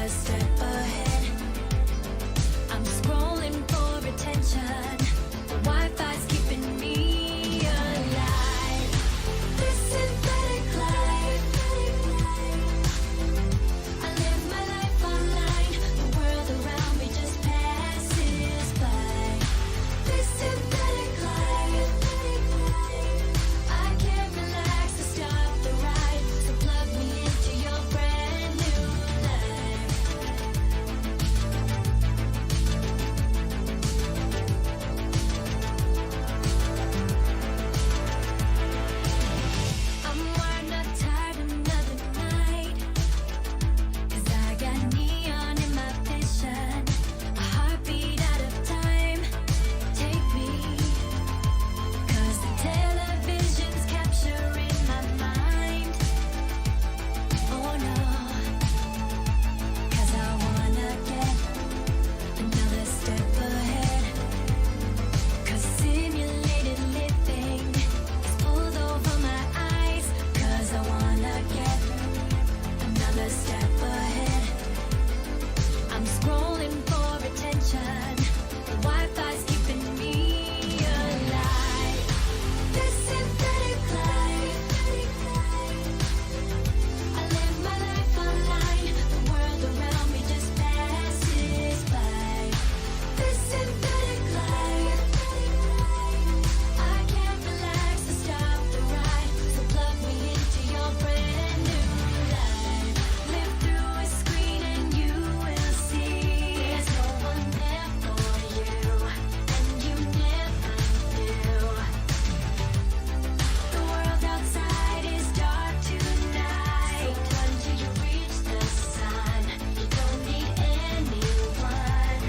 step ahead. I'm scrolling for attention. The Wi-Fi's keeping me alive. This synthetic life. I live my life online. The world around me just passes by. This synthetic life. I can't relax or stop the ride. So plug me into your brand new life. I'm wired, not tired, another night. 'Cause I got neon in my vision. A heartbeat out of time. Take me. 'Cause the television's capturing my mind. Oh no. 'Cause I wanna get another step ahead. 'Cause simulated living is pulled over my eyes. 'Cause I wanna get another step ahead. I'm scrolling for attention. The Wi-Fi's keeping me alive. This synthetic life. I live my life online. The world around me just passes by. This synthetic life. I can't relax or stop the ride. So plug me into your brand new life. Live through a screen and you will see there's no one there for you, and you never knew. The world outside is dark tonight. So until you reach the sun, you don't need anyone.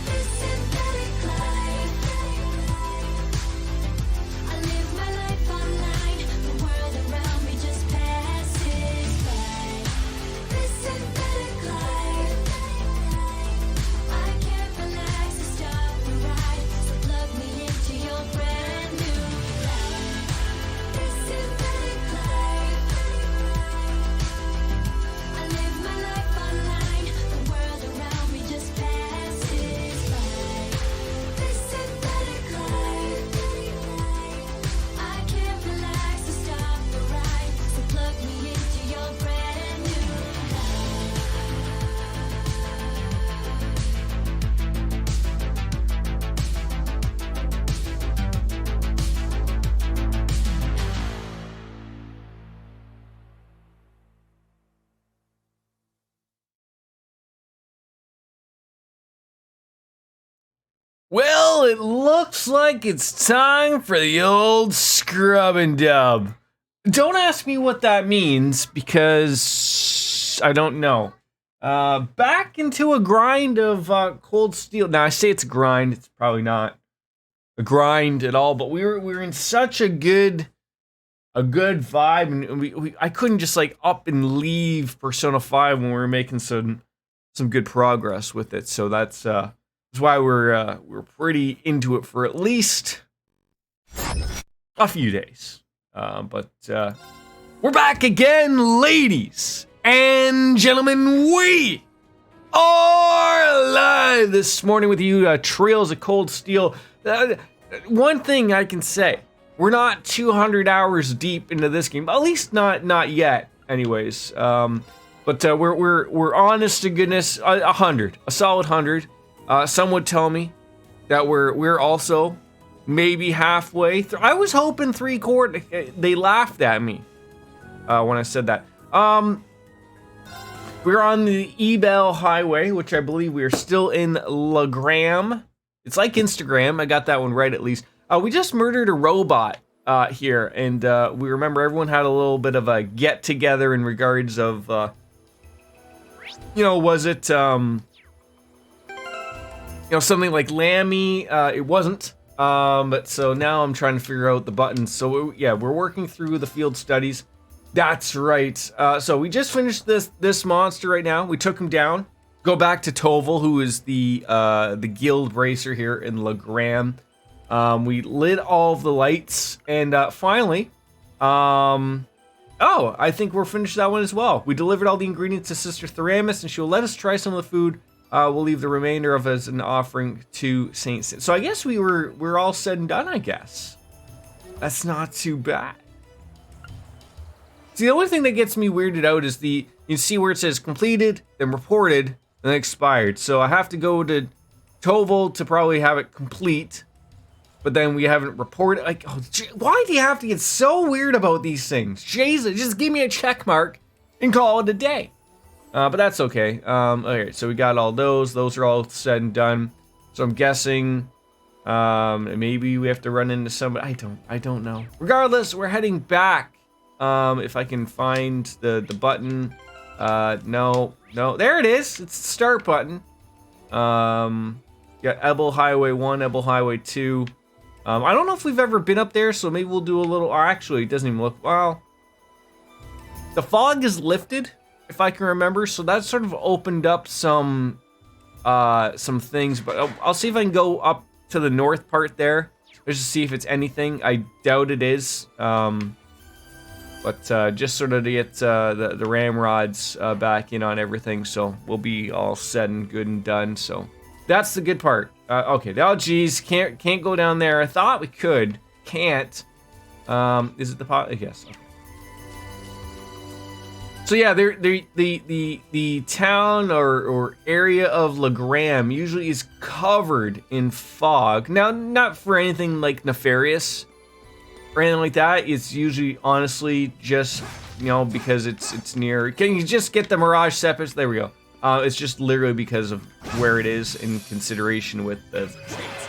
This synthetic life. I live my life online. The world around me just passes by. This synthetic life. I can't relax or stop the ride. So plug me into your brand new life. This synthetic life. I live my life online. The world around me just passes by. This synthetic life. I can't relax or stop the ride. So plug me into your brand new life. Well, it looks like it's time for the old scrub and dub. Don't ask me what that means because I don't know. Back into a grind of Cold Steel. Now I say it's a grind. It's probably not a grind at all. But we were in such a good vibe, and I couldn't just like up and leave Persona 5 when we were making some good progress with it. So that's why we're pretty into it for at least a few days. But we're back again, ladies and gentlemen. We are live this morning with you, Trails of Cold Steel. One thing I can say, we're not 200 hours deep into this game, at least not yet. Anyways, but we're honest to goodness, 100, a solid 100. Some would tell me that we're also maybe halfway through. I was hoping 3/4. They laughed at me when I said that. We're on the Ebel Highway, which I believe we are still in Lagram. It's like Instagram. I got that one right at least. We just murdered a robot here, and we remember everyone had a little bit of a get together in regards of, was it something like Lammy? It wasn't. But so now I'm trying to figure out the buttons. So yeah, we're working through the field studies. That's right. So we just finished this monster right now. We took him down. Go back to Toval, who is the guild racer here in Legram. We lit all of the lights, and finally, oh, I think we're finished that one as well. We delivered all the ingredients to Sister Theramis, and she'll let us try some of the food. We'll leave the remainder of it as an offering to Saint Sin. So I guess we're all said and done, I guess. That's not too bad. See, the only thing that gets me weirded out is you see where it says completed, then reported, and then expired. So I have to go to Toval to probably have it complete, but then we haven't reported. Like, oh, why do you have to get so weird about these things? Jesus, just give me a check mark and call it a day. But that's okay. Okay, so we got all those. Those are all said and done. So I'm guessing maybe we have to run into somebody. I don't know. Regardless, we're heading back. If I can find the button. No. There it is. It's the start button. Got Ebel Highway 1, Ebel Highway 2. I don't know if we've ever been up there, so maybe we'll do a little... Or actually, it doesn't even look... Well, the fog is lifted, if I can remember, so that sort of opened up some things, but I'll see if I can go up to the north part there, just to see if it's anything. I doubt it is, but just sort of to get the ramrods back in on everything, so we'll be all said and good and done, so that's the good part. Okay, oh geez, can't go down there. I thought we could, can't. Is it the pot? Yes. Okay. So yeah, the town or area of Legram usually is covered in fog. Now, not for anything like nefarious or anything like that. It's usually honestly just, you know, because it's near. Can you just get the Mirage Sepis? There we go. It's just literally because of where it is in consideration with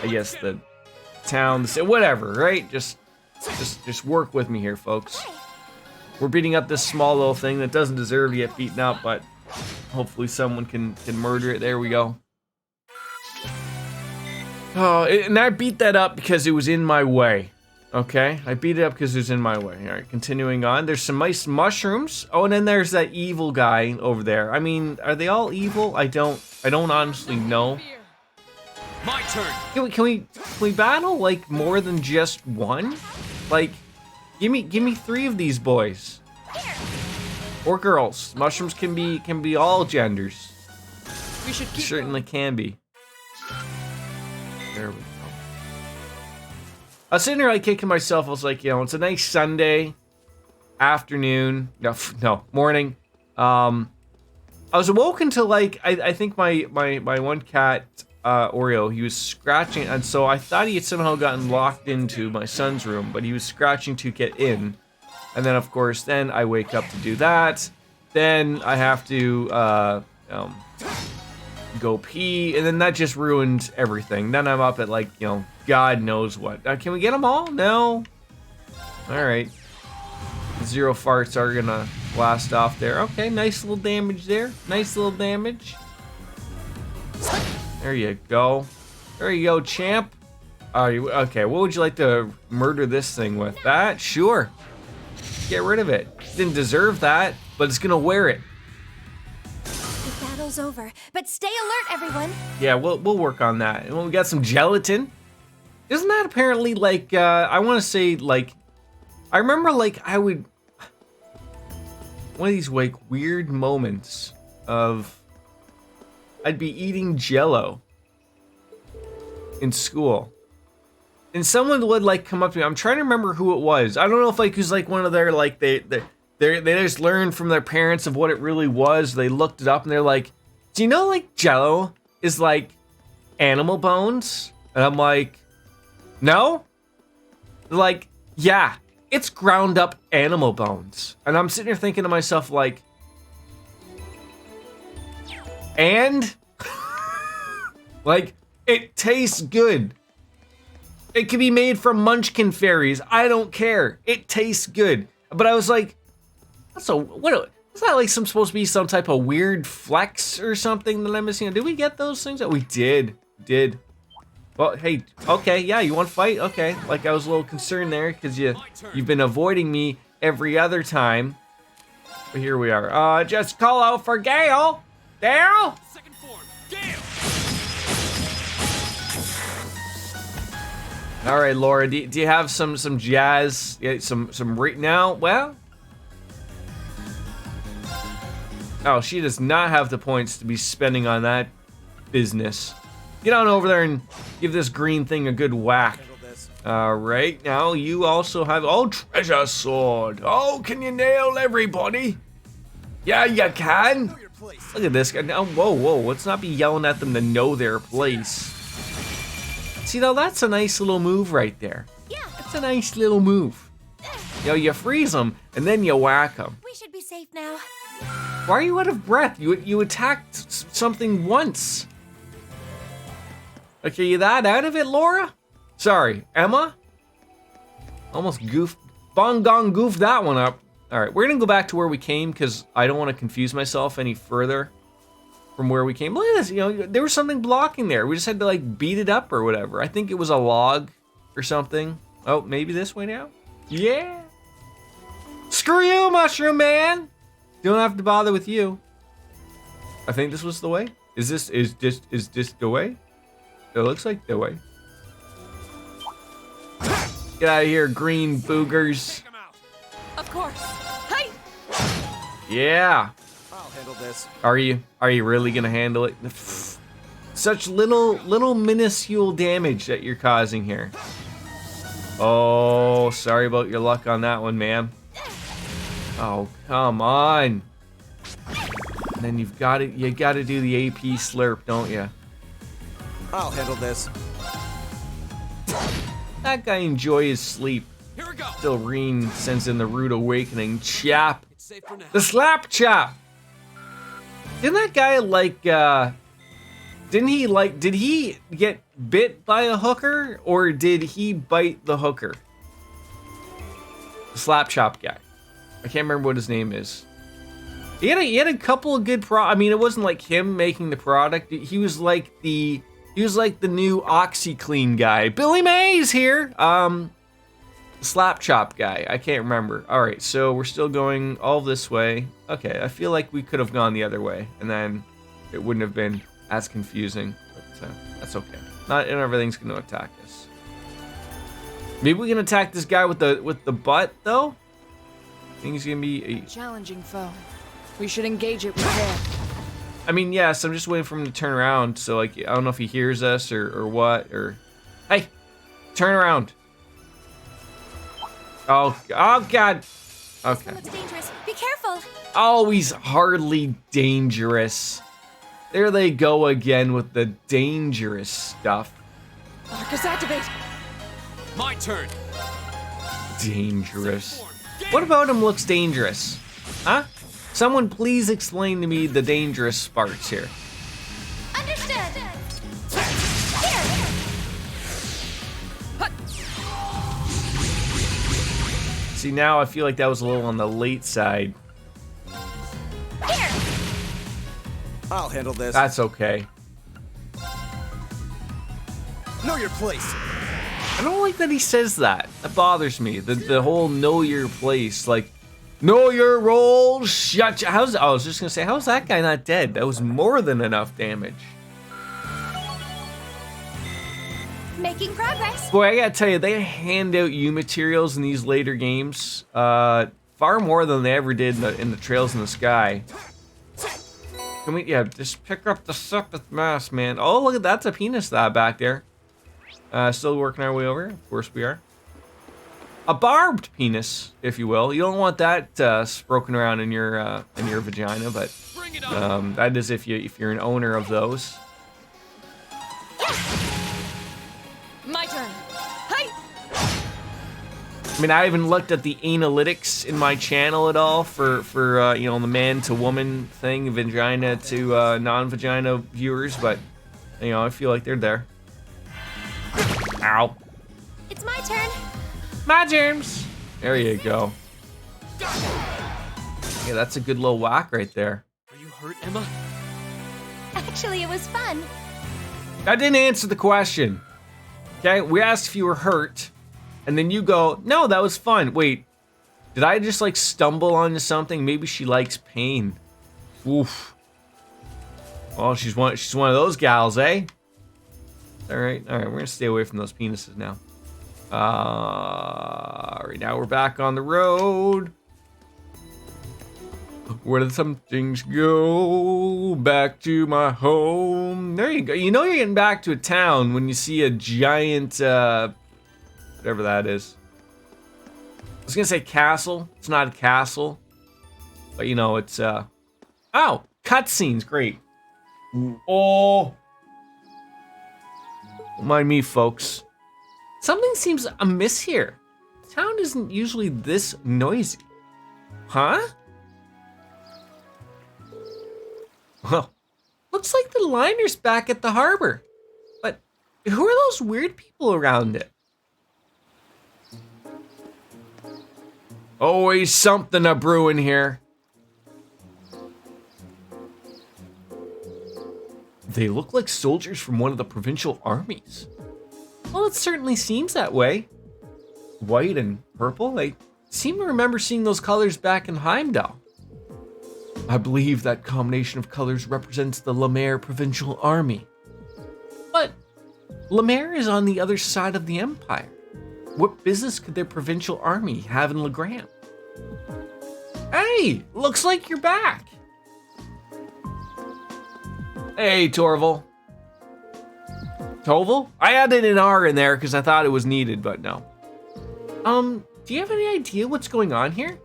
I guess the town, whatever, right? Just work with me here, folks. We're beating up this small little thing that doesn't deserve to get beaten up, but hopefully someone can murder it. There we go. Oh, and I beat that up because it was in my way. Okay, I beat it up because it was in my way. All right, continuing on. There's some nice mushrooms. Oh, and then there's that evil guy over there. I mean, are they all evil? I don't honestly know. My turn. Can we battle like more than just one? Like, give me 3 of these boys or girls. Mushrooms can be all genders. We should keep Certainly can be. There we go. I was sitting there like kicking myself. I was like, you know, it's a nice Sunday afternoon. No, morning. I was awoken to like I think my one cat Oreo, he was scratching, and so I thought he had somehow gotten locked into my son's room, but he was scratching to get in. And then of course then I wake up to do that. Then I have to go pee, and then that just ruined everything. Then I'm up at like, you know, God knows what. Can we get them all? No. All right. 0 farts are gonna blast off there. Okay, nice little damage there. Nice little damage. There you go. There you go, champ. Okay, what would you like to murder this thing with? That? Sure. Get rid of it. Didn't deserve that, but it's gonna wear it. The battle's over, but stay alert, everyone. Yeah, we'll work on that. And we got some gelatin. Isn't that apparently like I want to say like I remember like I would one of these like weird moments of I'd be eating Jello in school, and someone would like come up to me. I'm trying to remember who it was. I don't know if like it was like one of their like they just learned from their parents of what it really was. They looked it up and they're like, do you know like Jello is like animal bones? And I'm like, no. They're like, yeah, it's ground up animal bones. And I'm sitting here thinking to myself like, and like it tastes good. It can be made from munchkin fairies. I don't care. It tastes good. But I was like, so what? Is that like supposed to be some type of weird flex or something that I'm missing? Did we get those things? Oh, we did. Well, hey, okay, yeah, you want to fight? Okay, like I was a little concerned there because you've been avoiding me every other time. But here we are. Just call out for Gale. Gale? Second form. Gale. All right, Laura, do you have some jazz? Yeah, some right now? Well, oh, she does not have the points to be spending on that business. Get on over there and give this green thing a good whack. All right, now you also have treasure sword. Oh, can you nail everybody? Yeah, you can. Look at this guy. Now, whoa, let's not be yelling at them to know their place. See, now that's a nice little move right there. Yeah. That's a nice little move. You know, you freeze them and then you whack them. We should be safe now. Why are you out of breath? You attacked something once. Okay, you that out of it, Laura? Sorry, Emma? Almost goofed that one up. All right, we're gonna go back to where we came because I don't want to confuse myself any further from where we came. Look at this, you know, there was something blocking there. We just had to like beat it up or whatever. I think it was a log or something. Oh, maybe this way now? Yeah. Screw you, Mushroom Man. Don't have to bother with you. I think this was the way. Is this the way? It looks like the way. Get out of here, green boogers. Take him out. Of course. Hi. Yeah. I'll handle this. Are you really gonna handle it? Such little minuscule damage that you're causing here. Oh, sorry about your luck on that one, ma'am. Oh, come on. And then you gotta do the AP slurp, don't you? I'll handle this. That guy enjoy his sleep. Here we go. Still Reen sends in the rude awakening chap. It's safe for now. The slap chap. Didn't that guy did he get bit by a hooker or did he bite the hooker? The slap chop guy. I can't remember what his name is. He had a couple of good I mean, it wasn't like him making the product. He was like the new OxyClean guy. Billy Mays here. Slap chop guy. I can't remember. All right, so we're still going all this way. Okay, I feel like we could have gone the other way, and then it wouldn't have been as confusing. But that's okay. Not everything's going to attack us. Maybe we can attack this guy with the butt though. I think he's gonna be challenging foe. We should engage it with care. I mean, yes, I'm just waiting for him to turn around. So, like, I don't know if he hears us or what. Or, hey, turn around. Oh, God. Okay. This looks dangerous. Be careful. Oh, he's hardly dangerous. There they go again with the dangerous stuff. Arcus activate. My turn. Dangerous. What about him looks dangerous? Huh? Someone please explain to me the dangerous parts here. Understood. See, now I feel like that was a little on the late side. Here. I'll handle this. That's okay. Know your place. I don't like that he says that. That bothers me. The whole know your place, like know your role. Shut. I was just gonna say, how's that guy not dead? That was more than enough damage. Making progress. Boy, I gotta tell you, they hand out U materials in these later games, far more than they ever did in the Trails in the Sky. Can we? Yeah, just pick up the seventh mass, man. Oh, look at that's a penis back there. Still working our way over. Of course we are. A barbed penis, if you will. You don't want that sproking around in your vagina, but Bring it on. that is if you're an owner of those. My turn. Hi. I mean, I haven't looked at the analytics in my channel at all for you know, the man to woman thing, vagina to non-vagina viewers, but you know, I feel like they're there. Ow. It's my turn. My germs. There you go. Yeah, that's a good little whack right there. Are you hurt, Emma? Actually, it was fun. That didn't answer the question. Okay, we asked if you were hurt, and then you go, no, that was fun. Wait, did I just like stumble onto something? Maybe she likes pain. Oof. Well, she's one of those gals, eh? All right, we're gonna stay away from those penises now. All right, now we're back on the road. Where did some things go? Back to my home. There you go. You know you're getting back to a town when you see a giant, whatever that is. I was gonna say castle. It's not a castle, but you know it's oh, cutscenes, great. Oh, don't mind me, folks. Something seems amiss here. The town isn't usually this noisy, huh? Well, looks like the liner's back at the harbor. But who are those weird people around it? Always something a brewing here. They look like soldiers from one of the provincial armies. Well, it certainly seems that way. White and purple, I seem to remember seeing those colors back in Heimdall. I believe that combination of colors represents the Lemaire Provincial Army. But Lemaire is on the other side of the Empire. What business could their provincial army have in Legrand? Hey, looks like you're back. Hey, Torval. Toval? I added an R in there because I thought it was needed, but no. Do you have any idea what's going on here?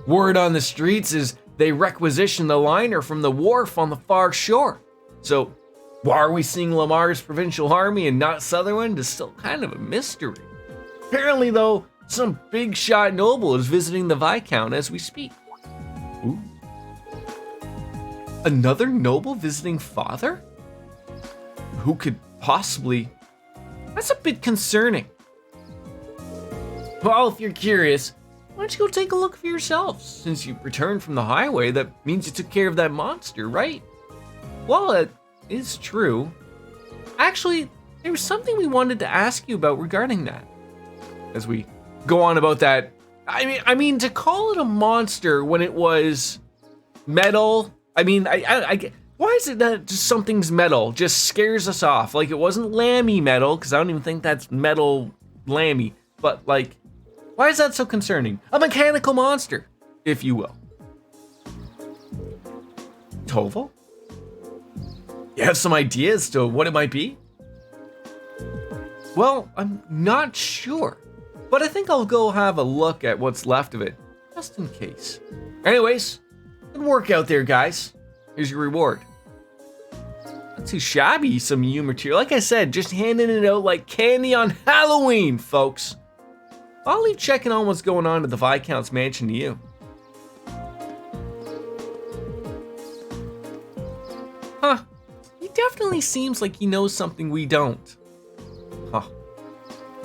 Word on the streets is they requisitioned the liner from the wharf on the far shore. So, why are we seeing Lamar's provincial army and not Sutherland is still kind of a mystery. Apparently, though, some big shot noble is visiting the Viscount as we speak. Ooh. Another noble visiting father? Who could possibly... That's a bit concerning. Well, if you're curious, why don't you go take a look for yourselves? Since you returned from the highway, that means you took care of that monster, right? Well, it is true. Actually, there was something we wanted to ask you about regarding that. As we go on about that, I mean, to call it a monster when it was metal. I mean, why is it that just something's metal just scares us off? Like it wasn't lammy metal, because I don't even think that's metal lammy. But like, why is that so concerning? A mechanical monster, if you will. Toval? You have some ideas to what it might be? Well, I'm not sure, but I think I'll go have a look at what's left of it, just in case. Anyways, good work out there, guys. Here's your reward. Not too shabby, some U material. Like I said, just handing it out like candy on Halloween, folks. I'll leave checking on what's going on at the Viscount's mansion to you. Huh. He definitely seems like he knows something we don't. Huh.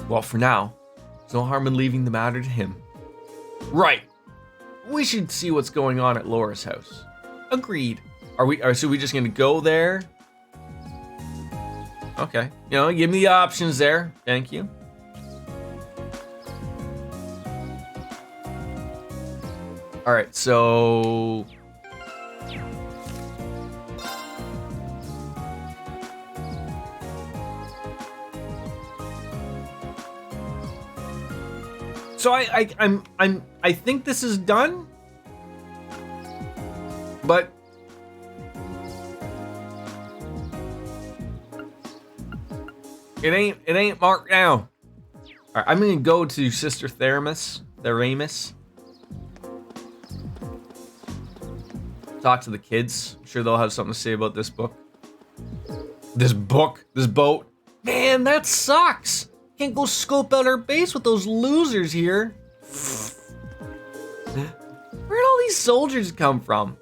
Well, for now, there's no harm in leaving the matter to him. Right. We should see what's going on at Laura's house. Agreed. So we just gonna go there? Okay. You know, give me the options there. Thank you. All right, so I think this is done, but it ain't marked down. All right, I'm gonna go to Sister Theramis. Talk to the kids. I'm sure they'll have something to say about this book. This boat. Man, that sucks. Can't go scope out our base with those losers here. Where'd all these soldiers come from?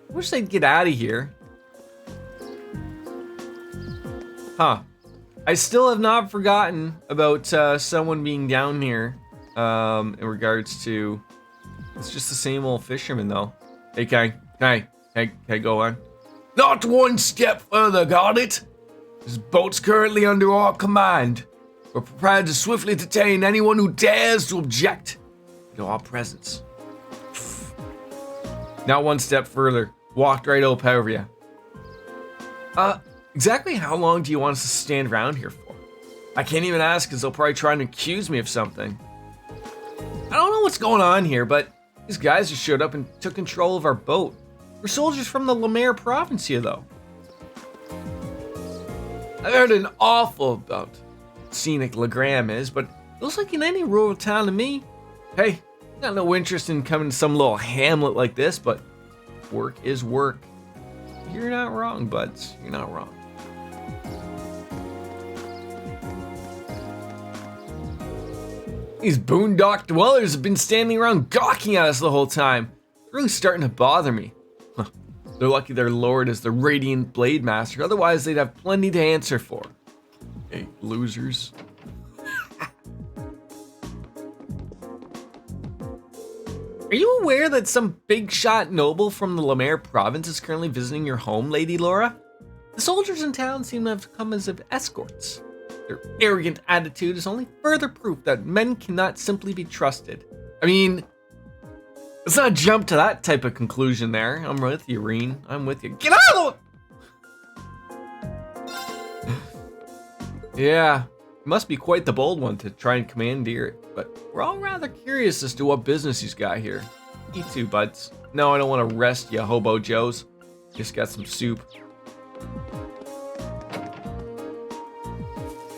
Wish they'd get out of here. Huh. I still have not forgotten about someone being down here in regards to... It's just the same old fisherman, though. Hey, Can I go on? Not one step further, got it? This boat's currently under our command. We're prepared to swiftly detain anyone who dares to object to our presence. Now one step further. Walked right up over you. Exactly how long do you want us to stand around here for? I can't even ask because they'll probably try and accuse me of something. I don't know what's going on here, but these guys just showed up and took control of our boat. We're soldiers from the Lemaire province here, though. I've heard an awful about scenic Legram is, but it looks like in any rural town to me. Hey, got no interest in coming to some little hamlet like this, but work is work. You're not wrong, buds. You're not wrong. These boondock dwellers have been standing around gawking at us the whole time. It's really starting to bother me. Huh. They're lucky their lord is the Radiant Blade Master, otherwise they'd have plenty to answer for. Hey, losers. Are you aware that some big shot noble from the Lemaire province is currently visiting your home, Lady Laura? The soldiers in town seem to have come as escorts. Their arrogant attitude is only further proof that men cannot simply be trusted. I mean, let's not jump to that type of conclusion there. I'm with you, Reen. I'm with you. Get out of the... Yeah, it must be quite the bold one to try and commandeer it, but we're all rather curious as to what business he's got here. You too, buds. No, I don't want to rest you, hobo joes. Just got some soup.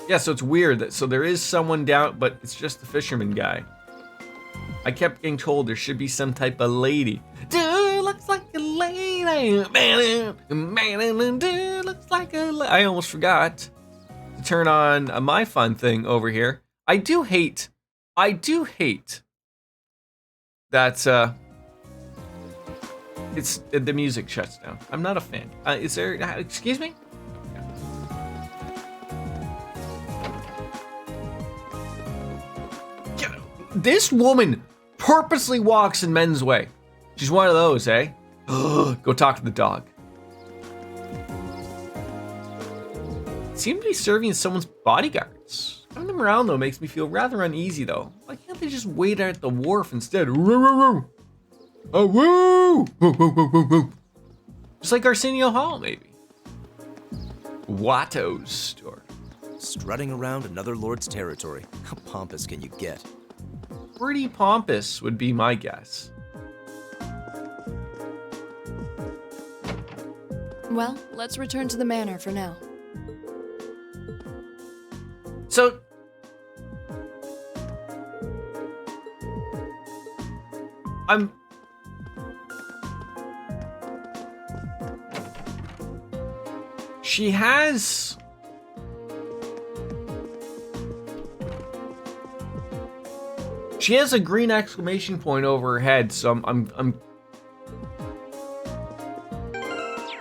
Yeah, so it's weird that so there is someone down, but it's just the fisherman guy. I kept getting told there should be some type of lady. Dude looks like a lady. Man, dude looks like a lady. I almost forgot to turn on my fun thing over here. I do hate that it's the music shuts down. I'm not a fan. Is there? Excuse me. This woman purposely walks in men's way. She's one of those, eh? Go talk to the dog. Seem to be serving as someone's bodyguards. Having them around though makes me feel rather uneasy though. Why can't they just wait at the wharf instead? Woo woo woo. Oh woo! Woo woo woo woo woo. Just like Arsenio Hall, maybe. Watto's store. Strutting around another lord's territory. How pompous can you get? Pretty pompous would be my guess. Well, let's return to the manor for now. So, she has a green exclamation point over her head, so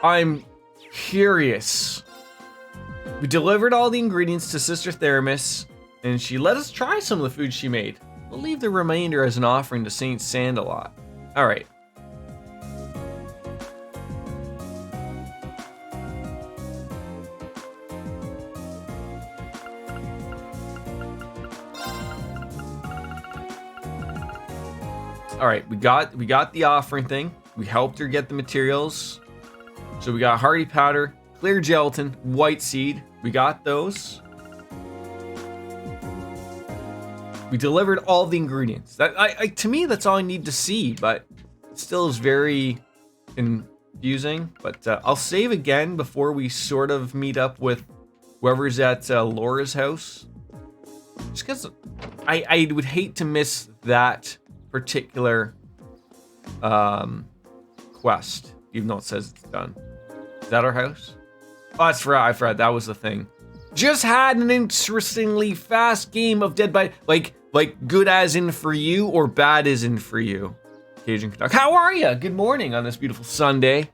I'm curious. We delivered all the ingredients to Sister Theramis, and she let us try some of the food she made. We'll leave the remainder as an offering to Saint Sandalot. All right. All right, we got the offering thing. We helped her get the materials. So we got hardy powder, clear gelatin, white seed. We got those. We delivered all the ingredients. That to me, that's all I need to see, but it still is very confusing. But I'll save again before we sort of meet up with whoever's at Laura's house. Just because I would hate to miss that particular quest, even though it says it's done. Is that our house? Oh, that's right. I forgot that was the thing. Just had an interestingly fast game of Dead by like good as in for you or bad as in for you. Cajun Canuck. How are you? Good morning on this beautiful Sunday.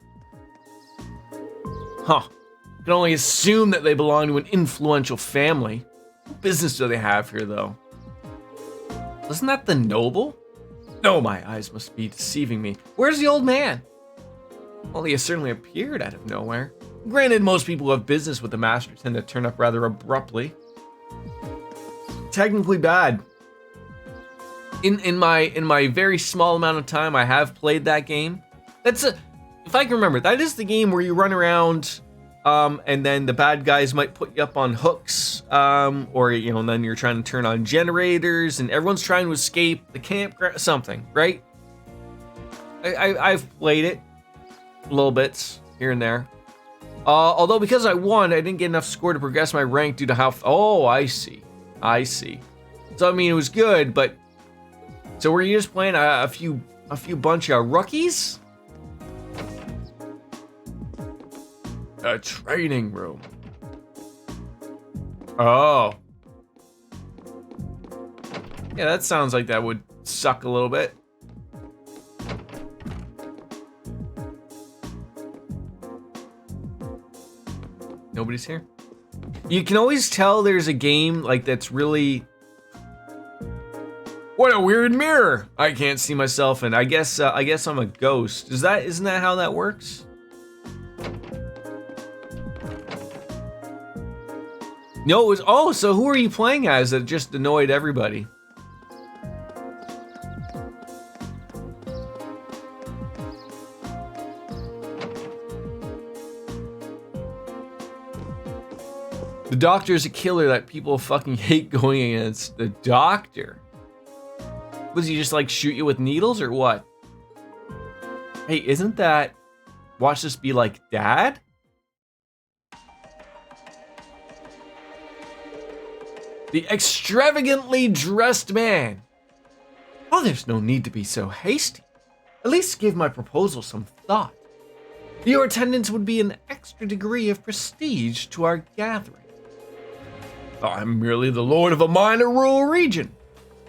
Huh. I can only assume that they belong to an influential family. What business do they have here, though? Wasn't that the noble? No, my eyes must be deceiving me. Where's the old man? Well, he has certainly appeared out of nowhere. Granted, most people who have business with the master tend to turn up rather abruptly. Technically bad. In my very small amount of time I have played that game, if I can remember, that is the game where you run around, and then the bad guys might put you up on hooks, or then you're trying to turn on generators, and everyone's trying to escape the campground, something, right? I've played it a little bits here and there. Although because I won, I didn't get enough score to progress my rank due to how. Oh, I see. So I mean, it was good, but so were you just playing a few bunch of rookies? A training room. Oh. Yeah, that sounds like that would suck a little bit. Nobody's here. You can always tell there's a game like that's really. What a weird mirror! I can't see myself in. I guess I'm a ghost. Isn't that how that works? No, it was. Oh, so who are you playing as that just annoyed everybody? The doctor is a killer that people fucking hate going against. The doctor? Was he just like shoot you with needles or what? Hey, isn't that Watch This Be Like Dad? The extravagantly dressed man. Oh, there's no need to be so hasty. At least give my proposal some thought. Your attendance would be an extra degree of prestige to our gathering. I'm merely the lord of a minor rural region.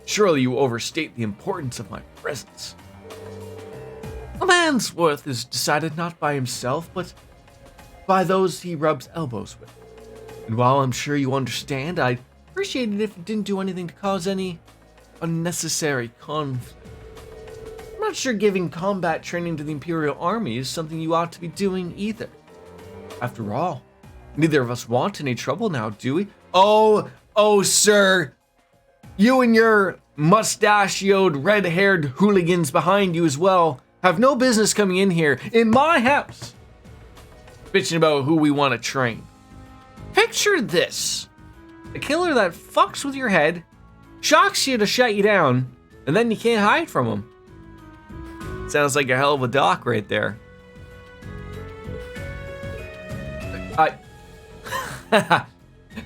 Surely you overstate the importance of my presence. A man's worth is decided not by himself, but by those he rubs elbows with. And while I'm sure you understand, I'd appreciate it if it didn't do anything to cause any unnecessary conflict. I'm not sure giving combat training to the Imperial Army is something you ought to be doing either. After all, neither of us want any trouble now, do we? Oh, sir. You and your mustachioed, red-haired hooligans behind you as well have no business coming in here, in my house, bitching about who we want to train. Picture this. A killer that fucks with your head, shocks you to shut you down, and then you can't hide from him. Sounds like a hell of a doc right there.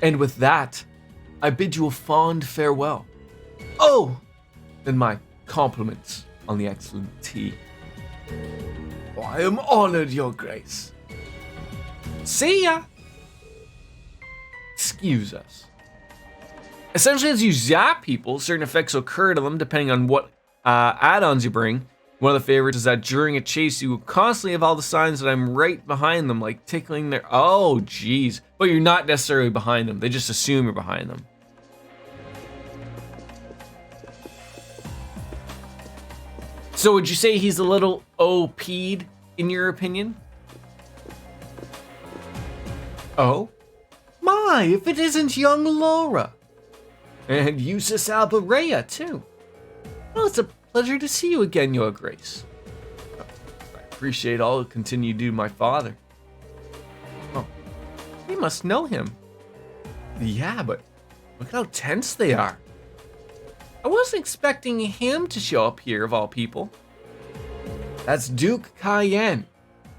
And with that, I bid you a fond farewell. Oh, and my compliments on the excellent tea. Oh, I am honored, Your Grace. See ya. Excuse us. Essentially, as you zap people, certain effects occur to them depending on what add-ons you bring. One of the favorites is that during a chase, you constantly have all the signs that I'm right behind them, like tickling their. Oh, jeez. But you're not necessarily behind them. They just assume you're behind them. So would you say he's a little OP'd in your opinion? Oh? My, if it isn't young Laura. And Eustace Albarea, too. Well, it's a pleasure to see you again, Your Grace. I appreciate all the continue to do my father. Oh, you must know him. Yeah, but look how tense they are. I wasn't expecting him to show up here, of all people. That's Duke Cayenne,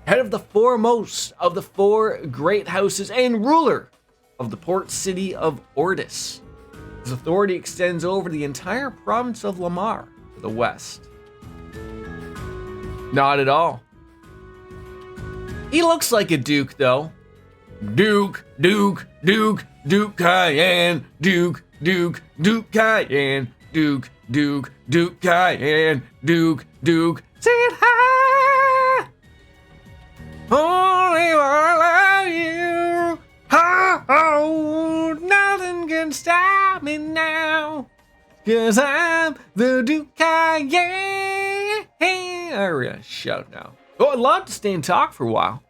head of the foremost of the four great houses and ruler of the port city of Ordis. His authority extends over the entire province of Lamar to the west. Not at all. He looks like a duke, though. Duke Cayenne, Duke Cayenne, Duke Cayenne, Duke, say it high. Only while I love you. Oh, nothing can stop me now. 'Cause I'm the Duke Cayenne. I'm gonna shout now. Oh, I'd love to stay and talk for a while.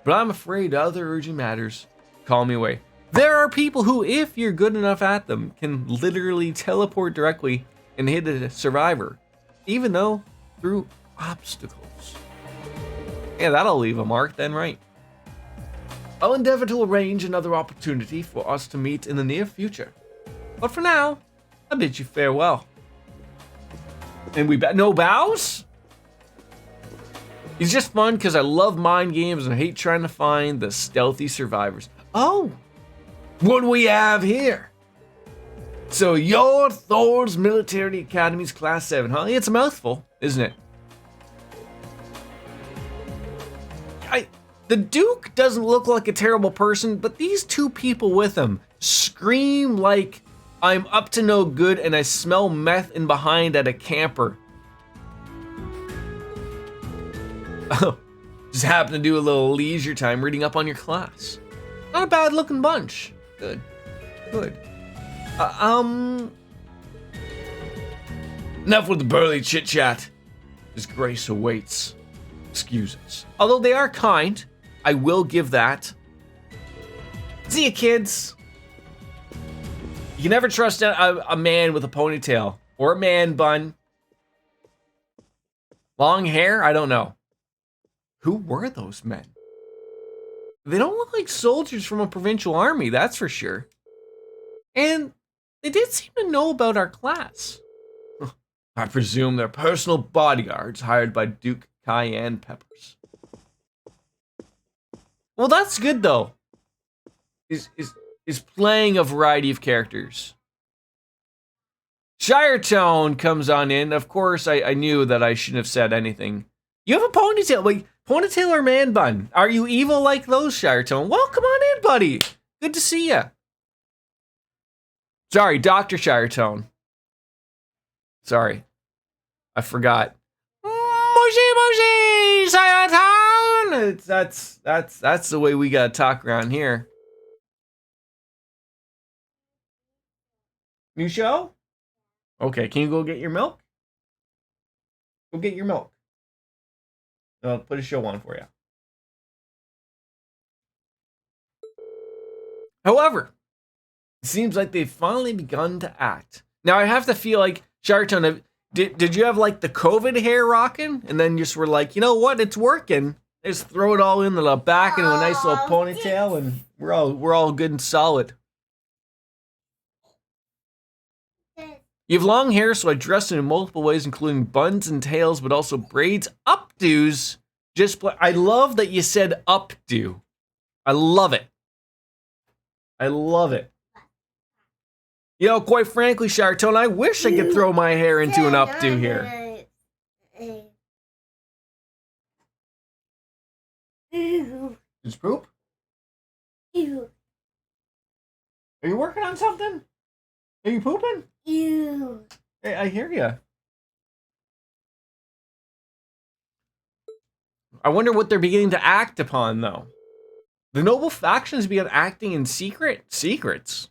but I'm afraid other urgent matters call me away. There are people who, if you're good enough at them, can literally teleport directly and hit a survivor, even though through obstacles. Yeah, that'll leave a mark then, right? I'll endeavor to arrange another opportunity for us to meet in the near future. But for now, I bid you farewell. And we bet no bows? It's just fun because I love mind games and I hate trying to find the stealthy survivors. Oh, what do we have here? So you're Thor's Military Academy's Class 7, huh? It's a mouthful, isn't it? The Duke doesn't look like a terrible person, but these two people with him scream like I'm up to no good and I smell meth in behind at a camper. Oh, just happen to do a little leisure time reading up on your class. Not a bad looking bunch. Good. Good. Enough with the burly chit chat. His grace awaits. Excuse us. Although they are kind, I will give that. See ya, kids. You can never trust a man with a ponytail or a man bun. Long hair? I don't know. Who were those men? They don't look like soldiers from a provincial army, that's for sure. And they did seem to know about our class. I presume they're personal bodyguards hired by Duke Cayenne Peppers. Well, that's good though. Is playing a variety of characters. Shire Tone comes on in. Of course, I knew that I shouldn't have said anything. You have a ponytail, like ponytail or man bun. Are you evil like those, Shire Tone? Well, come on in, buddy. Good to see ya. Sorry, Dr. Shire Tone. Sorry, I forgot. Mushy, mushy, Shire Tone. That's the way we gotta talk around here. New show? Okay, can you go get your milk? Go get your milk. I'll put a show on for you. However, it seems like they've finally begun to act. Now I have to feel like, Sharton, did you have like the COVID hair rocking? And then just were like, you know what, it's working. Just throw it all in the back into a nice little ponytail and we're all good and solid. You have long hair, so I dressed in multiple ways, including buns and tails, but also braids, updos. I love that you said updo. I love it. I love it. You know, quite frankly, Chartone, I wish I could throw my hair into an updo here. It's poop? Are you working on something? Are you pooping? Hey, I hear you. I wonder what they're beginning to act upon, though. The noble factions began acting in secrets.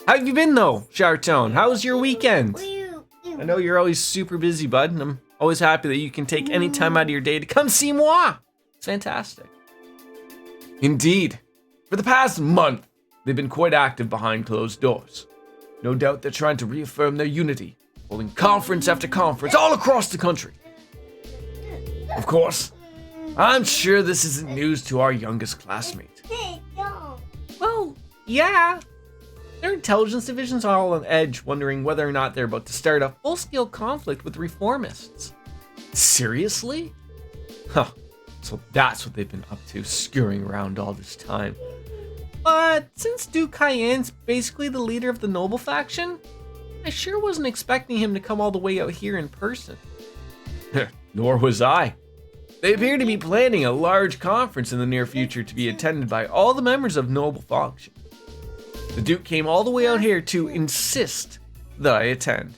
How have you been, though, Chartone? How was your weekend? I know you're always super busy, bud, and I'm always happy that you can take any time out of your day to come see moi. It's fantastic. Indeed. For the past month, they've been quite active behind closed doors. No doubt they're trying to reaffirm their unity, holding conference after conference all across the country. Of course, I'm sure this isn't news to our youngest classmate. Well, yeah. Their intelligence divisions are all on edge, wondering whether or not they're about to start a full-scale conflict with reformists. Seriously? Huh. So that's what they've been up to, scurrying around all this time. But since Duke Cayenne's basically the leader of the noble faction, I sure wasn't expecting him to come all the way out here in person. Nor was I. They appear to be planning a large conference in the near future to be attended by all the members of noble faction. The Duke came all the way out here to insist that I attend.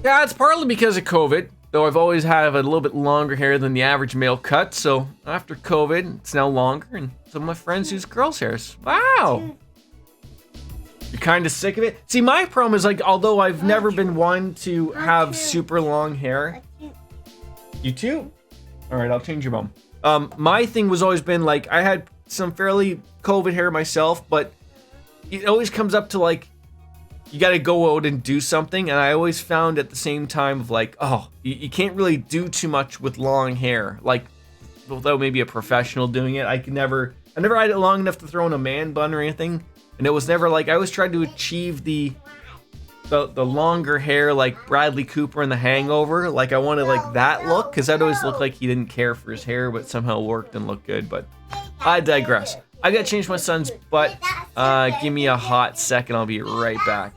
Yeah, it's partly because of COVID, though I've always had a little bit longer hair than the average male cut, so after COVID, it's now longer, and some of my friends use girls' hairs. Wow! You're kind of sick of it? See, my problem is, like, although I've never been one to have super long hair, you too? All right, I'll change your bum. My thing was always been like I had some fairly COVID hair myself, but it always comes up to like you got to go out and do something, and I always found at the same time of like, oh, you can't really do too much with long hair, like without maybe a professional doing it. I never had it long enough to throw in a man bun or anything, and it was never like I always tried to achieve the longer hair like Bradley Cooper in The Hangover. Like I wanted like that look because that always looked like he didn't care for his hair, but somehow worked and looked good. But I digress. I gotta change my son's butt. Give me a hot second. I'll be right back.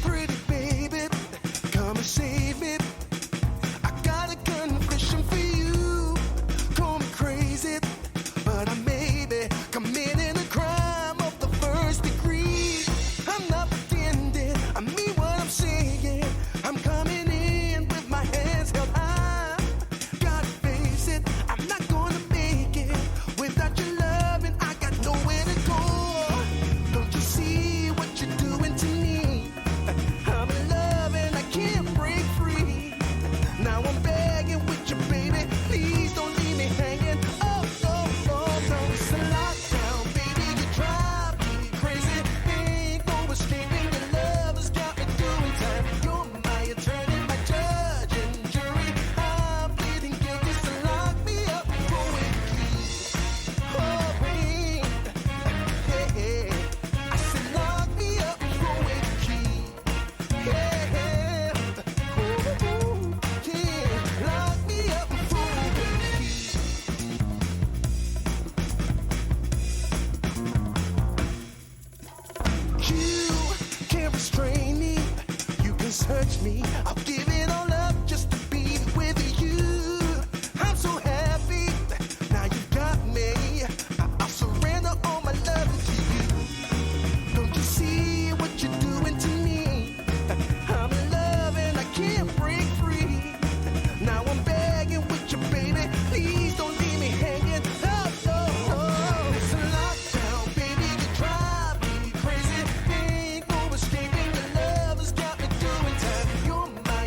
Pretty baby, come and save me. I got a confession for you. Call me crazy, but I may be committing a crime of the first degree. I'm not pretending, I mean what I'm saying. I'm coming in with my hands held high. Gotta face it, I'm not gonna make it without your love, and I got nowhere to go. Don't you see what you're doing to me? I'm in love and I can't break free. Now I'm begging with you, baby. Please don't leave me hanging. Oh, oh, oh, no. It's a lockdown, baby. You drive me crazy. Ain't no escaping. Your love has got me doing time. You're my attorney, my judge and jury. I'm pleading guilty, so lock me up for a key. Oh, wait. Hey, I said lock me up for a key. Yeah, ooh, yeah, lock me up for a key. You can't restrain me. You can search me. I'll give it all up just to be with you. I'm so happy. Now you got me. I'll surrender all my love to you. Don't you see what you're doing to me? I'm in love and I can't break free. Now I'm begging with you, baby. Please don't leave me hanging. Oh, oh, oh. It's a lockdown, baby. You drive me crazy. Ain't no escaping. Your love has got me doing time. You're my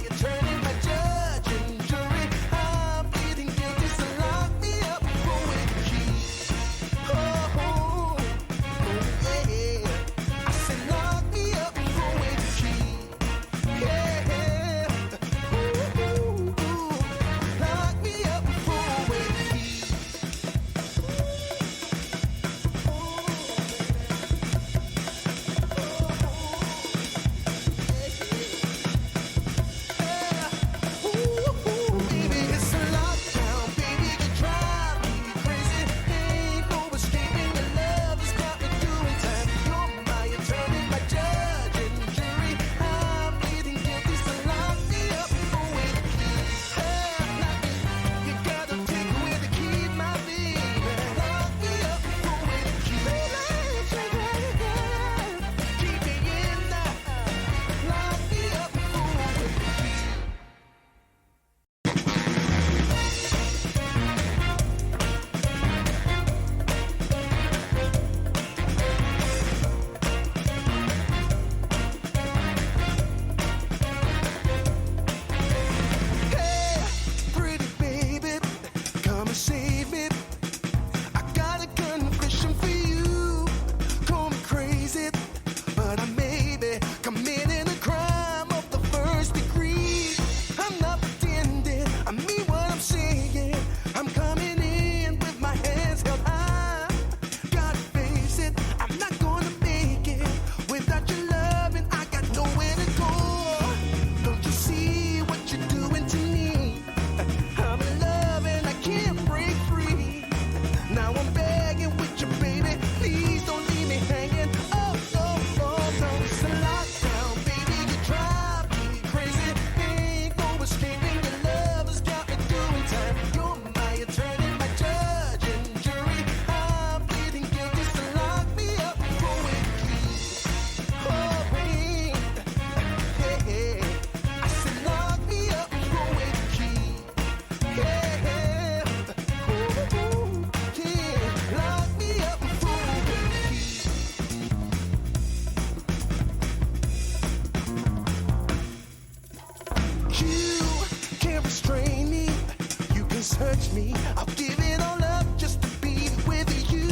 search me. I'll give it all up just to be with you.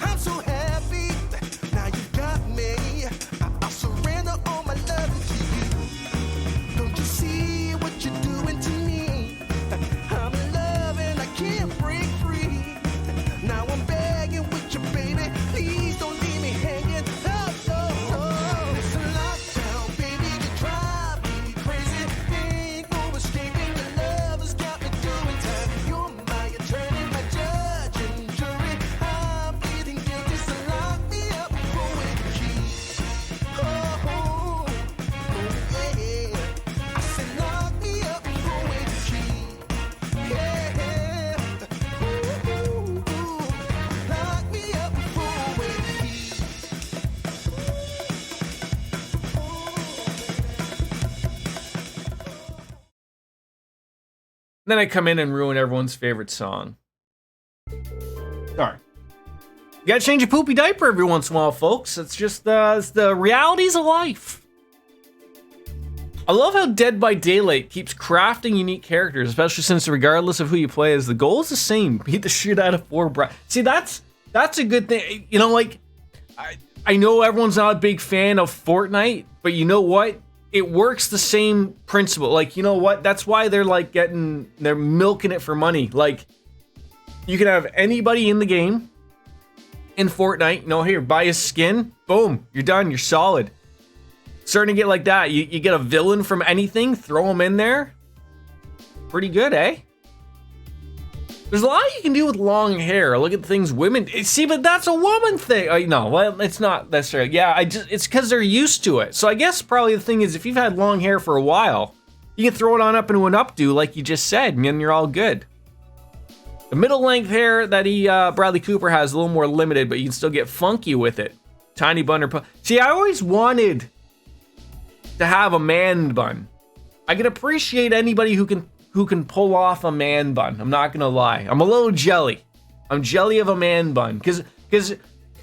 I'm so happy. Now you got me. I'll surrender all my love to you. Don't you see what you're doing to me? I'm in love and I can't break free. Now I'm begging with you, baby. Please don't leave me hanging. Oh, oh, oh. It's a lockdown, baby. You drive me crazy. Ain't no escaping. Your love has got me doing time. You're my attorney, my judge and jury. I'm pleading guilty, so lock me up for with keys. Oh, oh, oh, yeah. I said lock me up for with keys. Yeah. Ooh, ooh, ooh. Lock me up for with keys. Then I come in and ruin everyone's favorite song. Sorry. You gotta change a poopy diaper every once in a while, folks. It's just it's the realities of life. I love how Dead by Daylight keeps crafting unique characters, especially since regardless of who you play as, the goal is the same. Beat the shit out of 4 See, that's a good thing. You know, like, I know everyone's not a big fan of Fortnite, but you know what? It works the same principle. Like, you know what? That's why they're like they're milking it for money. Like, you can have anybody in the game in Fortnite, you know, here, buy a skin, boom, you're done, you're solid. Starting to get like that. You get a villain from anything, throw them in there. Pretty good, eh? There's a lot you can do with long hair. Look at the things women see, but that's a woman thing. No, well, it's not necessarily. Yeah, it's because they're used to it. So I guess probably the thing is, if you've had long hair for a while, you can throw it on up into an updo, like you just said, and then you're all good. The middle length hair that Bradley Cooper has is a little more limited, but you can still get funky with it. Tiny bun or see, I always wanted to have a man bun. I can appreciate anybody who can pull off a man bun. I'm not gonna lie. I'm a little jelly. I'm jelly of a man bun. Cause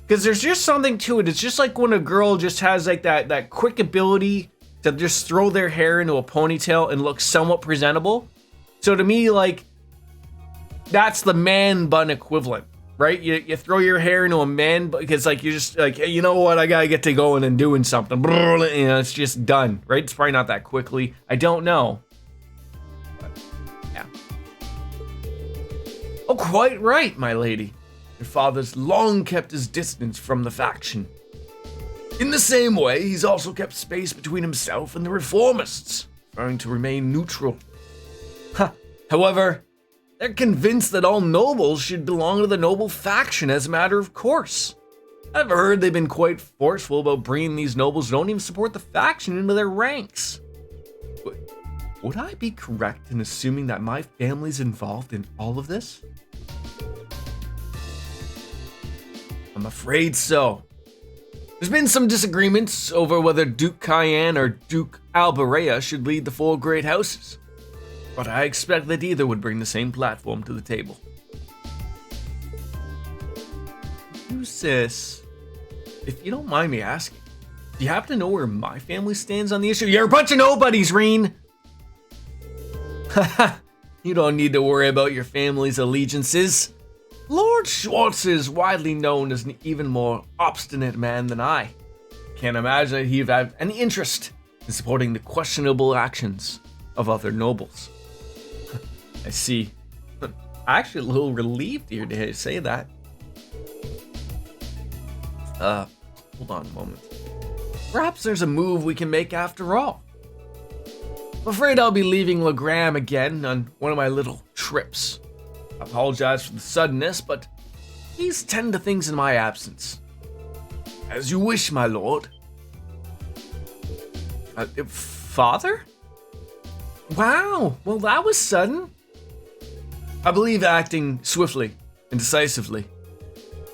there's just something to it. It's just like when a girl just has like that quick ability to just throw their hair into a ponytail and look somewhat presentable. So to me, like, that's the man bun equivalent, right? You throw your hair into a man bun because, like, you're just like, hey, you know what? I gotta get to going and doing something. You know, it's just done, right? It's probably not that quickly. I don't know. Yeah. Oh, quite right, my lady. Your father's long kept his distance from the faction. In the same way, he's also kept space between himself and the reformists, trying to remain neutral. However, they're convinced that all nobles should belong to the noble faction as a matter of course. I've heard they've been quite forceful about bringing these nobles who don't even support the faction into their ranks. Would I be correct in assuming that my family's involved in all of this? I'm afraid so. There's been some disagreements over whether Duke Cayenne or Duke Alberea should lead the 4 great houses, but I expect that either would bring the same platform to the table. You, sis, if you don't mind me asking, do you happen to know where my family stands on the issue? You're a bunch of nobodies, Reen! You don't need to worry about your family's allegiances. Lord Schwartz is widely known as an even more obstinate man than I. Can't imagine that he'd have any interest in supporting the questionable actions of other nobles. I see. I'm actually a little relieved here to say that. Hold on a moment. Perhaps there's a move we can make after all. I'm afraid I'll be leaving Legram again on one of my little trips. I apologize for the suddenness, but please tend to things in my absence. As you wish, my lord. Father? Wow, well that was sudden. I believe acting swiftly and decisively.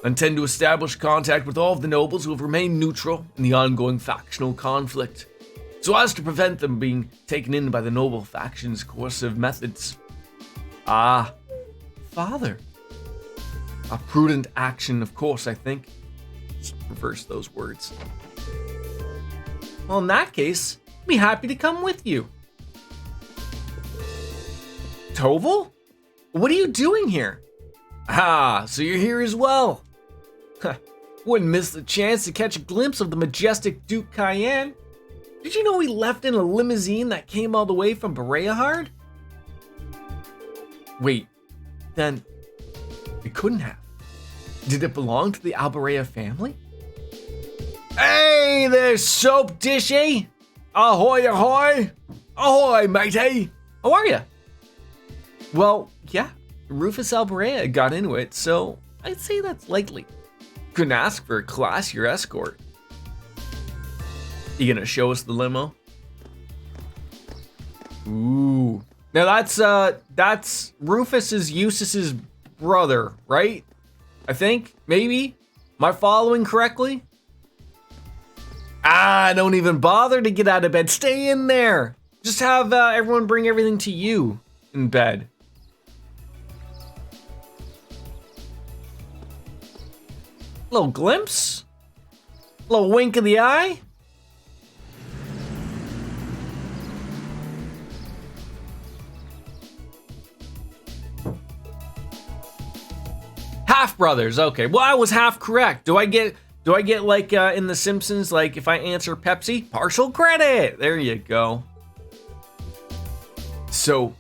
I intend to establish contact with all of the nobles who have remained neutral in the ongoing factional conflict, so as to prevent them being taken in by the noble faction's coercive methods. Ah, father. A prudent action, of course, I think. Just reverse those words. Well, in that case, I'd be happy to come with you. Toval? What are you doing here? Ah, so you're here as well. Wouldn't miss the chance to catch a glimpse of the majestic Duke Cayenne. Did you know we left in a limousine that came all the way from Bereahard? Wait, then it couldn't have. Did it belong to the Alberea family? Hey there, soap dishy! Ahoy, ahoy! Ahoy, matey! How are you? Well, yeah, Rufus Alberea got into it, so I'd say that's likely. Couldn't ask for a classier escort. You gonna show us the limo? Ooh. Now that's Rufus's Eustace's brother, right? I think, maybe. Am I following correctly? Ah, don't even bother to get out of bed. Stay in there. Just have everyone bring everything to you in bed. Little glimpse. Little wink of the eye. Half brothers. Okay. Well, I was half correct. Do I get like in The Simpsons, like if I answer Pepsi, partial credit? There you go. So,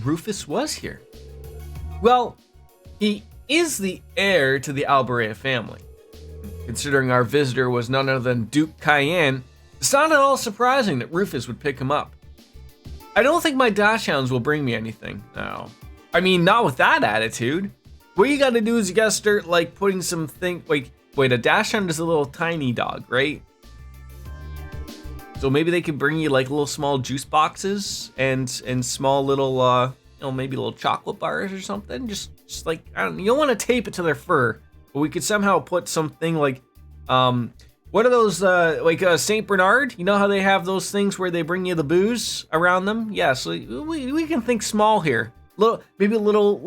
Rufus was here. Well, he is the heir to the Alberea family. Considering our visitor was none other than Duke Cayenne, it's not at all surprising that Rufus would pick him up. I don't think my dachshunds will bring me anything. No. I mean, not with that attitude. What you gotta do is you gotta start like putting some wait, a dachshund is a little tiny dog, right? So maybe they could bring you like little small juice boxes and small little maybe little chocolate bars or something. Just like, I don't know, you don't want to tape it to their fur, but we could somehow put something like what are those like Saint Bernard? You know how they have those things where they bring you the booze around them? Yeah, so we can think small here. Maybe little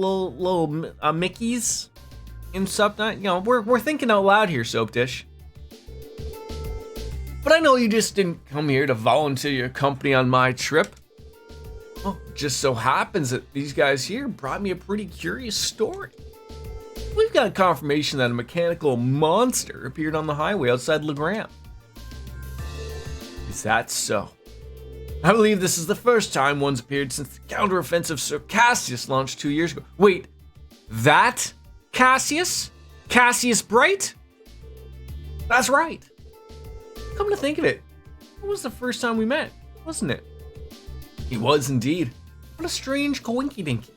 Mickeys and stuff. You know, we're thinking out loud here, Soap Dish. But I know you just didn't come here to volunteer your company on my trip. Well, it just so happens that these guys here brought me a pretty curious story. We've got confirmation that a mechanical monster appeared on the highway outside Legram. Is that so? I believe this is the first time one's appeared since the counteroffensive Sir Cassius launched 2 years ago. Wait, that Cassius? Cassius Bright? That's right. Come to think of it, it was the first time we met, wasn't it? He was indeed. What a strange coinky-dinky.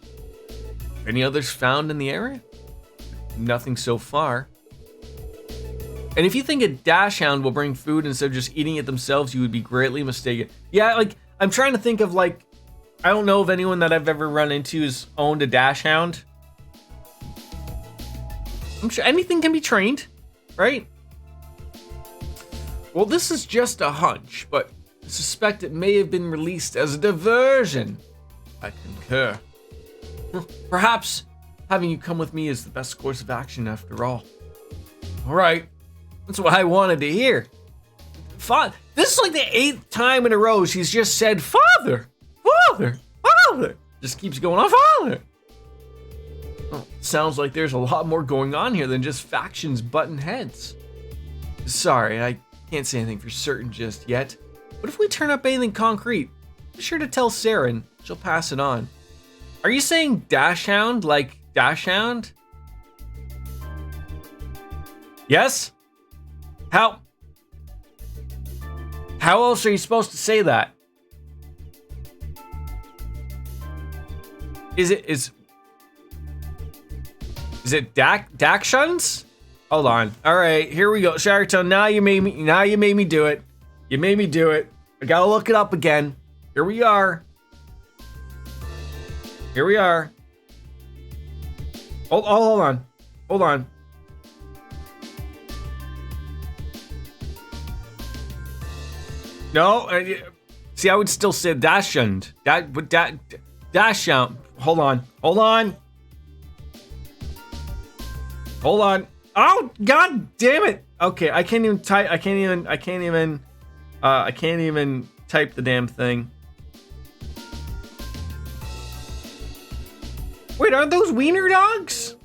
Any others found in the area? Nothing so far. And if you think a dachshund will bring food instead of just eating it themselves, you would be greatly mistaken. Yeah, like, I'm trying to think of, like, I don't know of anyone that I've ever run into who's owned a dachshund. I'm sure anything can be trained, right? Well, this is just a hunch, but I suspect it may have been released as a diversion. I concur. Well, perhaps having you come with me is the best course of action after all. All right. That's what I wanted to hear. This is like the 8th time in a row she's just said, Father, Father, Father. Just keeps going on, Father. Well, sounds like there's a lot more going on here than just factions butting heads. Sorry, I can't say anything for certain just yet. But if we turn up anything concrete, be sure to tell Sarah and she'll pass it on. Are you saying dachshund like dachshund? Yes? How else are you supposed to say that? Is it dachshunds? Hold on. All right, here we go. Sharaton, now you made me do it. You made me do it. I gotta look it up again. Here we are. Here we are. Hold on. Hold on. No, see, I would still say dachshund. Dachshund. Hold on. Hold on. Hold on. Oh, god damn it. Okay, I can't even type. I can't even type the damn thing. Wait, aren't those wiener dogs?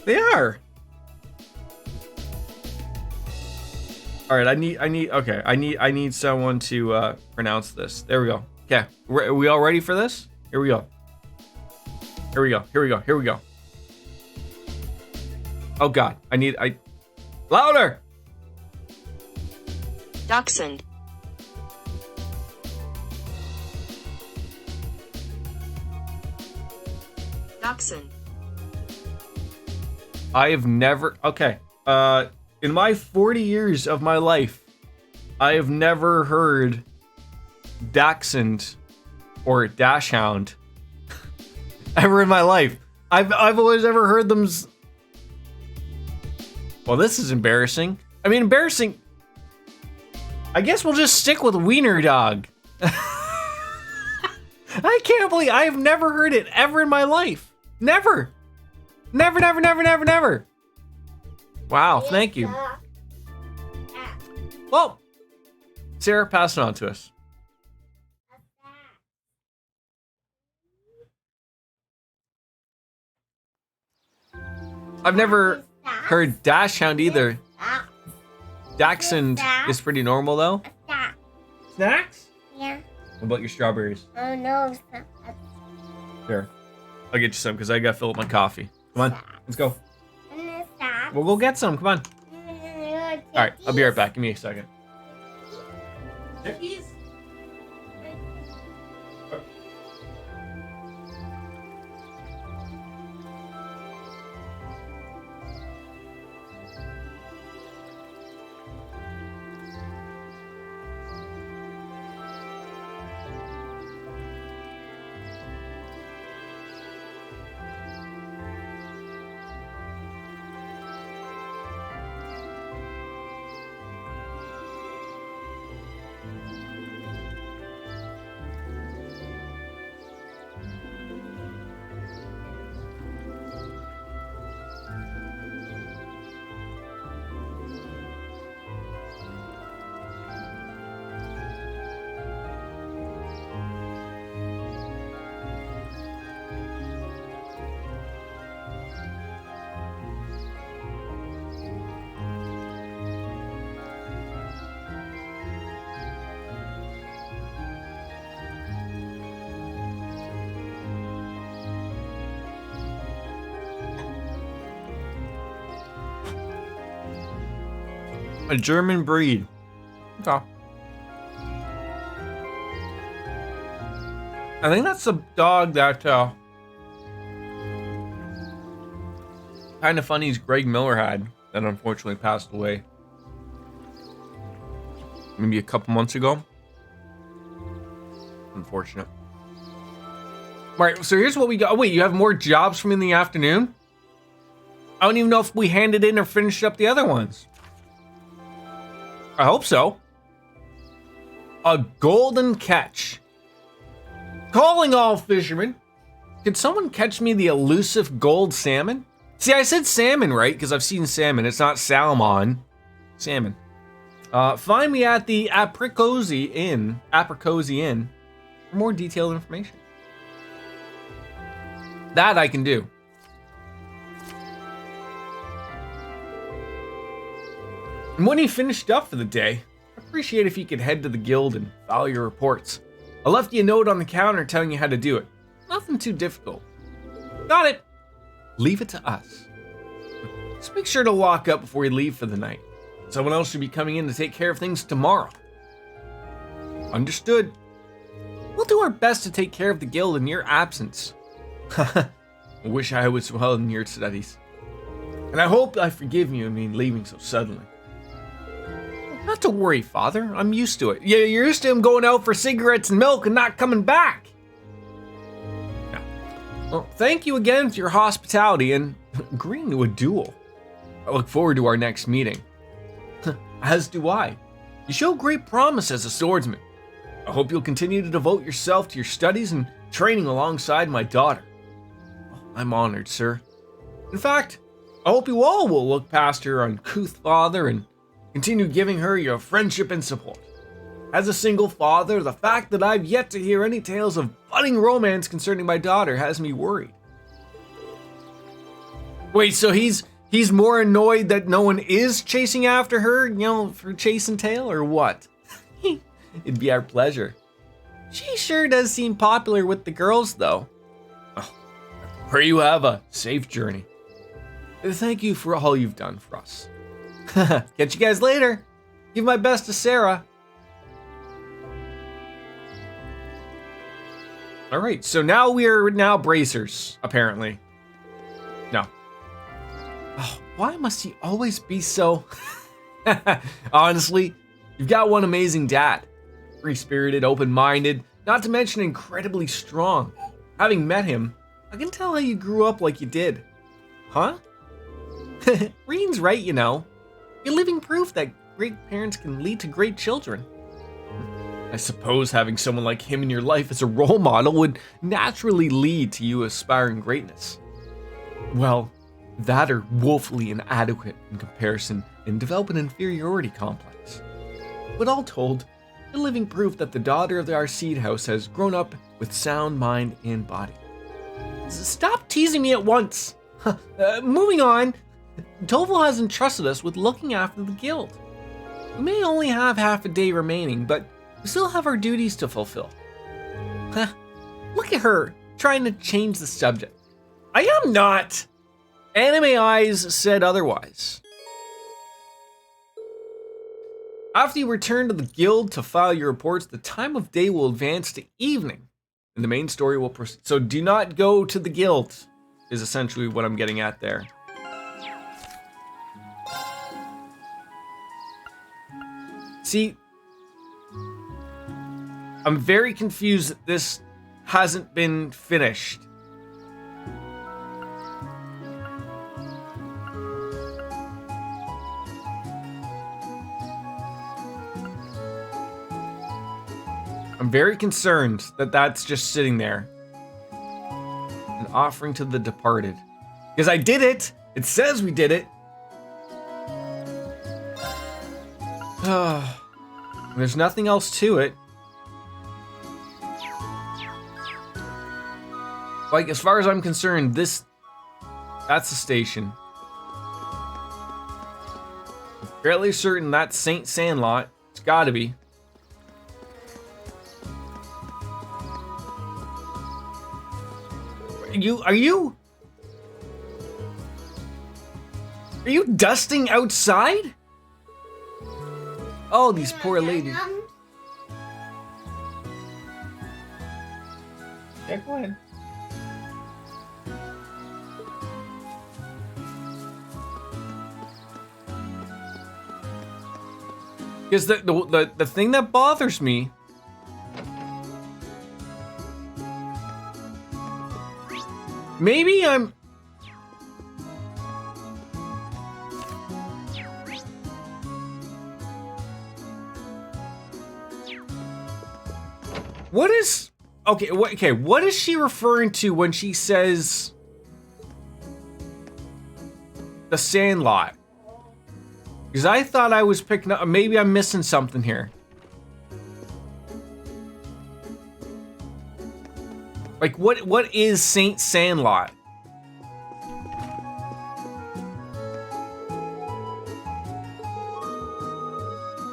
They are. All right, I need someone to pronounce this. There we go. Okay, are we all ready for this? Here we go. Here we go. Here we go. Here we go. Oh God, louder. Dachshund. Dachshund. I have never. Okay. In my 40 years of my life, I have never heard Dachshund or Dachshund ever in my life. I've always ever heard them. Well, this is embarrassing. I mean, embarrassing. I guess we'll just stick with Wiener Dog. I can't believe I have never heard it ever in my life. Never. Never, never, never, never, never. Wow, thank you. Well, Sarah, pass it on to us. I've never heard Dachshund either. Dachshund is pretty normal though. Snacks? Yeah. What about your strawberries? Oh no. Here, I'll get you some because I gotta fill up my coffee. Come on, let's go. We'll go get some. Come on. All right, I'll be right back. Give me a second. Chickies? A German breed. Okay. I think that's a dog that Kind of Funny's Greg Miller had that unfortunately passed away maybe a couple months ago. Unfortunate. All right, so here's what we got. Oh, wait, you have more jobs for me in the afternoon? I don't even know if we handed in or finished up the other ones. I hope so. A golden catch. Calling all fishermen. Could someone catch me the elusive gold salmon? See, I said salmon, right? Because I've seen salmon. It's not salmon. Salmon. Find me at the Apricosy Inn for more detailed information. That I can do. And when he finished up for the day, I'd appreciate if you could head to the guild and file your reports. I left you a note on the counter telling you how to do it. Nothing too difficult. Got it. Leave it to us. Just make sure to lock up before you leave for the night. Someone else should be coming in to take care of things tomorrow. Understood. We'll do our best to take care of the guild in your absence. I wish I was well in your studies. And I hope I forgive you in leaving so suddenly. Not to worry, Father. I'm used to it. Yeah, you're used to him going out for cigarettes and milk and not coming back. Yeah. Well, thank you again for your hospitality and agreeing to a duel. I look forward to our next meeting. As do I. You show great promise as a swordsman. I hope you'll continue to devote yourself to your studies and training alongside my daughter. I'm honored, sir. In fact, I hope you all will look past your uncouth father and continue giving her your friendship and support. As a single father, the fact that I've yet to hear any tales of budding romance concerning my daughter has me worried. Wait, so he's more annoyed that no one is chasing after her, for chase and tail, or what? It'd be our pleasure. She sure does seem popular with the girls, though. Oh, pray you have a safe journey. Thank you for all you've done for us. Catch you guys later. Give my best to Sarah. All right, so now we are bracers, apparently. No. Oh, why must he always be so... Honestly, you've got one amazing dad. Free-spirited, open-minded, not to mention incredibly strong. Having met him, I can tell how you grew up like you did. Huh? Reen's right, You're living proof that great parents can lead to great children. I suppose having someone like him in your life as a role model would naturally lead to you aspiring greatness. Well, that are woefully inadequate in comparison and develop an inferiority complex. But all told, you're living proof that the daughter of our seed house has grown up with sound mind and body. Stop teasing me at once. Moving on, Toval has entrusted us with looking after the guild. We may only have half a day remaining, but we still have our duties to fulfill. Look at her, trying to change the subject. I am not! Anime Eyes said otherwise. After you return to the guild to file your reports, the time of day will advance to evening, and the main story will proceed. So do not go to the guild, is essentially what I'm getting at there. See, I'm very confused that this hasn't been finished. I'm very concerned that that's just sitting there. An offering to the departed. Because I did it! It says we did it! There's nothing else to it. Like, as far as I'm concerned, that's the station. I'm fairly certain that's St. Sandlot. It's gotta be. Are you dusting outside? Oh, these poor ladies. Yeah, go ahead. Because the thing that bothers me maybe I'm what is what is she referring to when she says the Sandlot? Because I thought I was picking up, maybe I'm missing something here. Like, what is St. Sandlot?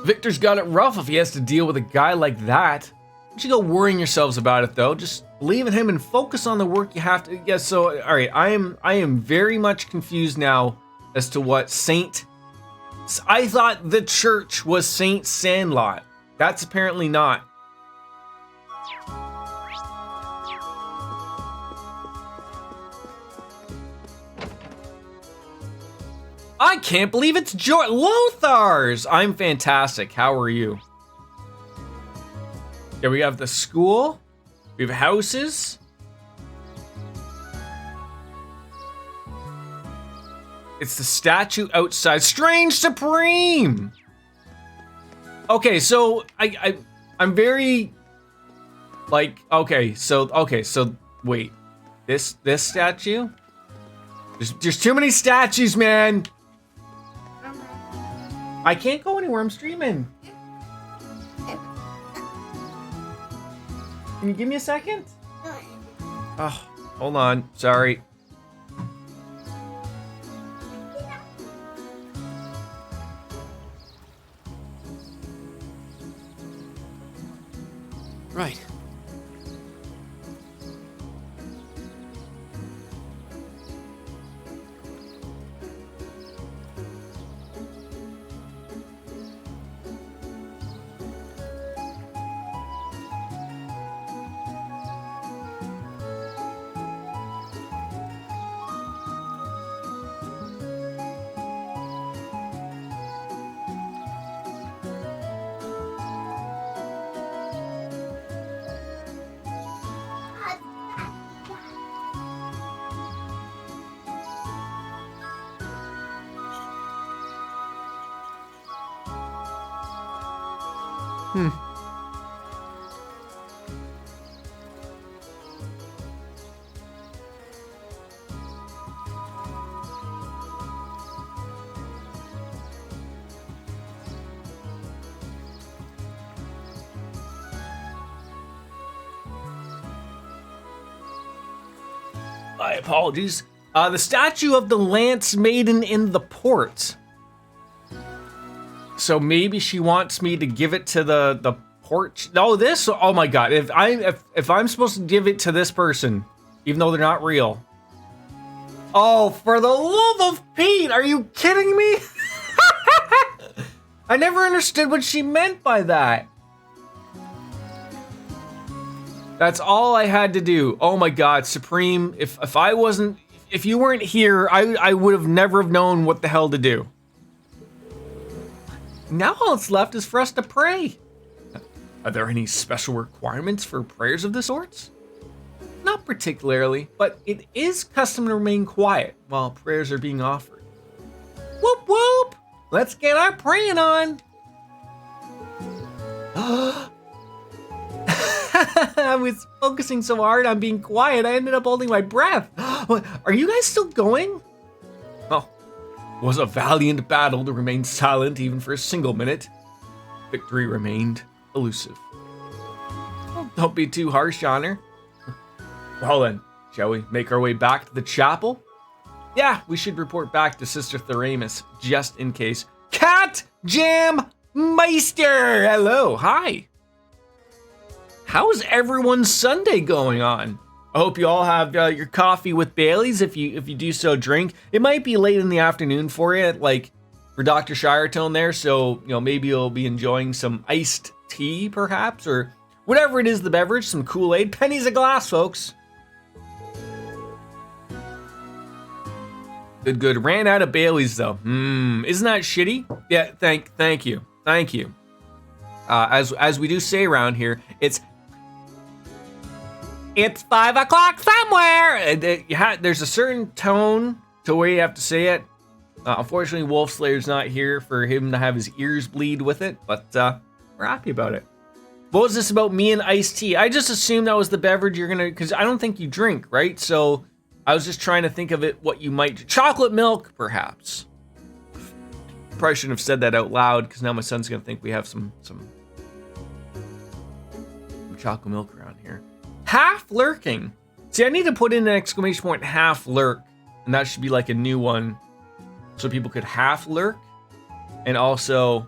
Victor's got it rough if he has to deal with a guy like that. Don't you go worrying yourselves about it, though. Just believe in him and focus on the work you have to. Yeah, so, all right, I am very much confused now as to what Saint... I thought the church was St. Sandlot. That's apparently not. I can't believe it's Lothar's! I'm fantastic. How are you? Yeah, we have the school. We have houses. It's the statue outside. Strange Supreme! Okay, so I'm very like okay, so wait. This statue? There's too many statues, man. I can't go anywhere. I'm streaming. Can you give me a second? Oh, hold on. Sorry. Right. My apologies. The statue of the Lance Maiden in the port. So maybe she wants me to give it to the port. No, this. Oh my god! If I'm supposed to give it to this person, even though they're not real. Oh, for the love of Pete! Are you kidding me? I never understood what she meant by that. That's all I had to do. Oh my god, Supreme, if you weren't here, I would have never have known what the hell to do. Now all that's left is for us to pray. Are there any special requirements for prayers of the sorts? Not particularly, but it is custom to remain quiet while prayers are being offered. Whoop whoop! Let's get our praying on! I was focusing so hard on being quiet, I ended up holding my breath. Are you guys still going? Oh, it was a valiant battle to remain silent even for a single minute. Victory remained elusive. Oh, don't be too harsh on her. Well then, shall we make our way back to the chapel? Yeah, we should report back to Sister Theramus, just in case. Cat Jam Meister! Hello, hi. How's everyone's Sunday going on? I hope you all have your coffee with Bailey's if you do so drink. It might be late in the afternoon for you, like for Dr. Shiretone there, so maybe you'll be enjoying some iced tea perhaps, or whatever it is the beverage, some Kool-Aid. Pennies a glass, folks. Good. Ran out of Bailey's though. Isn't that shitty? Yeah, thank you. As we do say around here, it's 5 o'clock somewhere. There's a certain tone to where you have to say it. Unfortunately, Wolf Slayer's not here for him to have his ears bleed with it, but we're happy about it. What was this about me and iced tea? I just assumed that was the beverage you're gonna, because I don't think you drink, right? So I was just trying to think of it, what you might, chocolate milk, perhaps. Probably shouldn't have said that out loud, because now my son's gonna think we have some chocolate milk around here. Half lurking. See, I need to put in an exclamation point, half lurk, and that should be like a new one, so people could half lurk, and also,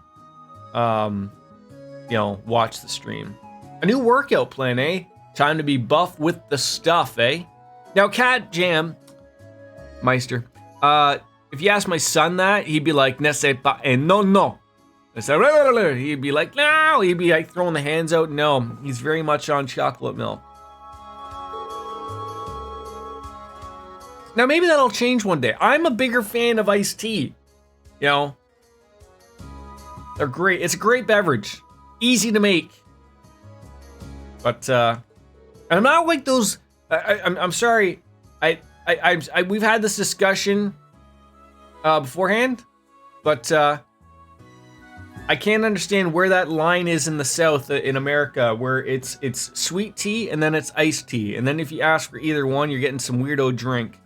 watch the stream. A new workout plan, eh? Time to be buff with the stuff, eh? Now, Cat Jam Meister, if you ask my son that, he'd be like, ne sais pas, and no. He'd be like, no. He'd be like throwing the hands out. No, he's very much on chocolate milk. Now, maybe that'll change one day. I'm a bigger fan of iced tea. They're great. It's a great beverage. Easy to make. But, I'm not like those... I'm sorry. We've had this discussion beforehand, but I can't understand where that line is in the South in America, where it's sweet tea and then it's iced tea, and then if you ask for either one, you're getting some weirdo drink.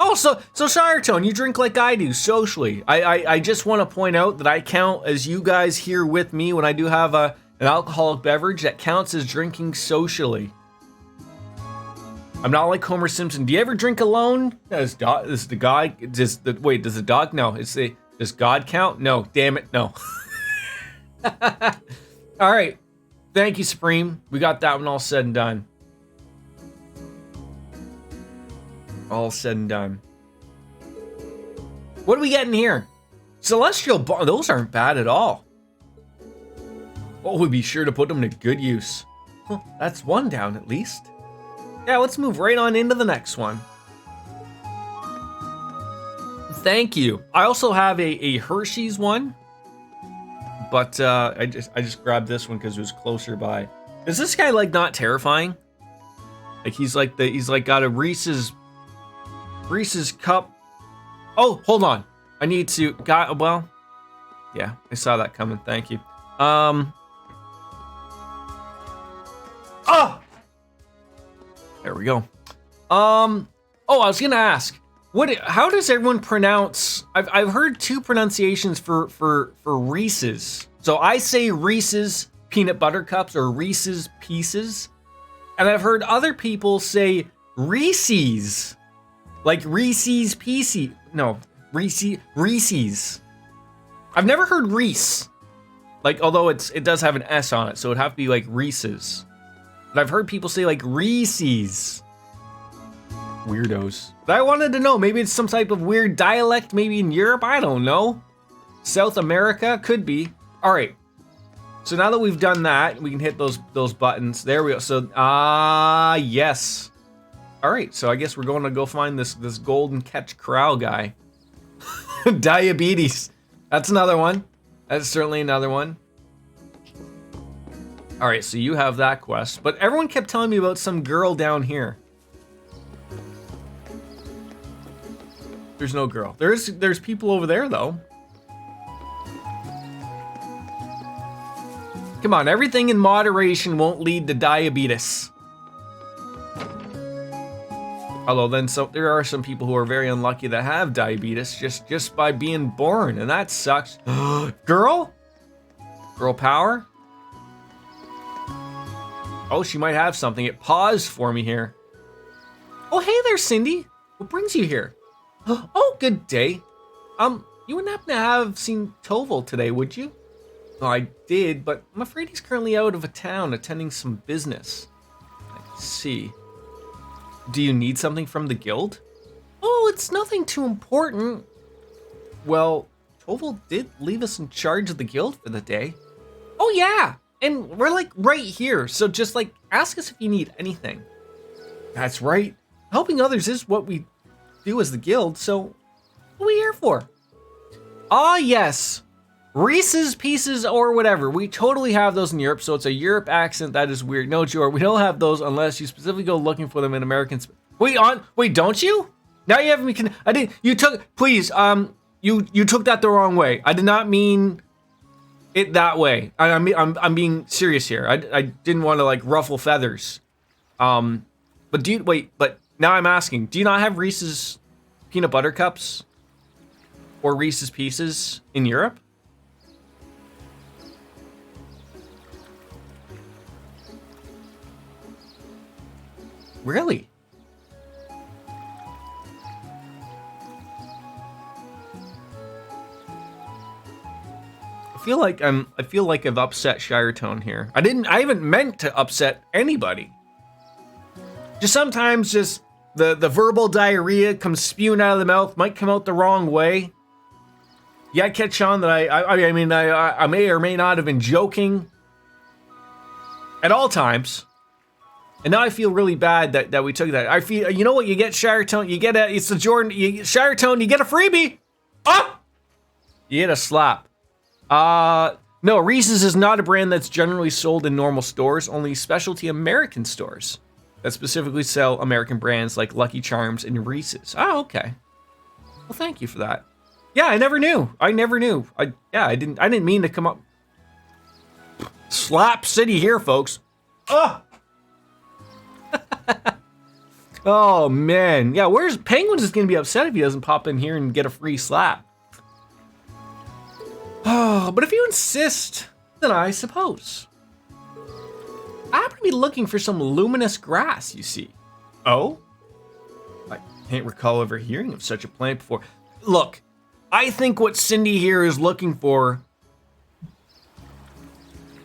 Oh, so Shiretone, you drink like I do socially. I just want to point out that I count as you guys here with me when I do have an alcoholic beverage that counts as drinking socially. I'm not like Homer Simpson. Do you ever drink alone? Is the guy? Does the dog? No. Does God count? No. Damn it. No. All right. Thank you, Supreme. We got that one all said and done. All said and done. What do we get in here? Celestial Bond. Those aren't bad at all. Oh, we'd be sure to put them to good use. Well, that's one down at least. Yeah, let's move right on into the next one. Thank you. I also have a Hershey's one, but I just grabbed this one because it was closer by. Is this guy like not terrifying? Like he's got a Reese's cup. Oh, hold on. I need to well, yeah, I saw that coming. Thank you. Oh! There we go. Oh, I was gonna ask, how does everyone pronounce? I've heard two pronunciations for Reese's. So I say Reese's peanut butter cups or Reese's Pieces, and I've heard other people say Reese's, like Reese's Pieces. No, Reese's. I've never heard Reese, like although it does have an S on it, so it'd have to be like Reese's. But I've heard people say like Reese's. Weirdos. But I wanted to know, maybe it's some type of weird dialect, maybe in Europe, I don't know. South America, could be. All right. So now that we've done that, we can hit those buttons. There we go. So, yes. All right, so I guess we're going to go find this golden catch corral guy. Diabetes. That's another one. That's certainly another one. All right, so you have that quest, but everyone kept telling me about some girl down here. There's no girl. There's people over there though. Come on, everything in moderation won't lead to diabetes. Although then there are some people who are very unlucky that have diabetes just by being born, and that sucks. Girl? Girl power? Oh, she might have something. It paused for me here. Oh, hey there, Cindy. What brings you here? Oh, good day. You wouldn't happen to have seen Toval today, would you? Oh, I did, but I'm afraid he's currently out of a town attending some business. I see. Do you need something from the guild? Oh, it's nothing too important. Well, Toval did leave us in charge of the guild for the day. Oh, yeah. And we're like right here, so just like ask us if you need anything. That's right. Helping others is what we do as the guild, so what are we here for? Ah, yes. Reese's Pieces or whatever. We totally have those in Europe, so it's a Europe accent. That is weird. No, Jor, we don't have those unless you specifically go looking for them in American. Wait, don't you? Now you have me. You took. Please, you took that the wrong way. I did not mean it that way. I'm being serious here. I didn't want to like ruffle feathers. But but now I'm asking, do you not have Reese's peanut butter cups or Reese's Pieces in Europe? Really? I feel like I've upset Shiretone here. I haven't meant to upset anybody. Just sometimes the verbal diarrhea comes spewing out of the mouth, might come out the wrong way. Yeah, I catch on that I may or may not have been joking at all times. And now I feel really bad that we took that. I feel, you know what you get, Shiretone? It's the Jordan, Shiretone, you get a freebie. Ah! You get a slap. No, Reese's is not a brand that's generally sold in normal stores, only specialty American stores that specifically sell American brands like Lucky Charms and Reese's. Oh, okay. Well, thank you for that. Yeah, I never knew. I didn't mean to come up. Slap City here, folks. Oh! Oh, man. Yeah, where's Penguins is going to be upset if he doesn't pop in here and get a free slap. Oh, but if you insist, then I suppose. I happen to be looking for some luminous grass, you see. Oh? I can't recall ever hearing of such a plant before. Look, I think what Cindy here is looking for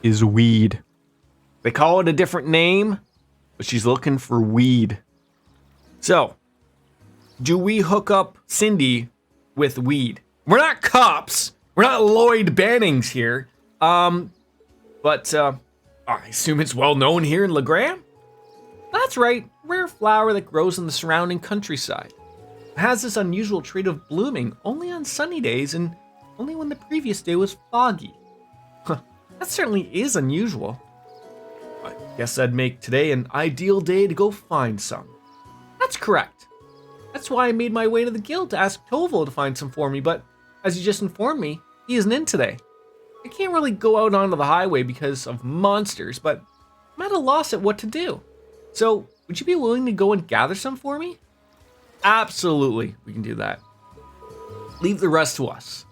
is weed. They call it a different name, but she's looking for weed. So, do we hook up Cindy with weed? We're not cops. We're not Lloyd Bannings here. But I assume it's well known here in Legram? That's right, rare flower that grows in the surrounding countryside. It has this unusual trait of blooming only on sunny days and only when the previous day was foggy. That certainly is unusual. I guess I'd make today an ideal day to go find some. That's correct. That's why I made my way to the guild to ask Tovo to find some for me, but as you just informed me, he isn't in today. I can't really go out onto the highway because of monsters, but I'm at a loss at what to do. So, would you be willing to go and gather some for me? Absolutely, we can do that. Leave the rest to us.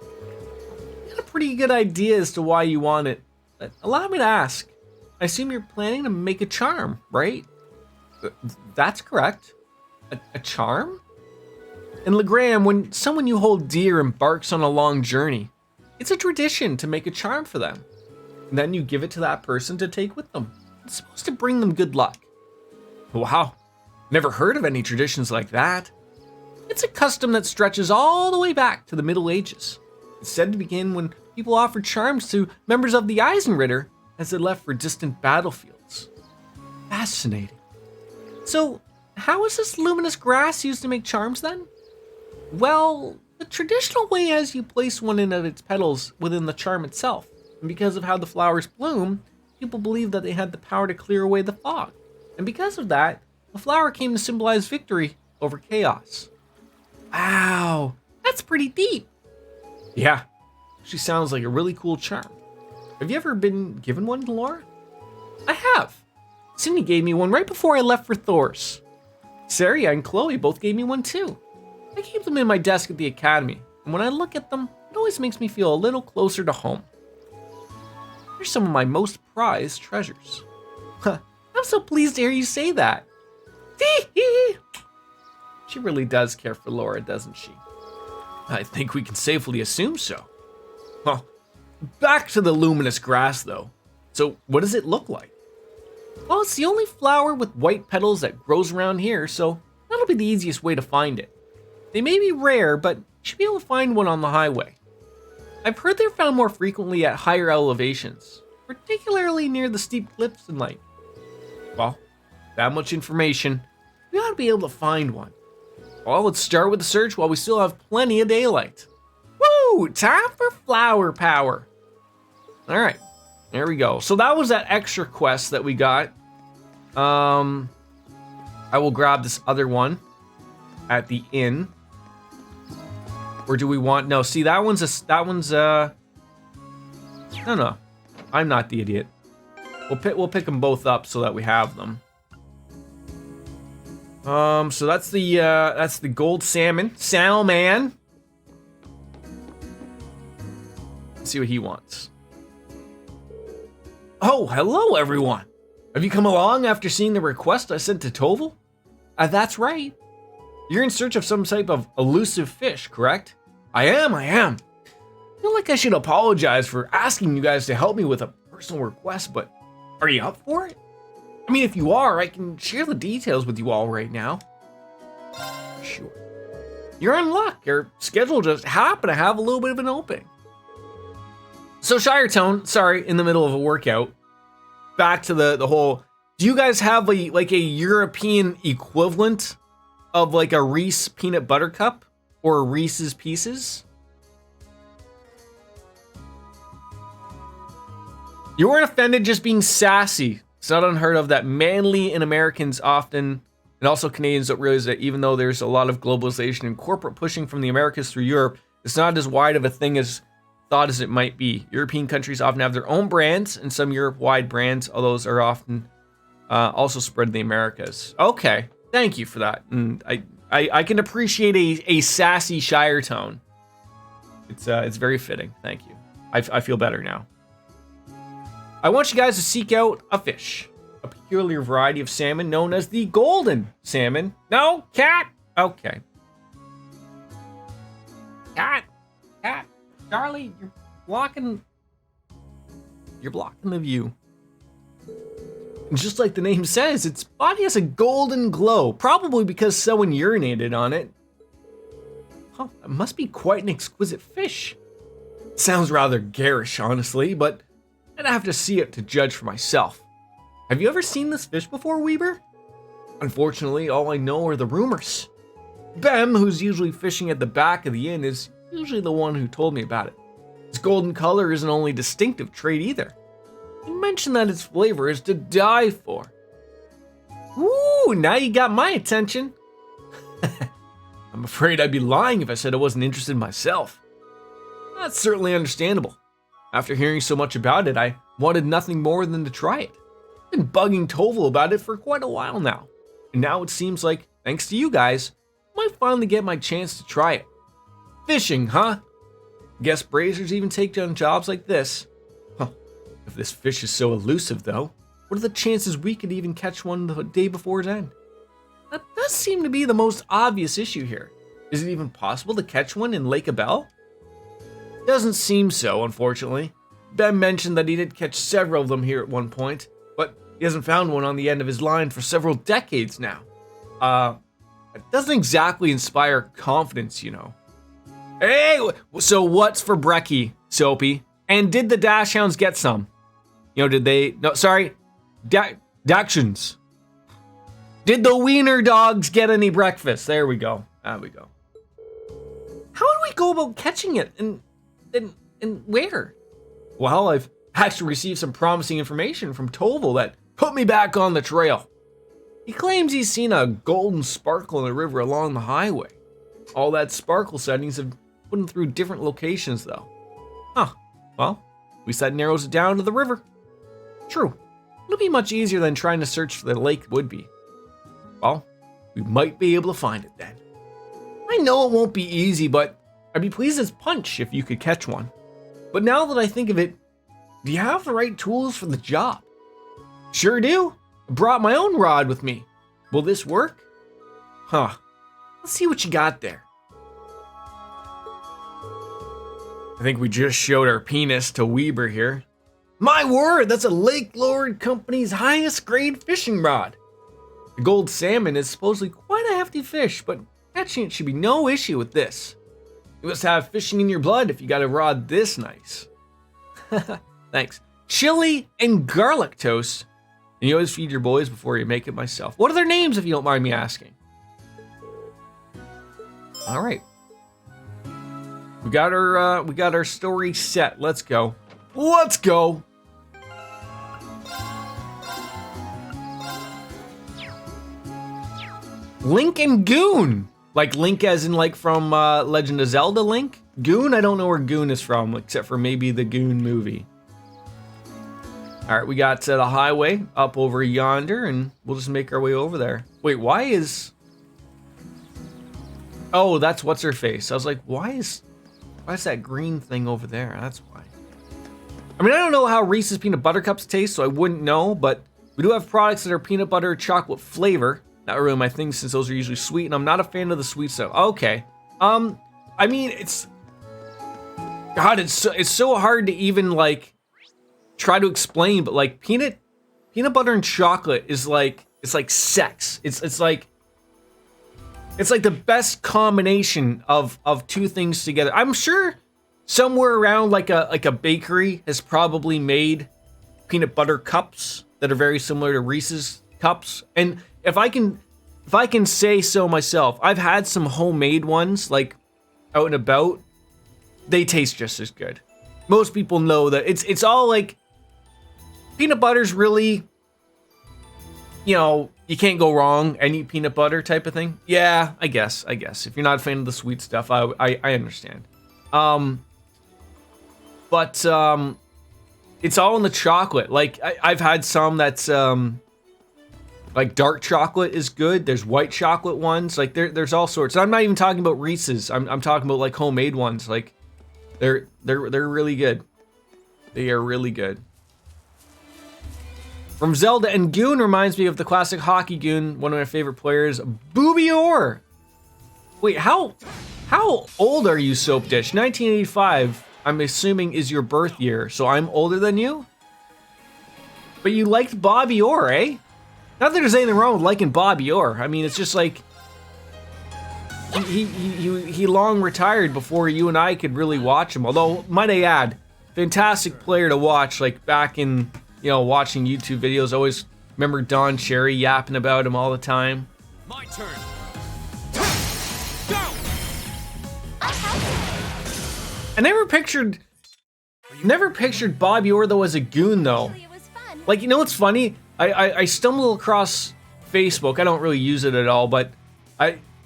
You got a pretty good idea as to why you want it, but allow me to ask. I assume you're planning to make a charm, right? That's correct. A charm? In Legram, when someone you hold dear embarks on a long journey, it's a tradition to make a charm for them. And then you give it to that person to take with them. It's supposed to bring them good luck. Wow, never heard of any traditions like that. It's a custom that stretches all the way back to the Middle Ages. It's said to begin when people offered charms to members of the Eisenritter as they left for distant battlefields. Fascinating. So, how is this luminous grass used to make charms then? Well, the traditional way has you place one in of its petals within the charm itself. And because of how the flowers bloom, people believe that they had the power to clear away the fog. And because of that, the flower came to symbolize victory over chaos. Wow, that's pretty deep. Yeah, she sounds like a really cool charm. Have you ever been given one, Laura? I have. Cindy gave me one right before I left for Thor's. Saria and Chloe both gave me one too. I keep them in my desk at the academy, and when I look at them, it always makes me feel a little closer to home. They're some of my most prized treasures. I'm so pleased to hear you say that. She really does care for Laura, doesn't she? I think we can safely assume so. Well, back to the luminous grass though. So what does it look like? Well, it's the only flower with white petals that grows around here, so that'll be the easiest way to find it. They may be rare, but you should be able to find one on the highway. I've heard they're found more frequently at higher elevations, particularly near the steep cliffs and like. Well, that much information, we ought to be able to find one. Well, let's start with the search while we still have plenty of daylight. Woo! Time for flower power. All right, there we go. So that was that extra quest that we got. I will grab this other one at the inn. Or do we want? No, see that one's no. I'm not the idiot. We'll pick them both up so that we have them. So that's the gold salmon. Salman. Let's see what he wants. Oh, hello everyone. Have you come along after seeing the request I sent to Toval? That's right. You're in search of some type of elusive fish, correct? I am. I feel like I should apologize for asking you guys to help me with a personal request, but are you up for it? I mean, if you are, I can share the details with you all right now. Sure. You're in luck. Your schedule just happened to have a little bit of an opening. So Shiretone, sorry, in the middle of a workout. Back to the whole, do you guys have a European equivalent of like a Reese peanut butter cup or a Reese's Pieces? You weren't offended, just being sassy. It's not unheard of that manly in Americans often, and also Canadians, don't realize that even though there's a lot of globalization and corporate pushing from the Americas through Europe, it's not as wide of a thing as thought as it might be. European countries often have their own brands, and some Europe-wide brands, although those are often also spread in the Americas. Okay, thank you for that. And I can appreciate a sassy Shire tone. It's very fitting. Thank you. I feel better now. I want you guys to seek out a fish, a peculiar variety of salmon known as the golden salmon. No, cat. Okay. Cat. Charlie, you're blocking the view. And just like the name says, its body has a golden glow, probably because someone urinated on it. Huh, it must be quite an exquisite fish. Sounds rather garish, honestly, but I'd have to see it to judge for myself. Have you ever seen this fish before, Weber? Unfortunately, all I know are the rumors. Bem, who's usually fishing at the back of the inn, is usually the one who told me about it. Its golden color isn't only a distinctive trait either. He mentioned that its flavor is to die for. Ooh, now you got my attention. I'm afraid I'd be lying if I said I wasn't interested myself. That's certainly understandable. After hearing so much about it, I wanted nothing more than to try it. I've been bugging Toval about it for quite a while now. And now it seems like, thanks to you guys, I might finally get my chance to try it. Fishing, huh? Guess brazers even take on jobs like this. Huh. If this fish is so elusive, though, what are the chances we could even catch one the day before its end? That does seem to be the most obvious issue here. Is it even possible to catch one in Lake Abel? Doesn't seem so, unfortunately. Ben mentioned that he did catch several of them here at one point, but he hasn't found one on the end of his line for several decades now. It doesn't exactly inspire confidence, you know. Hey, so what's for brekkie, Soapy? And did the Dachshunds get some? You know, did they? No, sorry, Dachshunds. Did the wiener dogs get any breakfast? There we go. There we go. How do we go about catching it, and where? Well, I've actually received some promising information from Toval that put me back on the trail. He claims he's seen a golden sparkle in the river along the highway. All that sparkle sightings have put him through different locations, though. Huh. Well, at least that narrows it down to the river. True. It'll be much easier than trying to search for the lake would be. Well, we might be able to find it then. I know it won't be easy, but I'd be pleased as punch if you could catch one. But now that I think of it, do you have the right tools for the job? Sure do. I brought my own rod with me. Will this work? Huh. Let's see what you got there. I think we just showed our penis to Weber here. My word, that's a Lake Lord Company's highest grade fishing rod. The gold salmon is supposedly quite a hefty fish, but catching it should be no issue with this. You must have fishing in your blood if you got a rod this nice. Thanks. Chili and garlic toast. And you always feed your boys before you make it myself. What are their names if you don't mind me asking? All right. We got our story set. Let's go. Let's go. Link and Goon. Like Link as in like from Legend of Zelda Link? Goon? I don't know where Goon is from, except for maybe the Goon movie. All right, we got the highway up over yonder, and we'll just make our way over there. Wait, why is... Oh, that's what's-her-face. I was like, why is that green thing over there? That's why. I mean, I don't know how Reese's Peanut Butter Cups taste, so I wouldn't know, but we do have products that are peanut butter chocolate flavor. Not really my thing, since those are usually sweet, and I'm not a fan of the sweet stuff. Okay. I mean, it's... God, it's so hard to even, like, try to explain, but, like, peanut butter and chocolate is, like, it's like sex. It's like the best combination of two things together. I'm sure somewhere around, like a bakery has probably made peanut butter cups that are very similar to Reese's cups, and if I can say so myself, I've had some homemade ones, like, out and about. They taste just as good. Most people know that it's all like, peanut butter's really, you know, you can't go wrong, any peanut butter type of thing. Yeah, I guess. If you're not a fan of the sweet stuff, I understand. But it's all in the chocolate. Like, I've had some that's, like, dark chocolate is good. There's white chocolate ones. Like, there's all sorts. I'm not even talking about Reese's. I'm talking about, like, homemade ones. Like, they're really good. They are really good. From Zelda, and Goon reminds me of the classic hockey Goon, one of my favorite players, Booby Orr. Wait, how old are you, Soap Dish? 1985, I'm assuming, is your birth year, so I'm older than you? But you liked Bobby Orr, eh? Not that there's anything wrong with liking Bobby Orr. I mean, it's just like he long retired before you and I could really watch him. Although, might I add, fantastic player to watch. Like back in, watching YouTube videos, I always remember Don Cherry yapping about him all the time. My turn. I never pictured Bobby Orr though as a goon though. Like, what's funny? I stumbled across Facebook. I don't really use it at all, but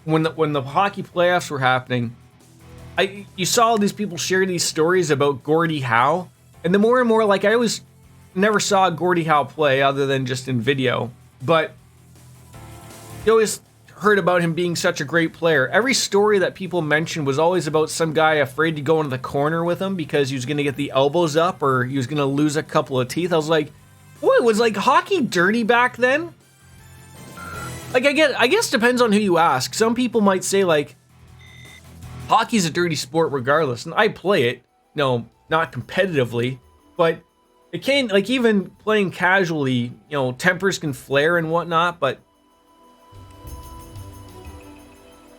when the hockey playoffs were happening, you saw all these people share these stories about Gordie Howe, and the more and more, like, I always never saw Gordie Howe play other than just in video, but you always heard about him being such a great player. Every story that people mentioned was always about some guy afraid to go into the corner with him because he was going to get the elbows up or he was going to lose a couple of teeth. I was like, what, was like hockey dirty back then? Like, I guess depends on who you ask. Some people might say like, hockey's a dirty sport regardless, and I play it, not competitively, but it can, like, even playing casually, tempers can flare and whatnot, but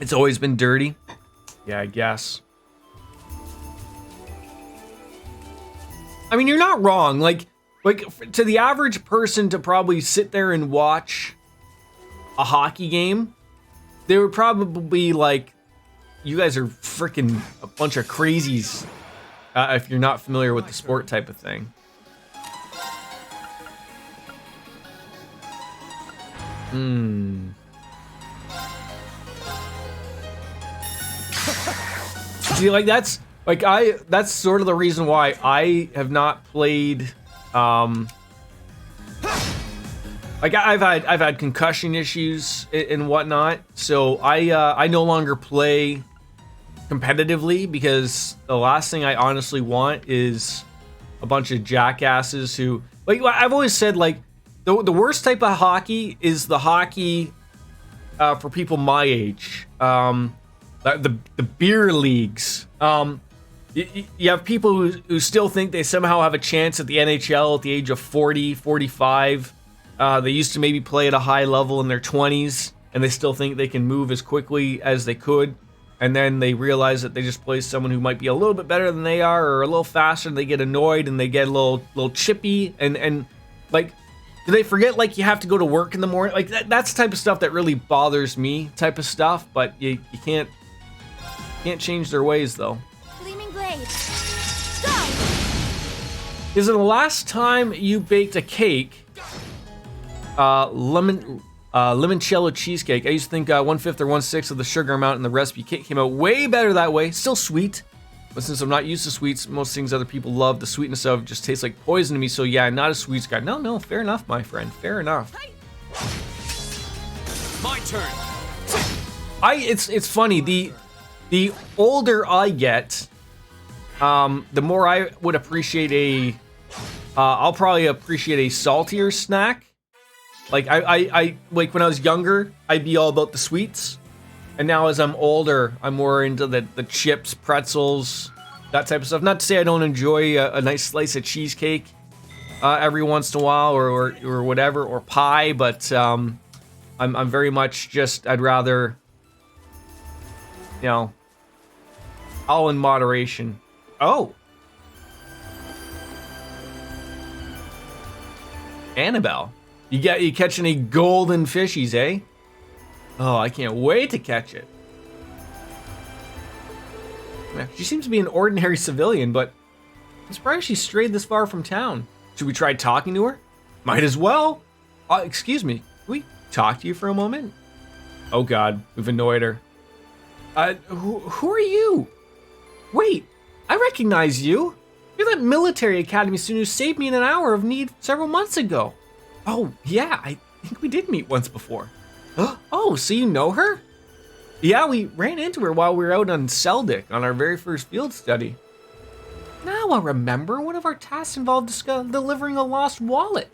it's always been dirty. Yeah, I guess. I mean, you're not wrong. Like to the average person to probably sit there and watch a hockey game, they would probably be like, you guys are freaking a bunch of crazies if you're not familiar with the sport type of thing. See, like that's sort of the reason why I have not played. Like I've had concussion issues and whatnot, so I no longer play competitively because the last thing I honestly want is a bunch of jackasses who, like, I've always said, like, the worst type of hockey is the hockey for people my age. The beer leagues. You have people who still think they somehow have a chance at the NHL at the age of 40, 45. They used to maybe play at a high level in their 20s, and they still think they can move as quickly as they could. And then they realize that they just play someone who might be a little bit better than they are, or a little faster, and they get annoyed and they get a little chippy. And like, do they forget, like, you have to go to work in the morning? Like, that's the type of stuff that really bothers me, type of stuff. But you can't change their ways, though. Gleaming blade. Go! Is it the last time you baked a cake? Limoncello cheesecake. I used to think 1/5 or 1/6 of the sugar amount in the recipe came out way better that way. Still sweet, but since I'm not used to sweets, most things other people love, the sweetness of just tastes like poison to me. So yeah, not a sweets guy. No, fair enough, my friend. Fair enough. My turn. It's funny. The older I get, the more I would appreciate I'll probably appreciate a saltier snack. Like I like when I was younger, I'd be all about the sweets, and now as I'm older, I'm more into the chips, pretzels, that type of stuff. Not to say I don't enjoy a nice slice of cheesecake every once in a while, or whatever, or pie, but I'm very much just, I'd rather, all in moderation. Oh, Annabelle. You catch any golden fishies, eh? Oh, I can't wait to catch it. Yeah, she seems to be an ordinary civilian, but I'm surprised she strayed this far from town. Should we try talking to her? Might as well. Excuse me, can we talk to you for a moment? Oh God, we've annoyed her. Who are you? Wait, I recognize you. You're that military academy student who saved me in an hour of need several months ago. Oh, yeah, I think we did meet once before. Oh, so you know her? Yeah, we ran into her while we were out on Seldick on our very first field study. Now I remember, one of our tasks involved delivering a lost wallet.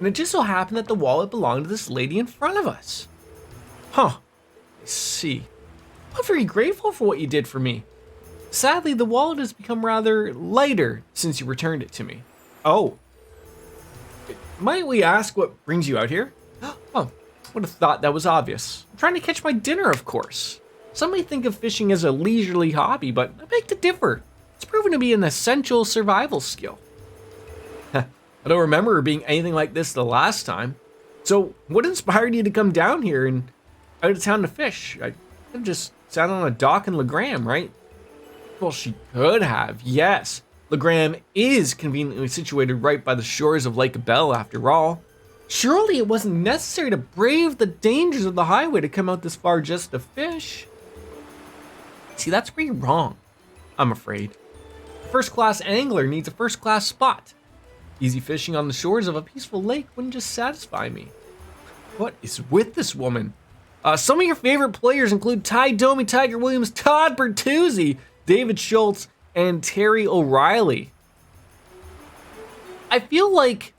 And it just so happened that the wallet belonged to this lady in front of us. Huh. I see. I'm very grateful for what you did for me. Sadly, the wallet has become rather lighter since you returned it to me. Oh. Might we ask what brings you out here? Oh, would have thought that was obvious. I'm trying to catch my dinner, of course. Some may think of fishing as a leisurely hobby, but I beg to differ. It's proven to be an essential survival skill. I don't remember being anything like this the last time. So, what inspired you to come down here and out of town to fish? I could have just sat on a dock in Legram, right? Well, she could have, yes. Legram is conveniently situated right by the shores of Lake Bell, after all. Surely it wasn't necessary to brave the dangers of the highway to come out this far just to fish. See, that's where you're wrong, I'm afraid. A first-class angler needs a first-class spot. Easy fishing on the shores of a peaceful lake wouldn't just satisfy me. What is with this woman? Some of your favorite players include Ty Domi, Tiger Williams, Todd Bertuzzi, David Schultz, and Terry O'Reilly. I feel like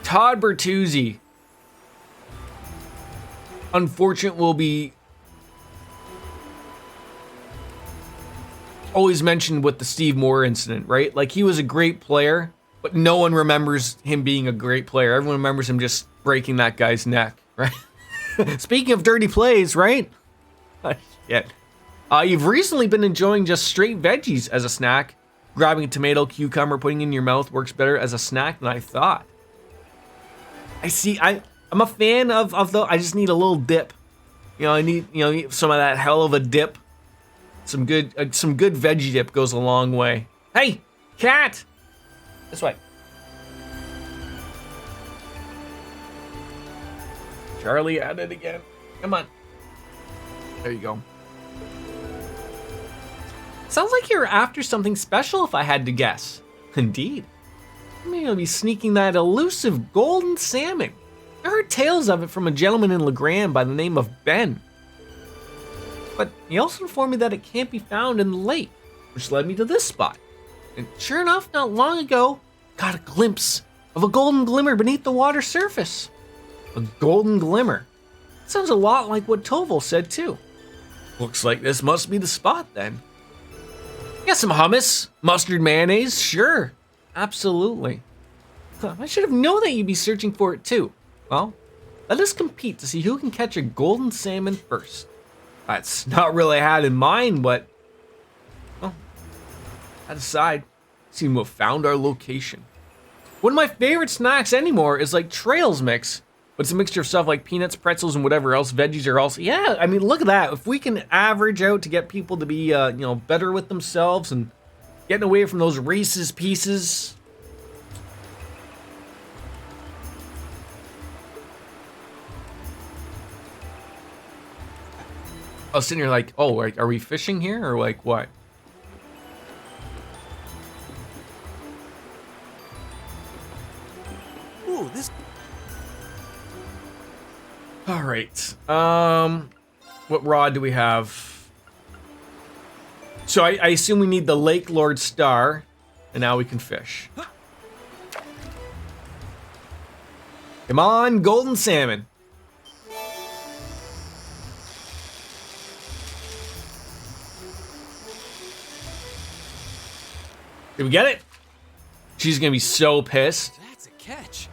Todd Bertuzzi, unfortunate, will be always mentioned with the Steve Moore incident, right? Like, he was a great player, but no one remembers him being a great player. Everyone remembers him just breaking that guy's neck, right? Speaking of dirty plays, right? Shit. You've recently been enjoying just straight veggies as a snack. Grabbing a tomato, cucumber, putting it in your mouth works better as a snack than I thought. I see. I'm a fan of the. I just need a little dip. I need some of that hell of a dip. Some good veggie dip goes a long way. Hey, cat, this way. Charlie at it again. Come on. There you go. Sounds like you're after something special, if I had to guess. Indeed. Maybe I'll be sneaking that elusive golden salmon. I heard tales of it from a gentleman in Legram by the name of Ben. But he also informed me that it can't be found in the lake, which led me to this spot. And sure enough, not long ago, got a glimpse of a golden glimmer beneath the water surface. A golden glimmer. Sounds a lot like what Toval said too. Looks like this must be the spot then. Got some hummus, mustard mayonnaise, sure. Absolutely. I should have known that you'd be searching for it too. Well, let us compete to see who can catch a golden salmon first. That's not really I had in mind, but well, that aside, seem to have found our location. One of my favorite snacks anymore is like Trails Mix, but it's a mixture of stuff like peanuts, pretzels, and whatever else. Veggies are also, yeah, I mean, look at that. If we can average out to get people to be, better with themselves and getting away from those racist pieces. I was sitting here like, oh, like, are we fishing here or like what? Ooh, this. All right. What rod do we have? So I assume we need the Lake Lord Star, and now we can fish. Come on, golden salmon. Did we get it? She's gonna be so pissed. That's a catch.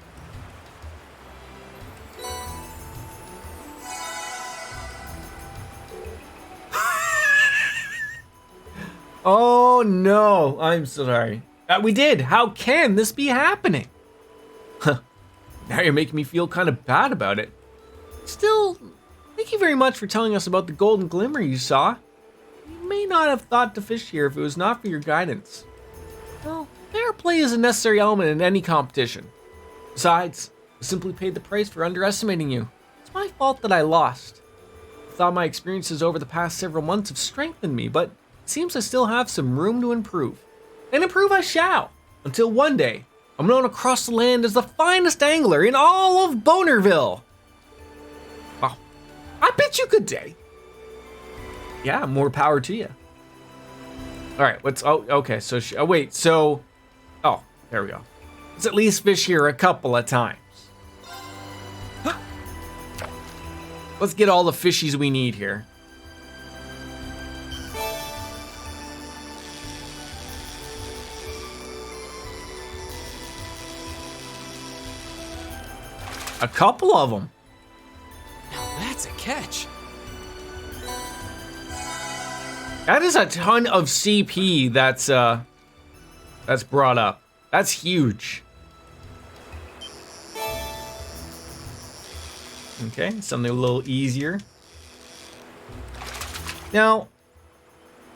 Oh no, I'm so sorry. We did. How can this be happening? Now you're making me feel kind of bad about it. Still, thank you very much for telling us about the golden glimmer you saw. You may not have thought to fish here if it was not for your guidance. Well, fair play is a necessary element in any competition. Besides, I simply paid the price for underestimating you. It's my fault that I lost. I thought my experiences over the past several months have strengthened me, but it seems I still have some room to improve. And improve I shall, until one day, I'm known across the land as the finest angler in all of Bonerville. Wow, I bet you good day. Yeah, more power to you. All right, let's, oh, okay, so, wait, so, oh, there we go. Let's at least fish here a couple of times. Let's get all the fishies we need here. A couple of them. Now that's a catch. That is a ton of CP that's brought up. That's huge. Okay, something a little easier. Now,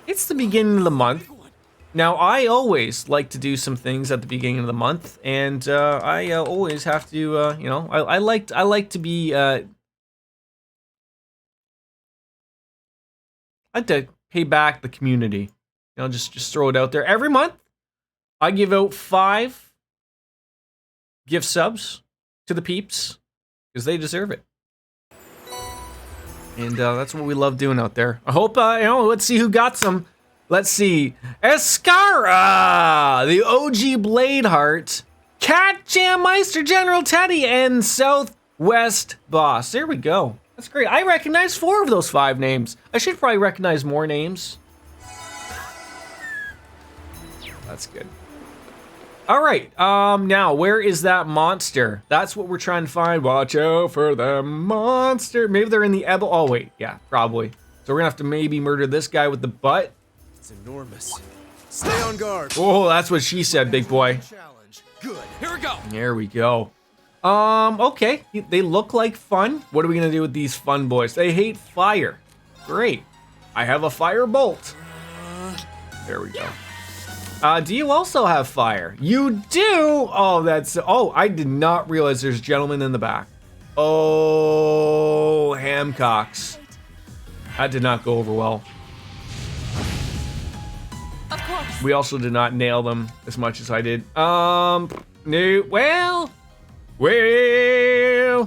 it's the beginning of the month. Now, I always like to do some things at the beginning of the month, and I always have to, you know, I like to be, I like to pay back the community. You know, just throw it out there. Every month, I give out 5 gift subs to the peeps because they deserve it. And that's what we love doing out there. I hope, you know, let's see who got some. Let's see. Escara, the OG Bladeheart, Cat Jam Meister, General Teddy, and Southwest Boss. There we go. That's great. I recognize 4 of those 5 names. I should probably recognize more names. That's good. All right. Now, where is that monster? That's what we're trying to find. Watch out for the monster. Maybe they're in the Ebel. Oh, wait. Yeah, probably. So we're going to have to maybe murder this guy with the butt. It's enormous. Stay on guard. Oh, that's what she said, big boy. Challenge. Good. Here we go. There we go. Okay. They look like fun. What are we gonna do with these fun boys? They hate fire. Great. I have a fire bolt. There we go. Do you also have fire? You do? Oh, I did not realize there's gentlemen in the back. Oh, Hamcocks. That did not go over well. Of course. We also did not nail them as much as I did. No, well. There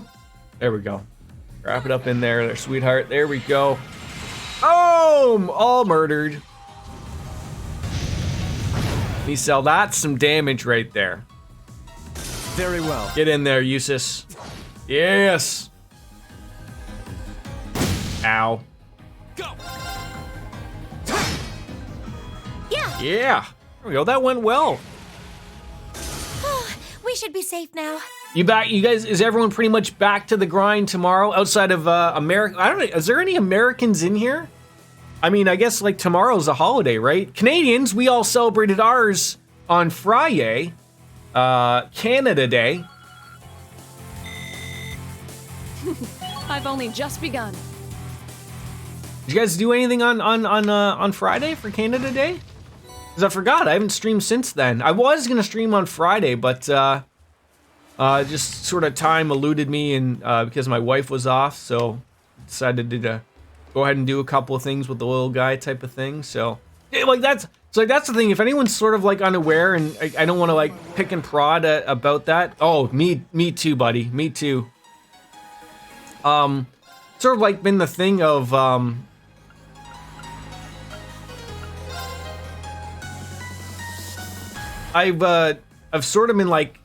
we go. Wrap it up in there, sweetheart. There we go. Oh, all murdered. Me sell that, some damage right there. Very well. Get in there, Eustace. Yes. Ow. Go. Yeah. There we go. That went well. We should be safe now. You back? You guys? Is everyone pretty much back to the grind tomorrow? Outside of America, I don't know. Is there any Americans in here? I mean, I guess like tomorrow's a holiday, right? Canadians, we all celebrated ours on Friday, Canada Day. I've only just begun. Did you guys do anything on Friday for Canada Day? Because I forgot, I haven't streamed since then. I was gonna stream on Friday, but just sort of time eluded me, and because my wife was off, so decided to go ahead and do a couple of things with the little guy type of thing. So yeah, that's the thing. If anyone's sort of like unaware, and I don't want to like pick and prod about that. Oh, me too, buddy. Me too. Sort of like been the thing of I've sort of been like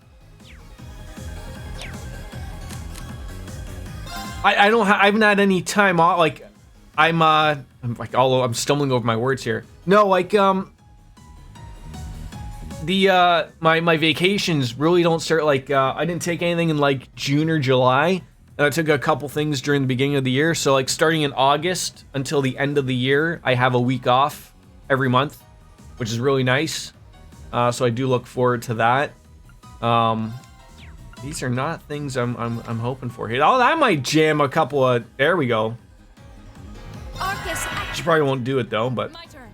I haven't had any time off. Like I'm like I'm stumbling over my words here. No, like my vacations really don't start like I didn't take anything in like June or July, and I took a couple things during the beginning of the year. So like starting in August until the end of the year, I have a week off every month, which is really nice. So I do look forward to that. These are not things I'm hoping for here. Oh, I might jam a couple of. There we go. Arcus, She probably won't do it though, but My turn.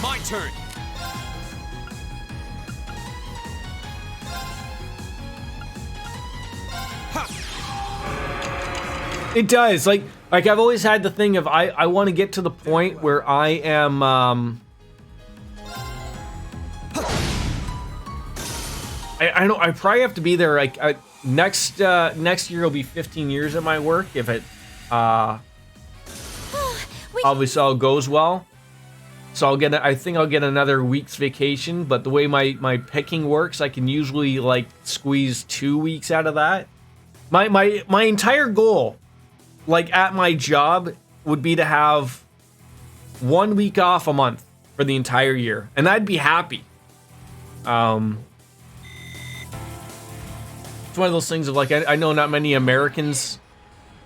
My turn. it does. Like I've always had the thing of I want to get to the point where I am I know I probably have to be there like next year will be 15 years at my work if it obviously all goes well. So I think I'll get another week's vacation, but the way my picking works, I can usually like squeeze 2 weeks out of that. My entire goal, like at my job, would be to have 1 week off a month for the entire year, and I'd be happy. It's one of those things of like I know not many Americans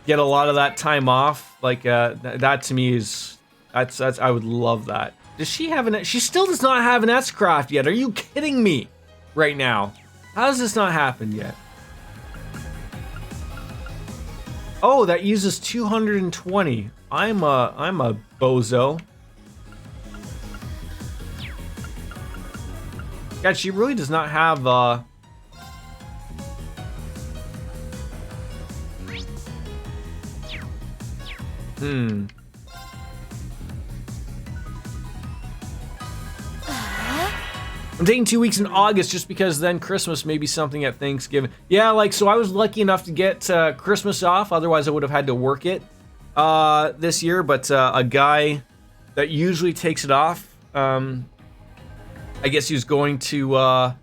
get a lot of that time off. Like that to me is that's I would love that. Does she have an? She still does not have an S-Craft yet. Are you kidding me? Right now, how has this not happened yet? Oh, that uses 220. I'm a bozo. God, she really does not have I'm taking 2 weeks in August just because then Christmas may be something at Thanksgiving. Yeah, like, so I was lucky enough to get Christmas off. Otherwise, I would have had to work it this year. But a guy that usually takes it off, I guess he was going to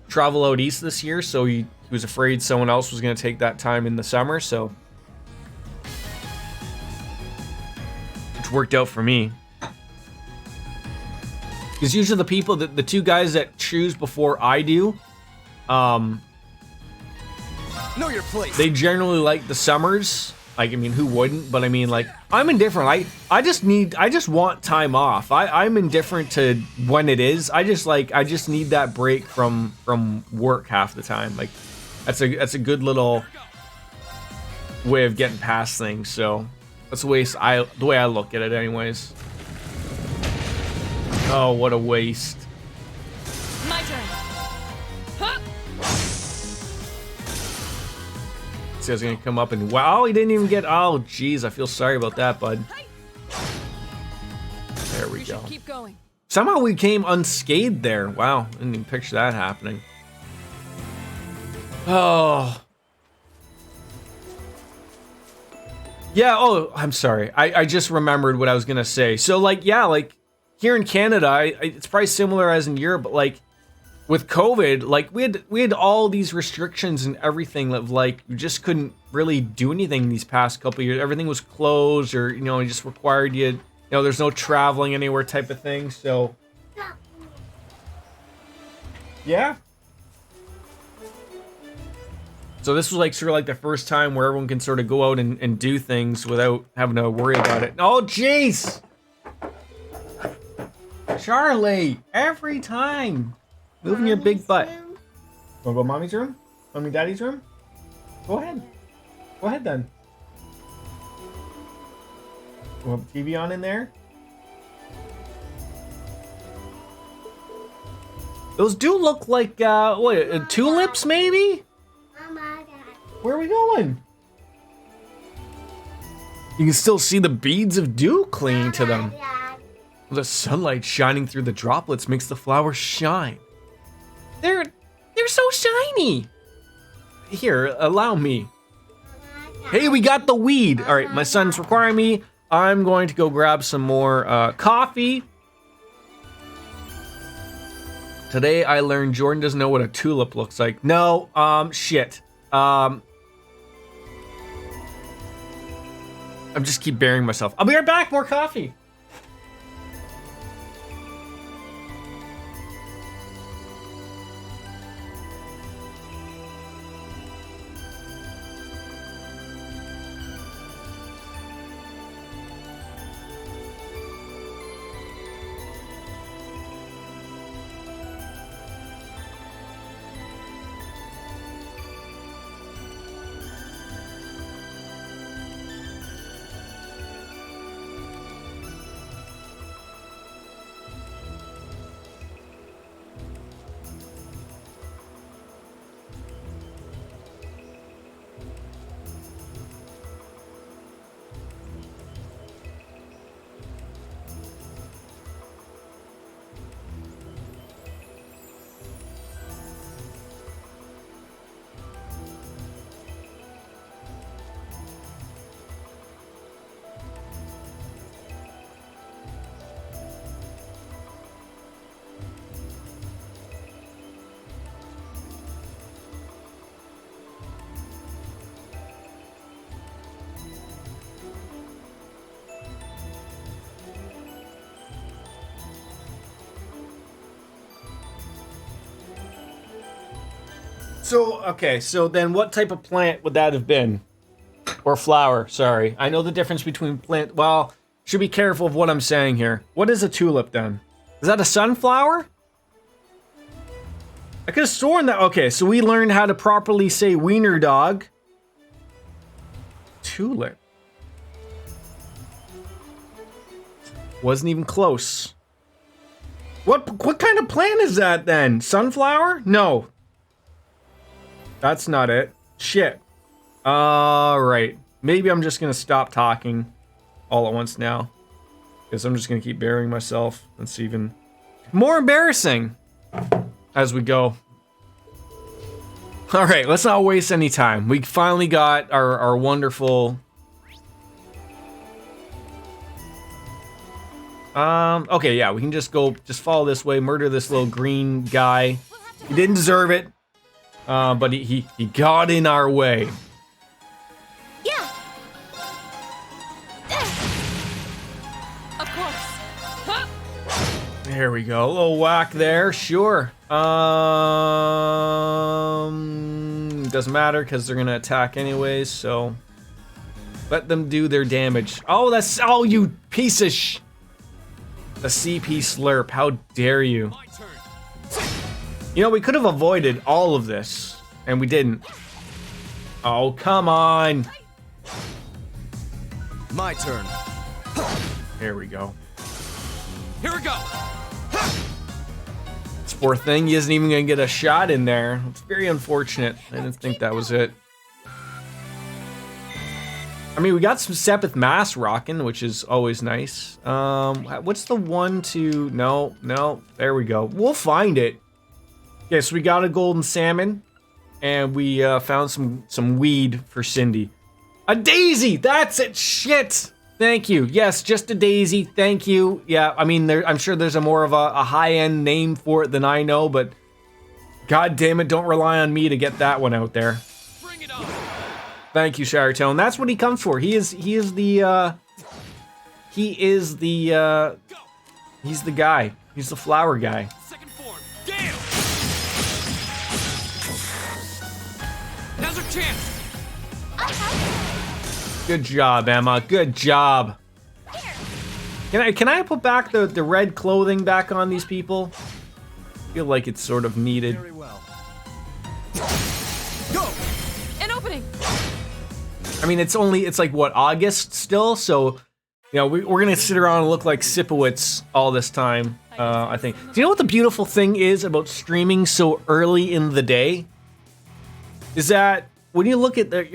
travel out east this year. So he was afraid someone else was going to take that time in the summer. So it's worked out for me. Because usually the people, the two guys that choose before I do, Know your place. they generally like the summers. Like, I mean, who wouldn't? But I mean, like, I'm indifferent. I just want time off. I'm indifferent to when it is. I just need that break from work half the time. Like, that's a good little way of getting past things. So that's the way I look at it, anyways. Oh, what a waste. My turn. Huh? See, I was gonna come up and wow, he didn't even get. Oh, jeez, I feel sorry about that, bud. There we go. Should keep going. Somehow we came unscathed there. Wow, didn't even picture that happening. Oh. Yeah, oh, I'm sorry. I just remembered what I was gonna say. So, like, yeah, like, here in Canada, it's probably similar as in Europe, but like with COVID, like we had all these restrictions and everything of like you just couldn't really do anything these past couple of years. Everything was closed, or it just required you. There's no traveling anywhere type of thing. So yeah. So this was like sort of like the first time where everyone can sort of go out and do things without having to worry about it. Oh, jeez. Charlie, every time. Moving your big butt. Wanna go mommy's room? Mommy daddy's room? Go ahead. Go ahead then. You want the TV on in there? Those do look like, what, tulips maybe? Where are we going? You can still see the beads of dew clinging to them. The sunlight shining through the droplets makes the flowers shine. They're so shiny. Here, allow me. Hey, we got the weed. All right, my son's requiring me. I'm going to go grab some more coffee. Today I learned Jordan doesn't know what a tulip looks like. No, shit. I'm just keep burying myself. I'll be right back. More coffee. So, okay, so then what type of plant would that have been? Or flower, sorry. I know the difference between plant. Well, should be careful of what I'm saying here. What is a tulip then? Is that a sunflower? I could have sworn that. Okay, so we learned how to properly say wiener dog. Tulip. Wasn't even close. What kind of plant is that then? Sunflower? No. That's not it. Shit. Alright. Maybe I'm just gonna stop talking all at once now. Because I'm just gonna keep burying myself. It's even more embarrassing as we go. Alright, let's not waste any time. We finally got our wonderful... Okay, yeah, we can just follow this way, murder this little green guy. He didn't deserve it, but he got in our way. Yeah. Of course. Huh? There we go, a little whack there, sure. Doesn't matter because they're gonna attack anyways, so let them do their damage. Oh, you piece of the CP slurp, how dare you? My turn. You know, we could have avoided all of this, and we didn't. Oh, come on. My turn. There we go. Here we go. This poor thing, he isn't even gonna get a shot in there. It's very unfortunate. I didn't think that was it. I mean, we got some Sepith Mass rocking, which is always nice. What's the 1-2? No, there we go. We'll find it. Okay, so we got a golden salmon, and we found some weed for Cindy. A daisy! That's it! Shit! Thank you. Yes, just a daisy. Thank you. Yeah, I mean, I'm sure there's a more of a high-end name for it than I know, but god damn it, don't rely on me to get that one out there. Bring it on. Thank you, Shiretone. That's what he comes for. He's the guy. He's the flower guy. Second form. Gale. Now's our chance. Good job, Emma. Good job. Can I put back the red clothing back on these people? I feel like it's sort of needed. Very well. An opening. I mean, it's like what, August still, so you know we're gonna sit around and look like Sipowicz all this time. I think. Do you know what the beautiful thing is about streaming so early in the day? Is that when you look at that,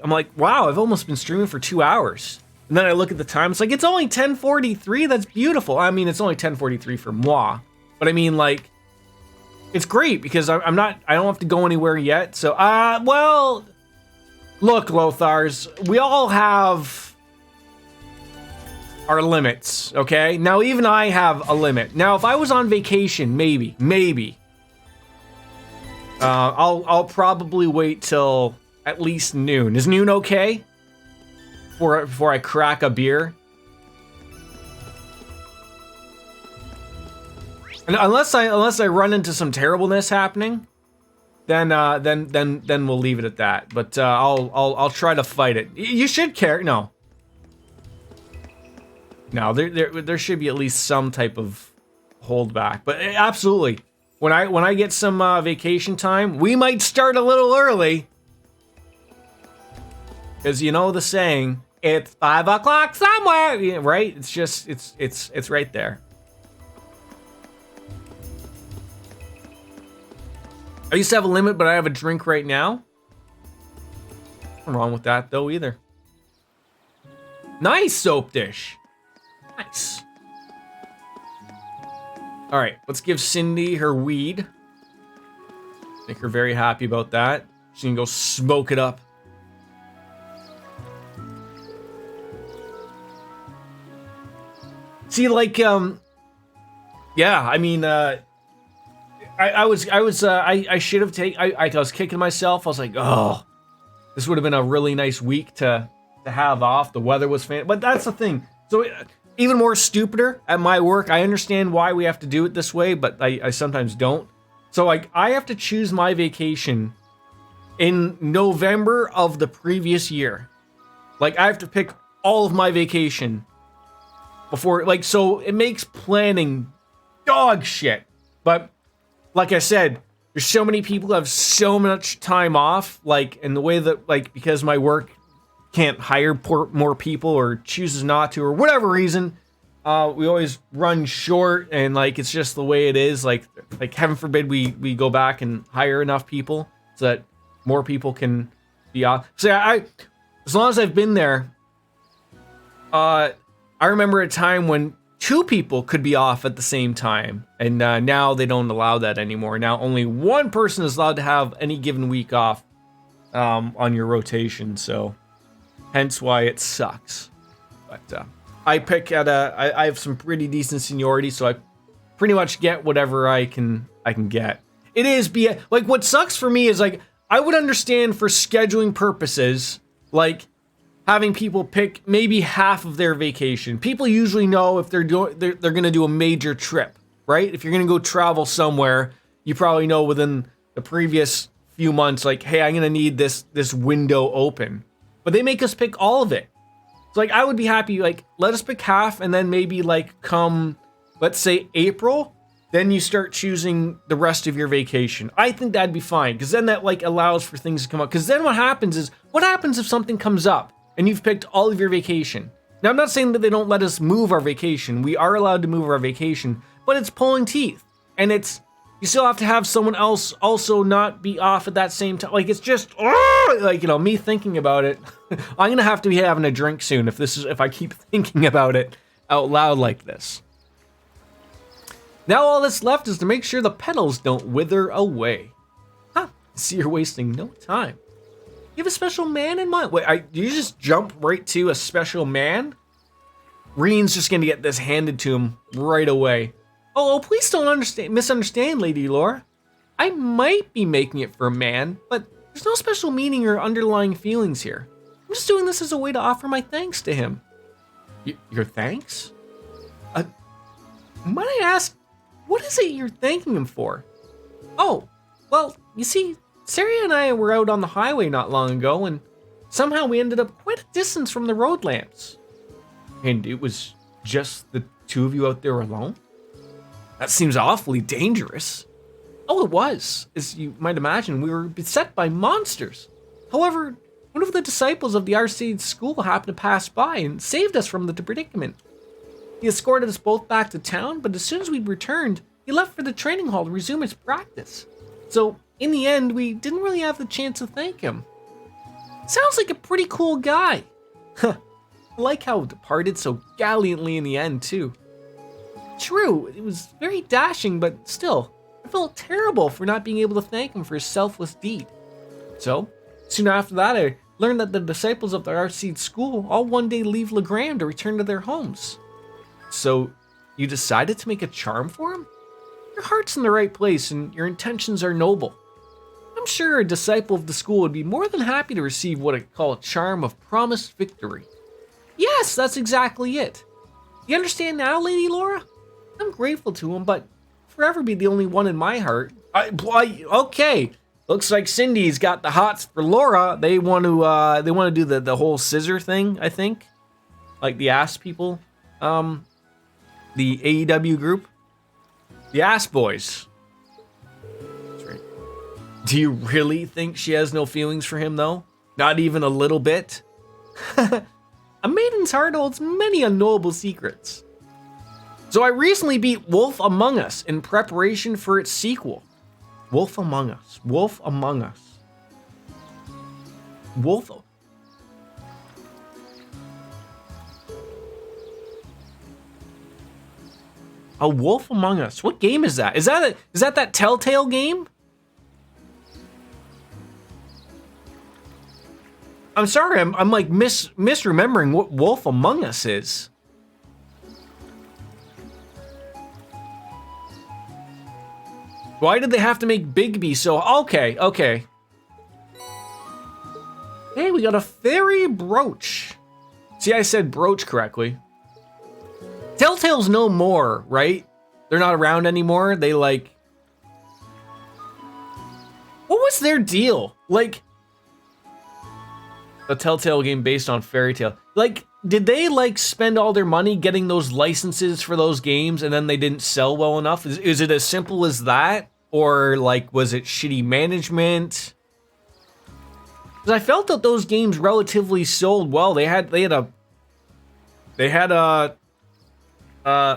I'm like, wow, I've almost been streaming for 2 hours, and then I look at the time, it's like it's only 10:43. That's beautiful. I mean, it's only 10:43 for moi, but I mean, like, it's great because I don't have to go anywhere yet. So, well. Look, Lothars, we all have our limits, okay? Now, even I have a limit. Now, if I was on vacation, maybe. I'll probably wait till at least noon. Is noon okay? Before I crack a beer? And unless I run into some terribleness happening, then we'll leave it at that. But I'll try to fight it. You should care. No, there should be at least some type of holdback. But absolutely, when I get some vacation time, we might start a little early, because you know the saying, it's 5 o'clock somewhere, yeah, right? It's just it's right there. I used to have a limit, but I have a drink right now. Nothing wrong with that, though, either. Nice soap dish. Nice. All right, let's give Cindy her weed. Make her very happy about that. She can go smoke it up. See, like, yeah, I mean, I should have taken. I was kicking myself. I was like, oh, this would have been a really nice week to have off. The weather was fantastic, but that's the thing. So even more stupider at my work. I understand why we have to do it this way, but I sometimes don't. So like, I have to choose my vacation in November of the previous year. Like, I have to pick all of my vacation before, like, so it makes planning dog shit. But like I said, there's so many people who have so much time off, like, in the way that, like, because my work can't hire more people or chooses not to or whatever reason, we always run short, and like it's just the way it is. Like heaven forbid we go back and hire enough people so that more people can be off. So I as long as I've been there, I remember a time when 2 people could be off at the same time, and now they don't allow that anymore. Now only 1 person is allowed to have any given week off on your rotation. So hence why it sucks. But I pick at I have some pretty decent seniority, so I pretty much get whatever I can get. It is like what sucks for me is like I would understand for scheduling purposes, like having people pick maybe half of their vacation. People usually know if they're going to do a major trip, right? If you're going to go travel somewhere, you probably know within the previous few months, like, hey, I'm going to need this window open. But they make us pick all of it. So like I would be happy, like, let us pick half, and then maybe like come, let's say April, then you start choosing the rest of your vacation. I think that'd be fine, because then that like allows for things to come up. Because then what happens if something comes up and you've picked all of your vacation? Now I'm not saying that they don't let us move our vacation. We are allowed to move our vacation, but it's pulling teeth, and you still have to have someone else also not be off at that same time. Like, it's just, like, you know, me thinking about it. I'm going to have to be having a drink soon if I keep thinking about it out loud like this. Now all that's left is to make sure the petals don't wither away. Huh, see you're wasting no time. You have a special man in mind? Wait, do you just jump right to a special man? Reen's just going to get this handed to him right away. Oh, please don't misunderstand, Lady Laura. I might be making it for a man, but there's no special meaning or underlying feelings here. I'm just doing this as a way to offer my thanks to him. Your thanks? Might I ask, what is it you're thanking him for? Oh, well, you see, Saria and I were out on the highway not long ago, and somehow we ended up quite a distance from the road lamps. And it was just the 2 of you out there alone? That seems awfully dangerous. Oh, it was. As you might imagine, we were beset by monsters. However, one of the disciples of the Arcade school happened to pass by and saved us from the predicament. He escorted us both back to town, but as soon as we'd returned, he left for the training hall to resume his practice. So, in the end, we didn't really have the chance to thank him. Sounds like a pretty cool guy. I like how he departed so gallantly in the end, too. True, it was very dashing, but still, I felt terrible for not being able to thank him for his selfless deed. So, soon after that, I learned that the disciples of the Arcade school all one day leave Legrand to return to their homes. So, you decided to make a charm for him? Your heart's in the right place and your intentions are noble. I'm sure a disciple of the school would be more than happy to receive what I call a charm of promised victory. Yes, that's exactly it. You understand now, Lady Laura? I'm grateful to him, but forever be the only one in my heart. Okay. Looks like Cindy's got the hots for Laura. They want to do the whole scissor thing, I think. Like the ass people. The AEW group. The ass boys. That's right. Do you really think she has no feelings for him, though? Not even a little bit? A maiden's heart holds many unknowable secrets. So I recently beat Wolf Among Us in preparation for its sequel. Wolf Among Us. Wolf Among Us. Wolf. A Wolf Among Us. What game is that? Is that Telltale game? I'm sorry, I'm like misremembering what Wolf Among Us is. Why did they have to make Bigby so... Okay. Hey, we got a fairy brooch. See, I said brooch correctly. Telltale's no more, right? They're not around anymore. They like... What was their deal? Like, a Telltale game based on Fairy Tail. Like, did they like spend all their money getting those licenses for those games and then they didn't sell well enough? Is it as simple as that? Or like, was it shitty management? Because I felt that those games relatively sold well. They had a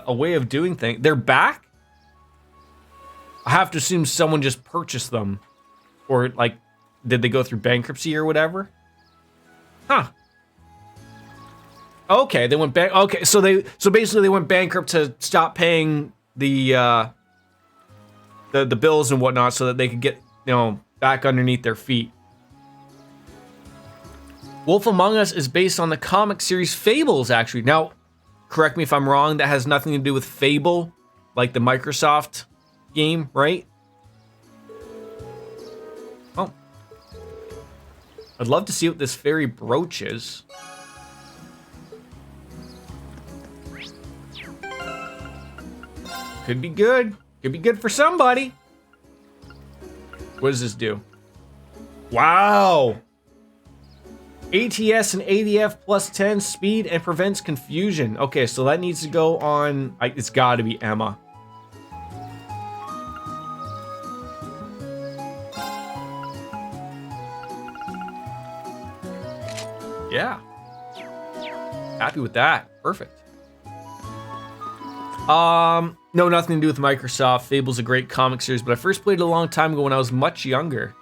way of doing things. They're back. I have to assume someone just purchased them, or like, did they go through bankruptcy or whatever? Huh. Okay, they went back. Okay, so basically they went bankrupt to stop paying the bills and whatnot, so that they could get back underneath their feet. Wolf Among Us is based on the comic series Fables, actually. Now, correct me if I'm wrong. That has nothing to do with Fable, like the Microsoft game, right? Oh. I'd love to see what this fairy brooch is. Could be good. Could be good for somebody. What does this do? Wow. ATS and ADF plus 10 speed and prevents confusion. Okay, so that needs to go on. It's got to be Emma. Yeah. Happy with that. Perfect. No, nothing to do with Microsoft. Fable's a great comic series, but I first played it a long time ago when I was much younger.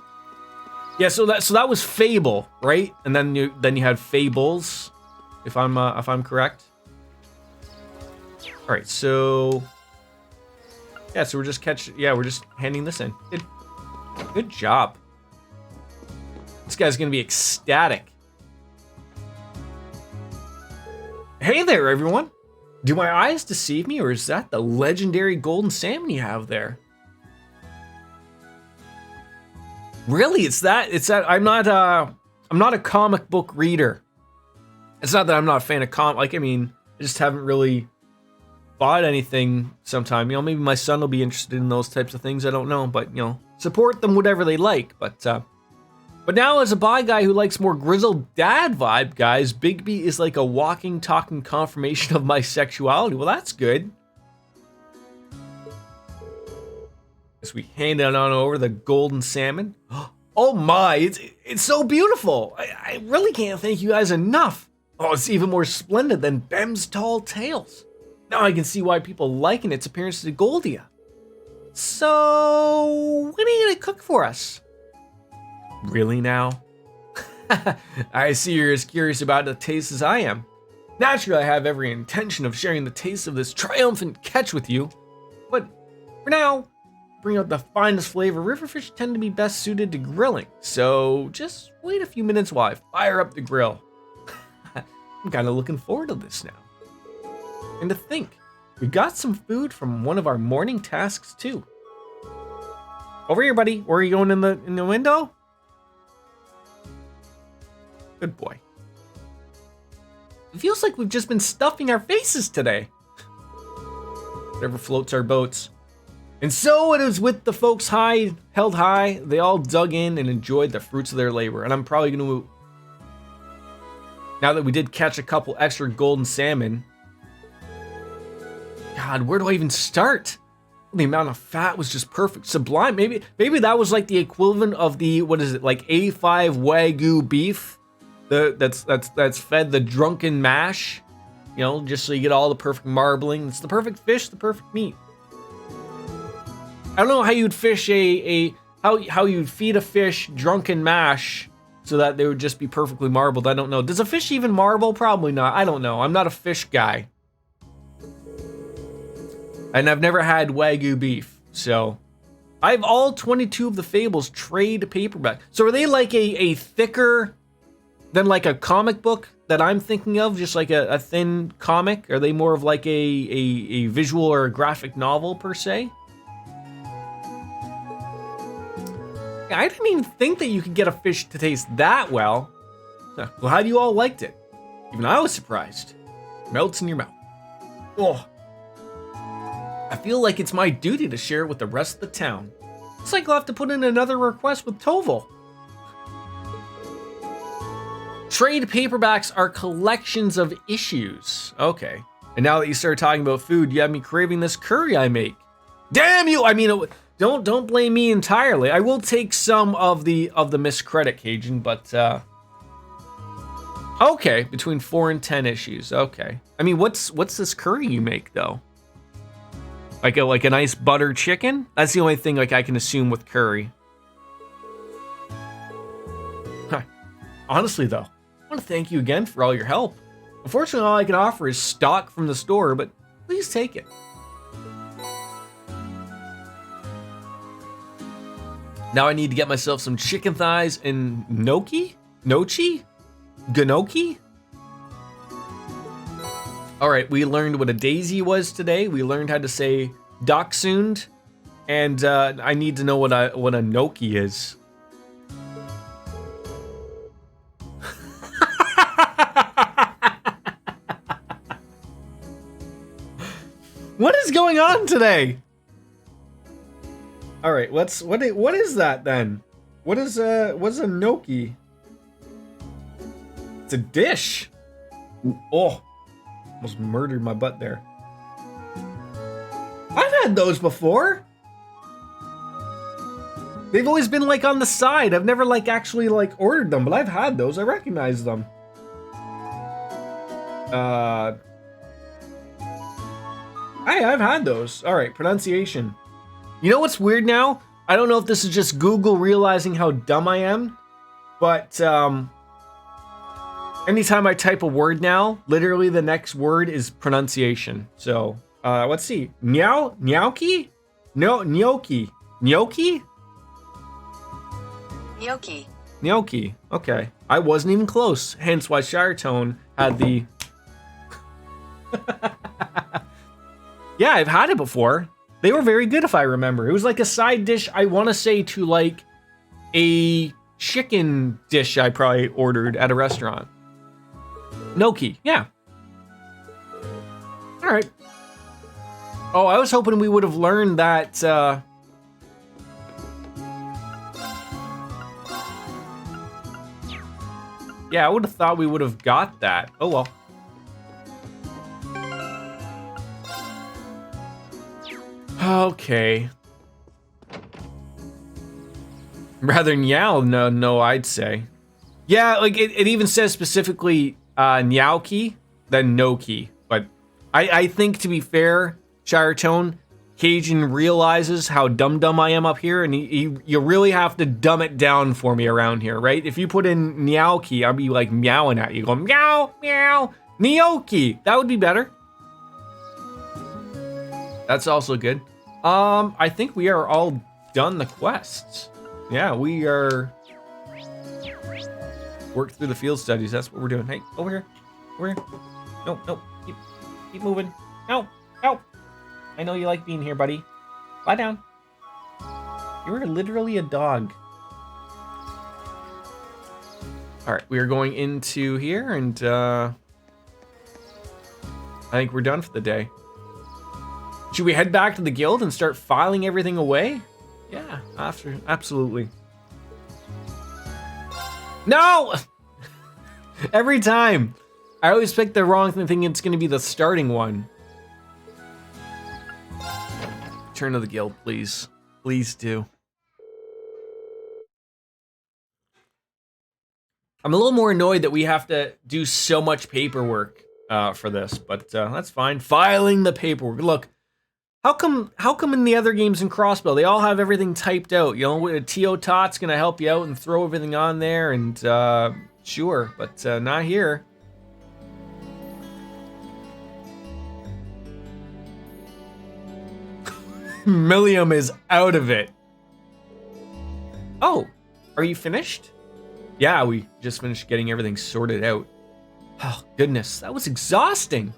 Yeah, so that was Fable, right? And then you had Fables, if I'm correct. All right, so yeah, so we're just handing this in. Good job. This guy's gonna be ecstatic. Hey there, everyone. Do my eyes deceive me, or is that the legendary golden salmon you have there? Really, it's that. I'm not a comic book reader. It's not that I'm not a fan of I just haven't really bought anything sometime. Maybe my son will be interested in those types of things. I don't know, but support them whatever they like. But now, as a bi guy who likes more grizzled dad vibe, guys, Bigby is like a walking, talking confirmation of my sexuality. Well, that's good. As we hand it on over the golden salmon. Oh my, it's so beautiful. I really can't thank you guys enough. Oh, it's even more splendid than Bem's tall tales. Now I can see why people liken its appearance to Goldia. So, when are you gonna cook for us? Really now? I see you're as curious about the taste as I am. Naturally, I have every intention of sharing the taste of this triumphant catch with you. But for now, bring out the finest flavor. Riverfish tend to be best suited to grilling. So just wait a few minutes while I fire up the grill. I'm kind of looking forward to this now. And to think, we got some food from one of our morning tasks too. Over here, buddy. Where are you going in the window? Good boy. It feels like we've just been stuffing our faces today. Whatever floats our boats. And so it is with the folks held high. They all dug in and enjoyed the fruits of their labor. And I'm probably going to... Now that we did catch a couple extra golden salmon... God, where do I even start? The amount of fat was just perfect. Sublime. Maybe that was like the equivalent of the... What is it? Like A5 Wagyu beef? That's fed the drunken mash, just so you get all the perfect marbling. It's the perfect fish, the perfect meat. I don't know how you'd fish how you'd feed a fish drunken mash so that they would just be perfectly marbled. I don't know. Does a fish even marble? Probably not. I don't know. I'm not a fish guy, and I've never had Wagyu beef, so I have all 22 of the Fables trade paperback. So are they like a thicker than like a comic book that I'm thinking of, just like a thin comic? Are they more of like a visual or a graphic novel per se? I didn't even think that you could get a fish to taste that well. Well, how do you all liked it? Even I was surprised. Melts in your mouth. Oh, I feel like it's my duty to share it with the rest of the town. Looks like I'll have to put in another request with Toval. Trade paperbacks are collections of issues. Okay. And now that you started talking about food, you have me craving this curry I make. Damn you! I mean, don't blame me entirely. I will take some of the miscredit, Cajun, but okay, between 4 and 10 issues. Okay. I mean, what's this curry you make though? Like a nice butter chicken? That's the only thing like I can assume with curry. Huh. Honestly though, I want to thank you again for all your help. Unfortunately, all I can offer is stock from the store, but please take it. Now I need to get myself some chicken thighs and gnocchi? Gnocchi? All right, we learned what a daisy was today. We learned how to say dachshund, and I need to know what a gnocchi is. What is going on today? All right, what is that then? What's a gnocchi? It's a dish. Oh, almost murdered my butt there. I've had those before. They've always been like on the side. I've never like actually like ordered them, but I've had those. I recognize them. I've had those. All right, pronunciation. You know what's weird now? I don't know if this is just Google realizing how dumb I am, but anytime I type a word now, literally the next word is pronunciation. So let's see. Gnocchi? No, gnocchi. Gnocchi? Gnocchi. Gnocchi. Okay. I wasn't even close. Hence why Shire Tone had the... Yeah, I've had it before. They were very good if I remember. It was like a side dish, I want to say, to like a chicken dish I probably ordered at a restaurant. Gnocchi, yeah. All right. Oh, I was hoping we would have learned that... Yeah, I would have thought we would have got that. Oh well. Okay. Rather meow, no, I'd say. Yeah, like it even says specifically gnocchi than gnocchi. But I think, to be fair, Shire Tone, Cajun realizes how dumb I am up here, and you really have to dumb it down for me around here, right? If you put in gnocchi, I'll be like meowing at you, going meow, meow, gnocchi. That would be better. That's also good. I think we are all done the quests. Yeah, we are worked through the field studies. That's what we're doing. Hey, over here. Over here. No. Keep moving. No. I know you like being here, buddy. Lie down. You're literally a dog. All right, we are going into here, and I think we're done for the day. Should we head back to the guild and start filing everything away? Yeah, absolutely. No! Every time. I always pick the wrong thing, thinking it's going to be the starting one. Turn to the guild, please. Please do. I'm a little more annoyed that we have to do so much paperwork for this, but that's fine. Filing the paperwork. Look. How come in the other games in Crossbow, they all have everything typed out? You know, T.O. Tot's gonna help you out and throw everything on there, and sure, but not here. Millium is out of it. Oh, are you finished? Yeah, we just finished getting everything sorted out. Oh, goodness, that was exhausting.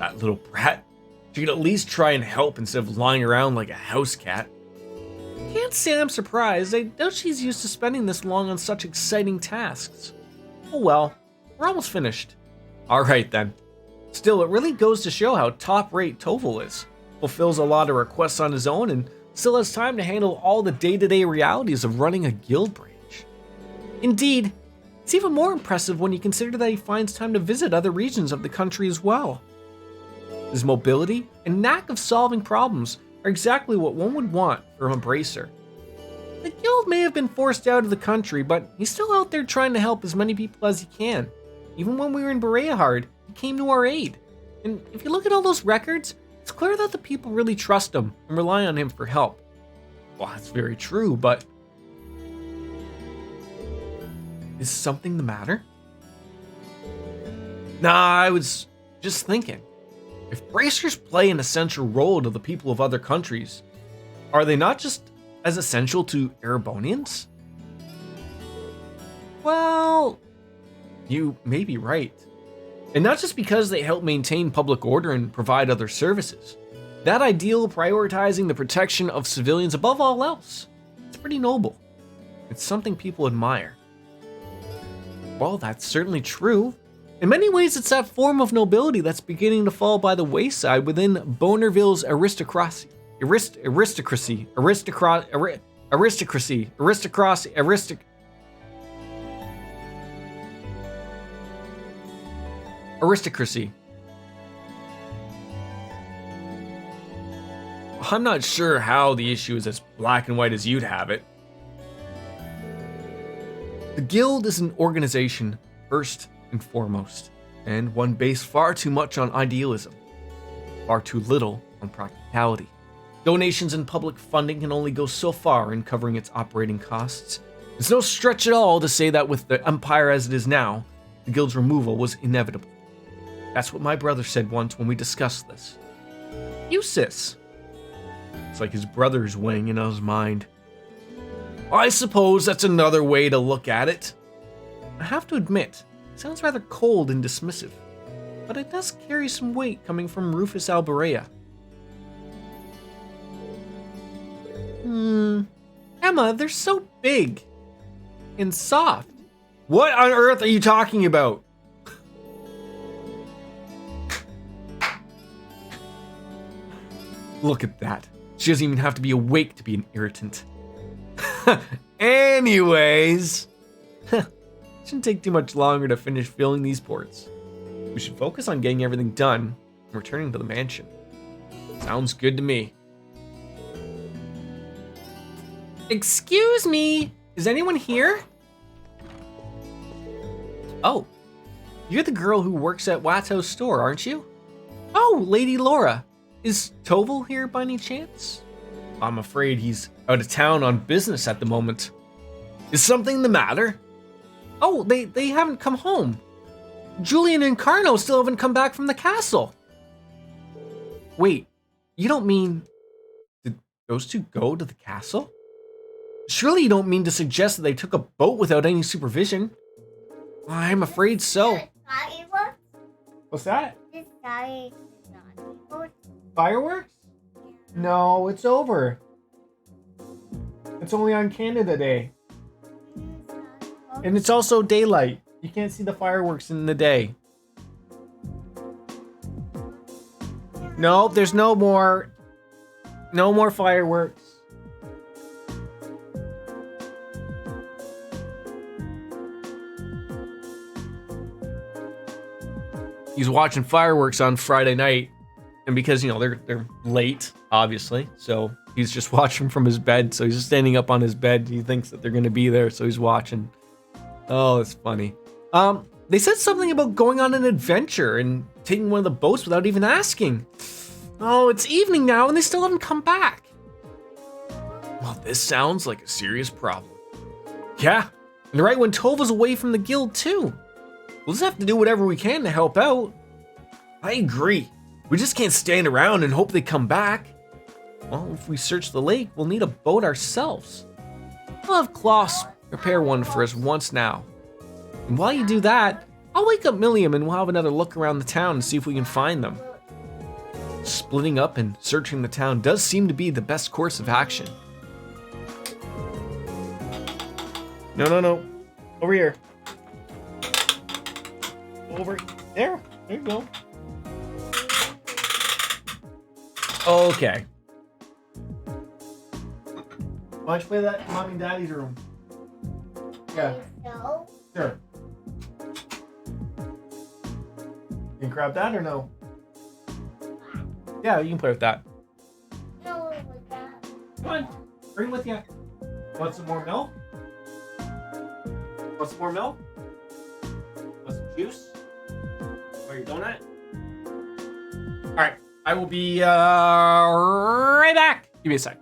That little brat. She could at least try and help instead of lying around like a house cat. Can't say I'm surprised. I doubt she's used to spending this long on such exciting tasks. Oh well, we're almost finished. Alright then. Still, it really goes to show how top-rate Toval is. Fulfills a lot of requests on his own and still has time to handle all the day-to-day realities of running a guild branch. Indeed, it's even more impressive when you consider that he finds time to visit other regions of the country as well. His mobility and knack of solving problems are exactly what one would want from a bracer. The guild may have been forced out of the country, but he's still out there trying to help as many people as he can. Even when we were in Bereahard, he came to our aid. And if you look at all those records, it's clear that the people really trust him and rely on him for help. Well, that's very true, but is something the matter? Nah, I was just thinking. If bracers play an essential role to the people of other countries, are they not just as essential to Erebonians? Well, you may be right. And not just because they help maintain public order and provide other services. That ideal prioritizing the protection of civilians above all else, it's pretty noble. It's something people admire. Well, that's certainly true. In many ways, it's that form of nobility that's beginning to fall by the wayside within Bonerville's aristocracy. Aristocracy. I'm not sure how the issue is as black and white as you'd have it. The guild is an organization first and foremost, and one based far too much on idealism, far too little on practicality. Donations and public funding can only go so far in covering its operating costs. It's no stretch at all to say that with the empire as it is now, the guild's removal was inevitable. That's what my brother said once when we discussed this. Usis. It's like his brother's weighing in on his mind. I suppose that's another way to look at it. I have to admit, it sounds rather cold and dismissive, but it does carry some weight coming from Rufus Alberea. Emma, they're so big and soft. What on earth are you talking about? Look at that. She doesn't even have to be awake to be an irritant. Anyways, shouldn't take too much longer to finish filling these ports. We should focus on getting everything done and returning to the mansion. Sounds good to me. Excuse me, is anyone here? Oh, you're the girl who works at Watto's store, aren't you? Oh, Lady Laura. Is Toval here by any chance? I'm afraid he's out of town on business at the moment. Is something the matter? Oh, they haven't come home. Julian and Carno still haven't come back from the castle. Wait, you don't mean... Did those two go to the castle? Surely you don't mean to suggest that they took a boat without any supervision. I'm afraid so. Fireworks? What's that? This guy is not. Fireworks? No, it's over. It's only on Canada Day. And it's also daylight. You can't see the fireworks in the day. No, there's no more fireworks. He's watching fireworks on Friday night, and because they're late, obviously, so he's just watching from his bed. So he's just standing up on his bed. He thinks that they're gonna be there, so he's watching. Oh, it's funny. They said something about going on an adventure and taking one of the boats without even asking. Oh, it's evening now, and they still haven't come back. Well, this sounds like a serious problem. Yeah, and right when Tova's away from the guild too. We'll just have to do whatever we can to help out. I agree. We just can't stand around and hope they come back. Well, if we search the lake, we'll need a boat ourselves. I'll have Klaus prepare one for us once now. And while you do that, I'll wake up Milliam and we'll have another look around the town and see if we can find them. Splitting up and searching the town does seem to be the best course of action. No. Over here. Over there. There you go. Okay. Why don't you play that in Mommy and Daddy's room? Yeah. You can grab that or no? Yeah, you can play with that. No, with that. Come on, bring it with you. Want some more milk? Want some more milk? Want some juice? Or your donut? Alright, I will be right back. Give me a sec.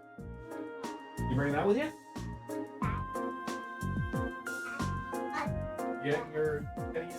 You bring that with you? Yeah, you're getting it.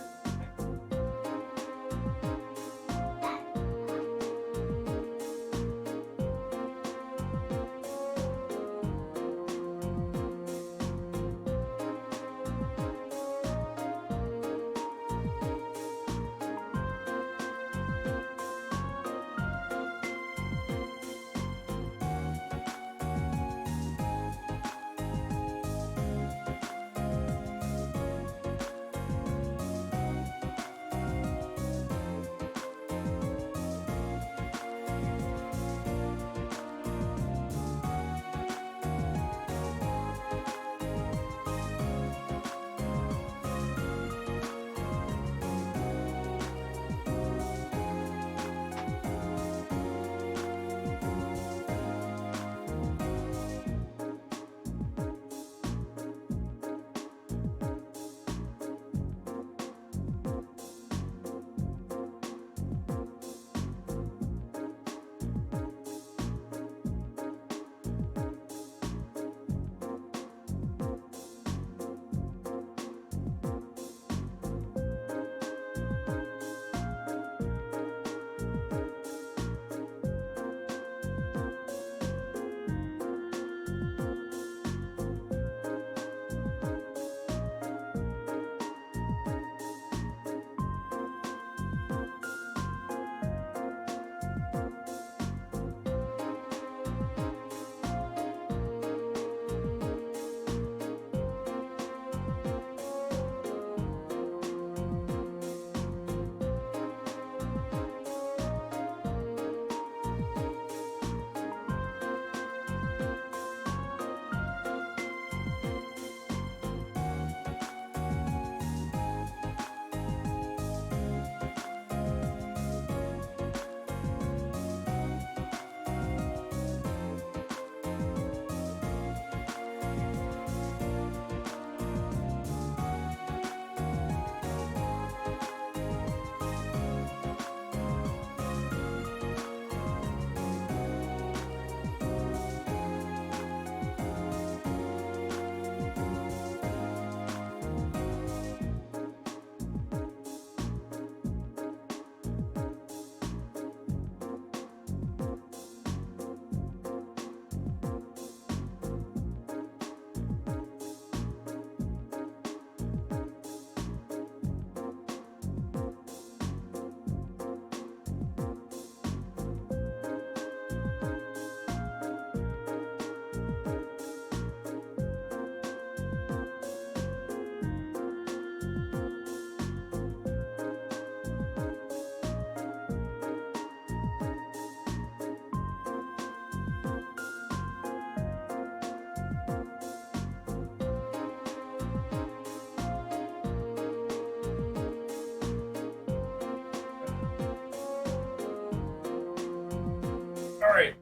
Alright.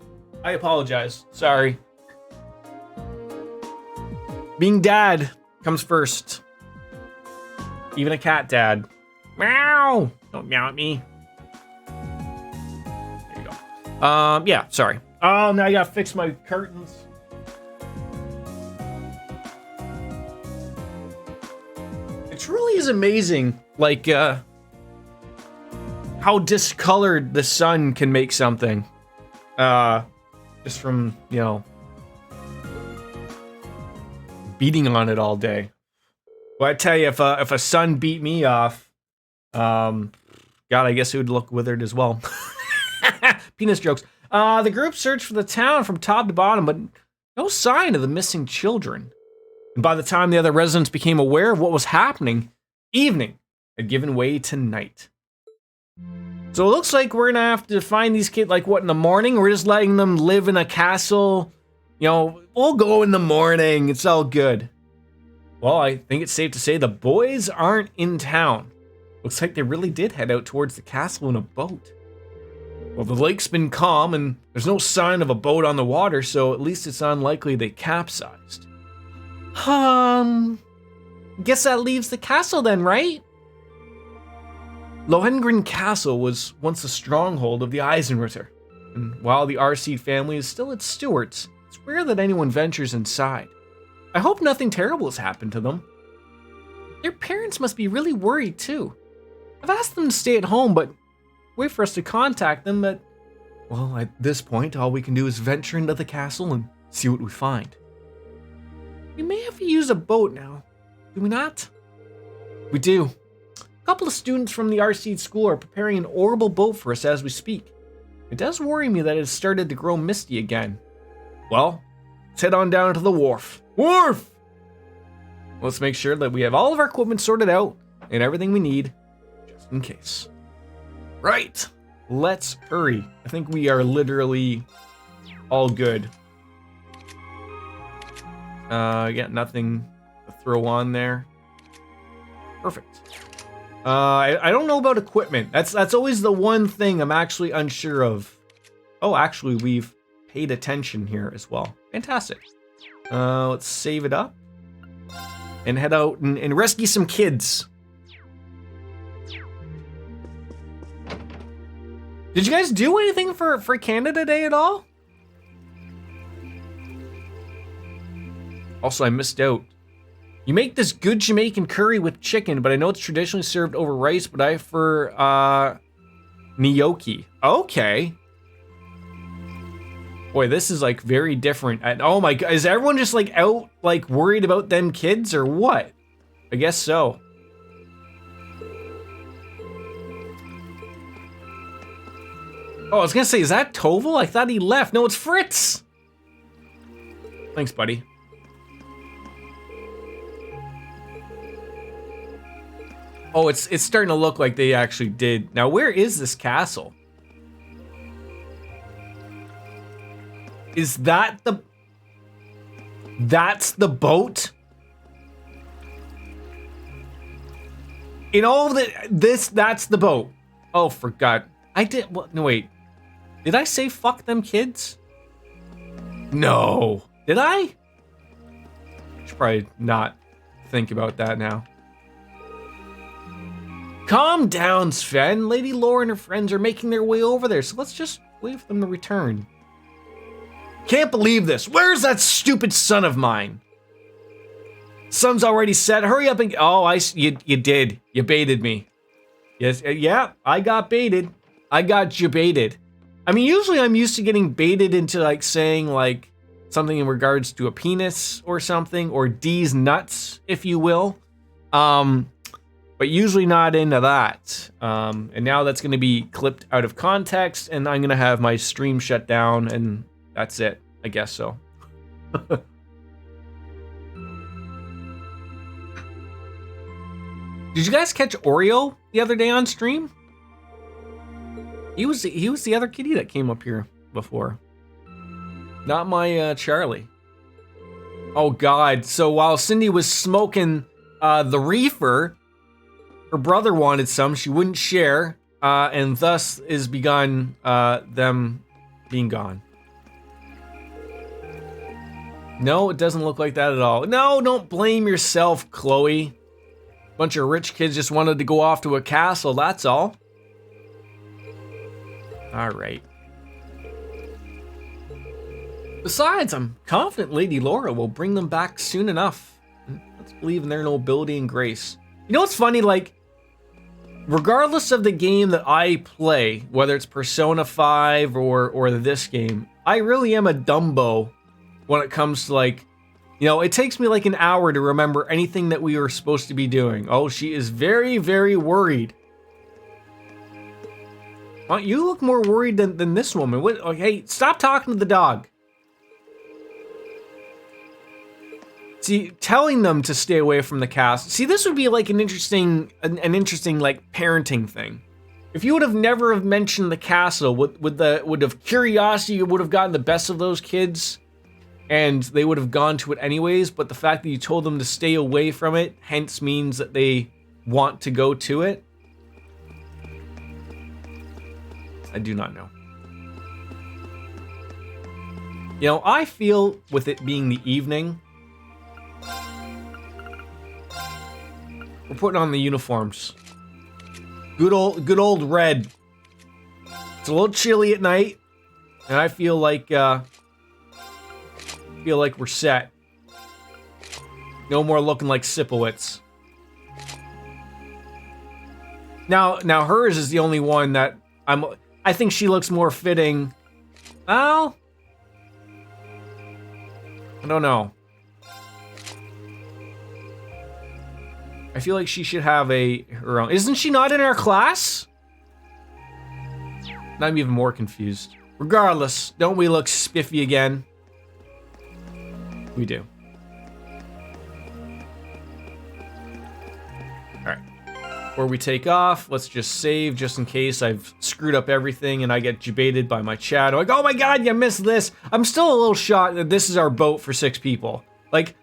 I apologize. Sorry. Being dad comes first. Even a cat dad. Meow! Don't meow at me. There you go. Yeah, sorry. Oh, now I gotta fix my curtains. It truly is amazing, like, how discolored the sun can make something. Just from, you know, beating on it all day. Well, I tell you, if a sun beat me off, God, I guess it would look withered as well. Penis jokes. The group searched for the town from top to bottom, but no sign of the missing children. And by the time the other residents became aware of what was happening, evening had given way to night. So it looks like we're gonna have to find these kids, like, what, in the morning? We're just letting them live in a castle. You know, we'll go in the morning. It's all good. Well, I think it's safe to say the boys aren't in town. Looks like they really did head out towards the castle in a boat. Well, the lake's been calm and there's no sign of a boat on the water, so at least it's unlikely they capsized. Guess that leaves the castle then, right? Lohengrin Castle was once a stronghold of the Eisenritter, and while the Arseed family is still its stewards, it's rare that anyone ventures inside. I hope nothing terrible has happened to them. Their parents must be really worried too. I've asked them to stay at home, but wait for us to contact them, but, well, at this point, all we can do is venture into the castle and see what we find. We may have to use a boat now, do we not? We do. A couple of students from the Arseed school are preparing an orbital boat for us as we speak. It does worry me that it has started to grow misty again. Well, let's head on down to the wharf. Wharf! Let's make sure that we have all of our equipment sorted out and everything we need, just in case. Right, let's hurry. I think we are literally all good. Yeah, nothing to throw on there. Perfect. I don't know about equipment. That's always the one thing I'm actually unsure of. Oh, actually, we've paid attention here as well. Fantastic. Let's save it up and head out and rescue some kids. Did you guys do anything for Canada Day at all? Also, I missed out. You make this good Jamaican curry with chicken, but I know it's traditionally served over rice, but I prefer gnocchi. Okay. Boy, this is like very different. And oh my god, is everyone just like out like worried about them kids or what? I guess so. Oh, I was gonna say, is that Toval? I thought he left. No, it's Fritz. Thanks, buddy. Oh, it's starting to look like they actually did. Now, where is this castle? Is that the... That's the boat? In all of that's the boat. Oh, for God. I did... Well, no, wait. Did I say fuck them kids? No. Did I? Should probably not think about that now. Calm down, Sven. Lady Laura and her friends are making their way over there, so let's just wait for them to return. Can't believe this. Where's that stupid son of mine? Sun's already set. Hurry up and... Oh, you did. You baited me. Yes, yeah, I got baited. I got you baited. I mean, usually I'm used to getting baited into like saying like something in regards to a penis or something, or D's nuts, if you will. But usually not into that. And now that's going to be clipped out of context, and I'm going to have my stream shut down, and that's it. I guess so. Did you guys catch Oreo the other day on stream? He was the other kitty that came up here before. Not my Charlie. Oh God! So while Cindy was smoking the reefer, her brother wanted some. She wouldn't share, and thus is begun them being gone. No, it doesn't look like that at all. No, don't blame yourself, Chloe. Bunch of rich kids just wanted to go off to a castle, that's all. All right. Besides, I'm confident Lady Laura will bring them back soon enough. Let's believe in their nobility and grace. You know what's funny? Like, regardless of the game that I play, whether it's Persona 5 or this game, I really am a Dumbo when it comes to like, you know, it takes me like an hour to remember anything that we were supposed to be doing. Oh, she is very, very worried. You look more worried than this woman. What? Oh, hey, stop talking to the dog. See, telling them to stay away from the castle. See, this would be like an interesting like parenting thing. If you would have never have mentioned the castle, would have curiosity would have gotten the best of those kids, and they would have gone to it anyways. But the fact that you told them to stay away from it, hence means that they want to go to it. I do not know. You know, I feel with it being the evening, we're putting on the uniforms. Good old red. It's a little chilly at night, and I feel like we're set. No more looking like Sipowicz. Now hers is the only one that I think she looks more fitting. Well, I don't know. I feel like she should have her own. Isn't she not in our class? Now I'm even more confused. Regardless, don't we look spiffy again? We do. Alright. Before we take off, let's just save just in case I've screwed up everything and I get debated by my chat. I'm like, oh my god, you missed this. I'm still a little shocked that this is our boat for 6 people. Like,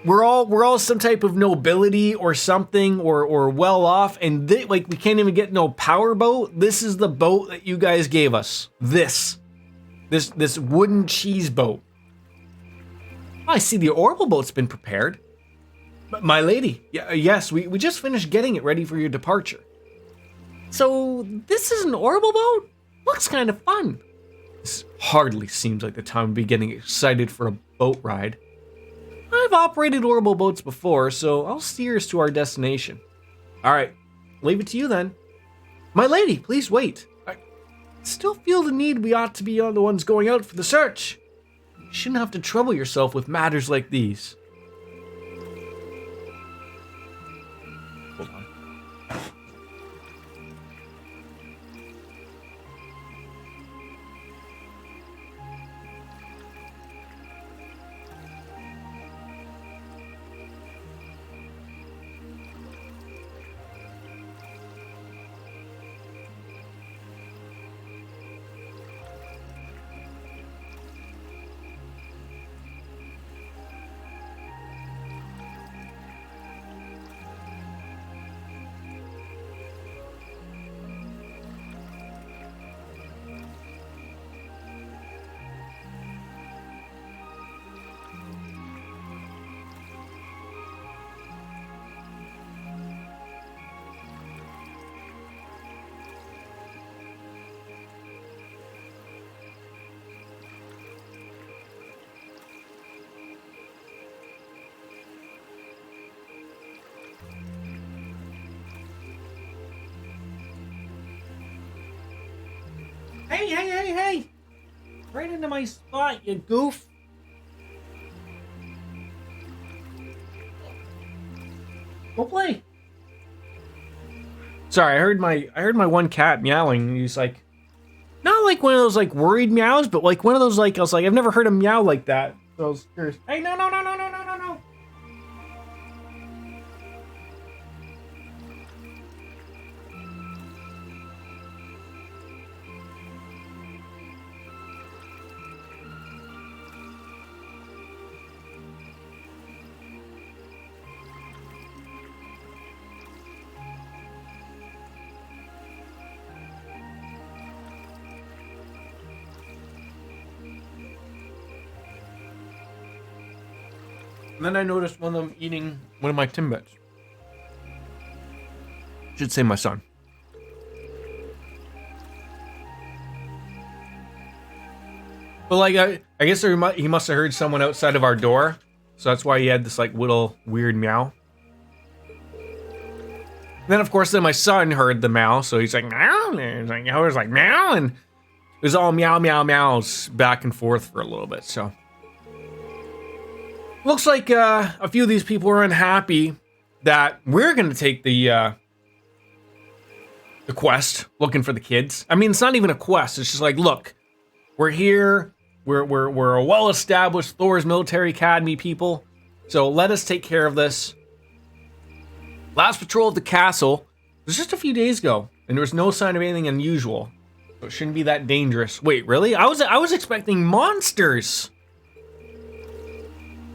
we're all some type of nobility or something or well off, and like we can't even get no power boat. This is the boat that you guys gave us. This wooden cheese boat. Oh, I see the orbital boat's been prepared. But my lady, yes, we just finished getting it ready for your departure. So this is an orbital boat? Looks kind of fun. This hardly seems like the time to be getting excited for a boat ride. I've operated orbital boats before, so I'll steer us to our destination. Alright, leave it to you then. My lady, please wait. I still feel the need we ought to be the ones going out for the search. You shouldn't have to trouble yourself with matters like these. Hold on. Hey! Right into my spot, you goof. Go play. Sorry, I heard my one cat meowing, and he's like, not like one of those like worried meows, but like one of those like I was like, I've never heard him meow like that. So I was curious. Hey, no. And then I noticed one of them eating one of my Timbits. Should say my son. But like, I guess he must have heard someone outside of our door, so that's why he had this like little weird meow. And then of course, my son heard the meow, so he's like meow, and he's like, I was like meow, and it was all meows back and forth for a little bit. So. Looks like a few of these people are unhappy that we're going to take the quest looking for the kids. I mean, it's not even a quest. It's just like, look, we're here. We're a well-established Thor's Military Academy people. So let us take care of this. Last patrol of the castle was just a few days ago, and there was no sign of anything unusual. So it shouldn't be that dangerous. Wait, really? I was expecting monsters.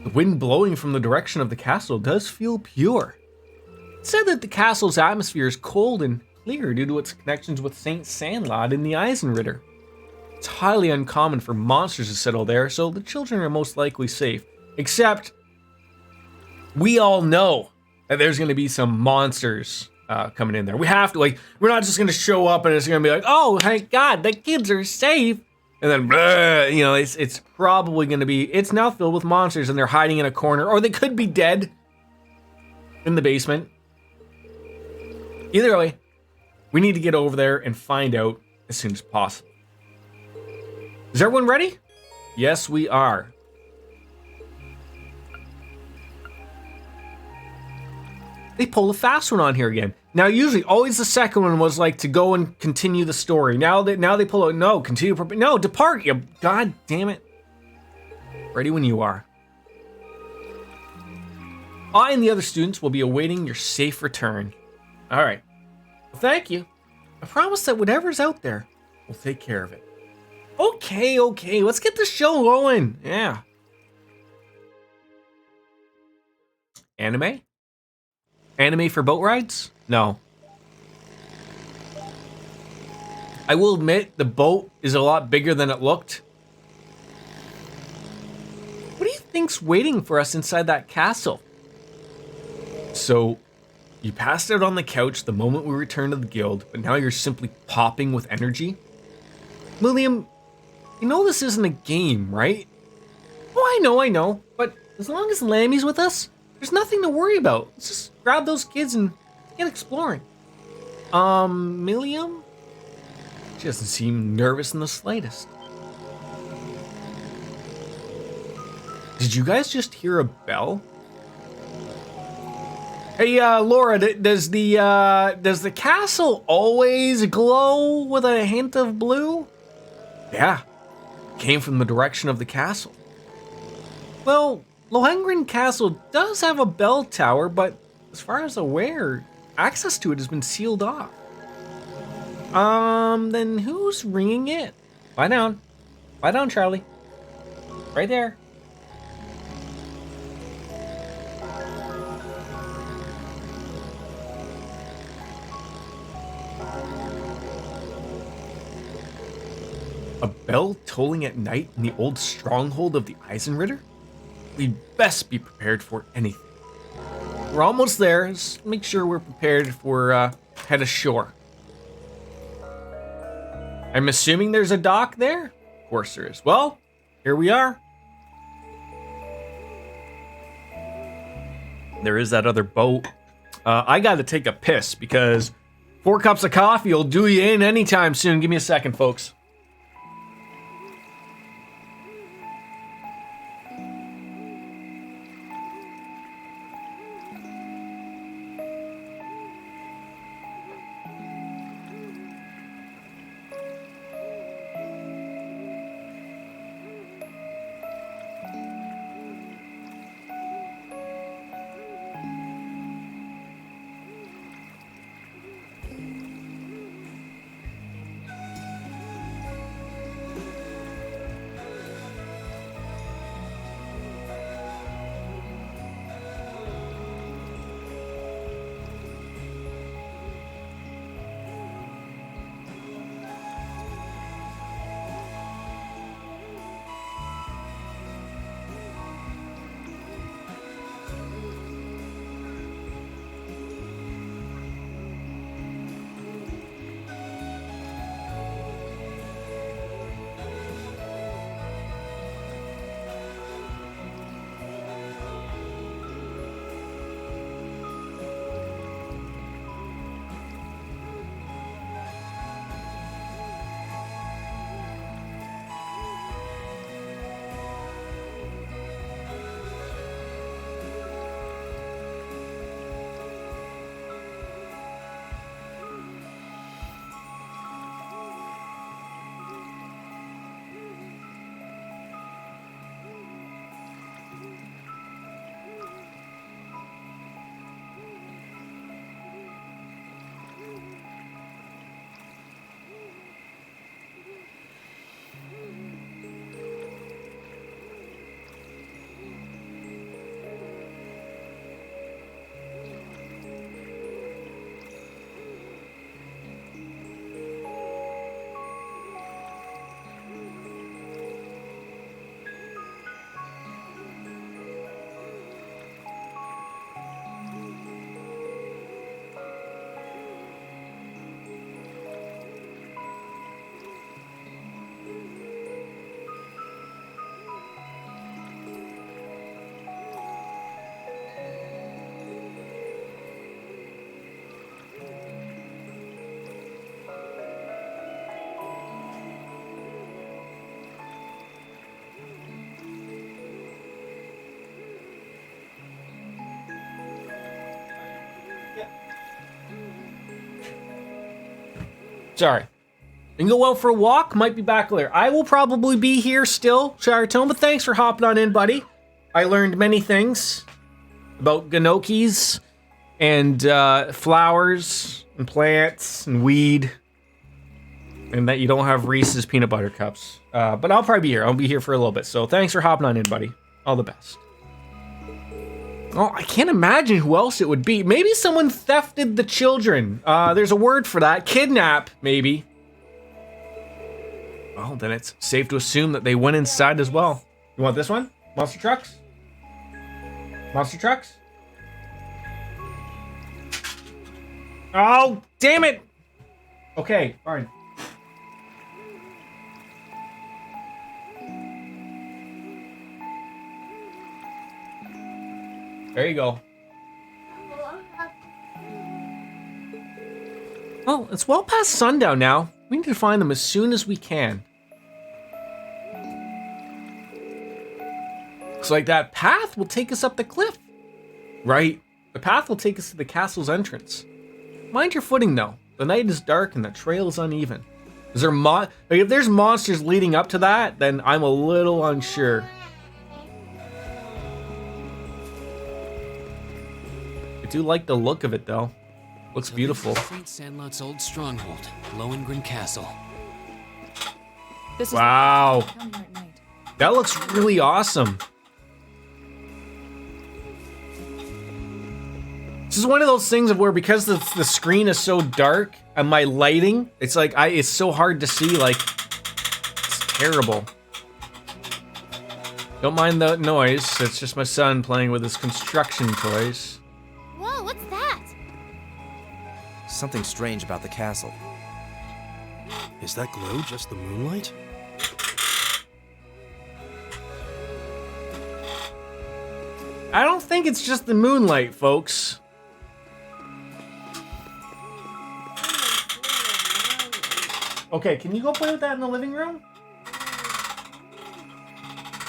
The wind blowing from the direction of the castle does feel pure. It said that the castle's atmosphere is cold and clear due to its connections with Saint Sandlot and the Eisenritter. It's highly uncommon for monsters to settle there, so the children are most likely safe. Except, we all know that there's going to be some monsters coming in there. We have to, like, we're not just going to show up and it's going to be like, oh, thank God, the kids are safe. And then, you know, it's probably going to be, it's now filled with monsters and they're hiding in a corner, or they could be dead in the basement. Either way, we need to get over there and find out as soon as possible. Is everyone ready? Yes, we are. They pull a fast one on here again. Now, usually, always the second one was like to go and continue the story. Now they pull out, no, continue, no, depart. You, God damn it. Ready when you are. I and the other students will be awaiting your safe return. All right. Well, thank you. I promise that whatever's out there, we'll take care of it. Okay, let's get the show going. Yeah. Anime? Anime for boat rides? No. I will admit, the boat is a lot bigger than it looked. What do you think's waiting for us inside that castle? So, you passed out on the couch the moment we returned to the guild, but now you're simply popping with energy? William, you know this isn't a game, right? Oh, I know, but as long as Lammy's with us, there's nothing to worry about. Let's just grab those kids and get exploring. Milliam? She doesn't seem nervous in the slightest. Did you guys just hear a bell? Hey, Laura, does the castle always glow with a hint of blue? Yeah, came from the direction of the castle. Well, Lohengrin Castle does have a bell tower, but as far as I'm aware, access to it has been sealed off. Then who's ringing it? Lie down. Lie down, Charlie. Right there. A bell tolling at night in the old stronghold of the Eisenritter? We'd best be prepared for anything. We're almost there. Just make sure we're prepared if we're head ashore. I'm assuming there's a dock there? Of course there is. Well, here we are. There is that other boat. I gotta take a piss because 4 cups of coffee will do you in anytime soon. Give me a second, folks. Sorry. And go out for a walk. Might be back later. I will probably be here still, Shiretone, but thanks for hopping on in, buddy. I learned many things about Ganokis and flowers and plants and weed. And that you don't have Reese's peanut butter cups. But I'll probably be here. I'll be here for a little bit. So thanks for hopping on in, buddy. All the best. Oh, I can't imagine who else it would be. Maybe someone thefted the children. There's a word for that. Kidnap, maybe. Well, then it's safe to assume that they went inside as well. You want this one? Monster trucks? Monster trucks? Oh, damn it! Okay, fine. There you go. Well, it's well past sundown now. We need to find them as soon as we can. Looks like that path will take us up the cliff. Right. The path will take us to the castle's entrance. Mind your footing, though. The night is dark and the trail is uneven. Is there if there's monsters leading up to that, then I'm a little unsure. I do like the look of it, though. Looks beautiful. Saint Sandlot's old stronghold, Lohengrin Castle. This is Wow. Come here at night. That looks really awesome. This is one of those things of where because the screen is so dark and my lighting, it's like it's so hard to see, like it's terrible. Don't mind the noise, it's just my son playing with his construction toys. Whoa, what's that? Something strange about the castle. Is that glow just the moonlight? I don't think it's just the moonlight, folks. Okay, can you go play with that in the living room?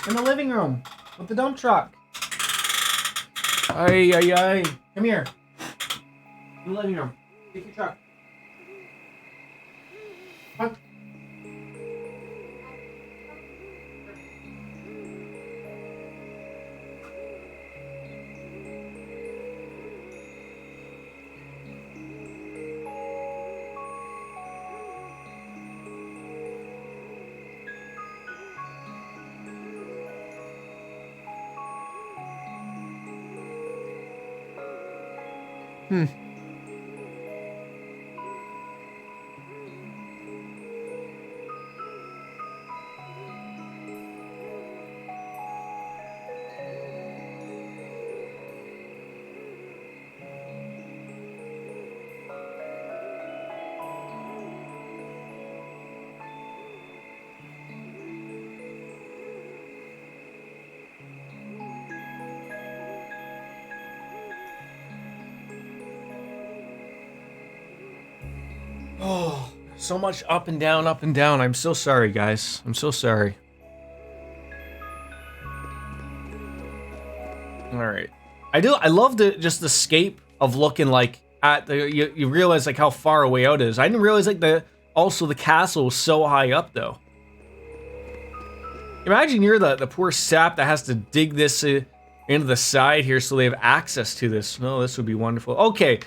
In the living room with the dump truck. Ay, ay, ay. Come here. In the living room. Take your truck. What? Oh, so much up and down, up and down. I'm so sorry, guys. I'm so sorry. All right. I love the just the scape of looking like at the you realize like how far away out it is. I didn't realize like the castle was so high up though. Imagine you're the poor sap that has to dig this into the side here so they have access to this. Oh, this would be wonderful. Okay.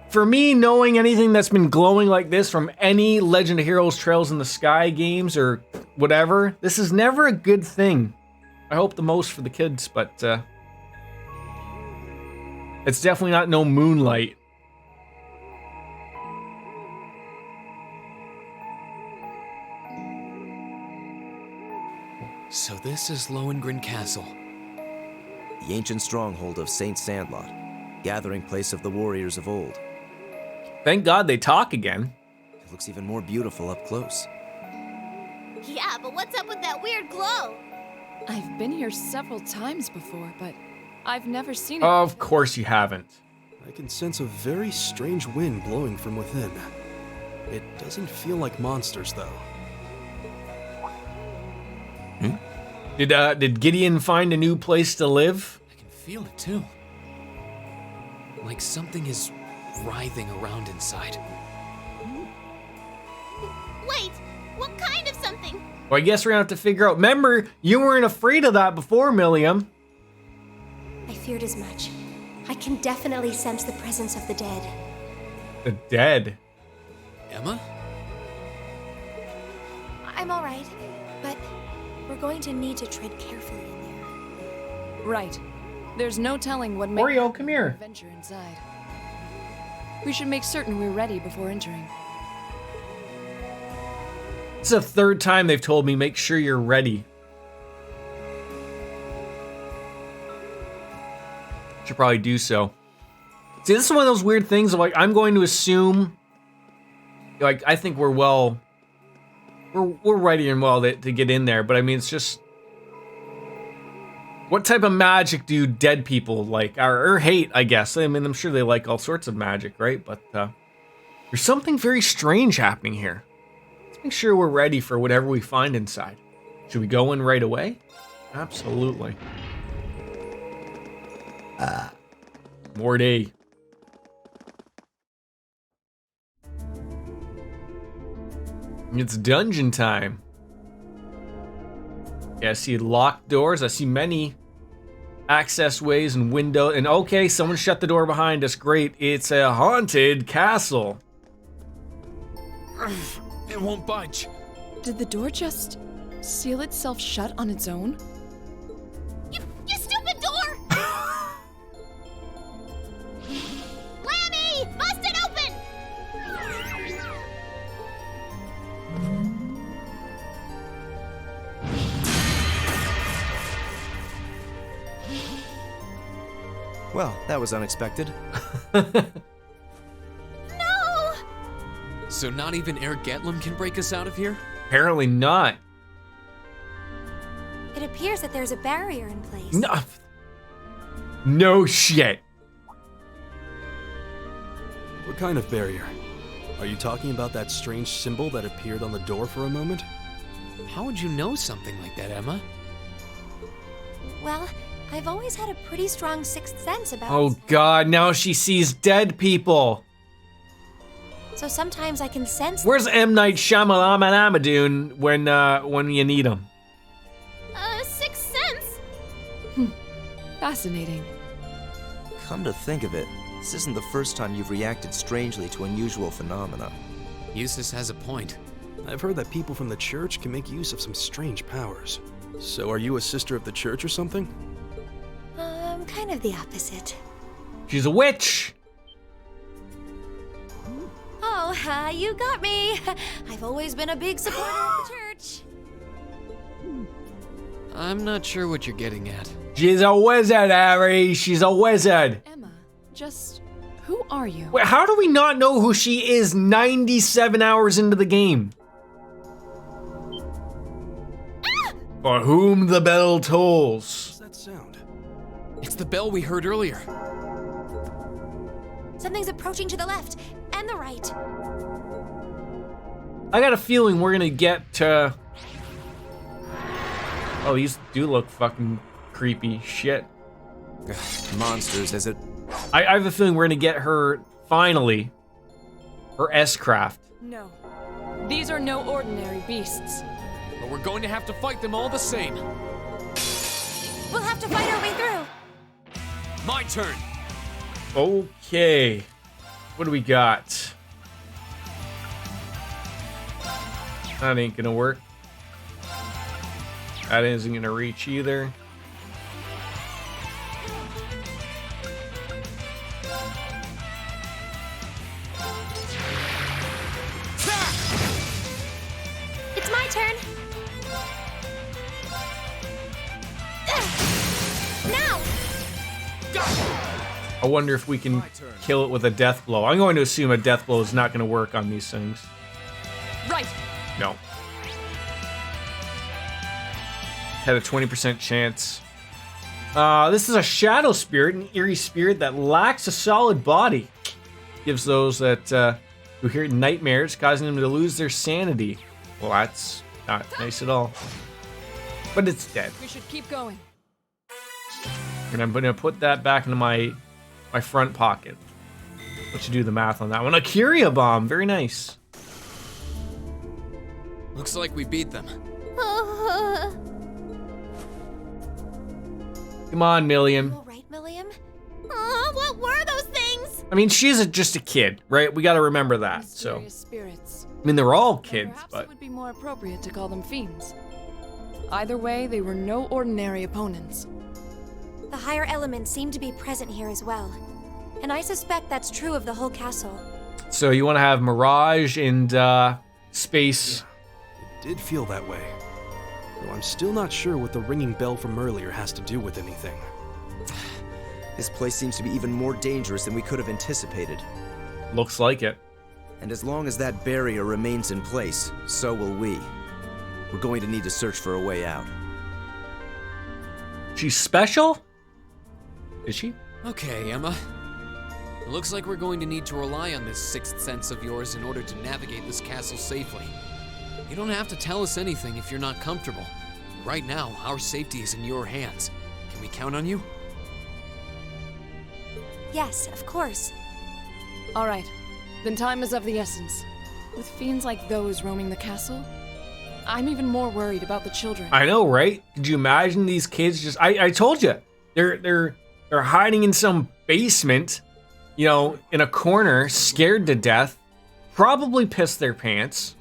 For me, knowing anything that's been glowing like this from any Legend of Heroes Trails in the Sky games or whatever, this is never a good thing. I hope the most for the kids, but it's definitely not no moonlight. So this is Lohengrin Castle. The ancient stronghold of Saint Sandlot, gathering place of the warriors of old. Thank God they talk again. It looks even more beautiful up close. Yeah, but what's up with that weird glow? I've been here several times before, but I've never seen it. Of course you haven't. I can sense a very strange wind blowing from within. It doesn't feel like monsters, though. Did Gideon find a new place to live? I can feel it too. Like something is writhing around inside. What kind of something? Well, I guess we're gonna have to figure out. Remember, you weren't afraid of that before, Milliam. I feared as much. I can definitely sense the presence of the dead. The dead. Emma? I'm all right, but we're going to need to tread carefully in there. Right. There's no telling what may Oreo, come here. adventure inside. We should make certain we're ready before entering. It's the third time they've told me make sure you're ready. Should probably do so. See, this is one of those weird things of like, I'm going to assume, like, I think we're ready and well to get in there, but I mean, it's just, what type of magic do dead people like, or hate, I guess? I mean, I'm sure they like all sorts of magic, right? But there's something very strange happening here. Let's make sure we're ready for whatever we find inside. Should we go in right away? Absolutely. Morty. It's dungeon time. Yeah, I see locked doors. I see many access ways and windows. And okay, someone shut the door behind us. Great. It's a haunted castle. It won't budge. Did the door just seal itself shut on its own? You stupid door! Lammy! Bust it open! Well, that was unexpected. No! So not even Air Getlum can break us out of here? Apparently not. It appears that there's a barrier in place. No. No shit. What kind of barrier? Are you talking about that strange symbol that appeared on the door for a moment? How would you know something like that, Emma? Well, I've always had a pretty strong sixth sense about Oh god, now she sees dead people. So sometimes I can sense. Where's M. Night Shyamalan when you need him? Sixth sense? Fascinating. Come to think of it, this isn't the first time you've reacted strangely to unusual phenomena. Eustace has a point. I've heard that people from the church can make use of some strange powers. So are you a sister of the church or something? Kind of the opposite. She's a witch. Oh, you got me. I've always been a big supporter of the church. I'm not sure what you're getting at. She's a wizard, Harry. She's a wizard. Emma, just who are you? Wait, how do we not know who she is 97 hours into the game? For whom the bell tolls. What's that sound? It's the bell we heard earlier. Something's approaching to the left and the right. I got a feeling we're gonna get to... Oh, these do look fucking creepy. Shit. Monsters, is it? I have a feeling we're gonna get her, finally, her S-craft. No. These are no ordinary beasts. But we're going to have to fight them all the same. We'll have to fight our way through. My turn. Okay. What do we got? That ain't gonna work. That isn't gonna reach either. It's my turn. Now. I wonder if we can kill it with a death blow. I'm going to assume a death blow is not going to work on these things. Right. No. Had a 20% chance. This is a shadow spirit, an eerie spirit that lacks a solid body. Gives those that who hear nightmares, causing them to lose their sanity. Well, that's not nice at all. But it's dead. We should keep going. And I'm going to put that back into my front pocket. Let you do the math on that one. A Curia bomb, very nice. Looks like we beat them. Come on, Milliam. All right, Milliam? What were those things? I mean, she's just a kid, right? We got to remember that. So, Mysterious spirits. I mean, they're all kids, Perhaps but it would be more appropriate to call them fiends. Either way, they were no ordinary opponents. The higher elements seem to be present here as well. And I suspect that's true of the whole castle. so you want to have Mirage and Space. It did feel that way. Though I'm still not sure what the ringing bell from earlier has to do with anything. This place seems to be even more dangerous than we could have anticipated. Looks like it. And as long as that barrier remains in place, so will we. We're going to need to search for a way out. She's special? Is she? Okay, Emma. It looks like we're going to need to rely on this sixth sense of yours in order to navigate this castle safely. You don't have to tell us anything if you're not comfortable. Right now, our safety is in your hands. Can we count on you? Yes, of course. All right, then time is of the essence. With fiends like those roaming the castle, I'm even more worried about the children. I know, right? Could you imagine these kids just? I told you, they're hiding in some basement, you know, in a corner, scared to death, probably pissed their pants.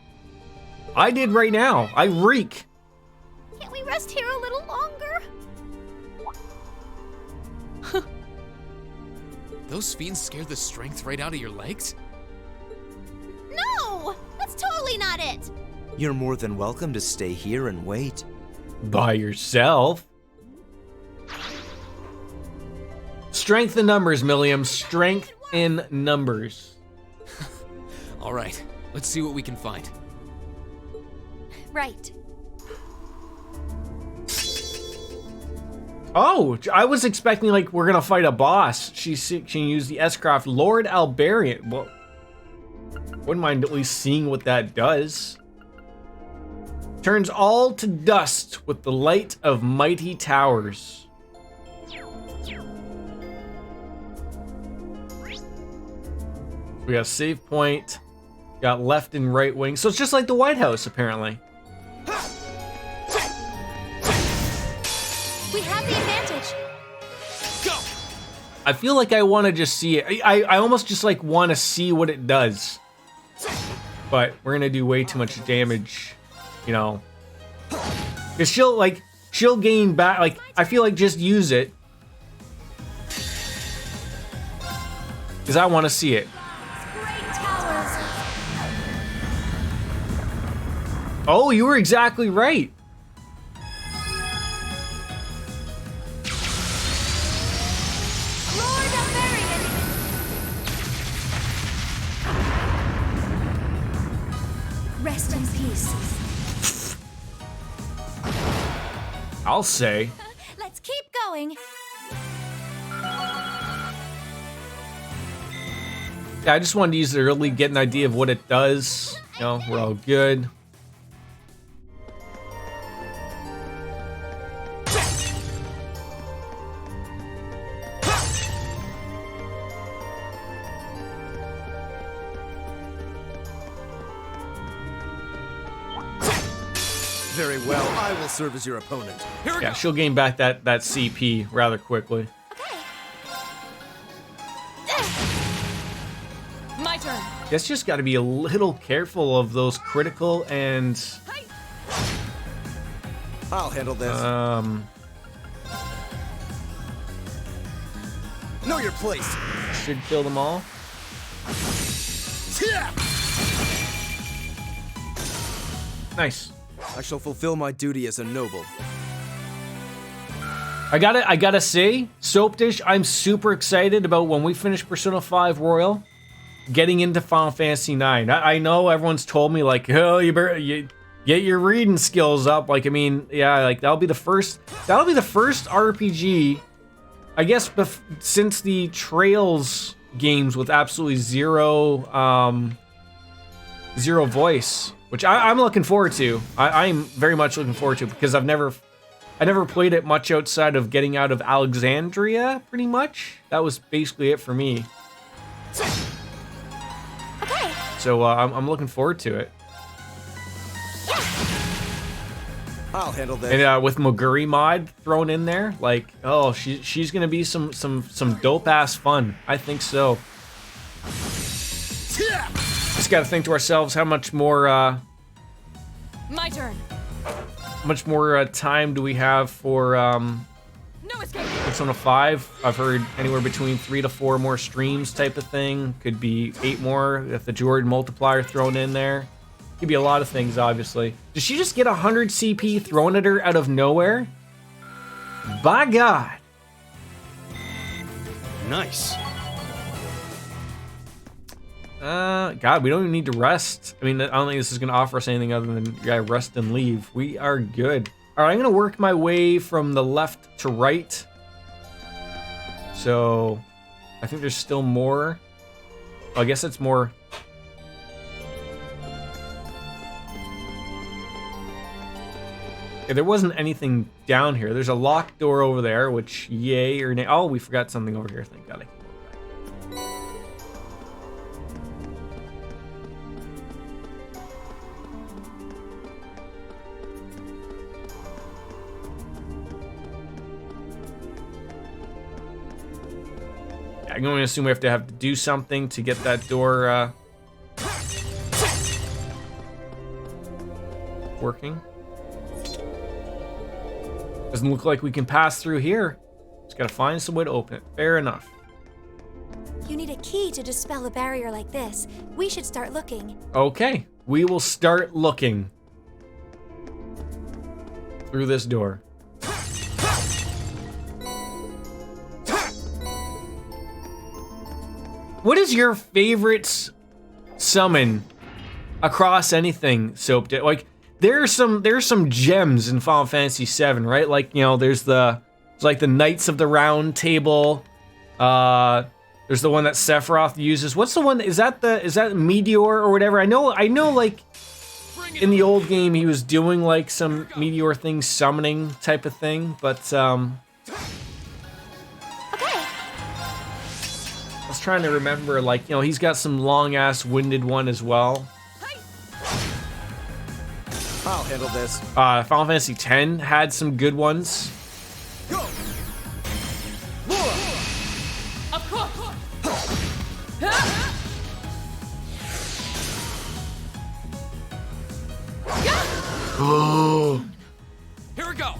I did right now. I reek. Can't we rest here a little longer? Those fiends scared the strength right out of your legs? No! That's totally not it! You're more than welcome to stay here and wait. By yourself. Strength in numbers, Milliam. Strength in numbers. All right, let's see what we can find. Right. Oh, I was expecting like we're gonna fight a boss. She can use the S-Craft Lord Albarian. Well, wouldn't mind at least seeing what that does. Turns all to dust with the light of mighty towers. We got save point, got left and right wing. So it's just like the White House, apparently. We have the advantage. I feel like I want to just see it. I almost just like want to see what it does. But we're gonna do way too much damage, you know. Cause she'll gain back. Like I feel like just use it. Cause I want to see it. Great towers. Oh, you were exactly right. Lord Albarian. Rest in peace. I'll say. Let's keep going. Yeah, I just wanted to use it to really get an idea of what it does. You know, we're all good. Very well, I will serve as your opponent. Here we Yeah, go. she'll gain back that CP rather quickly. My turn. Guess just got to be a little careful of those critical and I'll handle this. Know your place. should kill them all. Nice. I shall fulfill my duty as a noble. I gotta say, Soap Dish, I'm super excited about when we finish Persona 5 Royal, getting into Final Fantasy 9. I know everyone's told me like, oh, you get your reading skills up. Like, I mean, yeah, like that'll be the first RPG, I guess, since the Trails games with absolutely zero voice, which I'm looking forward to. I'm very much looking forward to because I never played it much outside of getting out of Alexandria, pretty much. That was basically it for me. Okay. So I'm looking forward to it. I'll handle this. And with Moguri mod thrown in there, like, oh, she's gonna be some dope ass fun. I think so. Just gotta think to ourselves how much more My turn. time do we have for No escape. Persona 5? I've heard anywhere between 3 to 4 more streams type of thing. Could be 8 more if the Jordan multiplier thrown in there. Could be a lot of things, obviously. Did she just get 100 CP thrown at her out of nowhere? By God. Nice. God, we don't even need to rest. I mean, I don't think this is going to offer us anything other than rest and leave. We are good. All right, I'm going to work my way from the left to right. So, I think there's still more. Oh, I guess it's more. Yeah, there wasn't anything down here. There's a locked door over there, which yay or nay. Oh, we forgot something over here. Thank God. I'm going to assume we have to do something to get that door working. Doesn't look like we can pass through here. Just gotta find some way to open it. Fair enough. You need a key to dispel a barrier like this. We should start looking. Okay, we will start looking through this door. What is your favorite summon across anything, Soap? Like, there's some gems in Final Fantasy VII, right? Like, you know, there's like the Knights of the Round Table. There's the one that Sephiroth uses. What's the one? Is that Meteor or whatever? I know. Like in the old game, he was doing like some Meteor thing, summoning type of thing. But I was trying to remember, like, you know, he's got some long ass winded one as well. I'll handle this. Final Fantasy X had some good ones. Go! Of course. Oh, Here we go.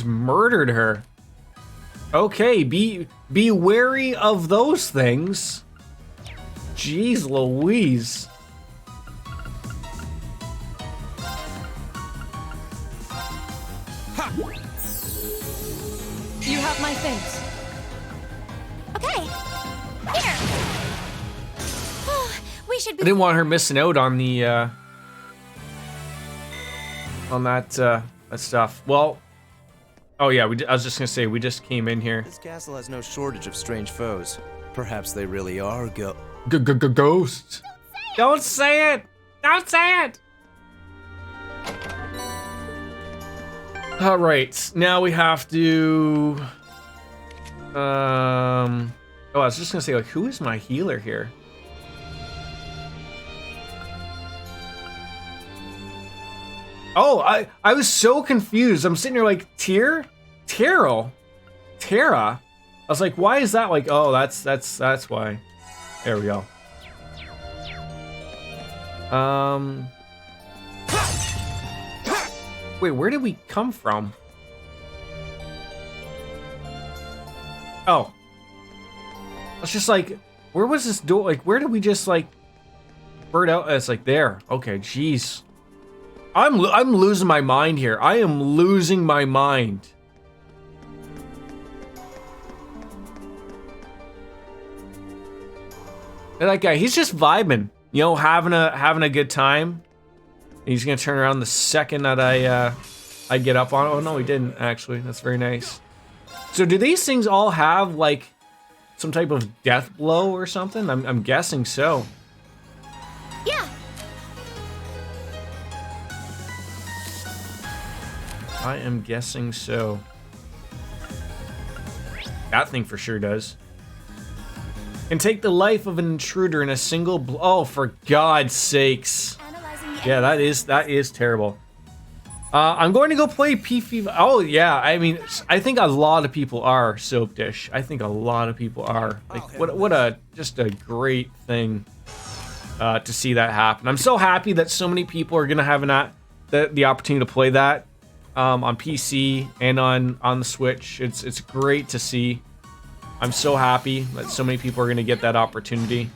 just murdered her. Okay, be wary of those things. Jeez Louise. You have my things. Okay. Here. Oh, we should I be. didn't want her missing out on the on that stuff. Well, oh yeah, I was just gonna say we just came in here. This castle has no shortage of strange foes. Perhaps they really are Ghosts. Don't say it. Don't say it. All right, now we have to. Oh, I was just gonna say, like, who is my healer here? Oh, I was so confused. I'm sitting here like, Tara. I was like, why is that? Like, oh, that's why. There we go. Wait, where did we come from? Oh. I was just like, where was this door? Like, where did we just, like, bird out? It's like, there. Okay, jeez. I'm losing my mind here. I am losing my mind. And that guy, he's just vibing. You know, having a good time. He's gonna turn around the second that I get up on it. Oh no, he didn't actually. That's very nice. So do these things all have like some type of death blow or something? I'm guessing so. Yeah. I am guessing so. That thing for sure does. and take the life of an intruder in a single oh, for God's sakes. Yeah, that is terrible. I'm going to go play PvP. Oh yeah, I mean, I think a lot of people are Soap Dish. I think a lot of people are. Like, what a just a great thing to see that happen. I'm so happy that so many people are gonna have the opportunity to play that on PC and on the Switch. It's great to see. I'm so happy that so many people are gonna get that opportunity.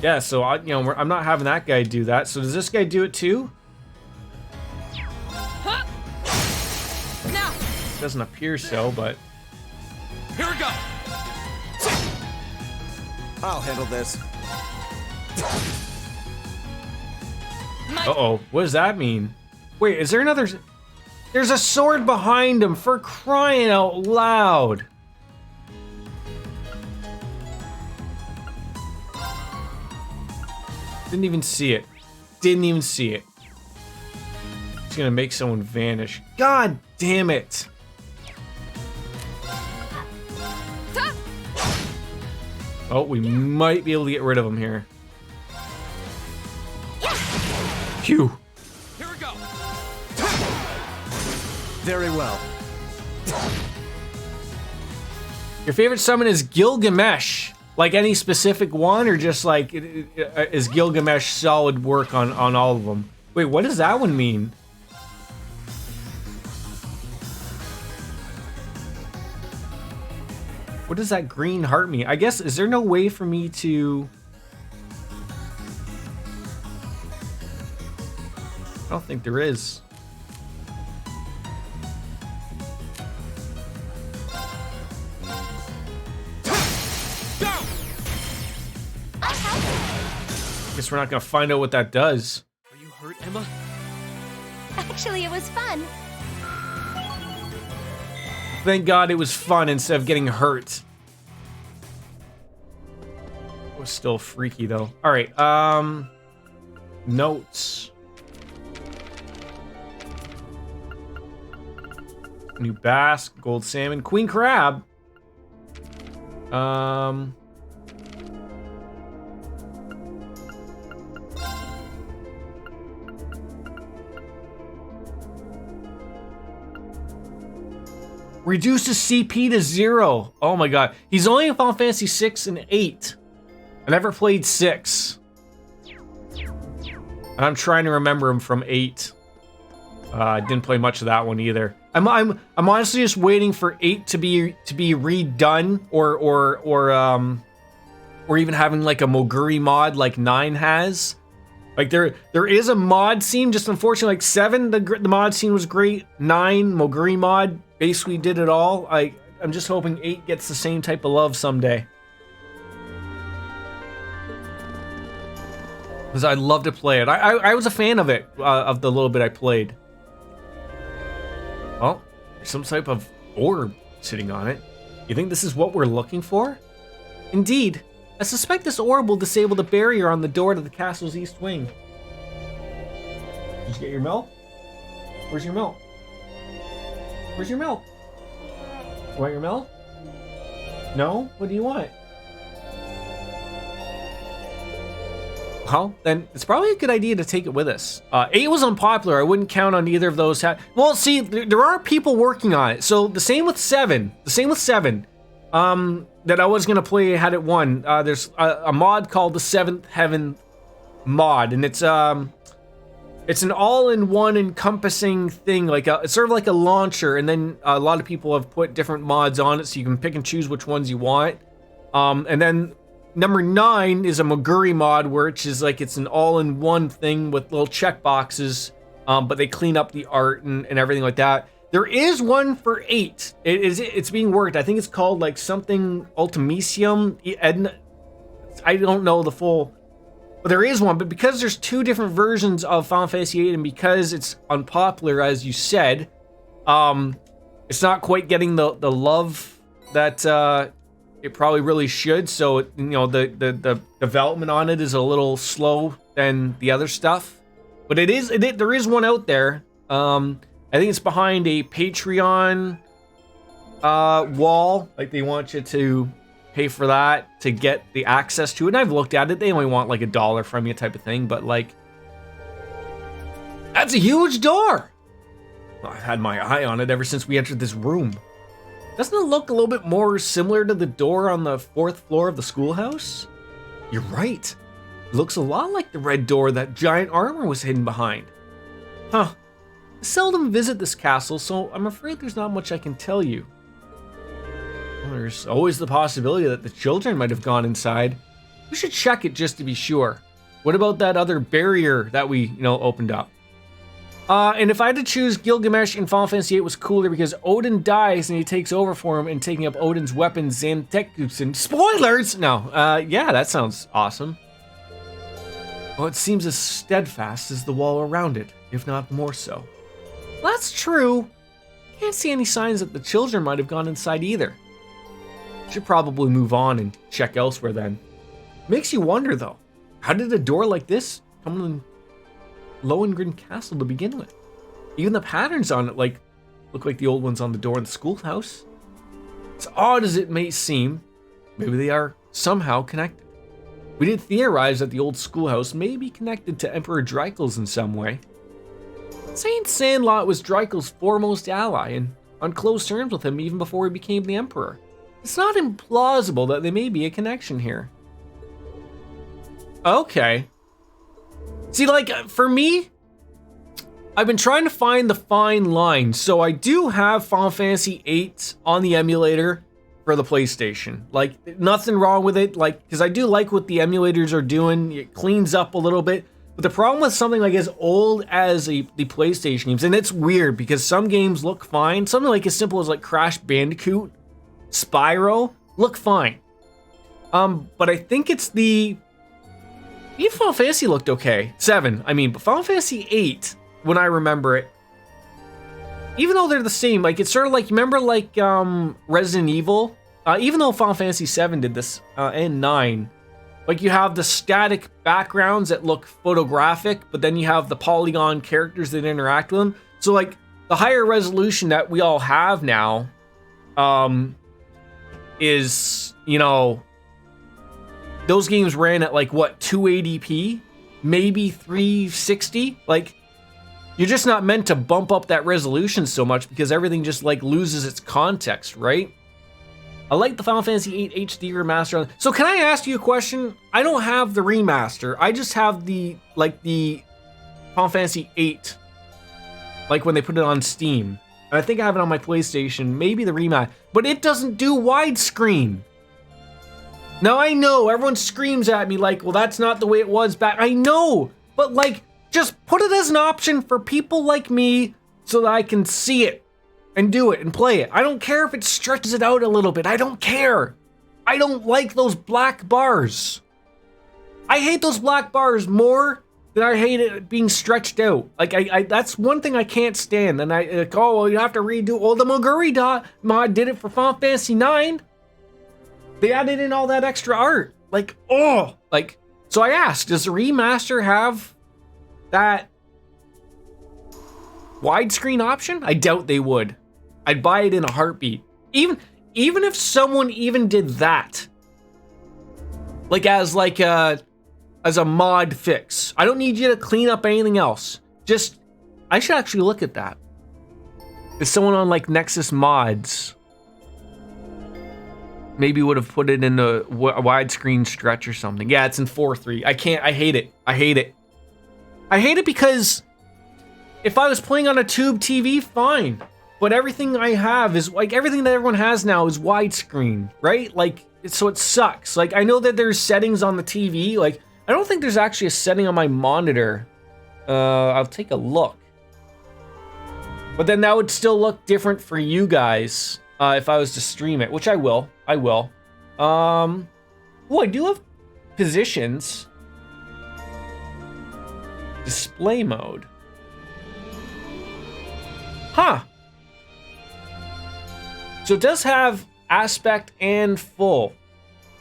Yeah, so I'm not having that guy do that. So does this guy do it too? Doesn't appear so, but Here we go. I'll handle this. uh-oh, what does that mean? Wait, is there another? There's a sword behind him, for crying out loud. Didn't even see it. Didn't even see it. It's gonna make someone vanish. God damn it. Oh, we might be able to get rid of him here. Phew. Here we go. Very well. Your favorite summon is Gilgamesh. Like any specific one, or just like is Gilgamesh solid work on all of them? Wait, what does that one mean? What does that green heart mean? I guess, is there no way for me to... I don't think there is. Guess we're not gonna find out what that does. Are you hurt, Emma? Actually, it was fun. Thank God it was fun instead of getting hurt. It was still freaky though. All right, notes. New bass, gold salmon, queen crab. Reduces CP to 0. Oh my god. He's only in Final Fantasy 6 and 8. I never played 6. And I'm trying to remember him from 8. I didn't play much of that one either. I'm honestly just waiting for 8 to be redone or even having like a Moguri mod like 9 has. Like there is a mod scene, just unfortunately like 7 the mod scene was great. 9 Moguri mod basically did it all. I'm just hoping 8 gets the same type of love someday. Because I'd love to play it. I was a fan of it, of the little bit I played. Oh, there's some type of orb sitting on it. You think this is what we're looking for? Indeed. I suspect this orb will disable the barrier on the door to the castle's east wing. Did you get your milk? Where's your milk? Where's your milk? You want your milk? No? What do you want? Well, then it's probably a good idea to take it with us. 8 was unpopular. I wouldn't count on either of those. Well, see, there are people working on it. So the same with 7. The same with 7. That I was gonna play had it 1. There's a mod called the 7th Heaven mod, and it's an all-in-one encompassing thing. It's sort of like a launcher, and then a lot of people have put different mods on it, so you can pick and choose which ones you want. And then number 9 is a Moguri mod, which is like it's an all-in-one thing with little check boxes, but they clean up the art and everything like that. There is one for 8. It's being worked. I think it's called like something Ultimisium. I don't know the full, but there is one. But because there's 2 different versions of Final Fantasy VIII, and because it's unpopular, as you said, it's not quite getting the love that it probably really should. So the development on it is a little slow than the other stuff. But there is one out there. I think it's behind a Patreon wall. Like they want you to pay for that to get the access to it. And I've looked at it. They only want like $1 from you type of thing. But like, that's a huge door. Well, I've had my eye on it ever since we entered this room. Doesn't it look a little bit more similar to the door on the 4th floor of the schoolhouse? You're right. It looks a lot like the red door that giant armor was hidden behind. Huh. I seldom visit this castle, so I'm afraid there's not much I can tell you. Well, there's always the possibility that the children might have gone inside. We should check it just to be sure. What about that other barrier that we, opened up? And if I had to choose, Gilgamesh in Final Fantasy VIII was cooler because Odin dies and he takes over for him and taking up Odin's weapon, Zantekkusen. Spoilers! No, yeah, that sounds awesome. Well, it seems as steadfast as the wall around it, if not more so. Well, that's true. Can't see any signs that the children might have gone inside either. Should probably move on and check elsewhere then. Makes you wonder though, how did a door like this come in Lohengrin Castle to begin with? Even the patterns on it look like the old ones on the door in the schoolhouse. As odd as it may seem, maybe they are somehow connected. We did theorize that the old schoolhouse may be connected to Emperor Dreikel's in some way. Saint Sandlot was Dreikel's foremost ally and on close terms with him even before he became the Emperor. It's not implausible that there may be a connection here. Okay. See, for me, I've been trying to find the fine line. So I do have Final Fantasy VIII on the emulator for the PlayStation. Nothing wrong with it. Because I do like what the emulators are doing. It cleans up a little bit. But the problem with something as old as the PlayStation games, and it's weird because some games look fine. Something as simple as Crash Bandicoot, Spyro, look fine. But I think it's even Final Fantasy looked okay. 7, but Final Fantasy 8, when I remember it, even though they're the same, it's sort of remember Resident Evil? Even though Final Fantasy 7 did this, and 9, you have the static backgrounds that look photographic, but then you have the polygon characters that interact with them. So the higher resolution that we all have now, is, those games ran at 280p, maybe 360. You're just not meant to bump up that resolution so much because everything just loses its context, right? I like the Final Fantasy VIII HD remaster. So can I ask you a question? I don't have the remaster. I just have the Final Fantasy VIII, when they put it on Steam. And I think I have it on my PlayStation, maybe the remaster, but it doesn't do widescreen. Now I know everyone screams at me well, that's not the way it was back. I know, but just put it as an option for people like me so that I can see it and do it and play it. I don't care if it stretches it out a little bit. I don't care. I don't like those black bars. I hate those black bars more than I hate it being stretched out. I that's one thing I can't stand. And you have to redo. Well, the Moguri mod did it for Final Fantasy 9. They added in all that extra art. So I asked, does the remaster have that widescreen option? I doubt they would. I'd buy it in a heartbeat. Even if someone even did that, as a mod fix. I don't need you to clean up anything else. I should actually look at that. If someone on Nexus Mods maybe would have put it in a widescreen stretch or something. Yeah, it's in 4:3. I hate it. I hate it because if I was playing on a tube TV, fine. But everything I have is everything that everyone has now is widescreen, right? So it sucks. I know that there's settings on the TV. I don't think there's actually a setting on my monitor. I'll take a look. But then that would still look different for you guys. If I was to stream it, which I will. Oh, I do have positions. Display mode. Huh. So it does have aspect and full.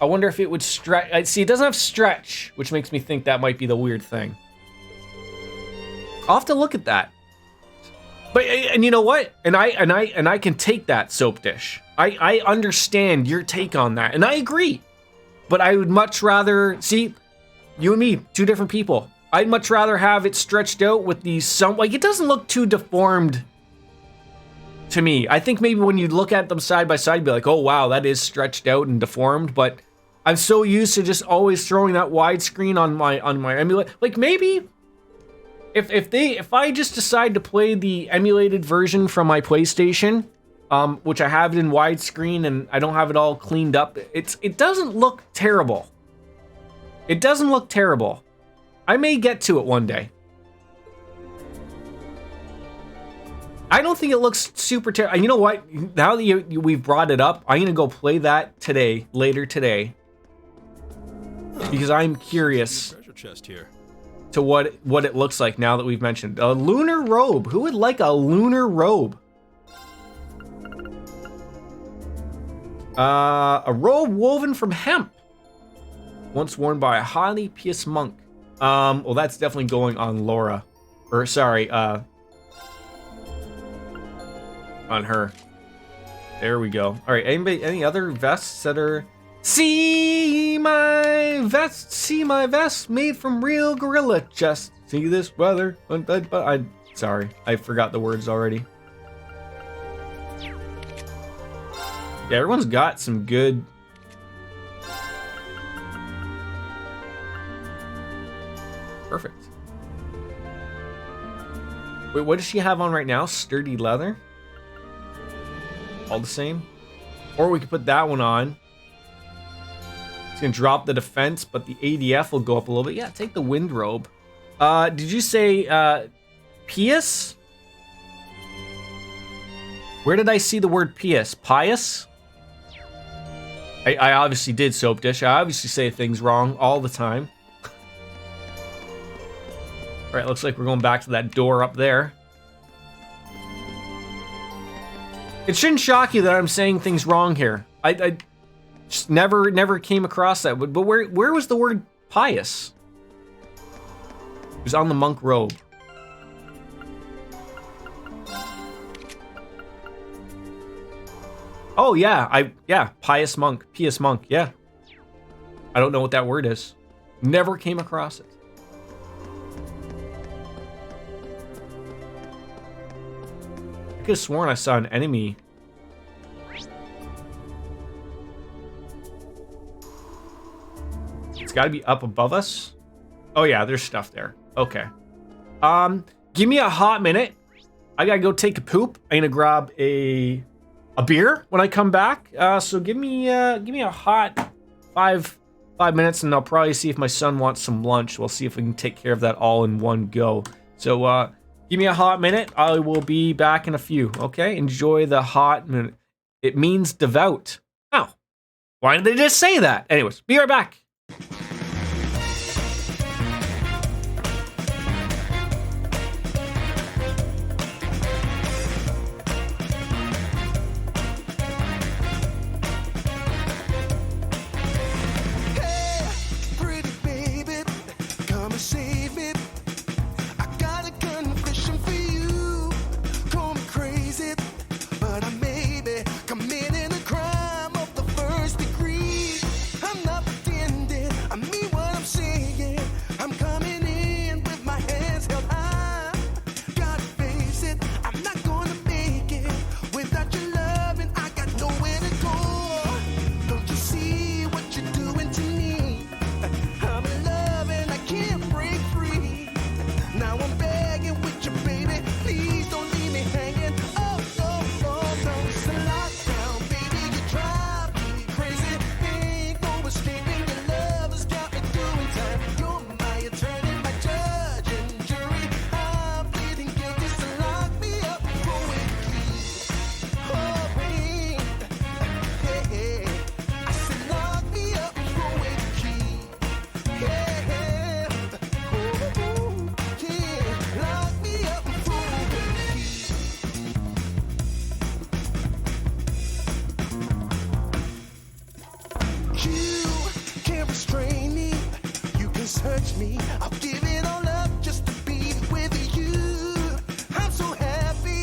I wonder if it would stretch. See, it doesn't have stretch, which makes me think that might be the weird thing. I'll have to look at that. But and you know what? And I can take that, Soap Dish. I understand your take on that, and I agree. But I would much rather see you and me, two different people. I'd much rather have it stretched out with these like it doesn't look too deformed to me. I think maybe when you look at them side by side, you'd be like, oh wow, that is stretched out and deformed. But I'm so used to just always throwing that widescreen on my emulator. Like maybe if I just decide to play the emulated version from my PlayStation, which I have it in widescreen and I don't have it all cleaned up, it doesn't look terrible. It doesn't look terrible. I may get to it one day. I don't think it looks super terrible. You know what? Now that we've brought it up, I'm gonna go play that later today, because I'm curious Treasure chest here. to what it looks like now that we've mentioned a lunar robe. Who would like a lunar robe? A robe woven from hemp, once worn by a highly pious monk. Well, that's definitely going on Laura, or sorry, on her. There we go. All right, any other vests that are? See my vest made from real gorilla chest. See this weather? Sorry, I forgot the words already. Yeah, everyone's got some good. Perfect. Wait, what does she have on right now? Sturdy leather? All the same? Or we could put that one on. It's gonna drop the defense, but the ADF will go up a little bit. Yeah, take the wind robe. Did you say pious? Where did I see the word pious? Pious? I obviously did, Soap Dish. I obviously say things wrong all the time. All right, looks like we're going back to that door up there. It shouldn't shock you that I'm saying things wrong here. I just never came across that. But where was the word pious? It was on the monk robe. Oh yeah, pious monk, yeah. I don't know what that word is. Never came across it. I could have sworn I saw an enemy. It's gotta be up above us. Oh yeah, there's stuff there. Okay. Give me a hot minute. I gotta go take a poop. I'm gonna grab a beer when I come back. So give me a hot five minutes, and I'll probably see if my son wants some lunch. We'll see if we can take care of that all in one go. So give me a hot minute. I will be back in a few. Okay, enjoy the hot minute. It means devout. Oh, why did they just say that? Anyways, be right back. Pretty baby, come and save me. I got a confession for you. Call me crazy, but I may be committing a crime of the first degree. I'm not pretending, I mean what I'm saying. I'm coming in with my hands held high. Gotta face it, I'm not gonna make it without your love, and I got nowhere to go. Don't you see what you're doing to me? I'm in love and I can't break free. Now I'm begging with you, baby. Please don't leave me hanging. Oh, no. It's a lockdown, baby. You drive me crazy. Ain't no escaping. Your love has got me doing time. You're my attorney, my judge and jury. I'm pleading guilty, so lock me up for it. Oh, babe. Hey. I said lock me up for it. Yeah. Ooh, yeah. Lock me up for it. You can't restrain me. You can search me. I'll give it all up just to be with you. I'm so happy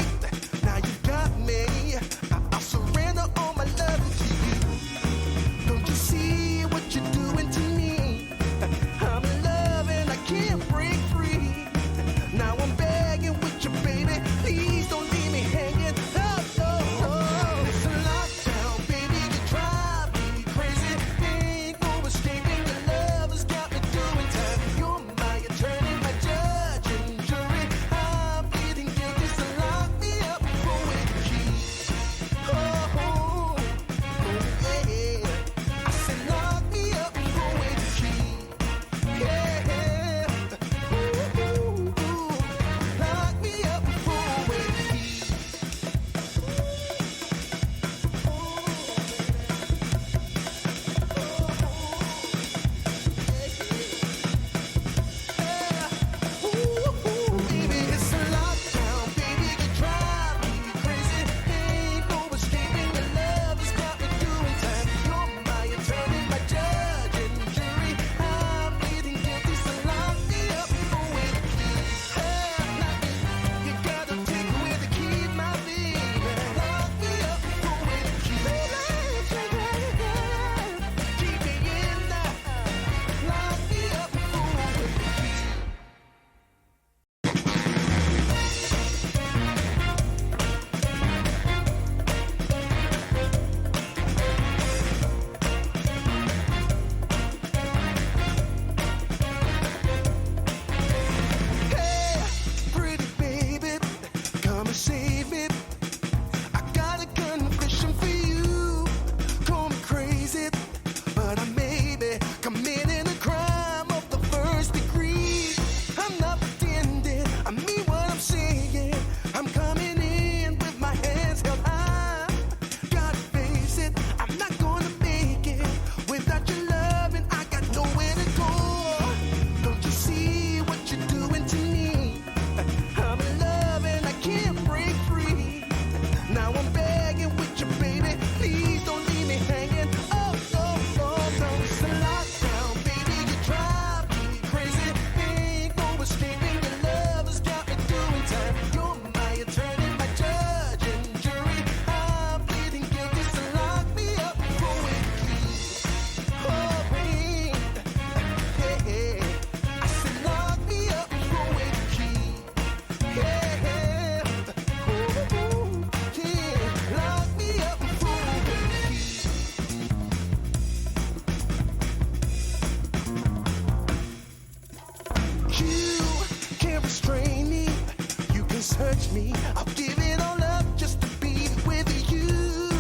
search me, I'll give it all up just to be with you.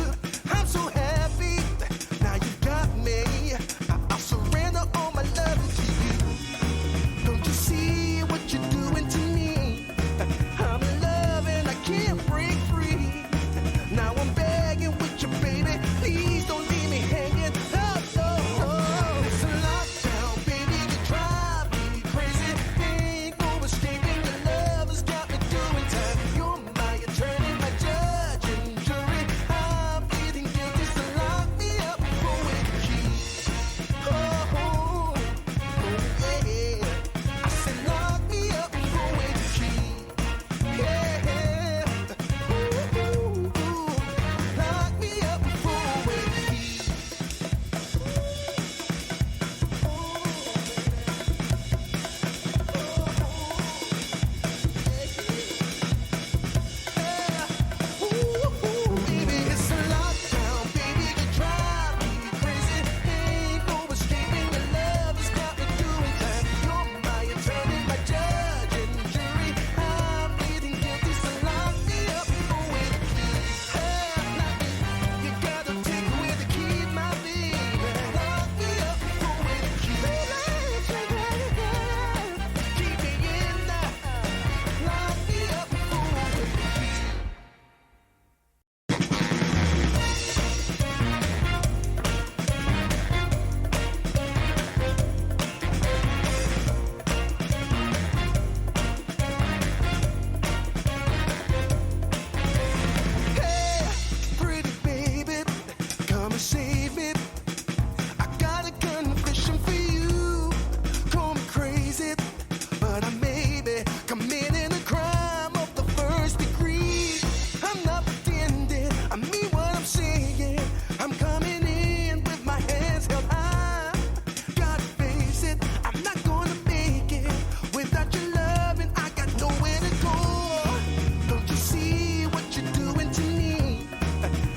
I'm so happy, now you got me. I'll surrender all my love to you. Don't you see what you're doing to me? I'm in love and I can't break free. Now I'm begging with you, baby, please don't leave me hanging. Oh, oh, oh. It's a lockdown, baby, you drive me crazy. Ain't no escaping your love has got me doing time. You're my attorney, my judge and jury. I'm pleading guilty, so lock me up with the key. Oh, oh, oh, yeah. I said lock me up with the key. Yeah. Ooh, ooh, ooh. Lock me up with the key. Baby, it's a lockdown, baby, you drive me crazy. Ain't no escaping your love has got me doing time. You're my attorney, my judge and jury. I'm pleading guilty, so lock me up with the key. You gotta take away the key, my baby. Lock me up with the key. Keep me in there. Lock me up with the key. Hey, pretty baby, come and save me. I got a confession for you. Call me crazy, but I may be committing a crime of the first degree. I'm not pretending, I mean what I'm saying. I'm coming in with my hands held high. Gotta face it, I'm not gonna make it without your love, and I got nowhere to go. Don't you see what you're doing to me?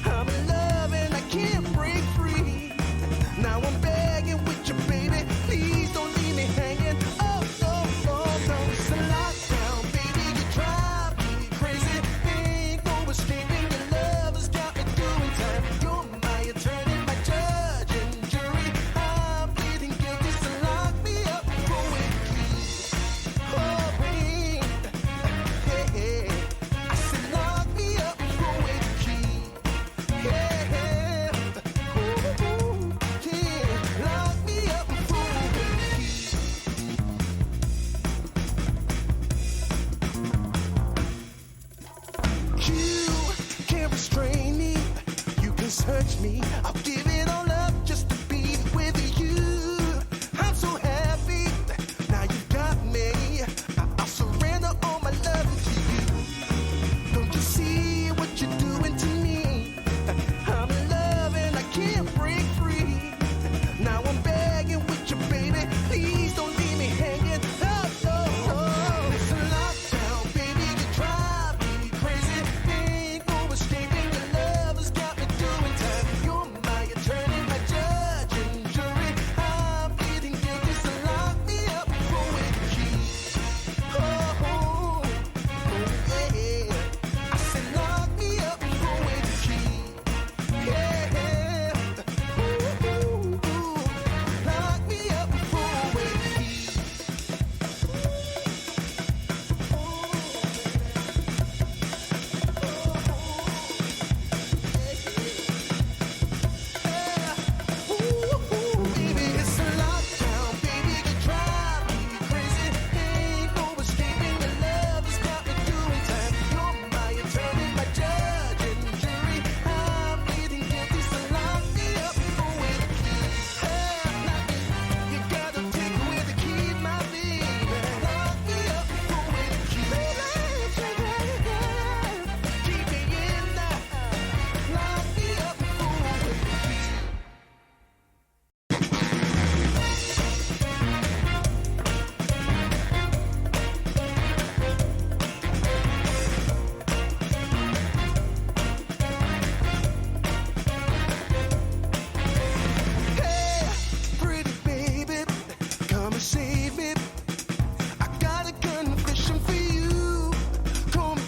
I'm in love and I can't break free. Now I'm begging with you, baby, please don't leave me hanging. Oh, oh, oh, no, it's a lockdown, baby, you drive me crazy. Ain't no escaping your love has got me doing time. You're my attorney, my judge and jury. I'm pleading guilty, so lock me up with the key. Oh, wait, hey, I said lock me up with the key. Yeah, ooh, ooh, yeah, lock me up with the key. You can't restrain me. You can search me. I'll give it all up just to be with you. I'm so happy. Now you got me. I'll surrender all my love to you. Don't you see what you're doing to me? I'm in love and I can't break free. Now I'm begging with you, baby. Please don't leave me hanging. Oh, oh, oh. It's a lockdown, baby. You drive me crazy. Ain't no escaping your love has got me doing time. You're my attorney, my judge and jury. I'm pleading guilty, so lock me up with the key. Oh, oh, oh, yeah. I said lock me up with the key. Yeah, ooh, ooh, ooh. Lock me up with the key. Baby, it's a lockdown, baby, you drive me crazy. Ain't no escaping your love has got me doing time. You're my attorney, my judge and jury. I'm pleading guilty, so lock me up with the key. You gotta take away the key, my baby. Lock me up with the key. Keep me in there. Lock me up with the key. Hey, pretty baby, come and save me. I got a confession for you. Call me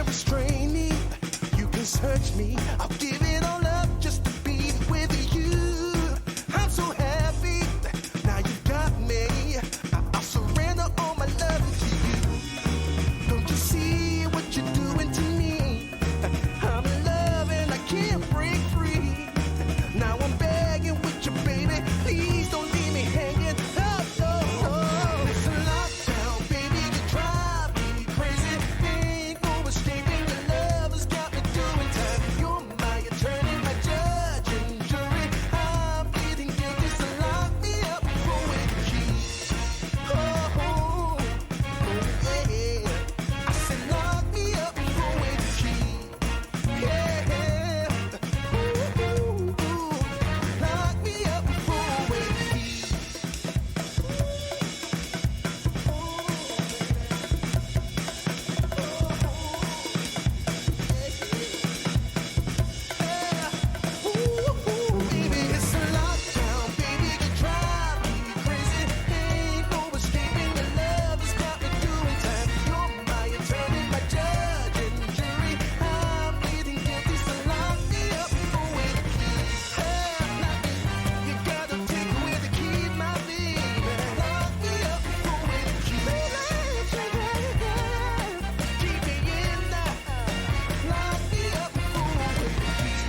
restrain me. You can search me. I'll give it all up just to be with you. I'm so happy. Now you got me. I'll surrender all my love to you. Don't you see what you're doing to me? I'm in love and I can't break free. Now I'm begging with you, baby. Please don't leave me hanging. Oh, oh, oh. It's a lockdown, baby. You drive me crazy. Ain't no escaping. Your love has got me doing time. You're my attorney, my judge and jury. I'm pleading guilty, so lock me up for with the key. Oh, oh, oh, yeah. I said lock me up for with the key. Yeah. Ooh, ooh, ooh. Lock me up for with the key. Ooh, baby, it's a lockdown, baby. You drive me crazy. Ain't no escaping. Your love has got me doing time. You're my attorney, my judge and jury. I'm pleading guilty, so lock me up for with the key. You gotta take away the key, my baby. Lock me up for with the key. Keep me in there. Lock me up for with the key.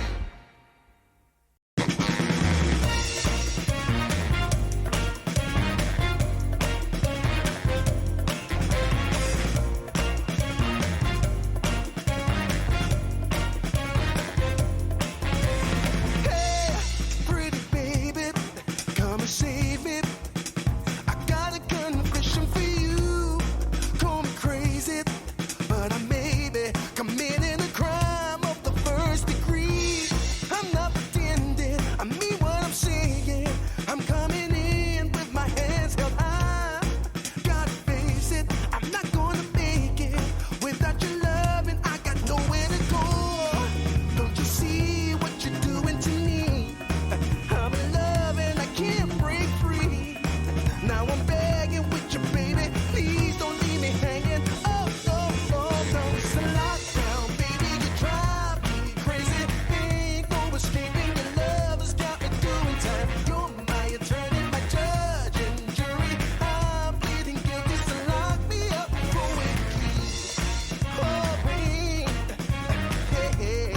Hey, pretty baby, come and save me. I got a confession for you. Call me crazy, but I may be committing a crime of the first degree. I'm not pretending, I mean what I'm saying. I'm coming in with my hands held high. Gotta face it, I'm not gonna make it without your love, and I got nowhere to go. Don't you see what you're doing to me? I'm in love and I can't break free. Now I'm begging with you, baby. Please don't leave me hanging. Oh, oh, oh, no, it's a lockdown, baby. You drive me crazy. Ain't no escaping. Your love has got me doing time. You're my attorney, my judge and jury. I'm pleading guilty, so lock me up for with the key. Oh, babe. Yeah.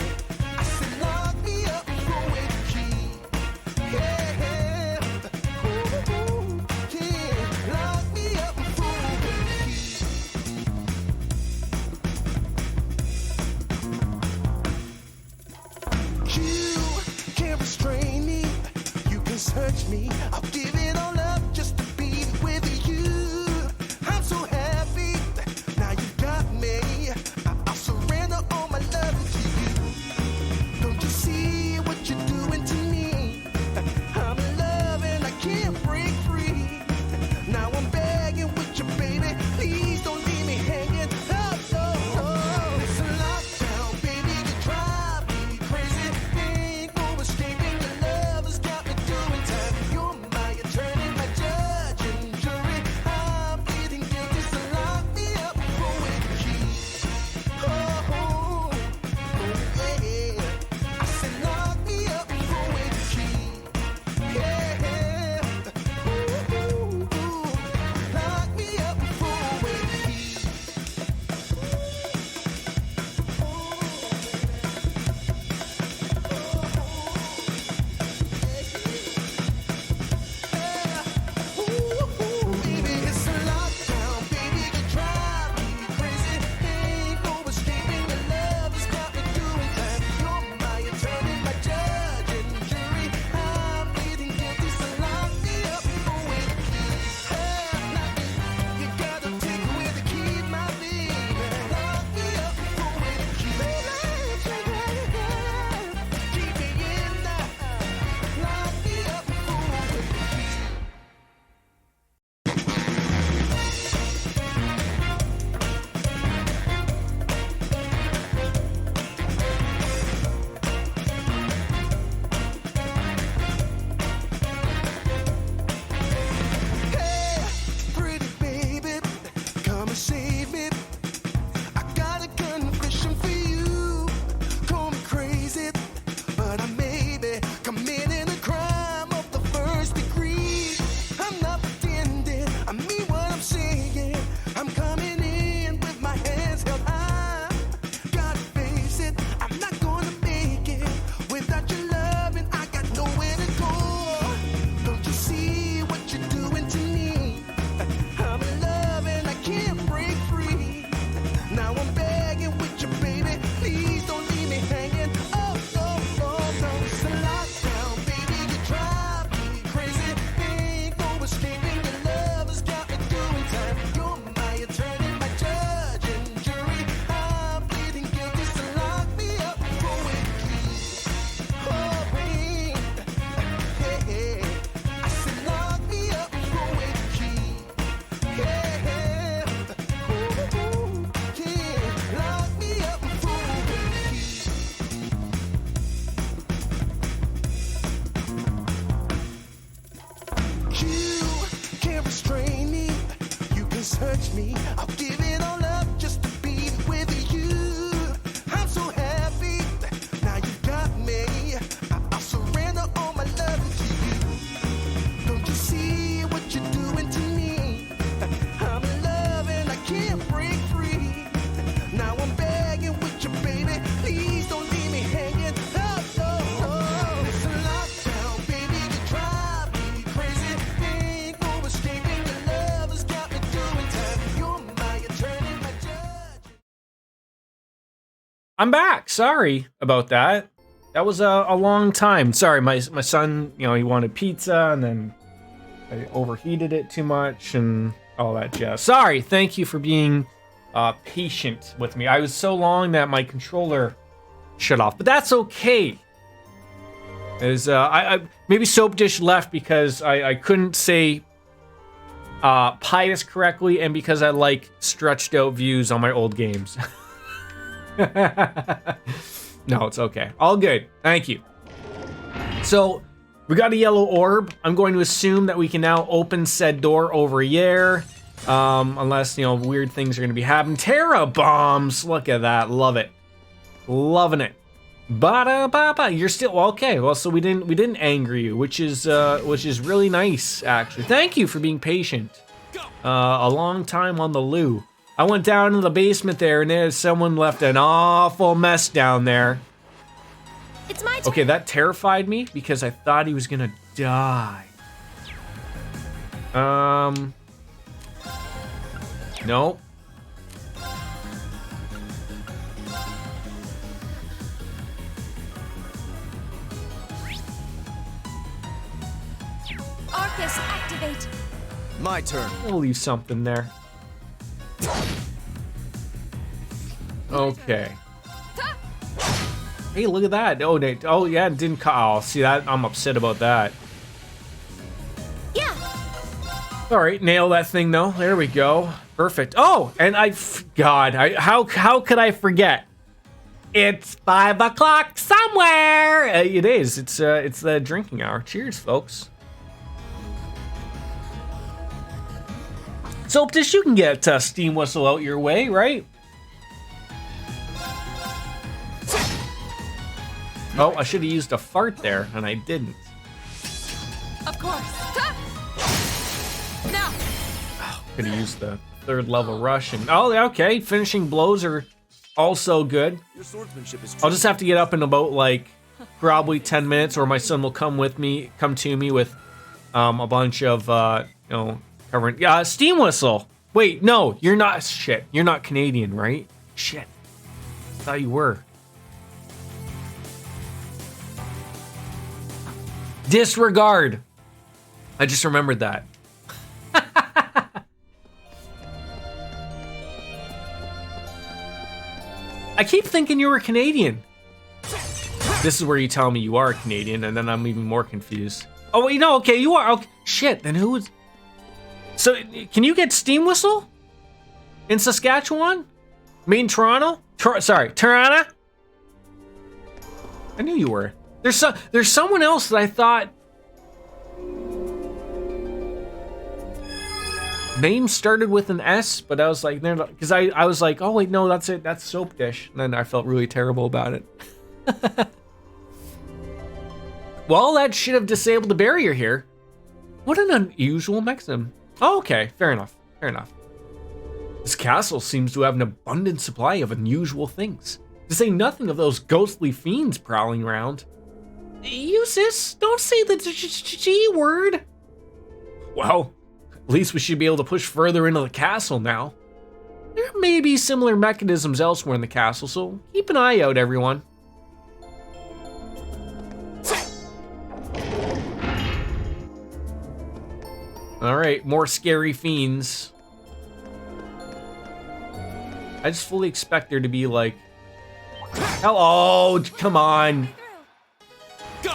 I said lock me up for with the key. Yeah. Ooh, ooh, yeah. Lock me up for with the key. You can't restrain me. You can search me. I'll give it all up just to be with you. I'm so happy. Now you got me. I'll surrender all my love to you. Don't you see what you're doing to me? I'm in love and I can't break free. Now I'm begging with you, baby. Please don't leave me hanging. Oh, oh, oh. It's a lockdown, baby. You drive me crazy. Ain't no escaping. Your love has got me doing time. You're my me. I'll give it all up just to be with you. I'm so happy. Now you got me. I'll surrender all my love to you. Don't you see what you're doing to me? I'm in love and I can't break free. Now I'm begging with you, baby. Please don't leave me hanging. Oh, oh. It's a lockdown, baby. You drive me crazy. Ain't no escaping. Your love has got me doing time. You're my attorney, my judge. I'm back. Sorry about that. That was a long time. Sorry, my son, you know, he wanted pizza and then I overheated it too much and all that jazz. Sorry. Thank you for being patient with me. I was so long that my controller shut off, but that's okay. As I maybe Soap Dish left because I couldn't say pious correctly and because I like stretched out views on my old games. No, it's okay. All good. Thank you. So, we got a yellow orb. I'm going to assume that we can now open said door over here. Unless, you know, weird things are going to be happening. Terra bombs! Look at that. Love it. Loving it. Ba-da-ba-ba. You're still... Okay, well, so we didn't anger you, which is really nice, actually. Thank you for being patient. A long time on the loo. I went down into the basement there, and there's someone left an awful mess down there. It's my turn. Okay, that terrified me because I thought he was gonna die. Nope. Arcus, activate. My turn. We'll leave something there. Okay. Hey, look at that. Oh, oh yeah, it didn't cut. Oh, see that? I'm upset about that. Yeah. All right, nail that thing though. There we go. Perfect. Oh, and how could I forget? It's 5 o'clock somewhere. It is. It's the drinking hour. Cheers, folks. Soap Dish, you can get Steam Whistle out your way, right? Oh, I should have used a fart there, and I didn't. Of course. Now. Could have used the 3rd level rush, and oh, okay, finishing blows are also good. Your swordsmanship is I'll just have to get up in about like probably 10 minutes, or my son will come to me with a bunch of you know, covering. Yeah, Steam Whistle. Wait, no, you're not. Shit, you're not Canadian, right? Shit, I thought you were. Disregard. I just remembered that. I keep thinking you were Canadian. This is where you tell me you are Canadian, and then I'm even more confused. Oh, wait, no, okay, you are. Okay. Shit, then who is... So, can you get Steam Whistle? In Saskatchewan? I mean, Toronto? Sorry, Toronto? I knew you were. There's someone else that I thought... Name started with an S, but I was like, because I was like, oh wait, no, that's it, that's Soap Dish. And then I felt really terrible about it. Well, that should have disabled the barrier here. What an unusual mechanism. Oh, okay, fair enough, fair enough. This castle seems to have an abundant supply of unusual things, to say nothing of those ghostly fiends prowling around. You, sis, don't say the G word. Well, at least we should be able to push further into the castle now. There may be similar mechanisms elsewhere in the castle, so keep an eye out, everyone. All right, more scary fiends. I just fully expect there to be like... Oh, come on. Go!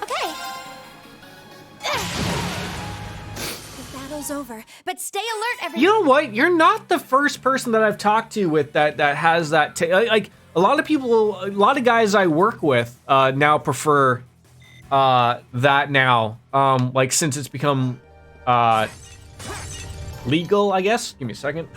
Okay. The battle's over, but stay alert, everyone. You know what? You're not the first person that I've talked to with that has that. Like a lot of people, a lot of guys I work with now prefer that now. Like since it's become legal, I guess. Give me a second.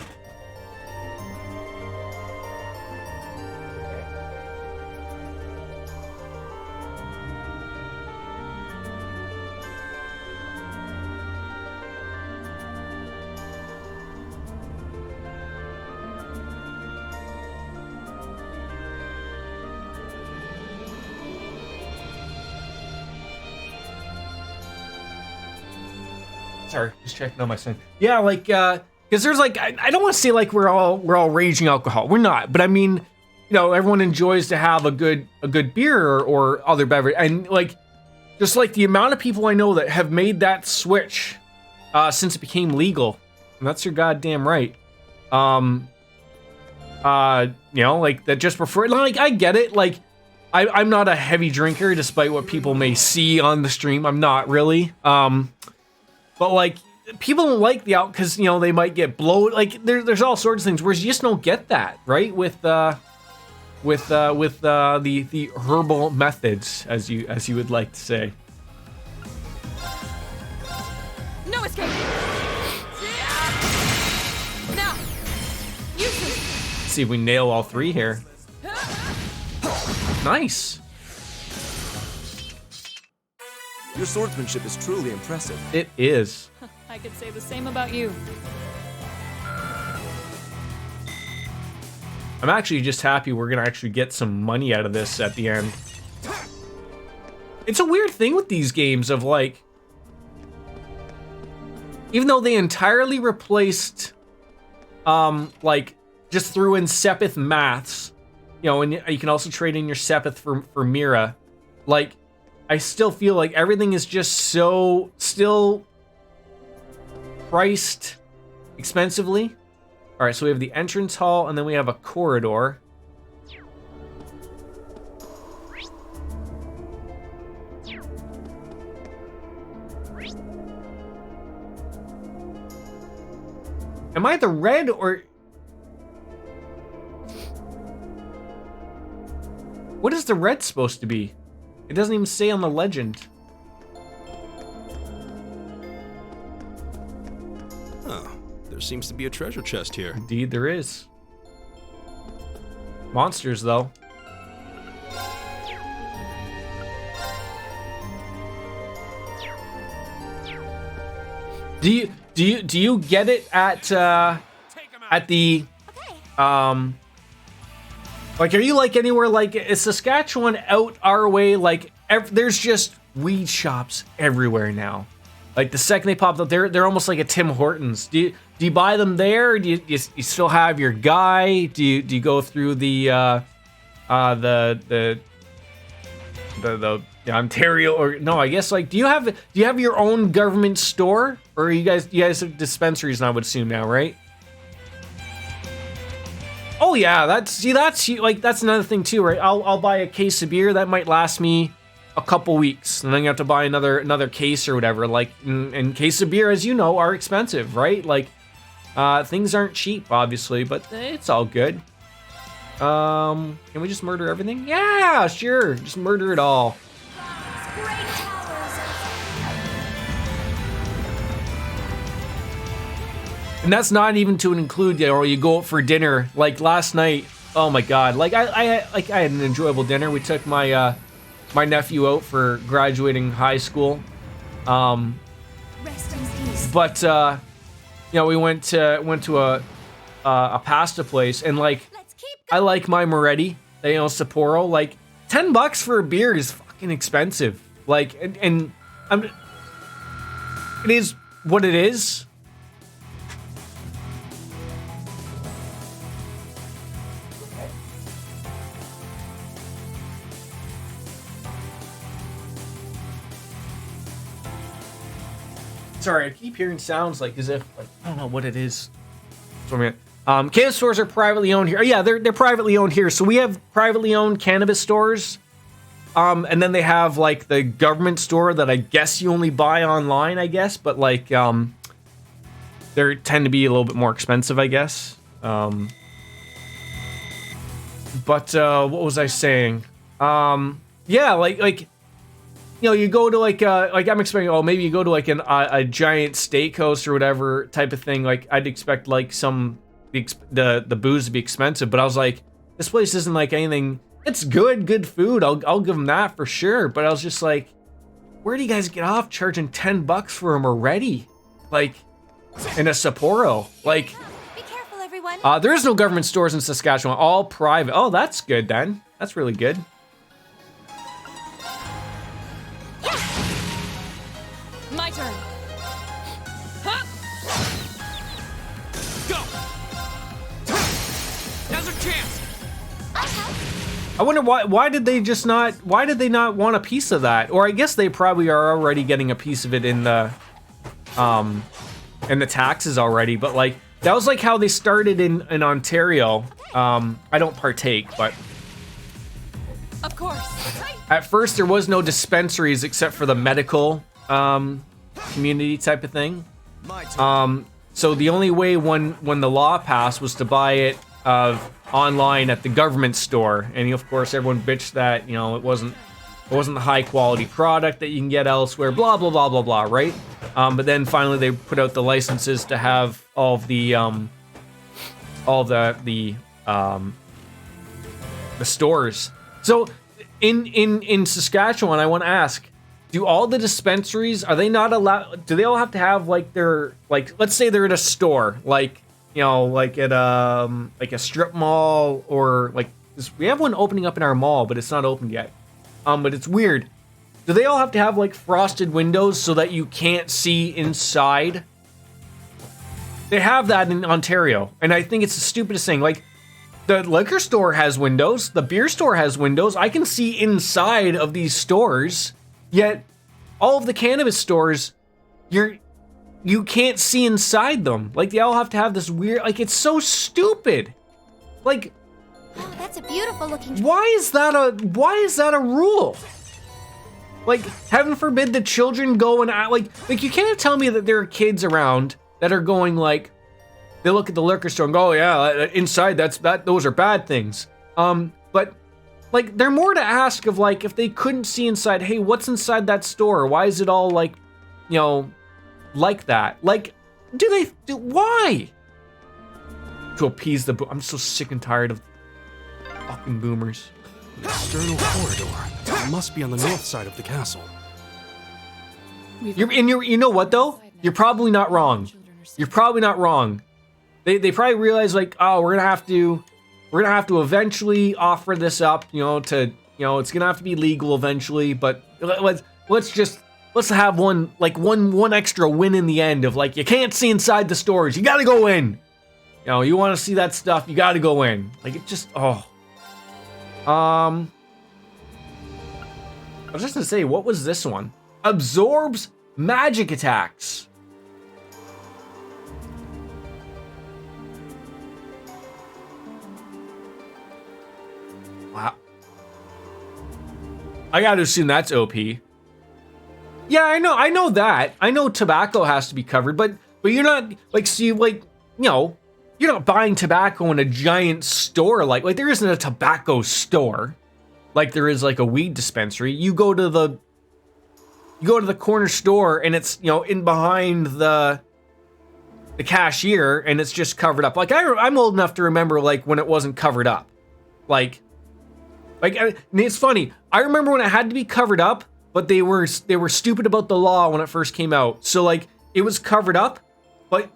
Sorry, just checking on my son. Yeah, like, because there's like, I don't want to say like we're all raging alcohol. We're not, but I mean, you know, everyone enjoys to have a good beer or other beverage, and like, just like the amount of people I know that have made that switch since it became legal, and that's your goddamn right. You know, like that just prefer. Like, I get it. Like, I'm not a heavy drinker, despite what people may see on the stream. I'm not really. But like, people don't like the out because, you know, they might get bloated. Like, there's all sorts of things. Whereas you just don't get that, right? With the herbal methods, as you would like to say. No escape. Now, use this. Let's see if we nail all three here. Nice. Your swordsmanship is truly impressive. It is. I could say the same about you. I'm actually just happy we're gonna actually get some money out of this at the end. It's a weird thing with these games of like, even though they entirely replaced, like just threw in Sepith maths, you know, and you can also trade in your Sepith for Mira, like, I still feel like everything is just so still priced expensively. All right, so we have the entrance hall, and then we have a corridor. Am I the red or... What is the red supposed to be? It doesn't even say on the legend. Oh, there seems to be a treasure chest here. Indeed there is. Monsters, though. Do you get it at the like, are you like anywhere like, is Saskatchewan out our way? Like, there's just weed shops everywhere now. Like, the second they pop up, they're almost like a Tim Hortons. Do you buy them there? Or do you still have your guy? Do you go through the Ontario, or no? I guess, like, do you have your own government store, or are you guys have dispensaries? I would assume now, right? Oh yeah, that's another thing too, right? I'll buy a case of beer that might last me a couple weeks, and then you have to buy another case or whatever. Like, and case of beer, as you know, are expensive, right? Like, things aren't cheap, obviously, but it's all good. Can we just murder everything? Yeah, sure, just murder it all. And that's not even to include, or you go out for dinner. Like last night, oh my god! Like I had an enjoyable dinner. We took my my nephew out for graduating high school. But you know, we went to a pasta place, and like, I like my Moretti, you know, Sapporo. Like, $10 for a beer is fucking expensive. Like, and it is what it is. Sorry, I keep hearing sounds like as if, like, I don't know what it is. Cannabis stores are privately owned here. Oh, yeah, they're privately owned here. So we have privately owned cannabis stores. And then they have like the government store that I guess you only buy online, I guess, but like they tend to be a little bit more expensive, I guess. But what was I saying? Yeah, like you know, you go to like I'm expecting, oh, maybe you go to like a giant steakhouse or whatever type of thing. Like I'd expect like the booze to be expensive, but I was like, this place isn't like anything. It's good food. I'll give them that for sure. But I was just like, where do you guys get off charging $10 for them already? Like in a Sapporo, like. Be careful, everyone. There is no government stores in Saskatchewan, all private. Oh, that's good then. That's really good. My turn. Go! Now's our chance! I wonder why did they not want a piece of that? Or I guess they probably are already getting a piece of it in the taxes already, but like that was like how they started in Ontario. I don't partake, but Of course. at first there was no dispensaries except for the medical community type of thing. So the only way when the law passed was to buy it online at the government store, and of course everyone bitched that, you know, it wasn't the high quality product that you can get elsewhere, blah blah blah blah blah, right? But then finally they put out the licenses to have all the stores. So in Saskatchewan, I want to ask, do all the dispensaries, are they not allowed, do they all have to have like their, like, let's say they're in a store, like, you know, like at like a strip mall, or like we have one opening up in our mall, but it's not open yet. But it's weird. Do they all have to have like frosted windows so that you can't see inside? They have that in Ontario, and I think it's the stupidest thing. Like, the liquor store has windows, the beer store has windows. I can see inside of these stores, yet all of the cannabis stores, you can't see inside them. Like, they all have to have this weird, like, it's so stupid. Like, Oh, that's a beautiful looking. why is that a rule? Like, heaven forbid the children go and act like you can't tell me that there are kids around that are going like, they look at the liquor store and go, oh yeah, inside those are bad things. But like, they're more to ask of like, if they couldn't see inside, hey, what's inside that store? Why is it all like, you know, like that? Like, why? To appease I'm so sick and tired of fucking boomers. An external corridor. It must be on the north side of the castle. You know what though? You're probably not wrong. You're probably not wrong. They probably realize like, oh, we're gonna have to eventually offer this up, you know, to, you know, it's gonna have to be legal eventually, but let's have one extra win in the end of like, you can't see inside the stores, you gotta go in. You know, you want to see that stuff, you gotta go in. Like, it just, oh. I was just gonna say, what was this one? Absorbs magic attacks. Wow. I gotta assume that's OP. Yeah, I know that. I know tobacco has to be covered, but you're not, like, see, like, you know, you're not buying tobacco in a giant store, like there isn't a tobacco store like there is like a weed dispensary. You go to the corner store and it's, you know, in behind the cashier, and it's just covered up. Like I'm old enough to remember like when it wasn't covered up. Like it's funny. I remember when it had to be covered up, but they were stupid about the law when it first came out. So like it was covered up, but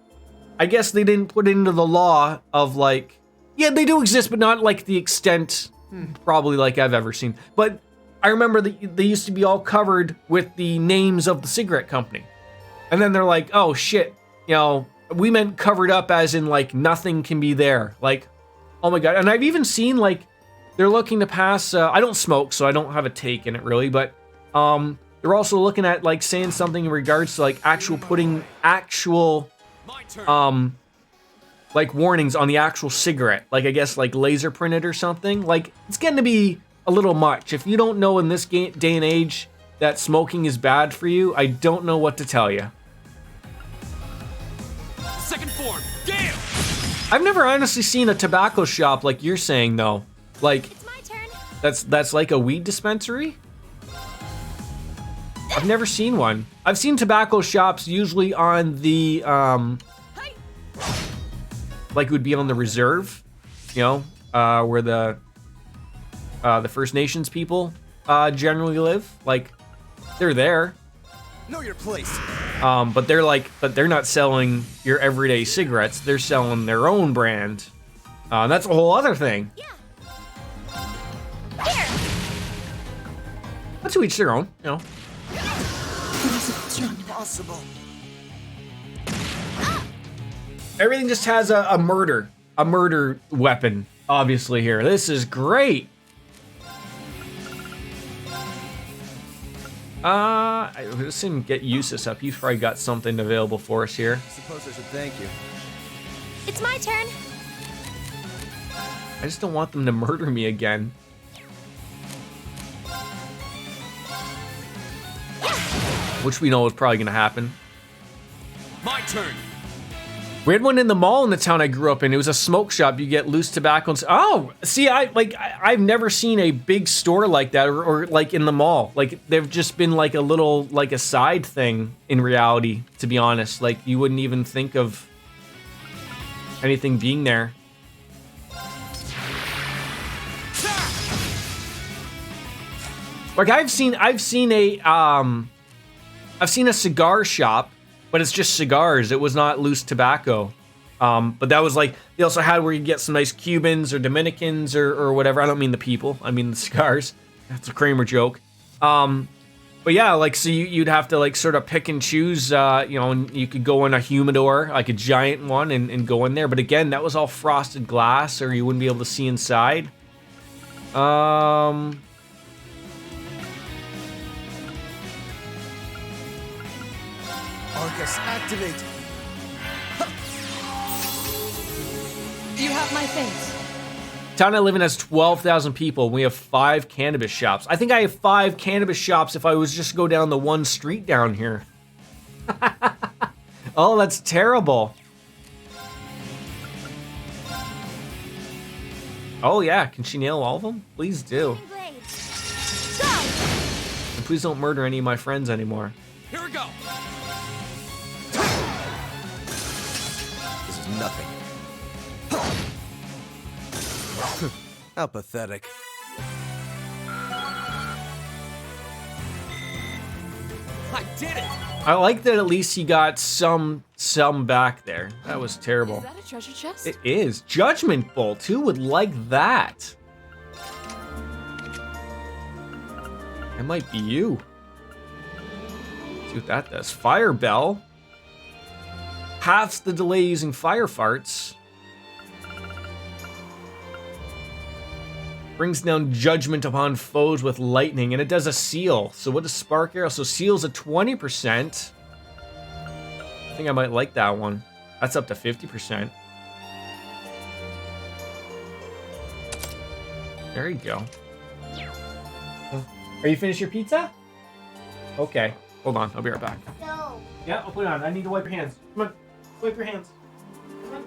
I guess they didn't put it into the law of like, yeah, they do exist, but not like the extent probably like I've ever seen. But I remember that they used to be all covered with the names of the cigarette company. And then they're like, oh shit, you know, we meant covered up as in like nothing can be there. Like, oh my God. And I've even seen like, they're looking to pass, I don't smoke, so I don't have a take in it really, but they're also looking at like saying something in regards to like putting actual like warnings on the actual cigarette, like I guess like laser printed or something. Like, it's getting to be a little much. If you don't know in this day and age that smoking is bad for you, I don't know what to tell you. Second form, Gale! I've never honestly seen a tobacco shop like you're saying though. Like, It's my turn. that's like a weed dispensary? I've never seen one. I've seen tobacco shops usually on the, like it would be on the reserve, you know, where the First Nations people generally live. Like, they're there. Know your place. But they're not selling your everyday cigarettes. They're selling their own brand. That's a whole other thing. Yeah. But to each their own, you know. Impossible. Everything just has a murder weapon, obviously, here. This is great. I just didn't get Eustace up. He's probably got something available for us here. Suppose I should thank you. It's my turn. I just don't want them to murder me again. Which we know is probably gonna happen. My turn. We had one in the mall in the town I grew up in. It was a smoke shop. You get loose tobacco. And oh, see, I've never seen a big store like that, or like in the mall. Like they've just been like a little, like a side thing in reality. To be honest, like you wouldn't even think of anything being there. Like I've seen a cigar shop, but it's just cigars. It was not loose tobacco. But that was like, they also had where you get some nice Cubans or Dominicans or whatever. I don't mean the people, I mean the cigars. That's a Kramer joke. But yeah, like, so you'd have to like sort of pick and choose, you know, and you could go in a humidor, like a giant one, and go in there. But again, that was all frosted glass, or you wouldn't be able to see inside. Arcus, activate. You have my things. Town I live in has 12,000 people. We have 5 cannabis shops. I think I have 5 cannabis shops if I was just to go down the one street down here. Oh, that's terrible. Oh yeah, can she nail all of them? Please do. And please don't murder any of my friends anymore. Here we go. This is nothing. How pathetic. I did it. I like that at least he got some back there. That was terrible. Is that a treasure chest? It is. Judgment Bolt. Who would like that? It might be you. Let's see what that does. Fire Bell. Halves the delay using fire farts. Brings down judgment upon foes with lightning, and it does a seal. So what does Spark Arrow? So seal's a 20%. I think I might like that one. That's up to 50%. There you go. Are you finished your pizza? Okay. Hold on. I'll be right back. No. Yeah, I'll put it on. I need to wipe your hands. Come on. Wipe your hands. Come on.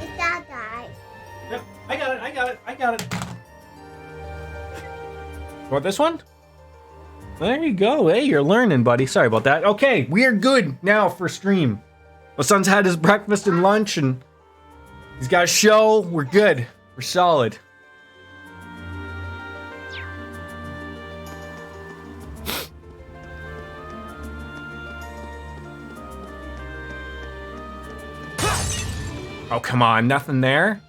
It's that guy. Yep, I got it. Want this one? There you go. Hey, you're learning, buddy. Sorry about that. Okay, we are good now for stream. My son's had his breakfast and lunch, and he's got a show. We're good. We're solid. Oh, come on, nothing there?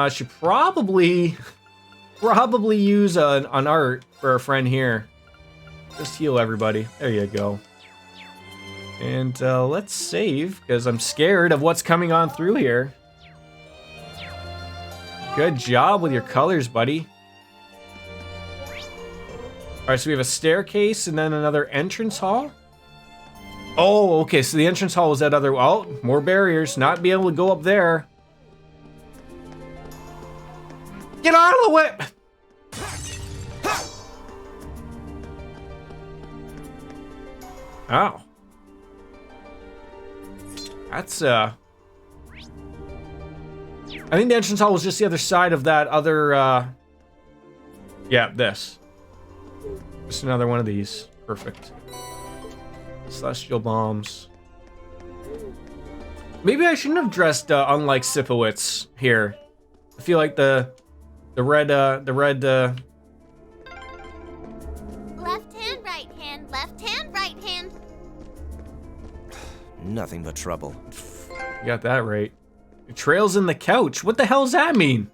Should probably use an art for our friend here. Just heal everybody. There you go. And let's save, because I'm scared of what's coming on through here. Good job with your colors, buddy. Alright, so we have a staircase and then another entrance hall. Oh, okay, so the entrance hall was that other... Oh, more barriers. Not be able to go up there. Get out of the way! Oh. That's, I think the entrance hall was just the other side of that other, yeah, this. Just another one of these. Perfect. Celestial bombs. Maybe I shouldn't have dressed, unlike Sipowicz here. I feel like the red, Left hand, right hand, left hand, right hand. Nothing but trouble. You got that right. Trails in the couch. What the hell does that mean?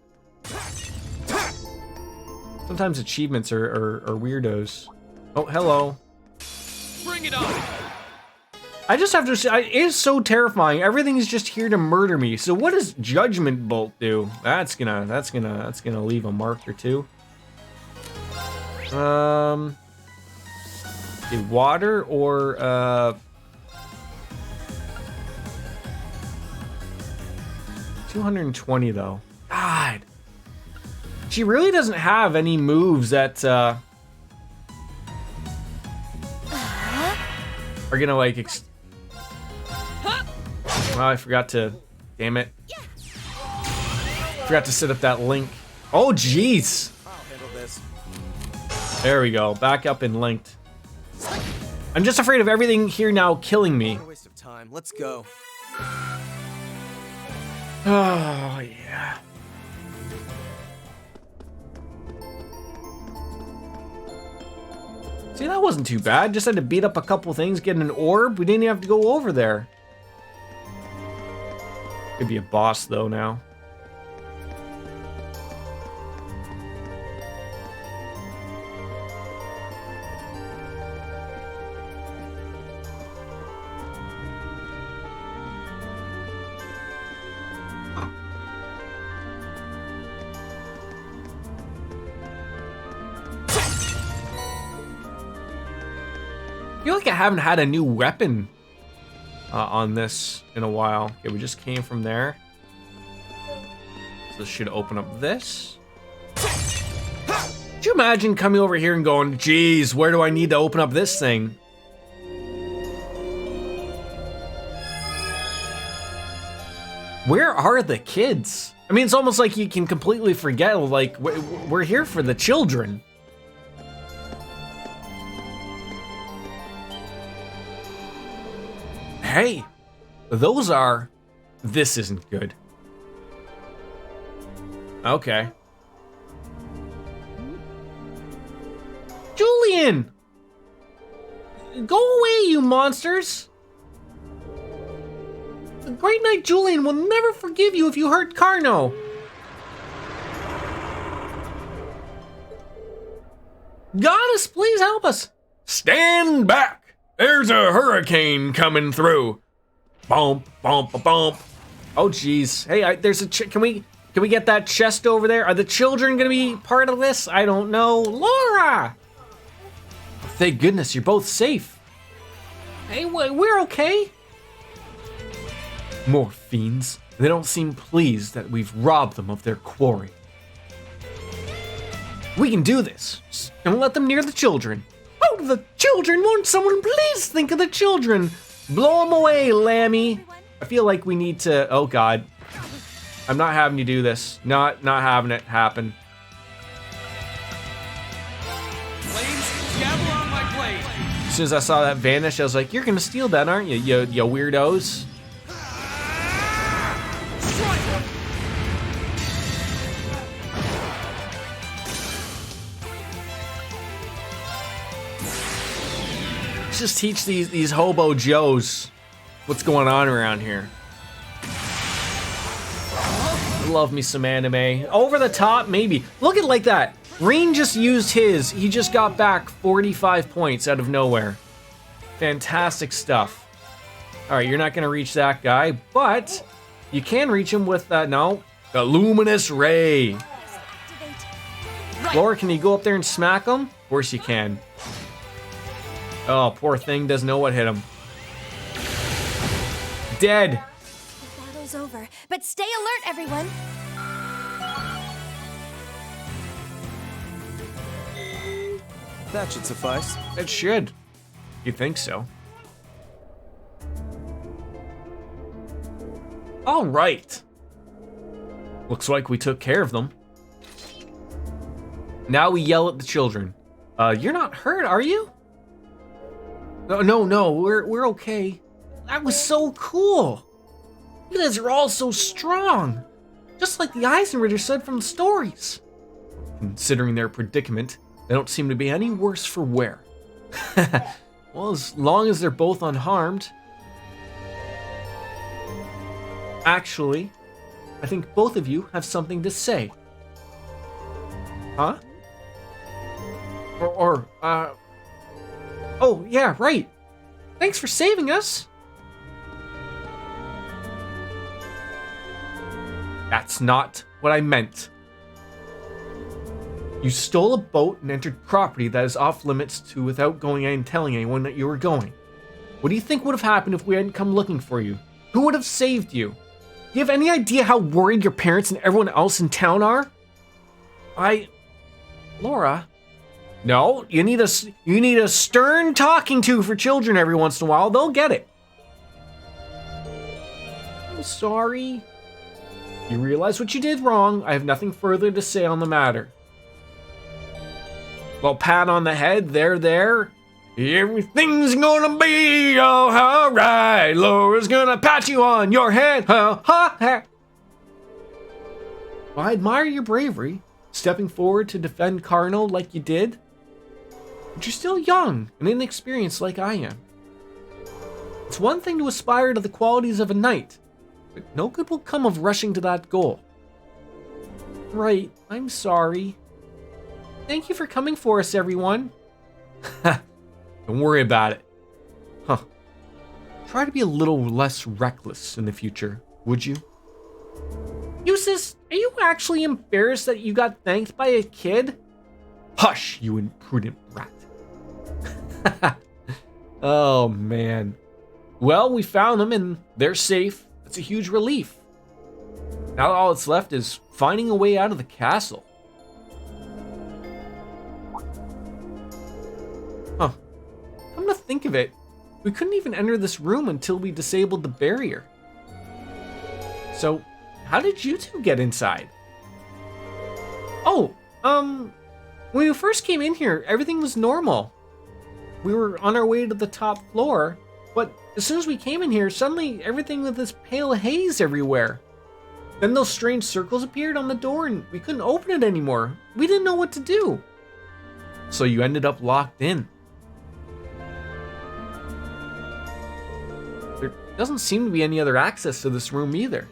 Sometimes achievements are weirdos. Oh, hello. Bring it on! I just have to say, it is so terrifying. Everything is just here to murder me. So what does Judgment Bolt do? That's gonna leave a mark or two. Okay, water or 220 though. God. She really doesn't have any moves that are gonna like oh, I forgot to, damn it. Forgot to set up that link. Oh jeez. I'll handle this. There we go. Back up and linked. I'm just afraid of everything here now killing me. What a waste of time. Let's go. Oh, yeah. See, that wasn't too bad. Just had to beat up a couple things, get an orb. We didn't even have to go over there. Could be a boss, though, now. I feel like I haven't had a new weapon on this in a while. Okay, we just came from there. So this should open up this. Could you imagine coming over here and going, geez, where do I need to open up this thing? Where are the kids? I mean, it's almost like you can completely forget, like, we're here for the children. Hey, those are... This isn't good. Okay. Julian! Go away, you monsters! The Great Knight Julian will never forgive you if you hurt Carno. Goddess, please help us. Stand back! There's a hurricane coming through. Bump, bump, bump. Oh, jeez. Hey, there's a... Can we get that chest over there? Are the children gonna be part of this? I don't know. Laura! Thank goodness you're both safe. Hey, we're okay. More fiends. They don't seem pleased that we've robbed them of their quarry. We can do this. Just don't let them near the children. Oh, the children! Won't someone please think of the children? Blow them away, Lammy. I feel like we need to... Oh, God. I'm not having you do this. Not having it happen. Flames, gather on my blade. As soon as I saw that vanish, I was like, you're gonna steal that, aren't you, you weirdos? Let's just teach these hobo Joes what's going on around here. love me some anime. Over the top, maybe. Look at it like that. Rain just used his. He just got back 45 points out of nowhere. Fantastic stuff. All right, you're not going to reach that guy, but you can reach him with that, no, the luminous ray. Laura, can you go up there and smack him? Of course you can. Oh, poor thing doesn't know what hit him. Dead. The battle's over, but stay alert, everyone. That should suffice. It should. You think so? All right. Looks like we took care of them. Now we yell at the children. You're not hurt, are you? No, we're okay. That was so cool. You guys are all so strong. Just like the Eisenritter said from the stories. Considering their predicament, they don't seem to be any worse for wear. Well, as long as they're both unharmed. Actually, I think both of you have something to say. Huh? Oh, yeah, right. Thanks for saving us. That's not what I meant. You stole a boat and entered property that is off limits to without going and telling anyone that you were going. What do you think would have happened if we hadn't come looking for you? Who would have saved you? Do you have any idea how worried your parents and everyone else in town are? Laura? No, you need a stern talking to for children every once in a while. They'll get it. I'm sorry. You realize what you did wrong. I have nothing further to say on the matter. Well, pat on the head, there. Everything's gonna be alright. Laura's gonna pat you on your head. Ha ha ha. Well, I admire your bravery, stepping forward to defend Carno like you did. But you're still young and inexperienced like I am. It's one thing to aspire to the qualities of a knight, but no good will come of rushing to that goal. Right, I'm sorry. Thank you for coming for us, everyone. Don't worry about it. Try to be a little less reckless in the future, would you? Eustace, are you actually embarrassed that you got thanked by a kid? Hush, you imprudent rat. Oh, man. Well, we found them and they're safe. That's a huge relief. Now all that's left is finding a way out of the castle. Come to think of it, we couldn't even enter this room until we disabled the barrier. So, how did you two get inside? Oh, when we first came in here, everything was normal. We were on our way to the top floor, but as soon as we came in here, suddenly everything with this pale haze everywhere. Then those strange circles appeared on the door and we couldn't open it anymore. We didn't know what to do. So you ended up locked in. There doesn't seem to be any other access to this room either.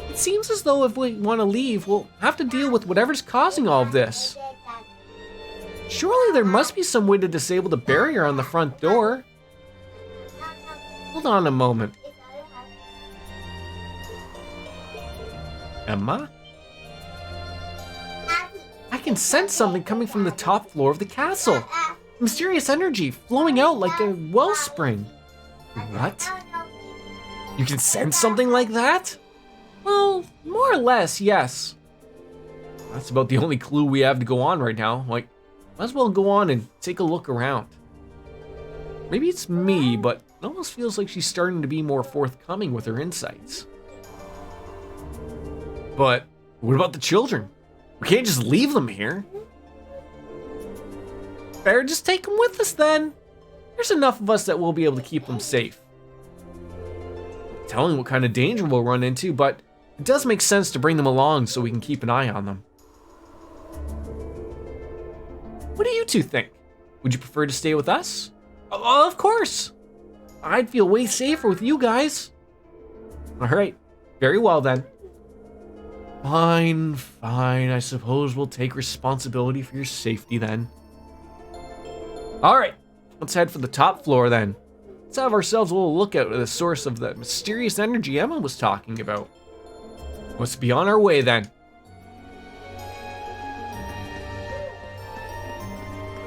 It seems as though if we want to leave, we'll have to deal with whatever's causing all of this. Surely there must be some way to disable the barrier on the front door. Hold on a moment. Emma? I can sense something coming from the top floor of the castle. Mysterious energy flowing out like a wellspring. What? You can sense something like that? Well, more or less, yes. That's about the only clue we have to go on right now. Like, might as well go on and take a look around. Maybe it's me, but it almost feels like she's starting to be more forthcoming with her insights. But what about the children? We can't just leave them here. Better just take them with us then. There's enough of us that we'll be able to keep them safe. I'm telling what kind of danger we'll run into, but it does make sense to bring them along so we can keep an eye on them. What do you two think? Would you prefer to stay with us? Of course. I'd feel way safer with you guys. All right, very well then. Fine, fine. I suppose we'll take responsibility for your safety then. All right, let's head for the top floor then. Let's have ourselves a little look at the source of that mysterious energy Emma was talking about. Let's be on our way then.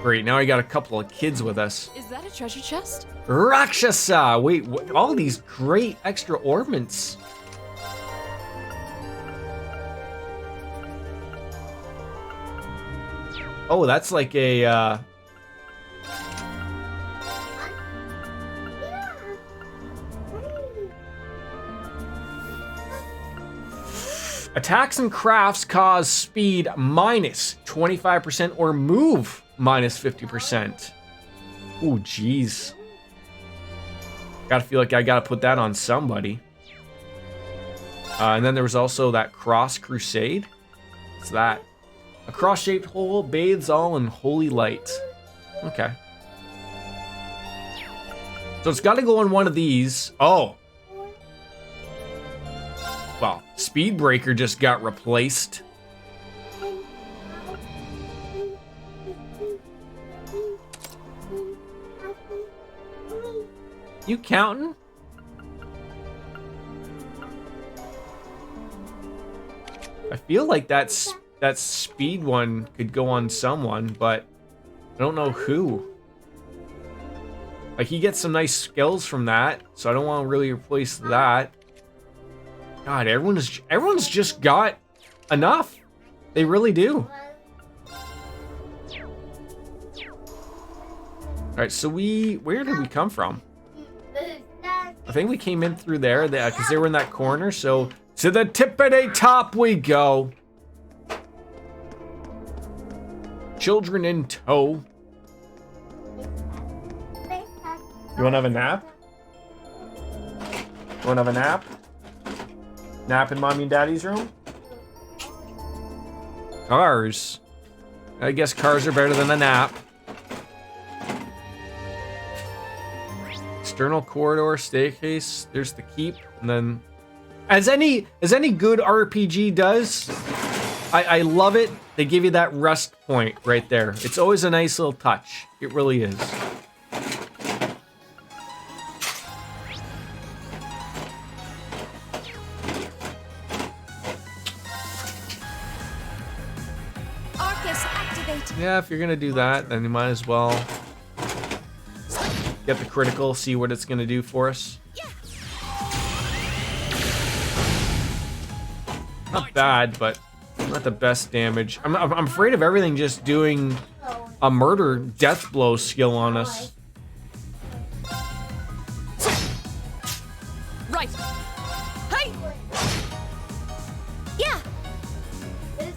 Great, now I got a couple of kids with us. Is that a treasure chest? Rakshasa! Wait, what, all these great extra ornaments. Oh, that's like a, attacks and crafts cause speed minus 25% or move minus 50%. Ooh, jeez. Gotta feel like I gotta put that on somebody. And then there was also that cross crusade. What's that? A cross-shaped hole bathes all in holy light. Okay. So it's gotta go on one of these. Oh. Well, Speed Breaker just got replaced. You counting? I feel like that speed one could go on someone, but I don't know who. Like, he gets some nice skills from that, so I don't want to really replace that. God, everyone's just got enough. They really do. All right, so where did we come from? I think we came in through there, because they were in that corner, so to the tippity top we go. Children in tow. You wanna have a nap? You wanna have a nap? Nap in mommy and daddy's room? Cars. I guess cars are better than a nap. External corridor, staircase, there's the keep, and then as any good RPG does, I love it. They give you that rest point right there. It's always a nice little touch. It really is. Arcus, activate. Yeah, if you're gonna do that, then you might as well get the critical, see what it's gonna do for us. Not bad, but not the best damage. I'm afraid of everything just doing a murder death blow skill on us. Right. Hey. Yeah.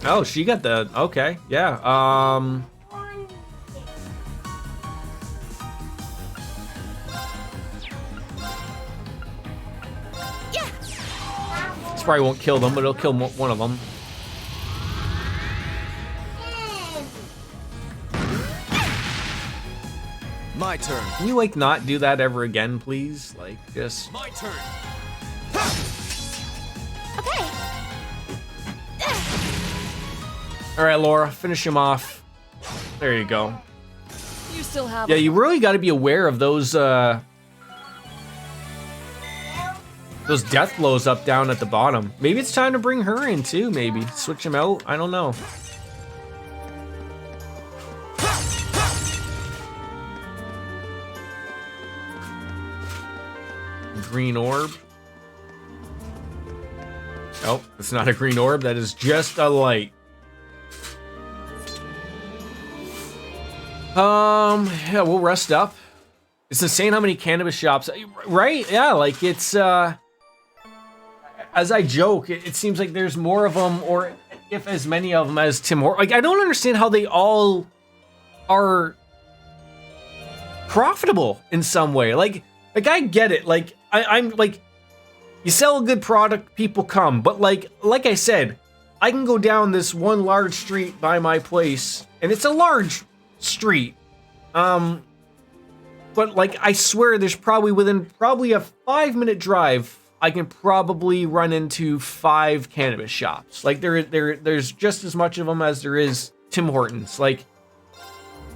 Oh, she got the, okay, yeah. This probably won't kill them, but it'll kill one of them. My turn. Can you, like, not do that ever again, please? Like, just... My turn. Okay. All right, Laura, finish him off. There you go. You still have. Yeah, you really got to be aware of those death blows up down at the bottom. Maybe it's time to bring her in too, maybe. Switch him out, I don't know. Green orb. Nope, it's not a green orb, that is just a light. Yeah, we'll rest up. It's insane how many cannabis shops, right? Yeah, like it's, as I joke, it seems like there's more of them, or if as many of them as Tim Hortons. Like, I don't understand how they all are profitable in some way. Like I get it. Like, I'm like, you sell a good product, people come. But like I said, I can go down this one large street by my place, and it's a large street. But like, I swear there's probably within a 5-minute drive I can probably run into 5 cannabis shops. Like there's just as much of them as there is Tim Hortons. Like,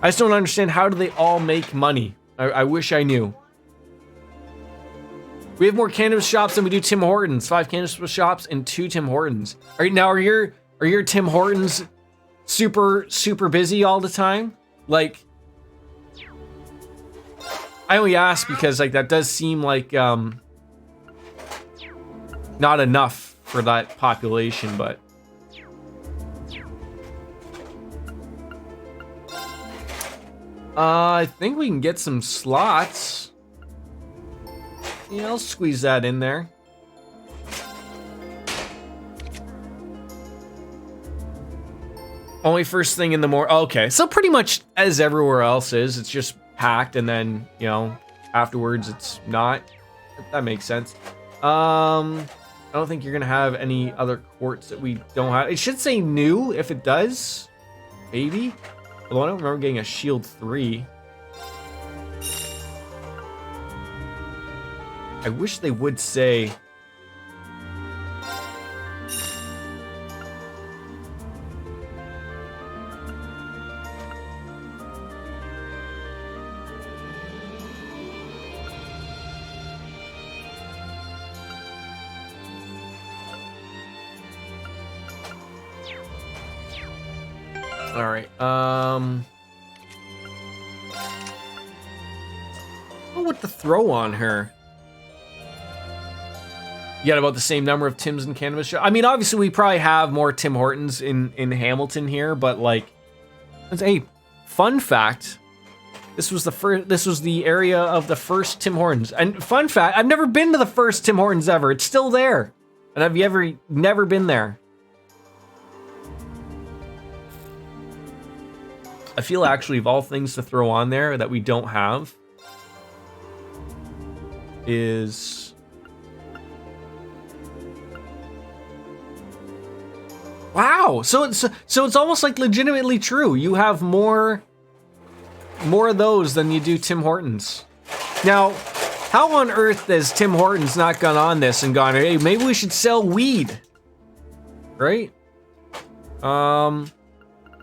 I just don't understand, how do they all make money? I wish I knew. We have more cannabis shops than we do Tim Hortons. 5 cannabis shops and 2 Tim Hortons. All right, now are your Tim Hortons super busy all the time? Like, I only ask because like that does seem like not enough for that population, but I think we can get some slots. Yeah, I'll squeeze that in there. Only first thing in the morning. Okay, so pretty much as everywhere else is, it's just packed, and then, you know, afterwards it's not. That makes sense. I don't think you're gonna have any other quartz that we don't have. It should say new if it does, maybe. Although I don't remember getting a shield 3. I wish they would say. All right. Oh, what the throw on her? You got about the same number of Tims and cannabis shops. I mean, obviously, we probably have more Tim Hortons in Hamilton here, but like, hey, fun fact: this was the area of the first Tim Hortons. And fun fact: I've never been to the first Tim Hortons ever. It's still there. And have you ever never been there? I feel actually of all things to throw on there that we don't have is, wow. So it's almost like legitimately true. You have more of those than you do Tim Hortons. Now, how on earth has Tim Hortons not gone on this and gone, hey, maybe we should sell weed, right?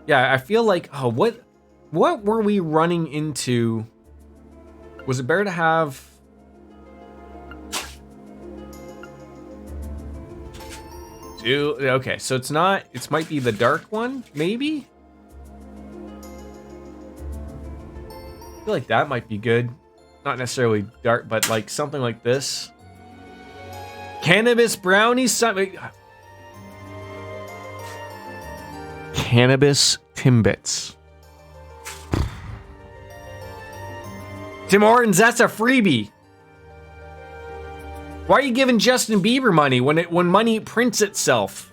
Yeah, I feel like, oh, what were we running into? Was it better to have? Okay, so it's not, it might be the dark one, maybe? I feel like that might be good. Not necessarily dark, but like something like this. Cannabis brownies, something. Cannabis Timbits. Tim Hortons, that's a freebie. Why are you giving Justin Bieber money when money prints itself?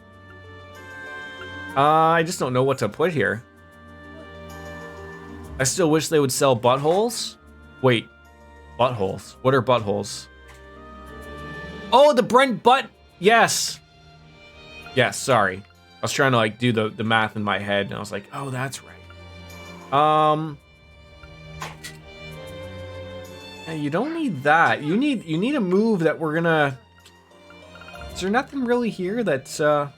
I just don't know what to put here. I still wish they would sell buttholes. Wait, buttholes. What are buttholes? Oh, the Brent butt. Yes. Yes, sorry. I was trying to like do the math in my head, and I was like, oh, that's right. Yeah, you don't need that. You need a move that we're gonna. Is there nothing really here that's Yeah,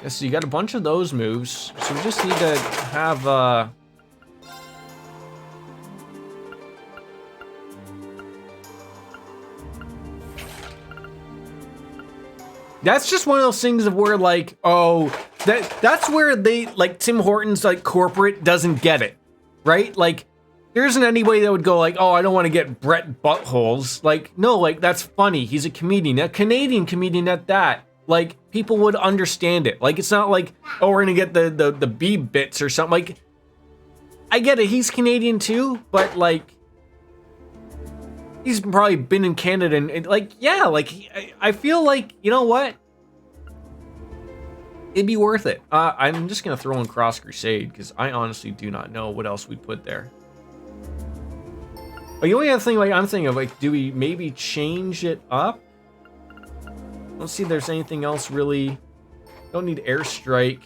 so you got a bunch of those moves, so we just need to have that's just one of those things of where like, oh, that's where they like Tim Hortons like corporate doesn't get it, right? Like there isn't anybody that would go like, oh, I don't want to get Brett buttholes. Like, no, like that's funny. He's a comedian, a Canadian comedian at that. Like people would understand it. Like it's not like, oh, we're gonna get the B bits or something. Like I get it, he's Canadian too, but like he's probably been in Canada and like, yeah, like I feel like, you know what? It'd be worth it. I'm just gonna throw in Cross Crusade because I honestly do not know what else we'd put there. But the only other thing like I'm thinking of, like, do we maybe change it up? Let's see if there's anything else really. Don't need Airstrike.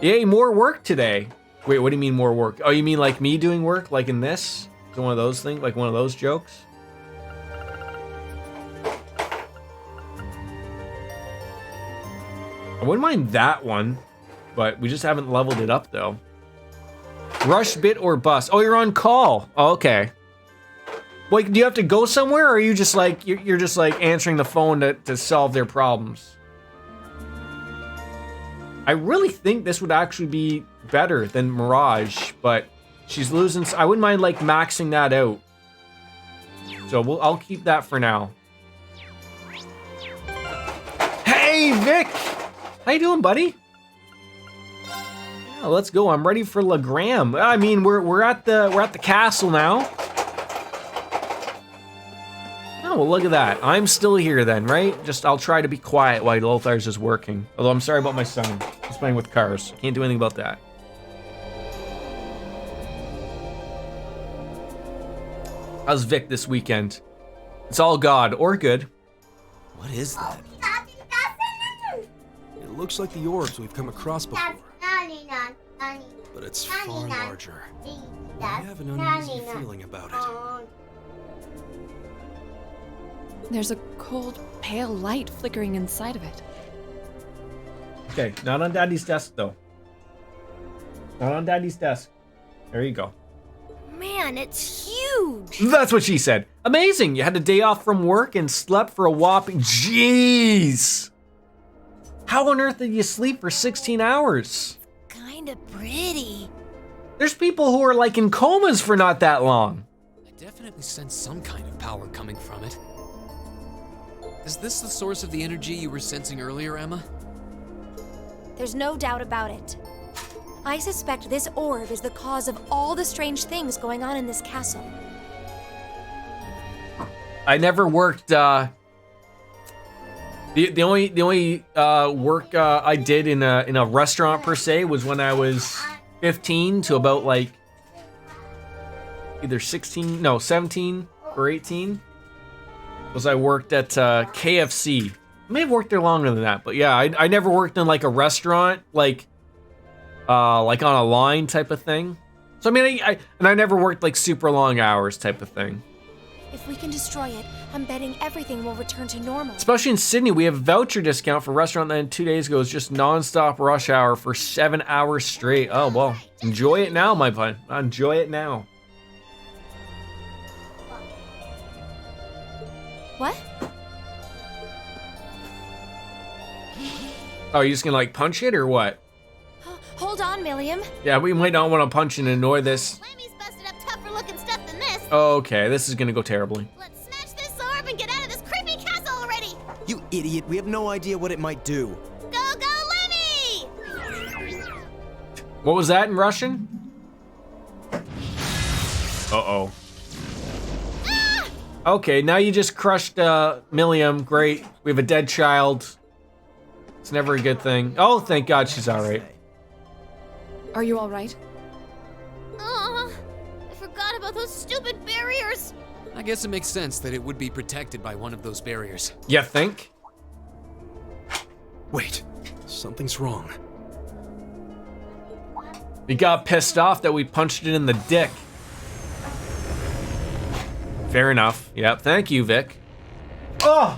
Yay, more work today. Wait, what do you mean more work? Oh, you mean like me doing work? Like in this? Is it one of those things? Like one of those jokes? I wouldn't mind that one, but we just haven't leveled it up though. Rush bit or bust. Oh, you're on call. Oh, okay. Wait, do you have to go somewhere, or are you just like you're just like answering the phone to solve their problems? I really think this would actually be better than Mirage, but she's losing. I wouldn't mind like maxing that out. So I'll keep that for now. Hey, Vic, how you doing, buddy? Yeah, let's go. I'm ready for Legram. I mean, we're at the castle now. Oh, well, look at that. I'm still here then, right? Just I'll try to be quiet while Lothar's is working. Although I'm sorry about my son. He's playing with cars. Can't do anything about that. How's Vic this weekend? It's all God or good. What is that? It looks like the orbs we've come across before, but it's far larger. I have an uneasy feeling about it. There's a cold, pale light flickering inside of it. Okay, not on Daddy's desk though. Not on Daddy's desk. There you go. Man, it's huge! That's what she said. Amazing! You had a day off from work and slept for a whopping... Jeez! How on earth did you sleep for 16 hours? Kinda pretty. There's people who are like in comas for not that long. I definitely sense some kind of power coming from it. Is this the source of the energy you were sensing earlier, Emma? There's no doubt about it. I suspect this orb is the cause of all the strange things going on in this castle. I never worked, the only work I did in a restaurant per se was when I was 15 to about like either 17 or 18. Was I worked at KFC. I may have worked there longer than that, but yeah, I never worked in like a restaurant, like on a line type of thing. So I mean, I never worked like super long hours type of thing. If we can destroy it, I'm betting everything will return to normal. Especially in Sydney, we have a voucher discount for a restaurant that 2 days ago was just non-stop rush hour for 7 hours straight. Oh well, enjoy it now, my bud. Enjoy it now. What? Oh, you just gonna like punch it or what? Hold on, Milliam. Yeah, we might not want to punch and annoy this. Lammy's busted up tougher looking stuff than this. Okay, this is gonna go terribly. Let's smash this orb and get out of this creepy castle already. You idiot, we have no idea what it might do. Go, go, Lemmy! What was that in Russian? Uh-oh. Okay, now you just crushed Milliam. Great. We have a dead child. It's never a good thing. Oh, thank God she's all right. Are you all right? I forgot about those stupid barriers. I guess it makes sense that it would be protected by one of those barriers. You think? Wait, something's wrong. You got pissed off that we punched it in the dick. Fair enough. Yep, thank you, Vic. Oh!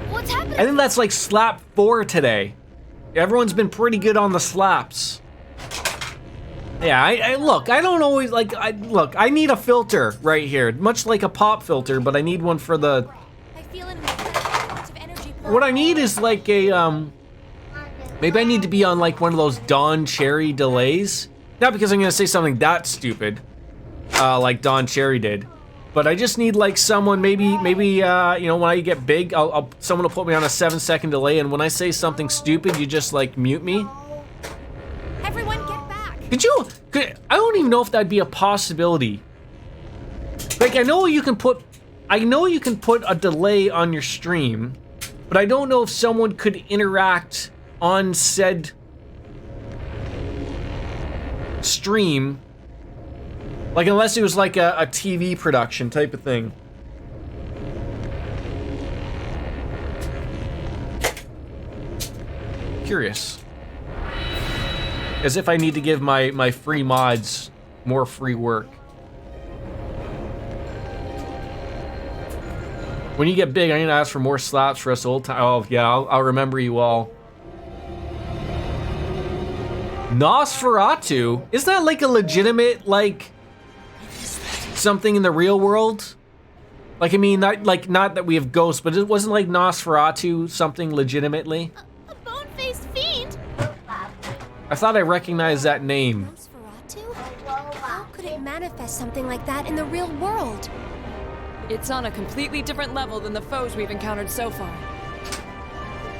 What's happening? I think that's like slap 4 today. Everyone's been pretty good on the slaps. Yeah, I look, I don't always like, I need a filter right here. Much like a pop filter, but I need one for the... I feel an amount of energy. What I need is like a, maybe I need to be on like one of those Don Cherry delays. Not because I'm gonna say something that stupid, like Don Cherry did. But I just need like someone, maybe you know, when I get big, someone will put me on a 7-second delay, and when I say something stupid, you just like mute me. Everyone get back. I don't even know if that'd be a possibility. Like I know you can put a delay on your stream, but I don't know if someone could interact on said stream. Like, unless it was like a TV production type of thing. Curious. As if I need to give my free mods more free work. When you get big, I need to ask for more slaps for us old time. Oh, yeah, I'll remember you all. Nosferatu? Is that like a legitimate, like, something in the real world? Like, I mean, not that we have ghosts, but it wasn't like Nosferatu something legitimately? A bone-faced fiend? I thought I recognized that name. Nosferatu? How could it manifest something like that in the real world? It's on a completely different level than the foes we've encountered so far.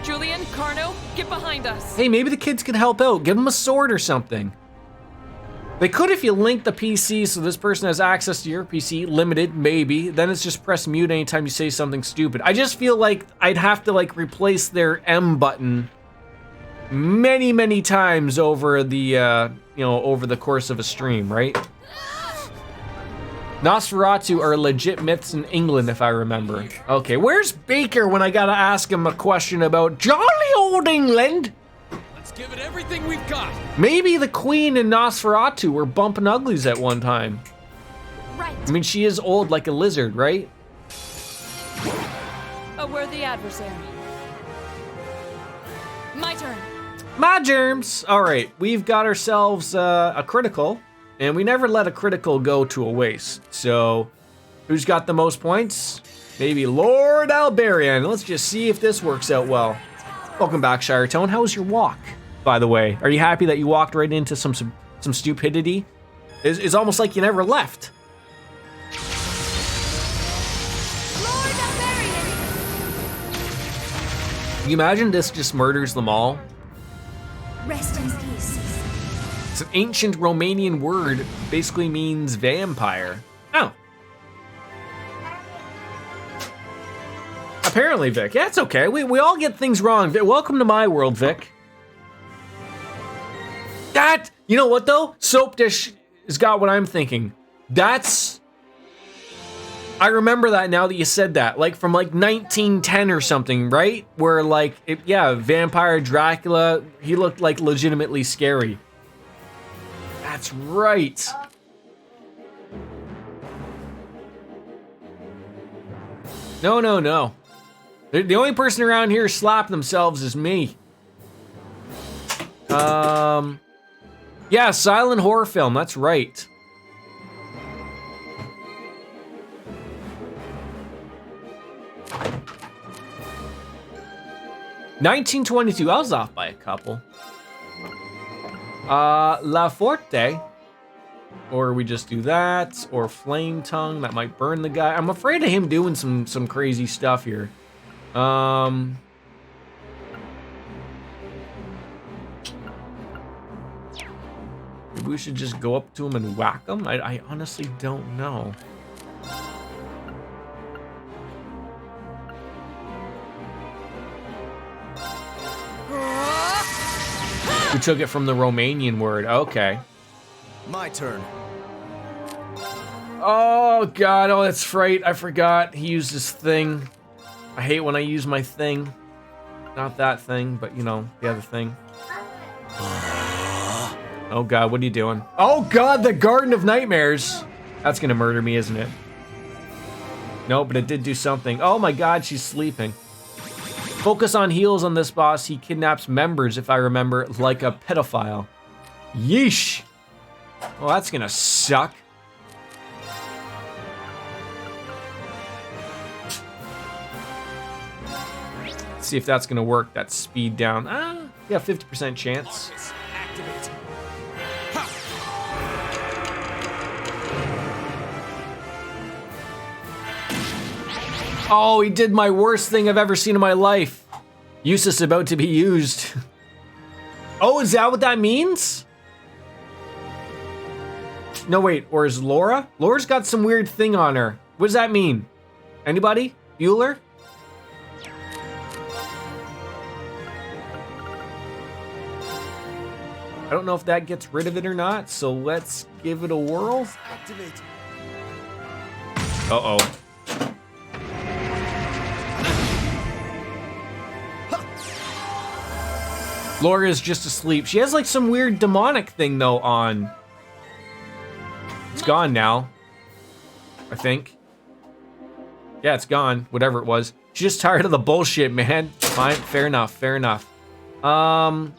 Julian, Carno, get behind us. Hey, maybe the kids can help out. Give them a sword or something. They could if you link the PC so this person has access to your PC. Limited, maybe. Then it's just press mute anytime you say something stupid. I just feel like I'd have to like replace their M button many, many times over the, over the course of a stream, right? Nosferatu are legit myths in England, if I remember. Okay, where's Baker when I gotta ask him a question about jolly old England? Let's give it everything we've got. Maybe the Queen and Nosferatu were bumping uglies at one time. Right. I mean, she is old like a lizard, right? A worthy adversary. My turn. My germs! All right, we've got ourselves a critical, and we never let a critical go to a waste. So, who's got the most points? Maybe Lord Alberian. Let's just see if this works out well. Welcome back, Shire Tone. How was your walk, by the way? Are you happy that you walked right into some stupidity? It's almost like you never left. Lord Alberian! Can you imagine this just murders them all? Rest in peace. It's an ancient Romanian word, basically means vampire. Oh. Apparently, Vic. Yeah, it's okay. We all get things wrong. Welcome to my world, Vic. You know what though? Soap Dish has got what I'm thinking. I remember that now that you said that. Like from like 1910 or something, right? Where like, vampire Dracula, he looked like legitimately scary. That's right. No. The only person around here slapping themselves is me. Yeah, silent horror film, that's right. $1922, I was off by a couple. La Forte. Or we just do that, or Flame Tongue, that might burn the guy. I'm afraid of him doing some crazy stuff here. Maybe we should just go up to him and whack him? I honestly don't know. We took it from the Romanian word, okay. My turn. Oh god, oh that's right, I forgot. He used his thing. I hate when I use my thing. Not that thing, but you know, the other thing. Oh god, what are you doing? Oh god, the Garden of Nightmares! That's gonna murder me, isn't it? No, but it did do something. Oh my god, she's sleeping. Focus on heals on this boss. He kidnaps members, if I remember, like a pedophile. Yeesh! Well, that's gonna suck. Let's see if that's gonna work. That speed down. Yeah, 50% chance. Oh, he did my worst thing I've ever seen in my life. Useless about to be used. Oh, is that what that means? No, wait, or is Laura? Laura's got some weird thing on her. What does that mean? Anybody? Bueller? I don't know if that gets rid of it or not, so let's give it a whirl. Activate. Uh-oh. Laura is just asleep. She has like some weird demonic thing though on. It's gone now. I think. Yeah, it's gone. Whatever it was. She's just tired of the bullshit, man. Fine, fair enough, fair enough. Man.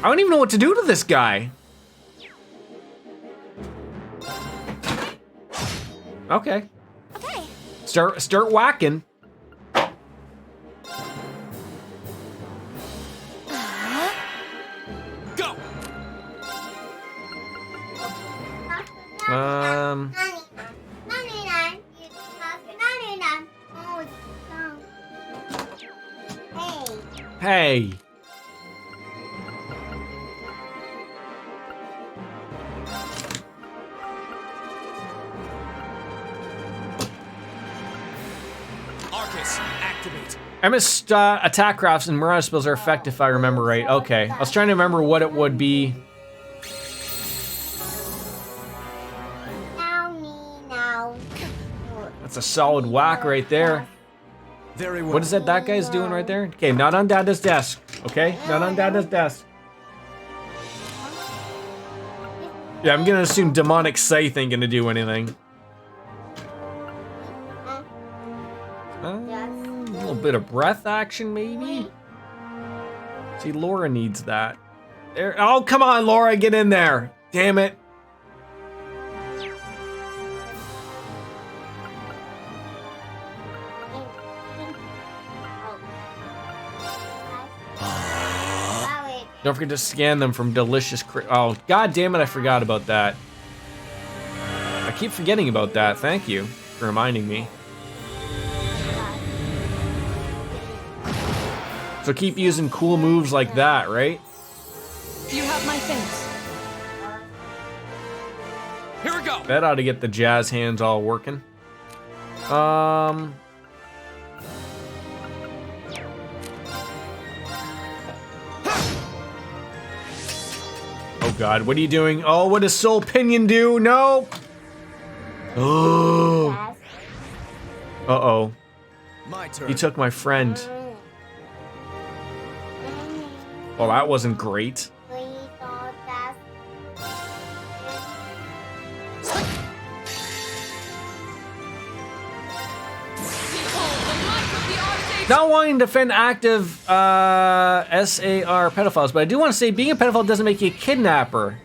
I don't even know what to do to this guy. Okay. Okay. Start whacking. Go. Hey. Arcus, activate. MS attack crafts and mirage spells are effective if I remember right. Okay. I was trying to remember what it would be. That's a solid whack right there. Very well. What is that guy's doing right there? Okay, not on Dada's desk. Okay, not on Dada's desk. Yeah, I'm gonna assume demonic scythe ain't gonna do anything. A little bit of breath action, maybe? See, Laura needs that. There. Oh, come on, Laura, get in there. Damn it. Don't forget to scan them from delicious oh, god damn it, I forgot about that. I keep forgetting about that. Thank you for reminding me. So keep using cool moves like that, right? You have my thanks. Here we go. That ought to get the jazz hands all working. Oh god, what are you doing? Oh, what does Soul Pinion do? No! Oh. Uh-oh. My turn. He took my friend. Well, that wasn't great. Not wanting to defend active SAR pedophiles, but I do want to say being a pedophile doesn't make you a kidnapper.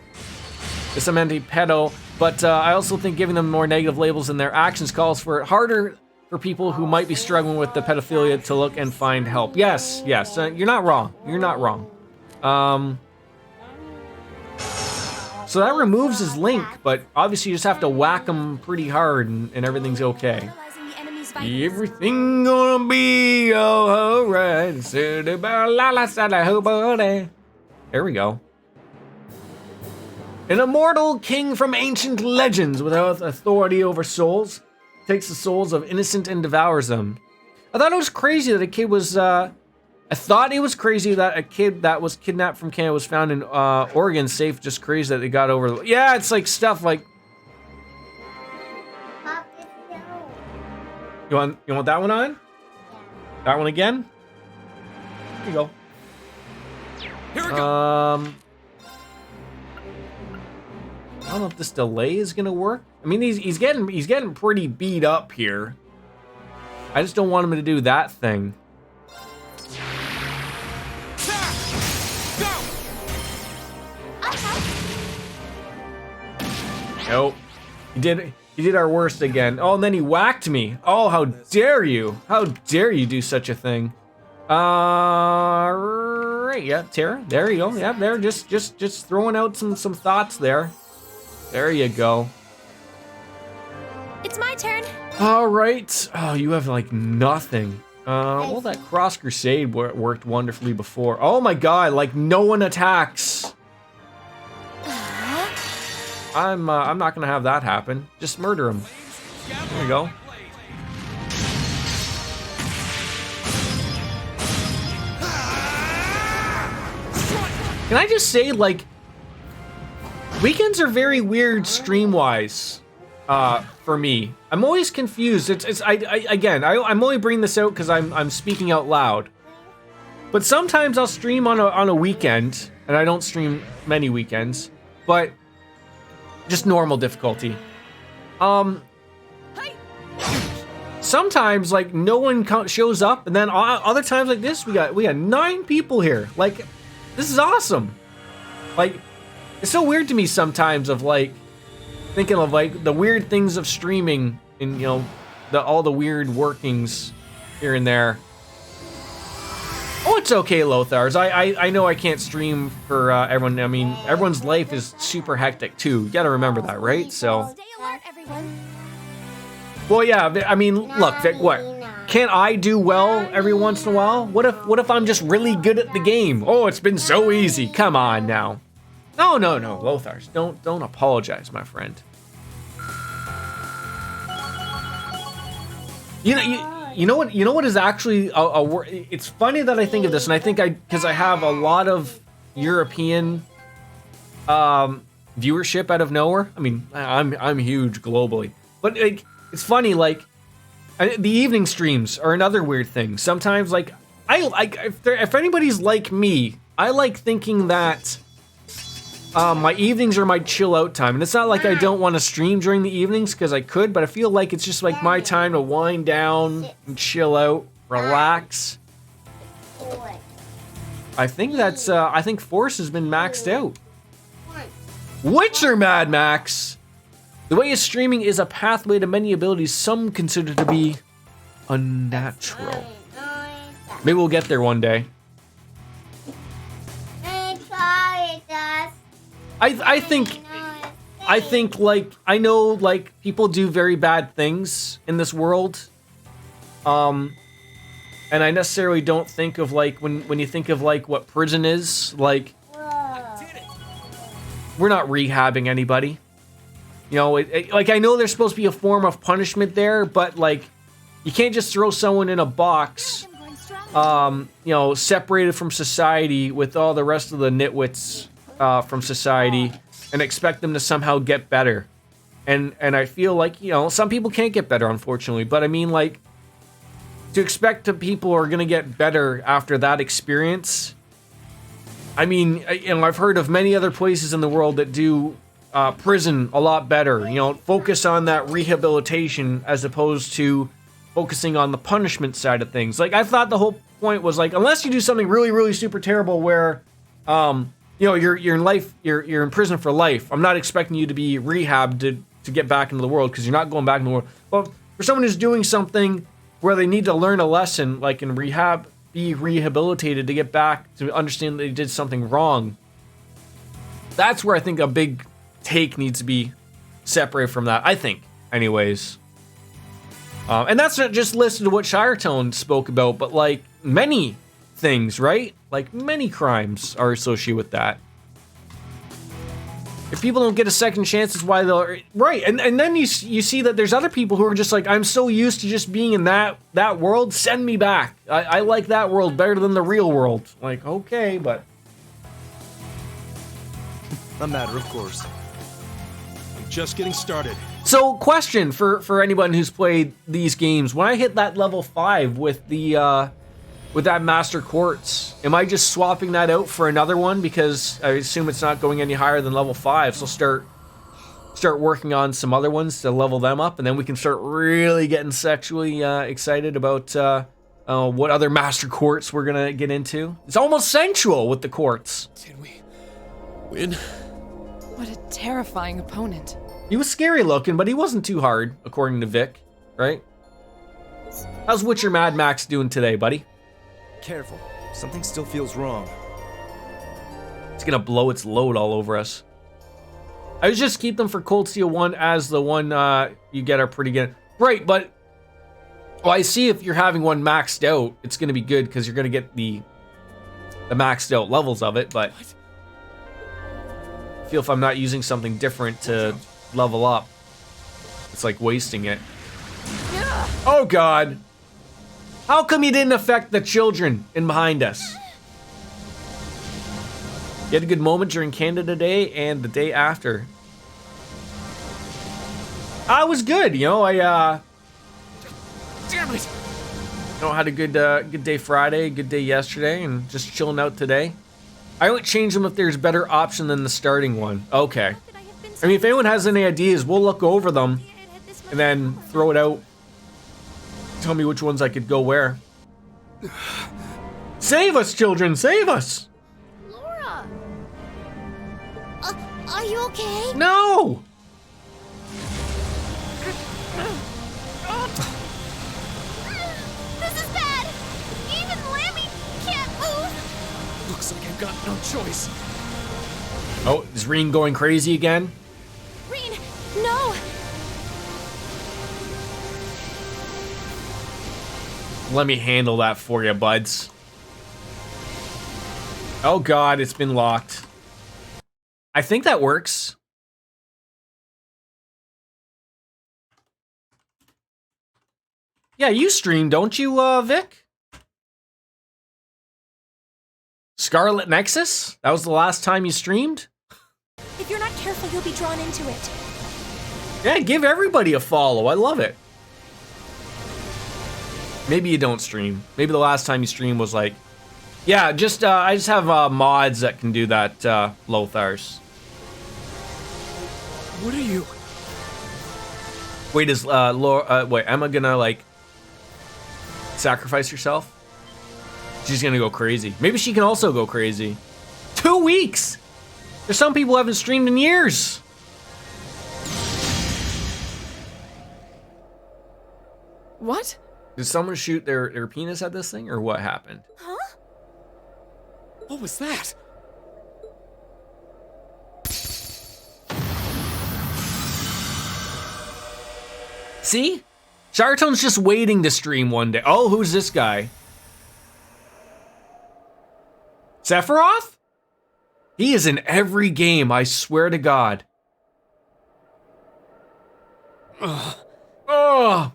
It's a anti-pedo, but I also think giving them more negative labels in their actions calls for it harder for people who might be struggling with the pedophilia to look and find help. Yes, yes, you're not wrong. You're not wrong. So that removes his link, but obviously you just have to whack him pretty hard and everything's okay. Everything gonna be alright. There we go. An immortal king from ancient legends without authority over souls takes the souls of innocent and devours them. I thought it was crazy that a kid was. I thought it was crazy that a kid that was kidnapped from Canada was found in Oregon safe. Just crazy that they got over. Yeah, it's like stuff like. You want that one on? That one again? Here you go. Here we go. I don't know if this delay is gonna work. I mean, he's getting pretty beat up here. I just don't want him to do that thing. Nope. He did our worst again. Oh, and then he whacked me. Oh, how dare you? How dare you do such a thing? Right, yeah, Tara. There you go. Yeah, there. Just throwing out some thoughts there. There you go. It's my turn. All right. Oh, you have like nothing. Well, that Cross Crusade worked wonderfully before. Oh my God! Like no one attacks. I'm not gonna have that happen. Just murder him. There we go. Can I just say, like, weekends are very weird stream-wise. for me. I'm always confused. I'm only bringing this out because I'm speaking out loud. But sometimes I'll stream on a weekend, and I don't stream many weekends, but just normal difficulty. Sometimes like no one shows up, and then other times like this we got 9 people here. Like, this is awesome. Like, it's so weird to me sometimes of like thinking of like the weird things of streaming and, you know, all the weird workings here and there. Oh, it's okay, Lothars. I know I can't stream for everyone. I mean, everyone's life is super hectic too. You gotta remember that, right? So. Stay alert, everyone. Well, yeah. I mean, look, Vic. What? Can't I do well every once in a while? What if I'm just really good at the game? Oh, it's been so easy. Come on now. No, Lothars. Don't apologize, my friend. You know what is actually it's funny that I think of this, and I think because I have a lot of European viewership out of nowhere. I mean, I'm huge globally, but like, it's funny, like the evening streams are another weird thing. Sometimes, like, if anybody's like me, I like thinking that my evenings are my chill out time, and it's not like I don't want to stream during the evenings, because I could, but I feel like it's just like my time to wind down and chill out, relax. I think that's I think Force has been maxed out. Witcher Mad Max. The way of streaming is a pathway to many abilities some consider to be unnatural. Maybe we'll get there one day. I think like, I know like people do very bad things in this world. And I necessarily don't think of like, when you think of like what prison is, like, we're not rehabbing anybody. You know, like, I know there's supposed to be a form of punishment there, but like, you can't just throw someone in a box, you know, separated from society with all the rest of the nitwits from society, and expect them to somehow get better. And I feel like, you know, some people can't get better, unfortunately, but I mean, like, to expect that people are gonna get better after that experience. I mean, you know, I've heard of many other places in the world that do prison a lot better, you know, focus on that rehabilitation as opposed to focusing on the punishment side of things. Like, I thought the whole point was like, unless you do something really, really super terrible where, you know, you're in prison for life, I'm not expecting you to be rehabbed to get back into the world, because you're not going back into the world. Well, for someone who's doing something where they need to learn a lesson, like in rehab, be rehabilitated to get back to understand that they did something wrong, that's where I think a big take needs to be separated from that, I think, anyways. And that's not just listed to what Shiretone spoke about, but like many things, right? Like many crimes are associated with that. If people don't get a second chance, it's why they'll... Right, and then you see that there's other people who are just like, I'm so used to just being in that world, send me back. I like that world better than the real world. Like, okay, but... A matter of course. I'm just getting started. So, question for anyone who's played these games. When I hit that level 5 with the... with that Master Quartz, am I just swapping that out for another one? Because I assume it's not going any higher than level 5, so start working on some other ones to level them up, and then we can start really getting sexually excited about what other Master Quartz we're gonna get into. It's almost sensual with the quartz. Did we win? What a terrifying opponent. He was scary looking, but he wasn't too hard, according to Vic, right? How's Witcher Mad Max doing today, buddy? Careful. Something still feels wrong. It's gonna blow its load all over us. I would just keep them for Cold Steel 1 as the one you get are pretty good. Right, but... Well, I see if you're having one maxed out, it's gonna be good because you're gonna get the maxed out levels of it, but... I feel if I'm not using something different to level up, it's like wasting it. Oh god! How come you didn't affect the children in behind us? You had a good moment during Canada Day and the day after. I was good, you know. Damn it! Had a good day Friday, good day yesterday, and just chilling out today. I would change them if there's a better option than the starting one. Okay. I mean, if anyone has any ideas, we'll look over them and then throw it out. Tell me which ones I could go where. Save us, children! Save us! Laura! Are you okay? No! This is bad! Even Lammy can't move! Looks like I've got no choice. Oh, is Reen going crazy again? Reen, no! Let me handle that for you, buds. Oh god, it's been locked. I think that works. Yeah, you stream, don't you, Vic? Scarlet Nexus? That was the last time you streamed? If you're not careful, you'll be drawn into it. Yeah, give everybody a follow. I love it. Maybe you don't stream. Maybe the last time you streamed was like... Yeah, I just have mods that can do that, Lothars. What are you? Wait, is Laura, wait, Emma gonna like sacrifice herself? She's gonna go crazy. Maybe she can also go crazy. 2 weeks! There's some people who haven't streamed in years. What? Did someone shoot their penis at this thing, or what happened? Huh? What was that? See? Chartone's just waiting to stream one day. Oh, who's this guy? Sephiroth? He is in every game, I swear to God. Ugh. Ugh.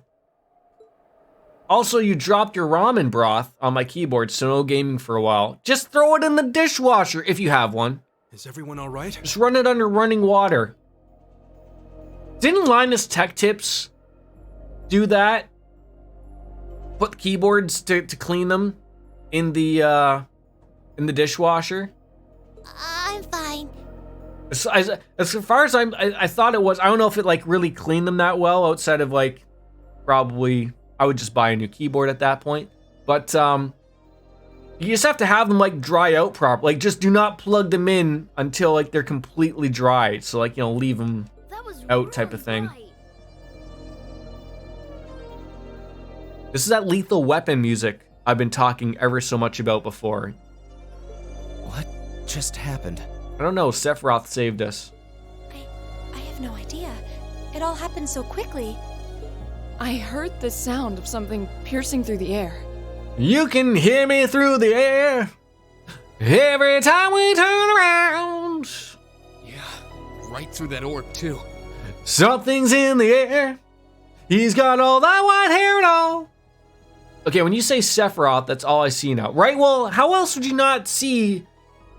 Also, you dropped your ramen broth on my keyboard, so no gaming for a while. Just throw it in the dishwasher if you have one. Is everyone all right? Just run it under running water. Didn't Linus Tech Tips do that? Put keyboards to clean them in the dishwasher? I'm fine. As far as I thought it was, I don't know if it like really cleaned them that well outside of like probably I would just buy a new keyboard at that point. But you just have to have them like dry out properly. Like just do not plug them in until like they're completely dry. So like, you know, leave them out type of thing. Right. This is that Lethal Weapon music I've been talking ever so much about before. What just happened? I don't know, Sephiroth saved us. I have no idea. It all happened so quickly. I heard the sound of something piercing through the air. You can hear me through the air every time we turn around. Yeah, right through that orb too. Something's in the air. He's got all that white hair and all. Okay, when you say Sephiroth, that's all I see now. Right, well, how else would you not see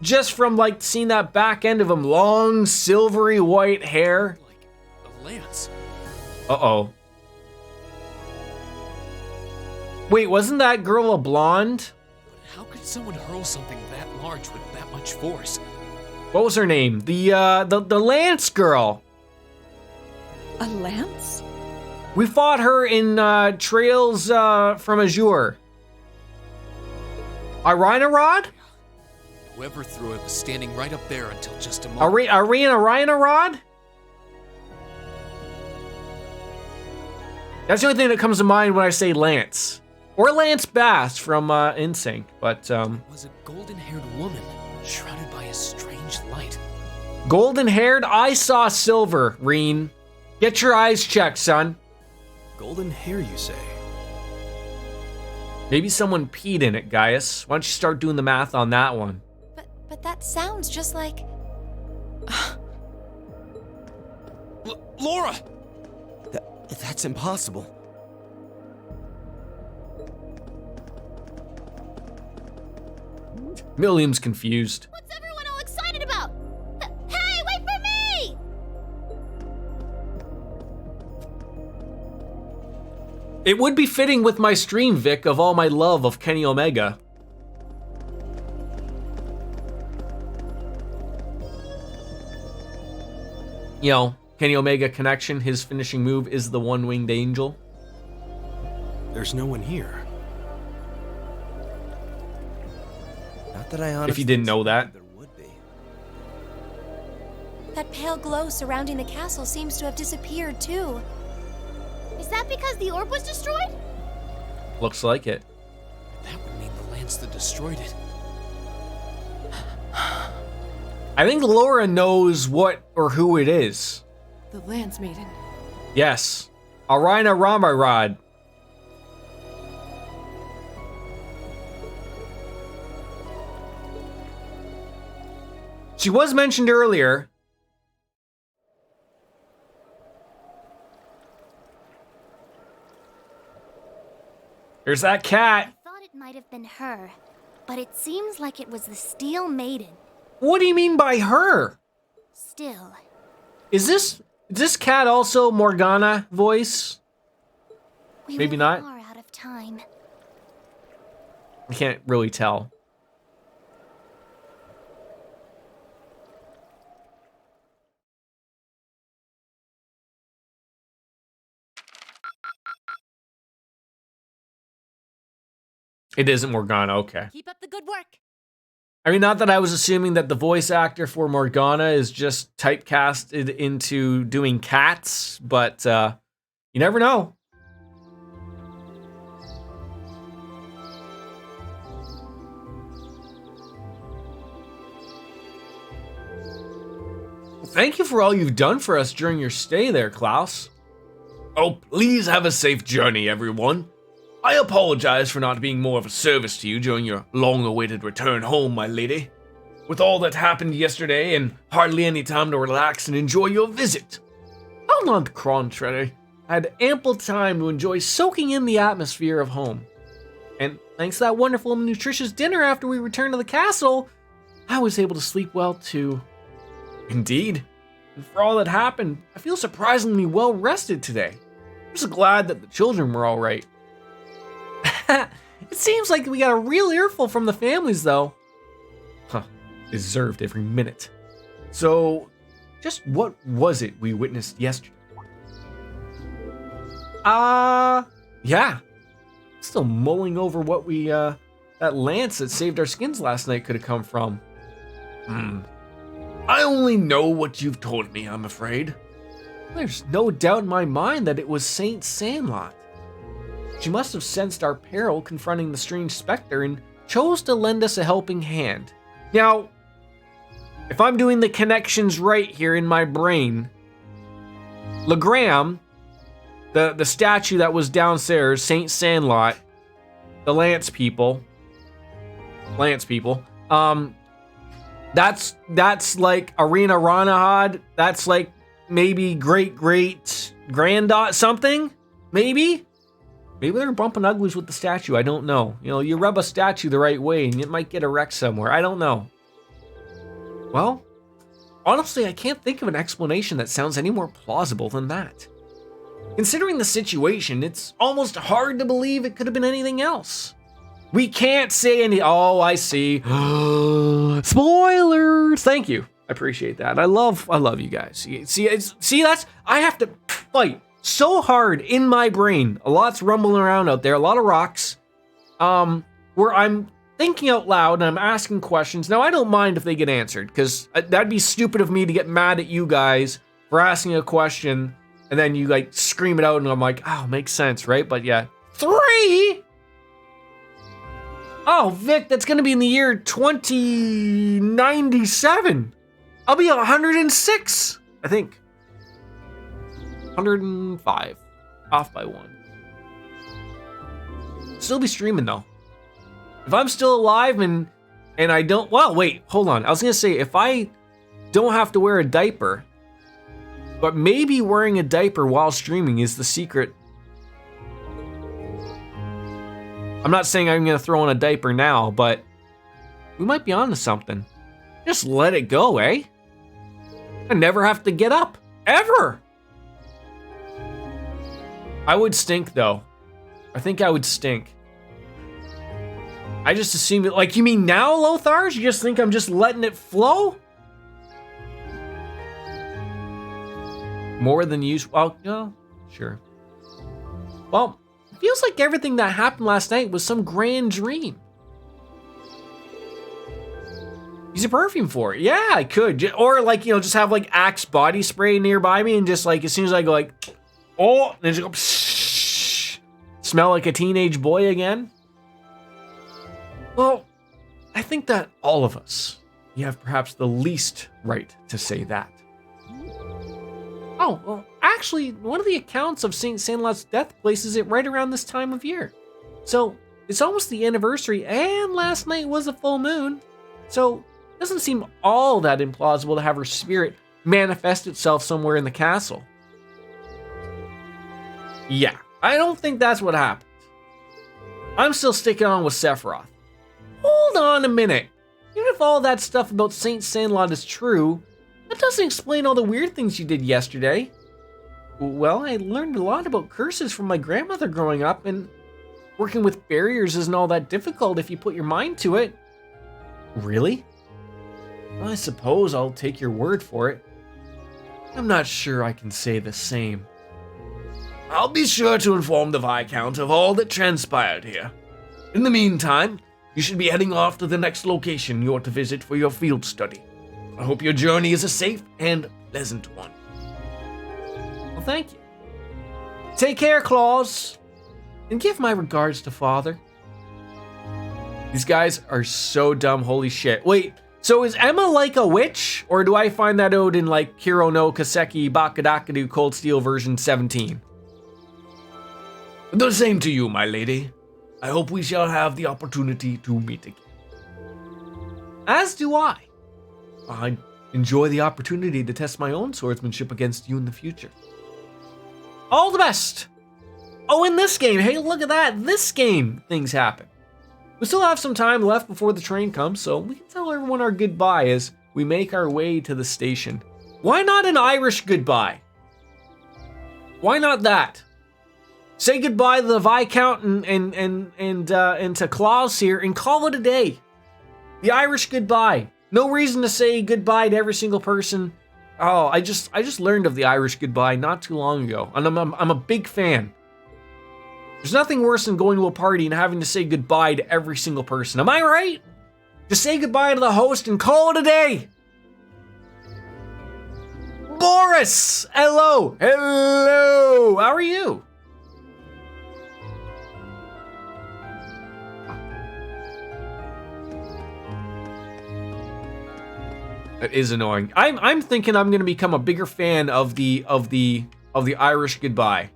just from like seeing that back end of him? Long, silvery white hair. Like a lance. Uh-oh. Wait, wasn't that girl a blonde? But how could someone hurl something that large with that much force? What was her name? The Lance girl. A lance? We fought her in Trails from Azure. Irina Rod? Whoever threw it was standing right up there until just a moment. Irina Rod? That's the only thing that comes to mind when I say Lance. Or Lance Bass from NSYNC, but Was a golden-haired woman shrouded by a strange light. golden-haired, I saw silver, Reen. Get your eyes checked, son. Golden hair, you say? Maybe someone peed in it, Gaius. Why don't you start doing the math on that one? But that sounds just like... Laura! That's impossible. Milliam's confused. What's everyone all excited about? Hey, wait for me! It would be fitting with my stream, Vic, of all my love of Kenny Omega. You know, Kenny Omega connection, his finishing move is the one-winged angel. There's no one here. Not that I honestly. If you didn't know that. There would be. That pale glow surrounding the castle seems to have disappeared too. Is that because the orb was destroyed? Looks like it. That would mean the lance that destroyed it. I think Laura knows what or who it is. The Lance Maiden. Yes. Arina Ramarad. She was mentioned earlier. There's that cat. I thought it might have been her, but it seems like it was the Steel Maiden. What do you mean by her? Still, Is this cat also Morgana voice? we Maybe really not. are out of time. I can't really tell. It isn't Morgana, okay. Keep up the good work. I mean, not that I was assuming that the voice actor for Morgana is just typecasted into doing cats, but you never know. Well, thank you for all you've done for us during your stay there, Klaus. Oh, please have a safe journey, everyone. I apologize for not being more of a service to you during your long-awaited return home, my lady. With all that happened yesterday and hardly any time to relax and enjoy your visit. On the contrary, I had ample time to enjoy soaking in the atmosphere of home. And thanks to that wonderful and nutritious dinner after we returned to the castle, I was able to sleep well too. Indeed. And for all that happened, I feel surprisingly well rested today. I'm just glad that the children were all right. It seems like we got a real earful from the families, though. Huh, deserved every minute. So, just what was it we witnessed yesterday? Yeah. Still mulling over what we, that lance that saved our skins last night could have come from. I only know what you've told me, I'm afraid. There's no doubt in my mind that it was Saint Sandlot. She must have sensed our peril confronting the strange specter and chose to lend us a helping hand. Now, if I'm doing the connections right here in my brain, Legram, the statue that was downstairs, Saint Sandlot, the Lance people, that's like Arena Ranahad, that's like maybe great-great-granddaughter something, maybe? Maybe they're bumping uglies with the statue, I don't know. You know, you rub a statue the right way and it might get a wreck somewhere, I don't know. Well, honestly, I can't think of an explanation that sounds any more plausible than that. Considering the situation, it's almost hard to believe it could have been anything else. We can't say any, oh, I see. Spoilers! Thank you, I appreciate that. I love you guys. See, I have to fight so hard in my brain. A lot's rumbling around out there, a lot of rocks, where I'm thinking out loud and I'm asking questions. Now, I don't mind if they get answered, because that'd be stupid of me to get mad at you guys for asking a question, and then you like scream it out and I'm like, oh, makes sense, right? But yeah. 3? Oh, Vic, that's gonna be in the year 2097. I'll be 106, I think. 105, off by 1. Still be streaming though. If I'm still alive and I don't, well, wait, hold on. I was gonna say, if I don't have to wear a diaper, but maybe wearing a diaper while streaming is the secret. I'm not saying I'm gonna throw on a diaper now, but we might be onto something. Just let it go, eh? I never have to get up, ever. I would stink though. I think I would stink. I just assume it. Like, you mean now, Lothars? You just think I'm just letting it flow? More than usual. Well, no, sure. Well, it feels like everything that happened last night was some grand dream. Use a perfume for it. Yeah, I could. Or like, you know, just have like Axe body spray nearby me and just like, as soon as I go like, oh, and just go, psh, smell like a teenage boy again. Well, I think that all of us, you have perhaps the least right to say that. Oh, well, actually, one of the accounts of Saint Sandlot's death places it right around this time of year. So, it's almost the anniversary, and last night was a full moon. So, it doesn't seem all that implausible to have her spirit manifest itself somewhere in the castle. Yeah, I don't think that's what happened. I'm still sticking on with Sephiroth. Hold on a minute. Even if all that stuff about Saint Sandlot is true, that doesn't explain all the weird things you did yesterday. Well, I learned a lot about curses from my grandmother growing up, and working with barriers isn't all that difficult if you put your mind to it. Really? Well, I suppose I'll take your word for it. I'm not sure I can say the same. I'll be sure to inform the Viscount of all that transpired here. In the meantime, you should be heading off to the next location you're to visit for your field study. I hope your journey is a safe and pleasant one. Well, thank you. Take care, Claus. And give my regards to Father. These guys are so dumb, holy shit. Wait, so is Emma like a witch? Or do I find that out in like Kiro no Kaseki Bakadakadu Cold Steel version 17? The same to you, my lady. I hope we shall have the opportunity to meet again. As do I. I enjoy the opportunity to test my own swordsmanship against you in the future. All the best! Oh, in this game, hey, look at that. This game, things happen. We still have some time left before the train comes, so we can tell everyone our goodbye as we make our way to the station. Why not an Irish goodbye? Why not that? Say goodbye to the Viscount and to Claus here and call it a day. The Irish goodbye. No reason to say goodbye to every single person. Oh, I just learned of the Irish goodbye not too long ago, and I'm a big fan. There's nothing worse than going to a party and having to say goodbye to every single person. Am I right? Just say goodbye to the host and call it a day. Boris, hello, hello. How are you? That is annoying. I'm thinking I'm gonna become a bigger fan of the Irish goodbye.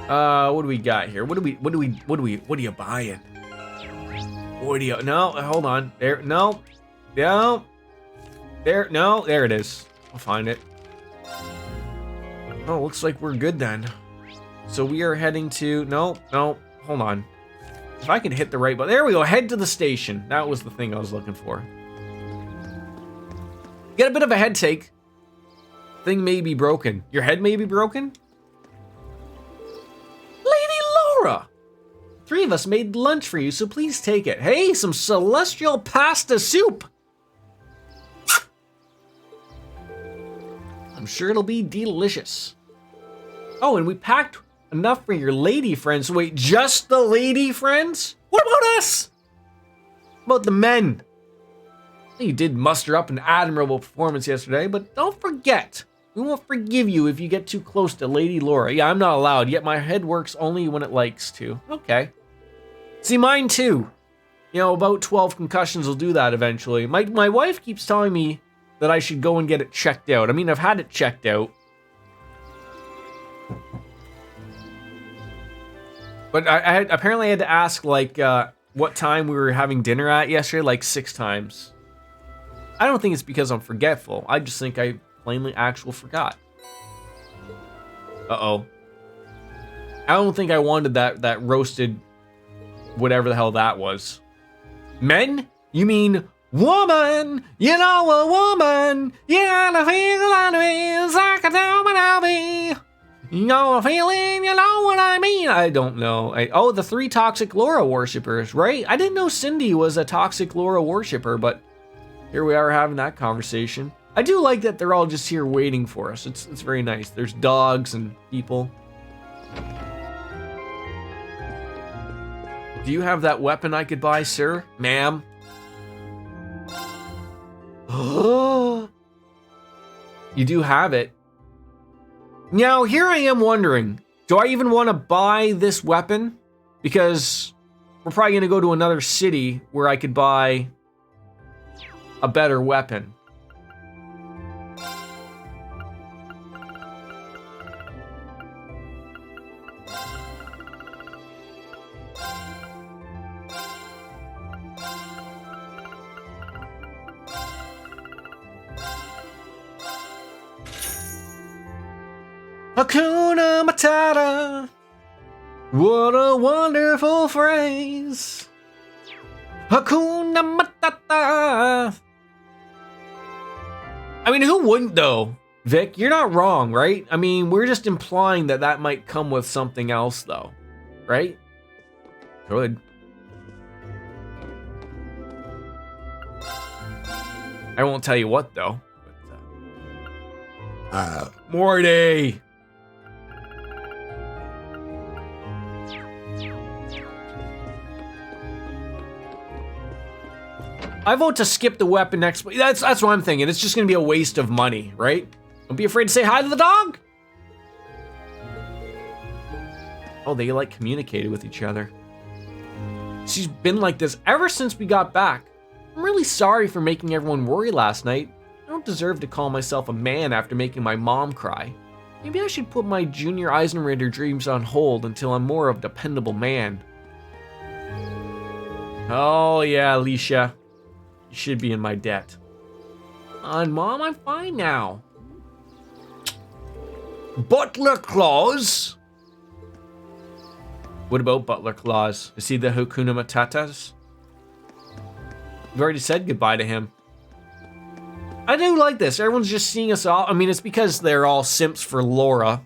What do we got here? What are you buying? No, hold on. There, no. There it is. I'll find it. Oh, looks like we're good then. So we are heading to, no, hold on. If I can hit the right button. There we go, head to the station. That was the thing I was looking for. Get a bit of a head take. Thing may be broken. Your head may be broken? Lady Laura! 3 of us made lunch for you, so please take it. Hey, some celestial pasta soup! I'm sure it'll be delicious. Oh, and we packed enough for your lady friends. Wait, just the lady friends? What about us? What about the men? You did muster up an admirable performance yesterday, but don't forget, we won't forgive you if you get too close to Lady Laura. Yeah, I'm not allowed, yet my head works only when it likes to. Okay. See, mine too. You know, about 12 concussions will do that eventually. My wife keeps telling me that I should go and get it checked out. I mean, I've had it checked out. But I apparently had to ask, like, what time we were having dinner at yesterday, like 6 times. I don't think it's because I'm forgetful. I just think I plainly forgot. Uh-oh. I don't think I wanted that roasted whatever the hell that was. Men? You mean woman? You know a woman. You gotta feel like it's like a woman I'll be. You know a feeling, you know what I mean? I don't know. Oh, the 3 toxic Laura worshippers, right? I didn't know Cindy was a toxic Laura worshipper, but here we are having that conversation. I do like that they're all just here waiting for us. It's very nice. There's dogs and people. Do you have that weapon I could buy, sir? Ma'am? You do have it. Now, here I am wondering, do I even want to buy this weapon? Because we're probably going to go to another city where I could buy a better weapon. Hakuna Matata. What a wonderful phrase. Hakuna Matata. I mean, who wouldn't though? Vic, you're not wrong, right? I mean, we're just implying that that might come with something else though, right? Could. I won't tell you what though. Morty. I vote to skip the weapon next. That's what I'm thinking. It's just gonna be a waste of money, right? Don't be afraid to say hi to the dog. Oh, they like communicated with each other. She's been like this ever since we got back. I'm really sorry for making everyone worry last night. I don't deserve to call myself a man after making my mom cry. Maybe I should put my junior Eisenritter dreams on hold until I'm more of a dependable man. Oh yeah, Alicia. You should be in my debt. Mom, I'm fine now. Butler Claus? What about Butler Claus? Is he the Hakuna Matatas? We've already said goodbye to him. I do like this. Everyone's just seeing us all. I mean, it's because they're all simps for Laura.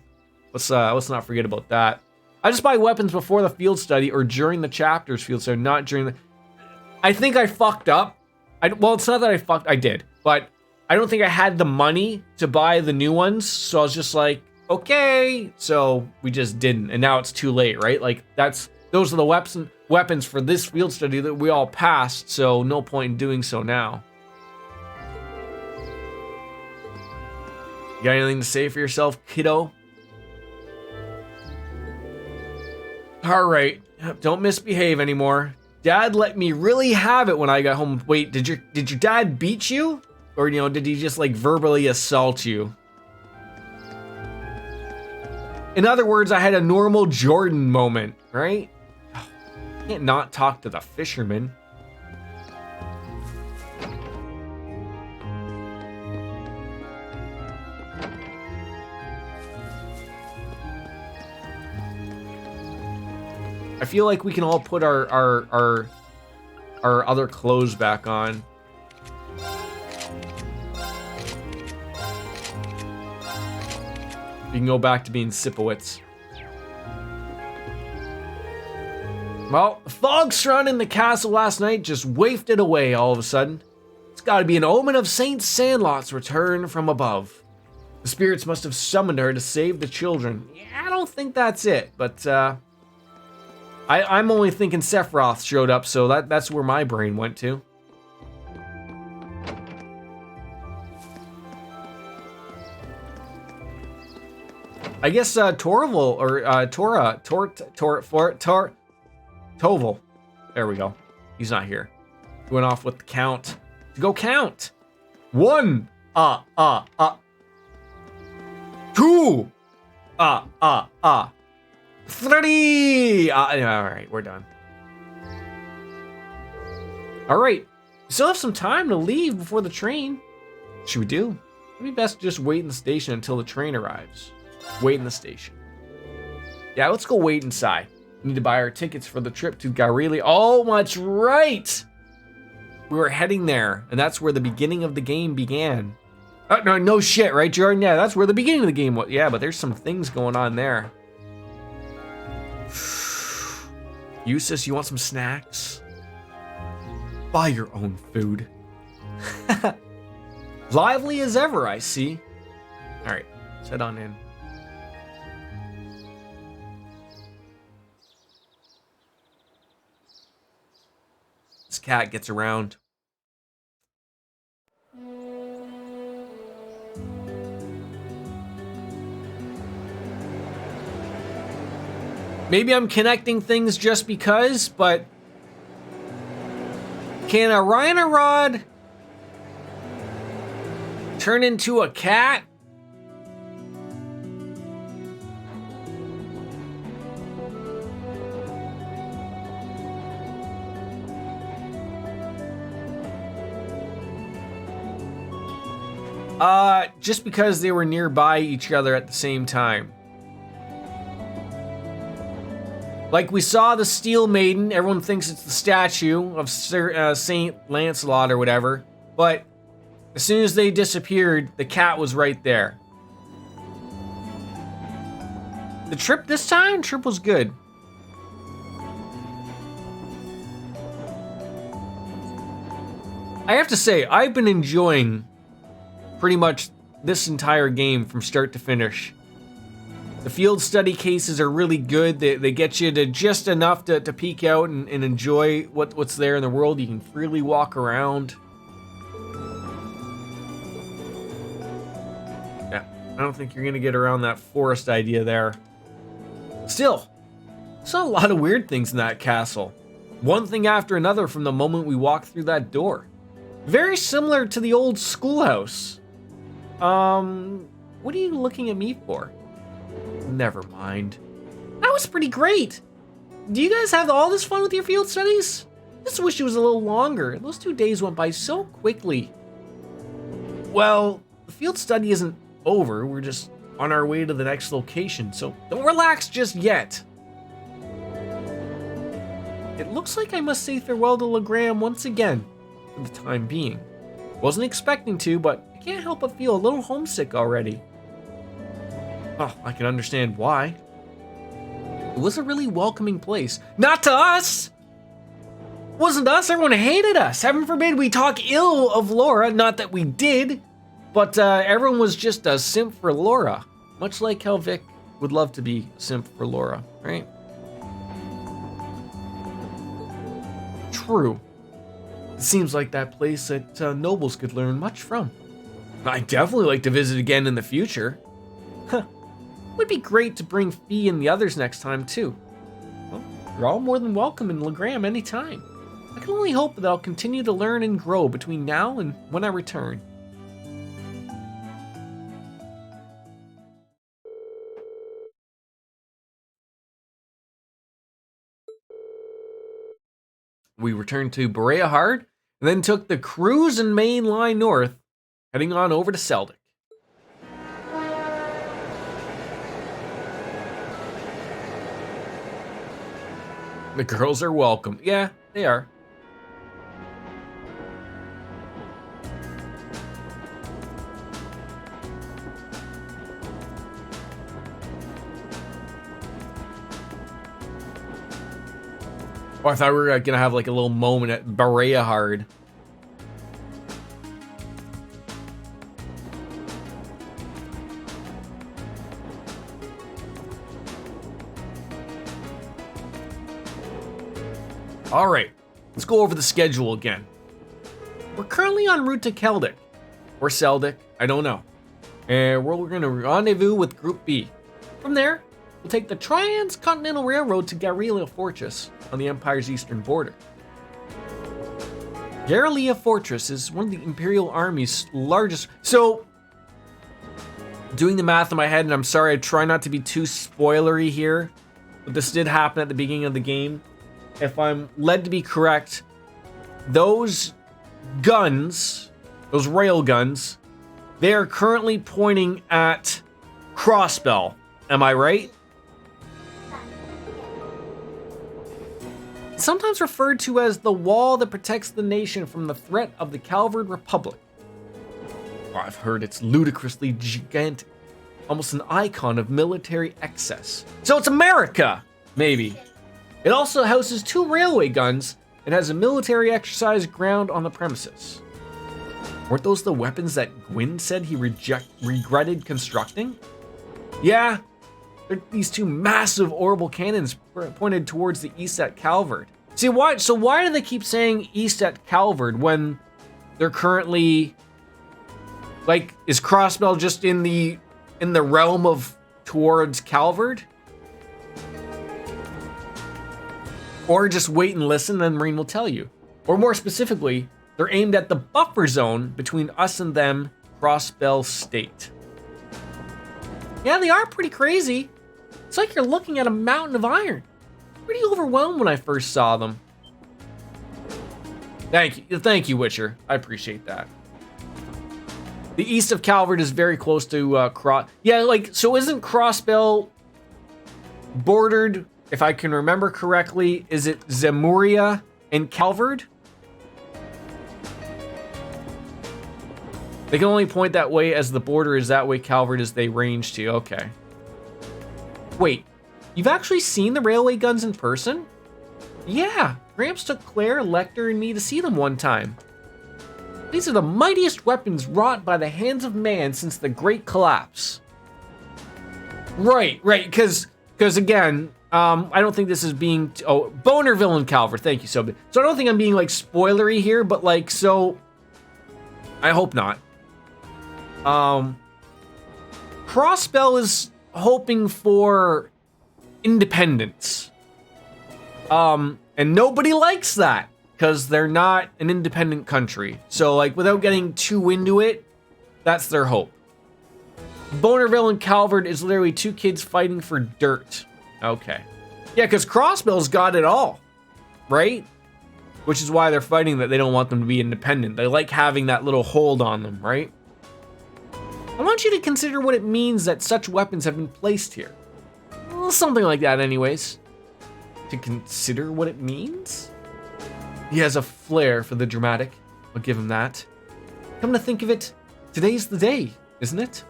Let's not forget about that. I just buy weapons before the field study or during the chapter's field study, not during the... I think I fucked up. Well, it's not that I did, but I don't think I had the money to buy the new ones, so I was just like, okay, so we just didn't, and now it's too late, right? Like, those are the weapons for this field study that we all passed, so no point in doing so now. You got anything to say for yourself, kiddo? All right, don't misbehave anymore. Dad let me really have it when I got home. Wait, did your dad beat you? Or, did he just like verbally assault you? In other words, I had a normal Jordan moment, right? I can't not talk to the fisherman. I feel like we can all put our other clothes back on. We can go back to being Sipowicz. Well, the fog surrounding the castle last night just wafted away all of a sudden. It's gotta be an omen of Saint Sandlot's return from above. The spirits must have summoned her to save the children. Yeah, I don't think that's it, but I'm only thinking Sephiroth showed up, so that's where my brain went to. I guess Torval or Toval. There we go. He's not here. He went off with the count. Go count. 1. 2. 3. All right, we're done. All right, we still have some time to leave before the train. What should we do? Maybe best just wait in the station until the train arrives. Wait in the station. Yeah, let's go wait inside. We need to buy our tickets for the trip to Garili. Oh, that's right. We were heading there, and that's where the beginning of the game began. No, no shit, right, Jordan? Yeah, that's where the beginning of the game was. Yeah, but there's some things going on there. Eustace, you want some snacks? Buy your own food. Lively as ever, I see. All right, let's head on in. This cat gets around. Maybe I'm connecting things just because, but can a Rhino-Rod turn into a cat? Just because they were nearby each other at the same time. Like we saw the Steel Maiden, everyone thinks it's the statue of Saint Lancelot or whatever, but as soon as they disappeared, the cat was right there. The trip this time? Trip was good. I have to say, I've been enjoying pretty much this entire game from start to finish. The field study cases are really good. They get you to just enough to peek out and enjoy what's there in the world. You can freely walk around. Yeah, I don't think you're gonna get around that forest idea there. Still, saw a lot of weird things in that castle. One thing after another from the moment we walked through that door. Very similar to the old schoolhouse. What are you looking at me for? Never mind. That was pretty great. Do you guys have all this fun with your field studies? Just wish it was a little longer. Those 2 days went by so quickly. Well, the field study isn't over. We're just on our way to the next location, so don't relax just yet. It looks like I must say farewell to Legram once again, for the time being. Wasn't expecting to, but I can't help but feel a little homesick already. Oh, I can understand why. It was a really welcoming place. Not to us! Wasn't us, everyone hated us. Heaven forbid we talk ill of Laura, not that we did, but everyone was just a simp for Laura. Much like how Vic would love to be a simp for Laura, right? True. It seems like that place that nobles could learn much from. I'd definitely like to visit again in the future. Huh. Would be great to bring Fee and the others next time too. Well, you're all more than welcome in Legram anytime. I can only hope that I'll continue to learn and grow between now and when I return. We returned to Berea Hard, and then took the cruise and main line north, heading on over to Seldick. The girls are welcome. Yeah, they are. Oh, I thought we were gonna have like a little moment at Berea Hard. All right, let's go over the schedule again. We're currently en route to Keldic, or Seldick, I don't know. And we're gonna rendezvous with Group B. From there, we'll take the Transcontinental Railroad to Garelia Fortress on the Empire's eastern border. Garelia Fortress is one of the Imperial Army's largest. So, doing the math in my head, and I'm sorry, I try not to be too spoilery here, but this did happen at the beginning of the game. If I'm led to be correct, those guns, those rail guns, they are currently pointing at Crossbell. Am I right? Sometimes referred to as the wall that protects the nation from the threat of the Calvard Republic. Well, I've heard it's ludicrously gigantic, almost an icon of military excess. So it's America, maybe. It also houses 2 railway guns and has a military exercise ground on the premises. Weren't those the weapons that Gwyn said he regretted constructing? Yeah, they're these 2 massive orbital cannons pointed towards the east at Calvard. See, why do they keep saying east at Calvard when they're currently, like, is Crossbell just in the realm of towards Calvard? Or just wait and listen, then Marine will tell you. Or more specifically, they're aimed at the buffer zone between us and them, Crossbell State. Yeah, they are pretty crazy. It's like you're looking at a mountain of iron. Pretty overwhelmed when I first saw them. Thank you, Witcher. I appreciate that. The east of Calvard is very close to Yeah, like, so isn't Crossbell bordered, if I can remember correctly, is it Zemuria and Calvard? They can only point that way as the border is that way Calvard as they range to. Okay. Wait, you've actually seen the railway guns in person? Yeah, Gramps took Claire, Lecter, and me to see them one time. These are the mightiest weapons wrought by the hands of man since the Great Collapse. Right, because again, I don't think this is being, Bonerville and Calvert, thank you, so I don't think I'm being, like, spoilery here, but, like, so, I hope not. Crossbell is hoping for independence. And nobody likes that, because they're not an independent country. So, like, without getting too into it, that's their hope. Bonerville and Calvert is literally 2 kids fighting for dirt. Okay. Yeah, because Crossbell's got it all, right? Which is why they're fighting that they don't want them to be independent. They like having that little hold on them, right? I want you to consider what it means that such weapons have been placed here. Well, something like that anyways. To consider what it means? He has a flair for the dramatic. I'll give him that. Come to think of it, today's the day, isn't it?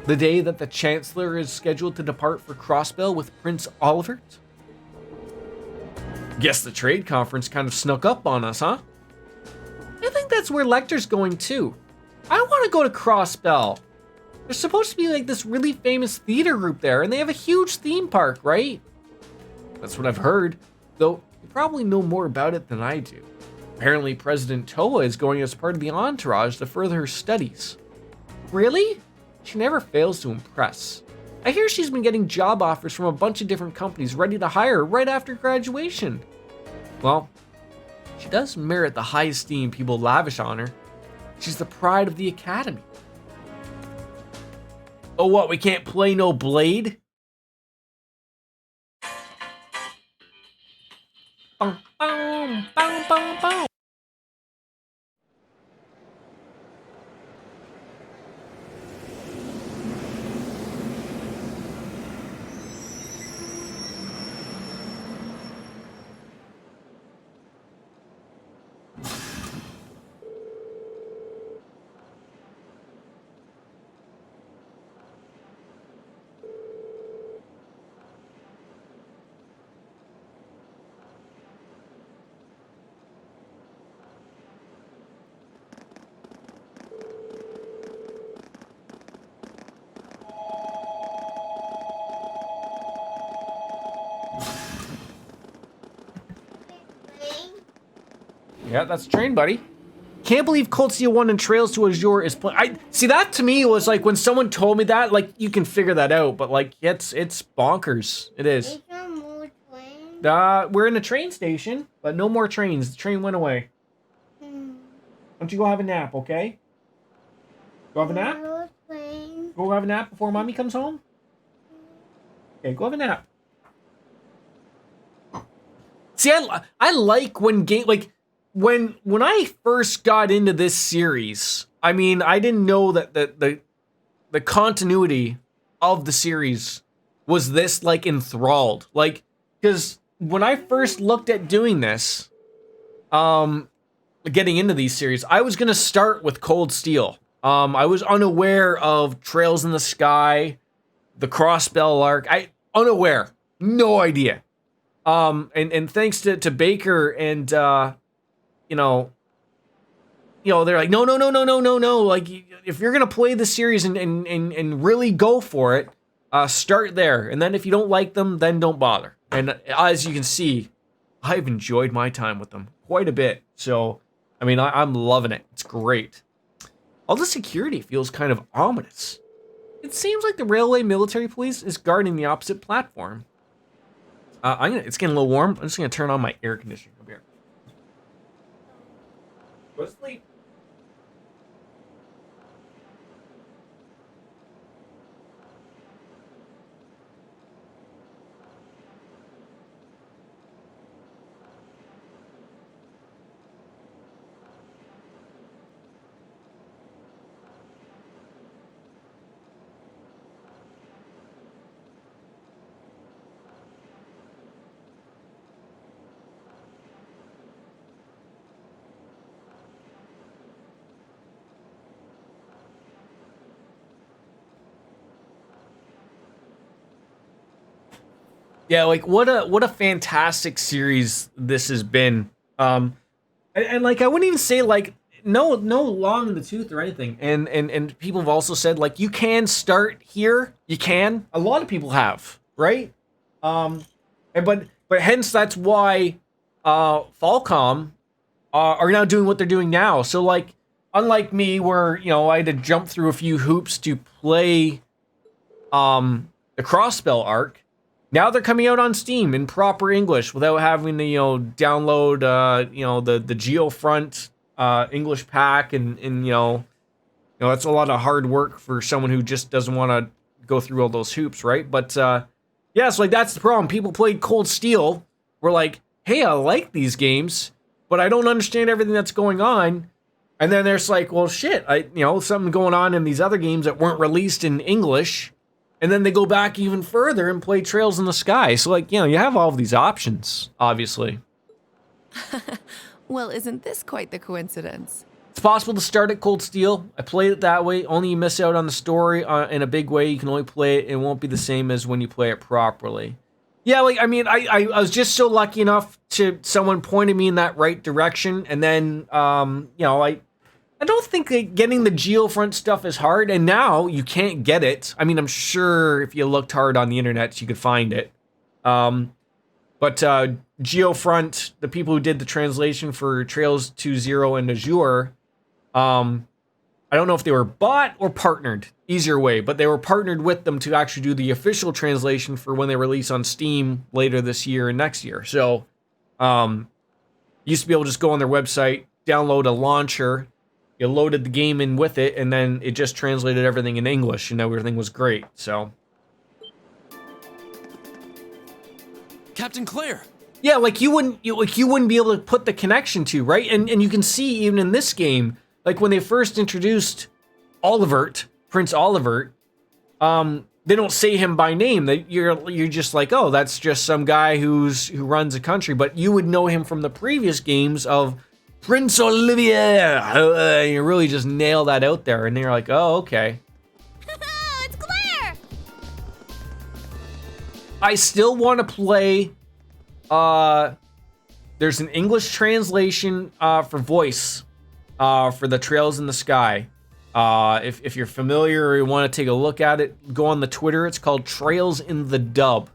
The day that the Chancellor is scheduled to depart for Crossbell with Prince Olivert? Guess the trade conference kind of snuck up on us, huh? I think that's where Lecter's going too. I want to go to Crossbell. There's supposed to be like this really famous theater group there, and they have a huge theme park, right? That's what I've heard, though you probably know more about it than I do. Apparently President Toa is going as part of the entourage to further her studies. Really? She never fails to impress. I hear she's been getting job offers from a bunch of different companies ready to hire her right after graduation. Well, she does merit the high esteem people lavish on her. She's the pride of the academy. Oh, what, we can't play no Blade? Boom, boom, boom, boom, boom. Yeah, that's a train, buddy. Can't believe Coltia 1 and Trails to Azure is I see, that to me was like when someone told me that, like, you can figure that out, but like it's bonkers. It is. We're in a train station, but no more trains. The train went away. Why don't you go have a nap, okay? Go have a nap? Go have a nap before mommy comes home? Okay, go have a nap. See, I like when when I first got into this series, I mean, I didn't know that the continuity of the series was this, like, enthralled. Like, because when I first looked at doing this, getting into these series, I was going to start with Cold Steel. I was unaware of Trails in the Sky, the Crossbell arc. Unaware, no idea. And thanks to Baker and they're like, no. Like, if you're gonna play the series and really go for it, start there. And then if you don't like them, then don't bother. And as you can see, I've enjoyed my time with them quite a bit. So, I mean, I'm loving it. It's great. All the security feels kind of ominous. It seems like the railway military police is guarding the opposite platform. It's getting a little warm. I'm just gonna turn on my air conditioning up here. Go to sleep. Yeah, like what a fantastic series this has been. And like I wouldn't even say like no long in the tooth or anything. And people have also said like you can start here. You can. A lot of people have, right? But hence that's why Falcom are now doing what they're doing now. So like unlike me where, I had to jump through a few hoops to play the Crossbell arc. Now they're coming out on Steam in proper English without having to, download, the Geofront English pack, and that's a lot of hard work for someone who just doesn't want to go through all those hoops, right? But yeah, so like that's the problem. People played Cold Steel, were like, hey, I like these games, but I don't understand everything that's going on. And then there's like, well, shit, something going on in these other games that weren't released in English. And then they go back even further and play Trails in the Sky. So, like, you have all of these options, obviously. Well, isn't this quite the coincidence? It's possible to start at Cold Steel. I played it that way. Only you miss out on the story in a big way. You can only play it. It won't be the same as when you play it properly. Yeah, like, I mean, I was just so lucky enough to someone pointed me in that right direction. And then, I don't think getting the Geofront stuff is hard, and now you can't get it. I mean, I'm sure if you looked hard on the internet, you could find it. But Geofront, the people who did the translation for Trails 2.0 and Azure, I don't know if they were bought or partnered, easier way, but they were partnered with them to actually do the official translation for when they release on Steam later this year and next year. So, you used to be able to just go on their website, download a launcher. You loaded the game in with it, and then it just translated everything in English, and everything was great. So, Captain Claire. Yeah, like you wouldn't be able to put the connection to, right? And you can see even in this game, like when they first introduced Olivert, Prince Olivert, they don't say him by name. You're just like, oh, that's just some guy who runs a country, but you would know him from the previous games of Prince Olivier. You really just nail that out there, and you're like, oh, okay. It's Claire! I still want to play. There's an English translation for voice for the Trails in the Sky. If you're familiar or you want to take a look at it, go on the Twitter. It's called Trails in the Dub.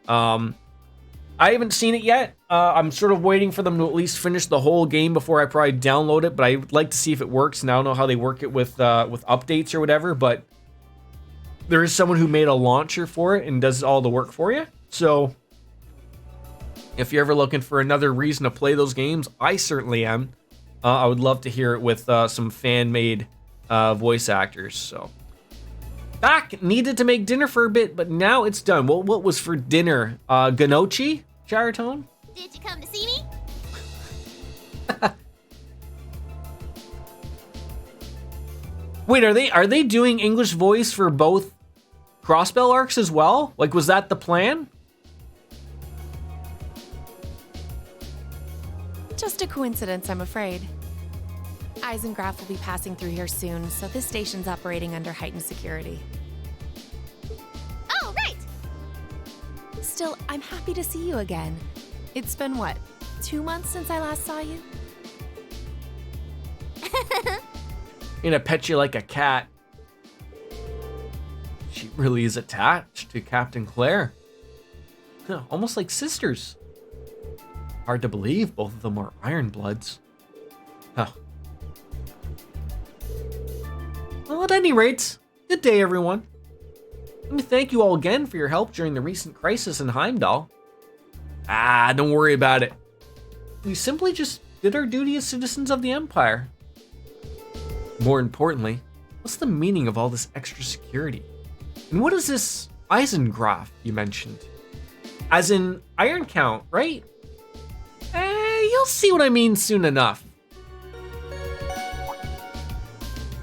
I haven't seen it yet. I'm sort of waiting for them to at least finish the whole game before I probably download it, but I'd like to see if it works. And I don't know how they work it with updates or whatever, but there is someone who made a launcher for it and does all the work for you. So if you're ever looking for another reason to play those games, I certainly am. I would love to hear it with some fan-made voice actors. So Doc needed to make dinner for a bit, but now it's done. What was for dinner? Gnocchi? Charitone? Did you come to see me? Wait, are they doing English voice for both Crossbell arcs as well? Like, was that the plan? Just a coincidence, I'm afraid. Eisengraf will be passing through here soon, so this station's operating under heightened security. Oh, right! Still, I'm happy to see you again. It's been what, 2 months since I last saw you? Gonna pet you like a cat. She really is attached to Captain Claire. Huh, almost like sisters. Hard to believe both of them are Iron Bloods. Huh. Well, at any rate, good day, everyone. Let me thank you all again for your help during the recent crisis in Heimdall. Don't worry about it. We simply just did our duty as citizens of the Empire. More importantly, what's the meaning of all this extra security? And what is this Eisengraf you mentioned? As in Iron Count, right? You'll see what I mean soon enough.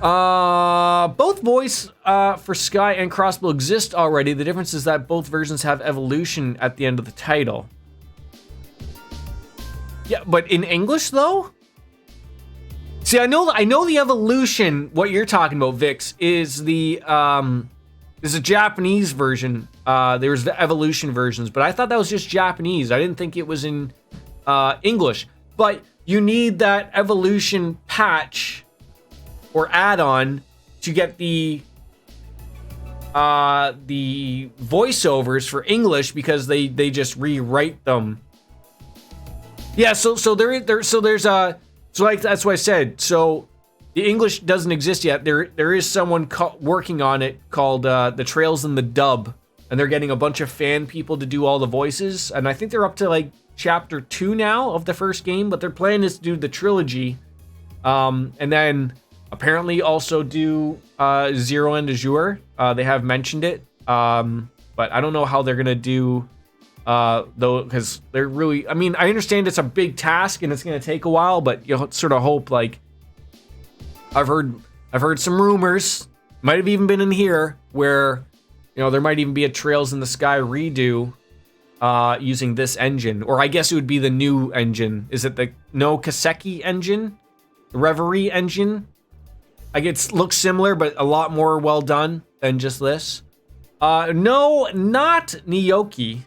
Both voice for Sky and Crossbow exist already. The difference is that both versions have evolution at the end of the title. Yeah, but in English though? See, I know the evolution, what you're talking about, Vix, is the is a Japanese version. There's the evolution versions, but I thought that was just Japanese. I didn't think it was in English. But you need that evolution patch or add-on to get the voiceovers for English because they just rewrite them. Yeah, so there's like that's what I said. So the English doesn't exist yet. There is someone working on it called the Trails in the Dub, and they're getting a bunch of fan people to do all the voices. And I think they're up to like chapter 2 now of the first game, but their plan is to do the trilogy, and then apparently also do Zero and Azure. They have mentioned it, but I don't know how they're gonna do though, because they're really. I mean, I understand it's a big task and it's gonna take a while, but you sort of hope like. I've heard some rumors, might have even been in here, where there might even be a Trails in the Sky redo using this engine, or I guess it would be the new engine. Is it the No Kaseki engine, the Reverie engine? Like it looks similar, but a lot more well done than just this. No, not gnocchi.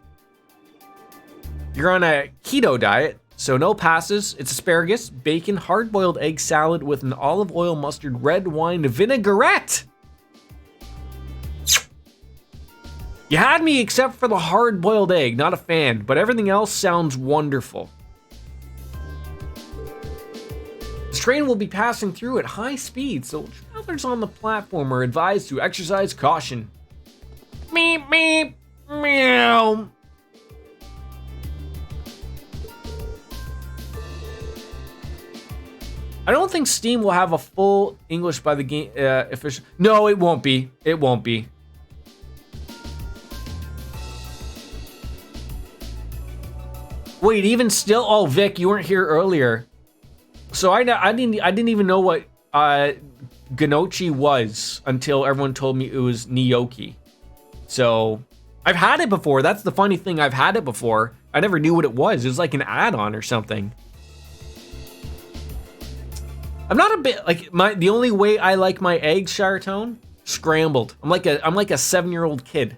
You're on a keto diet. So no passes. It's asparagus, bacon, hard-boiled egg salad with an olive oil mustard red wine vinaigrette. You had me except for the hard-boiled egg. Not a fan, but everything else sounds wonderful. This train will be passing through at high speed, so travelers on the platform are advised to exercise caution. Meep, meep, meow. I don't think Steam will have a full English by the game official. No, it won't be. It won't be. Wait, even still? Oh, Vic, you weren't here earlier. So I didn't even know what gnocchi was until everyone told me it was gnocchi. So I've had it before. That's the funny thing. I've had it before. I never knew what it was. It was like an add-on or something. I'm not a bit like the only way I like my eggs, Charatone, scrambled. I'm like a 7-year-old kid.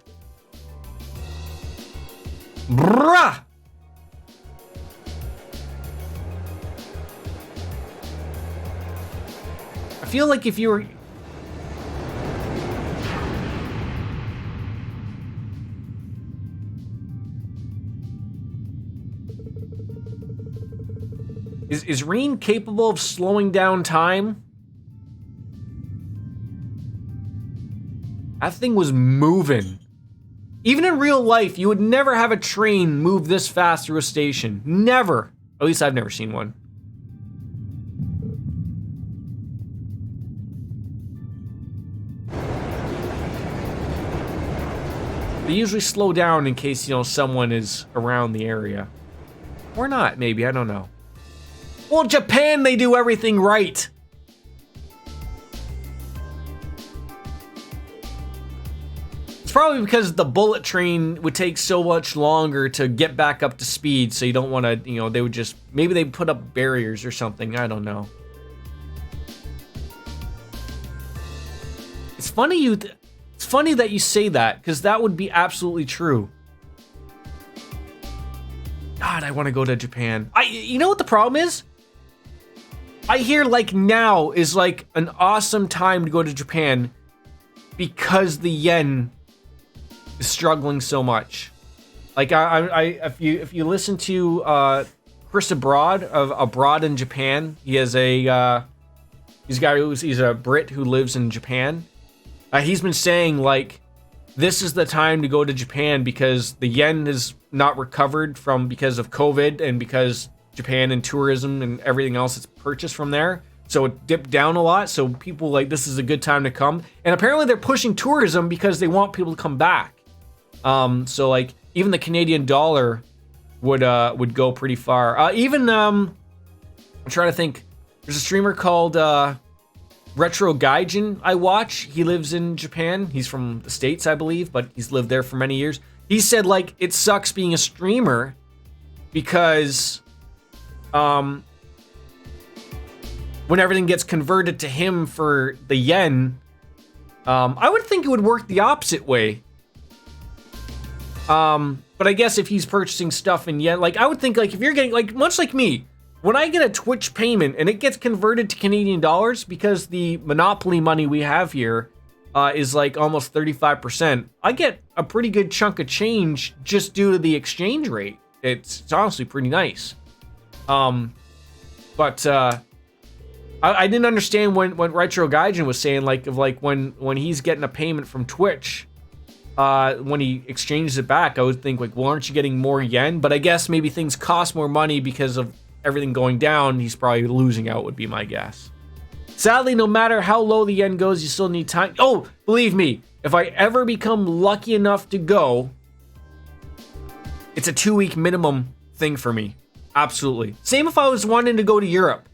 Bruh. I feel like if you were Is Reen capable of slowing down time? That thing was moving. Even in real life, you would never have a train move this fast through a station. Never. At least I've never seen one. They usually slow down in case, someone is around the area. Or not, maybe, I don't know. Well, Japan, they do everything right. It's probably because the bullet train would take so much longer to get back up to speed, so you don't want to, they would just, maybe they put up barriers or something, I don't know. funny that you say that, because that would be absolutely true. God, I want to go to Japan. You know what the problem is? I hear like now is like an awesome time to go to Japan because the yen is struggling so much. Like if you listen to Chris Abroad of Abroad in Japan, he has he's a Brit who lives in Japan. He's been saying like this is the time to go to Japan because the yen is not recovered because of COVID and because Japan and tourism and everything else that's purchased from there. So it dipped down a lot. So people like this is a good time to come. And apparently they're pushing tourism because they want people to come back. So like even the Canadian dollar would go pretty far. I'm trying to think. There's a streamer called Retro Gaijin I watch. He lives in Japan. He's from the States, I believe, but he's lived there for many years. He said like it sucks being a streamer because when everything gets converted to him for the yen, I would think it would work the opposite way. But I guess if he's purchasing stuff in yen, like I would think like if you're getting like much like me, when I get a Twitch payment and it gets converted to Canadian dollars because the monopoly money we have here is like almost 35%, I get a pretty good chunk of change just due to the exchange rate. It's honestly pretty nice. But I didn't understand when Retro Gaijin was saying like when he's getting a payment from Twitch, when he exchanges it back, I would think like, well, aren't you getting more yen? But I guess maybe things cost more money because of everything going down. He's probably losing out would be my guess. Sadly, no matter how low the yen goes, you still need time. Oh, believe me, if I ever become lucky enough to go, it's a 2-week minimum thing for me. Absolutely. Same if I was wanting to go to Europe.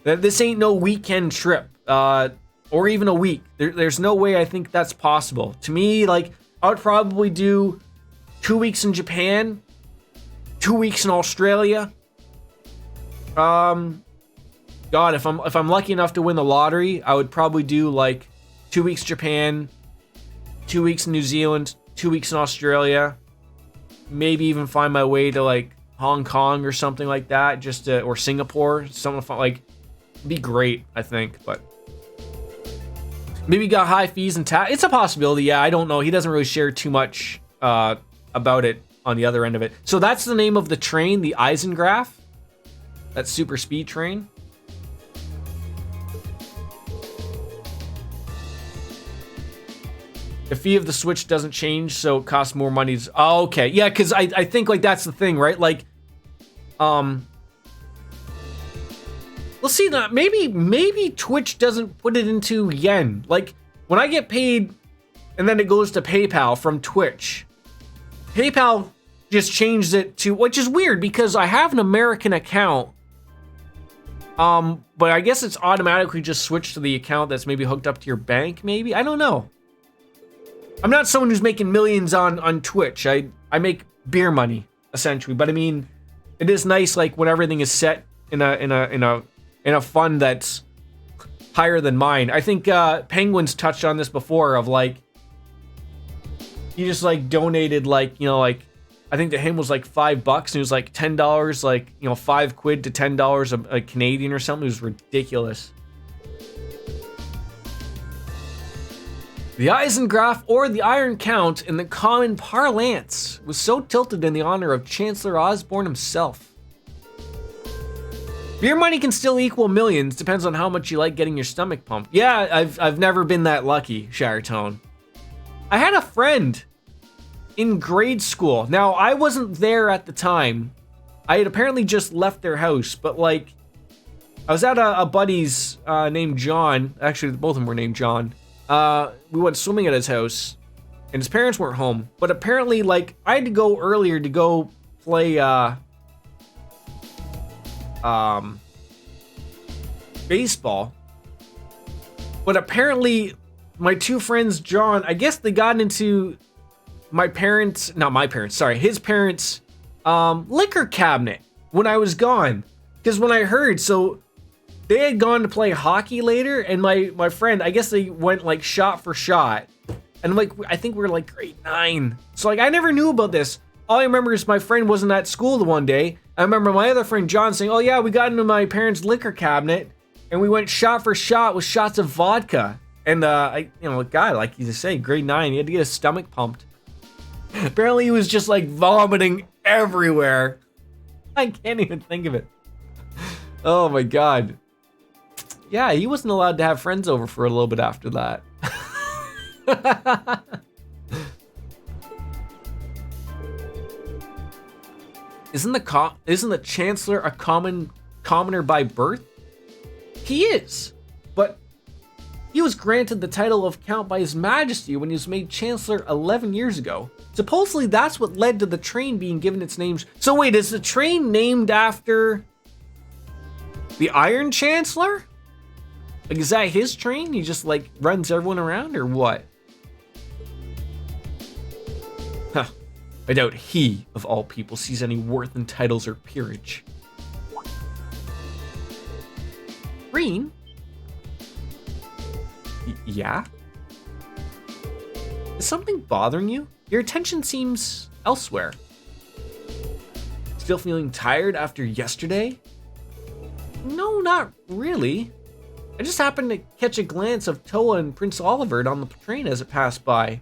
This ain't no weekend trip, or even a week. There's no way I think that's possible. To me, like, I would probably do 2 weeks in Japan, 2 weeks in Australia. God, if I'm lucky enough to win the lottery, I would probably do like 2 weeks Japan, 2 weeks in New Zealand, 2 weeks in Australia. Maybe even find my way to like Hong Kong or something like that, or Singapore, something fun, like, be great, I think, but maybe got high fees and tax. It's a possibility, yeah, I don't know. He doesn't really share too much about it on the other end of it. So that's the name of the train, the Eisengraph, that super speed train. The fee of the Switch doesn't change, so it costs more money. Oh, okay. Yeah, because I think, like, that's the thing, right? Like, let's see, that maybe Twitch doesn't put it into yen. Like, when I get paid and then it goes to PayPal from Twitch, PayPal just changes it to, which is weird because I have an American account, but I guess it's automatically just switched to the account that's maybe hooked up to your bank, maybe? I don't know. I'm not someone who's making millions on Twitch. I make beer money essentially, but I mean, it is nice like when everything is set in a fund that's higher than mine. I think Penguin's touched on this before of like he just like donated like, you know, like I think to him was like $5 and it was like $10, like, you know, £5 to $10 a Canadian or something. It was ridiculous. The Eisengraph, or the Iron Count in the common parlance, was so tilted in the honor of Chancellor Osborne himself. Beer money can still equal millions, depends on how much you like getting your stomach pumped. Yeah, I've never been that lucky, Sharatone. I had a friend in grade school. Now, I wasn't there at the time. I had apparently just left their house, but like, I was at a buddy's named John. Actually, both of them were named John. We went swimming at his house, and his parents weren't home. But apparently, like, I had to go earlier to go play, baseball. But apparently, my two friends, John, I guess they got into his parents' liquor cabinet when I was gone. Because when I heard, so they had gone to play hockey later, and my friend, I guess they went like shot for shot. And like, I think we were like grade 9. So like, I never knew about this. All I remember is my friend wasn't at school the one day. I remember my other friend John saying, oh yeah, we got into my parents' liquor cabinet and we went shot for shot with shots of vodka. And a guy, like you say, grade 9, he had to get his stomach pumped. Apparently he was just like vomiting everywhere. I can't even think of it. Oh my God. Yeah, he wasn't allowed to have friends over for a little bit after that. Isn't the Chancellor a commoner by birth? He is, but he was granted the title of Count by His Majesty when he was made Chancellor 11 years ago. Supposedly that's what led to the train being given its name. So wait, is the train named after the Iron Chancellor? Like, is that his train? He just like runs everyone around or what? Huh. I doubt he, of all people, sees any worth in titles or peerage. Green? Yeah? Is something bothering you? Your attention seems elsewhere. Still feeling tired after yesterday? No, not really. I just happened to catch a glance of Toa and Prince Oliver on the train as it passed by.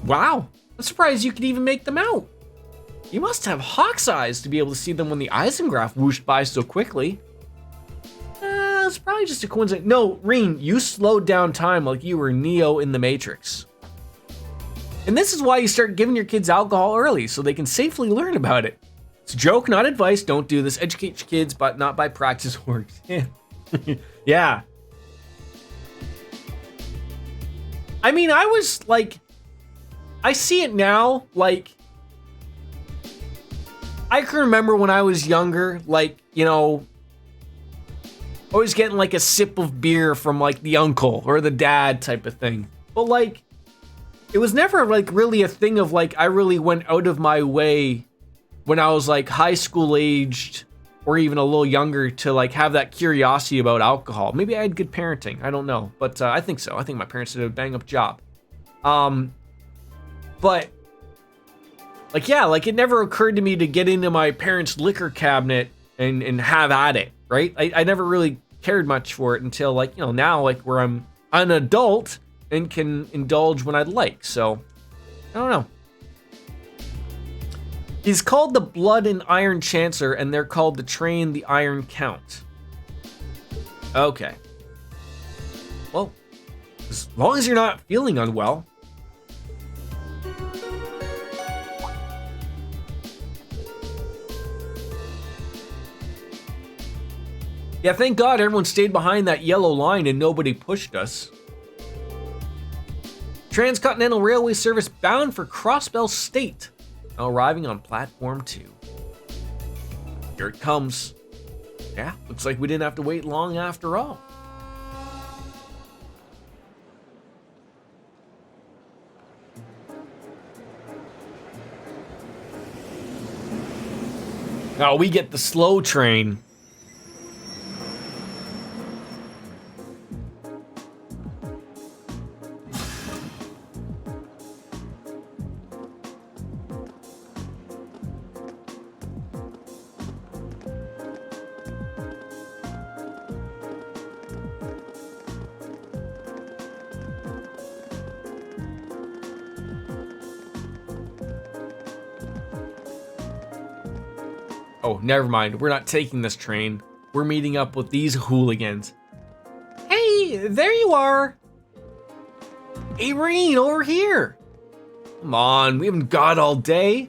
Wow, I'm surprised you could even make them out. You must have hawk's eyes to be able to see them when the Eisengraph whooshed by so quickly. It's probably just a coincidence. No, Reen, you slowed down time like you were Neo in the Matrix. And this is why you start giving your kids alcohol early, so they can safely learn about it. It's a joke, not advice. Don't do this. Educate your kids, but not by practice works. Yeah. I mean, I was like, I see it now, like, I can remember when I was younger, like, you know, always getting like a sip of beer from like the uncle or the dad type of thing. But like, it was never like really a thing of like, I really went out of my way when I was like high school aged or even a little younger to like have that curiosity about alcohol. Maybe I had good parenting. I don't know, but I think so. I think my parents did a bang up job. But like, yeah, like it never occurred to me to get into my parents' liquor cabinet and have at it, right? I never really cared much for it until like, you know, now like where I'm an adult and can indulge when I'd like. So I don't know. He's called the Blood and Iron Chancellor, and they're called the Train the Iron Count. Okay. Well, as long as you're not feeling unwell. Yeah, thank God everyone stayed behind that yellow line and nobody pushed us. Transcontinental Railway service bound for Crossbell State. Now arriving on platform 2. Here it comes. Yeah, looks like we didn't have to wait long after all. Now we get the slow train. Oh, never mind. We're not taking this train. We're meeting up with these hooligans. Hey, there you are. Irene, over here. Come on, we haven't got all day.